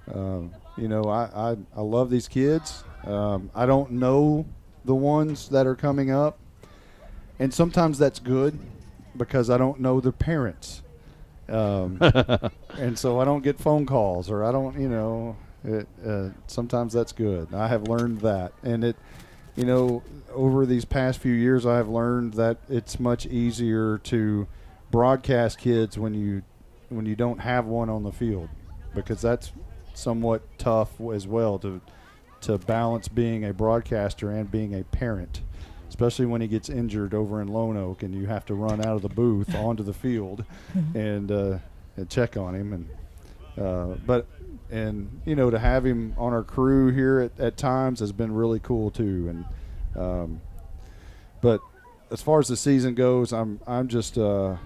I love these kids. I don't know the ones that are coming up, and sometimes that's good because I don't know the parents, and so I don't get phone calls, or I don't, sometimes that's good. I have learned that, and over these past few years, I have learned that it's much easier to broadcast kids when you don't have one on the field, because that's somewhat tough as well to to balance being a broadcaster and being a parent, especially when he gets injured over in Lone Oak and you have to run out of the booth onto the field and check on him. And you know, to have him on our crew here at times has been really cool too. And but as far as the season goes, I'm just you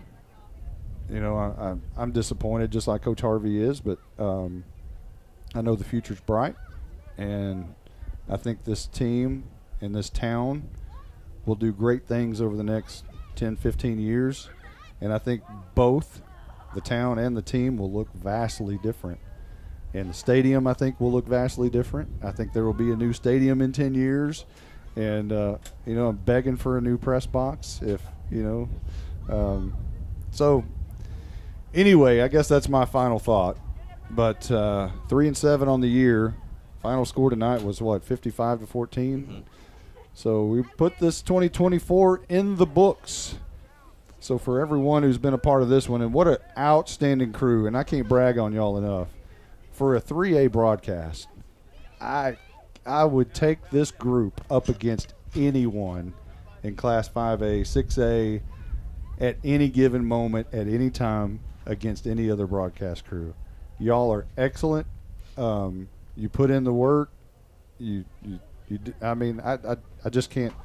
know, I'm disappointed, just like Coach Harvey is. But I know the future's bright, and I think this team and this town will do great things over the next 10, 15 years. And I think both the town and the team will look vastly different. And the stadium, I think, will look vastly different. I think there will be a new stadium in 10 years. And, you know, I'm begging for a new press box if, you know. So, anyway, I guess that's my final thought. But 3-7 on the year. Final score tonight was, what, 55-14? Mm-hmm. So we put this 2024 in the books. So for everyone who's been a part of this one, and what an outstanding crew, and I can't brag on y'all enough. For a 3A broadcast, I would take this group up against anyone in Class 5A, 6A, at any given moment, at any time, against any other broadcast crew. Y'all are excellent. You put in the work. I mean, I just can't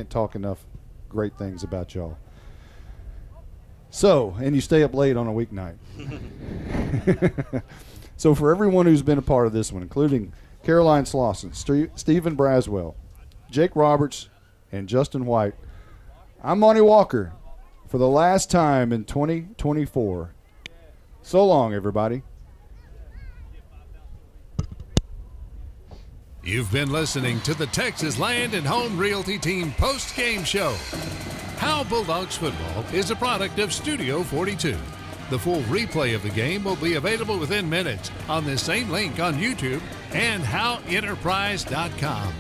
talk enough great things about y'all. So, and you stay up late on a weeknight. So for everyone who's been a part of this one, including Caroline Slauson, Stephen Braswell, Jake Roberts, and Justin White, I'm Monty Walker for the last time in 2024. So long, everybody. You've been listening to the Texas Land and Home Realty Team post-game show. Howe Bulldogs football is a product of Studio 42. The full replay of the game will be available within minutes on this same link on YouTube and HoweEnterprise.com.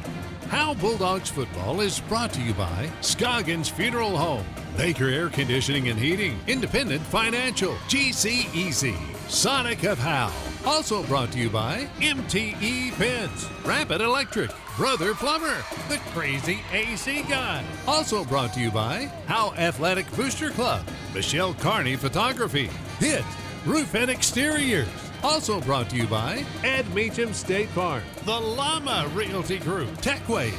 Howe Bulldogs football is brought to you by Scoggins Funeral Home, Baker Air Conditioning and Heating, Independent Financial, GC Easy, Sonic of Howe. Also brought to you by MTE Pens, Rapid Electric, Brother Plumber, the Crazy AC Guy. Also brought to you by Howe Athletic Booster Club, Michelle Carney Photography, HIT, Roof and Exteriors. Also brought to you by Ed Meacham State Farm, the Llama Realty Group, TechWave,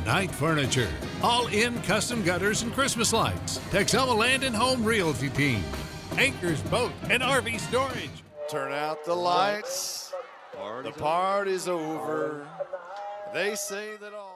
Night Furniture, All In Custom Gutters and Christmas Lights, Texoma Land and Home Realty Team, Anchors Boat and RV Storage. Turn out the lights. The party's over. They say that all.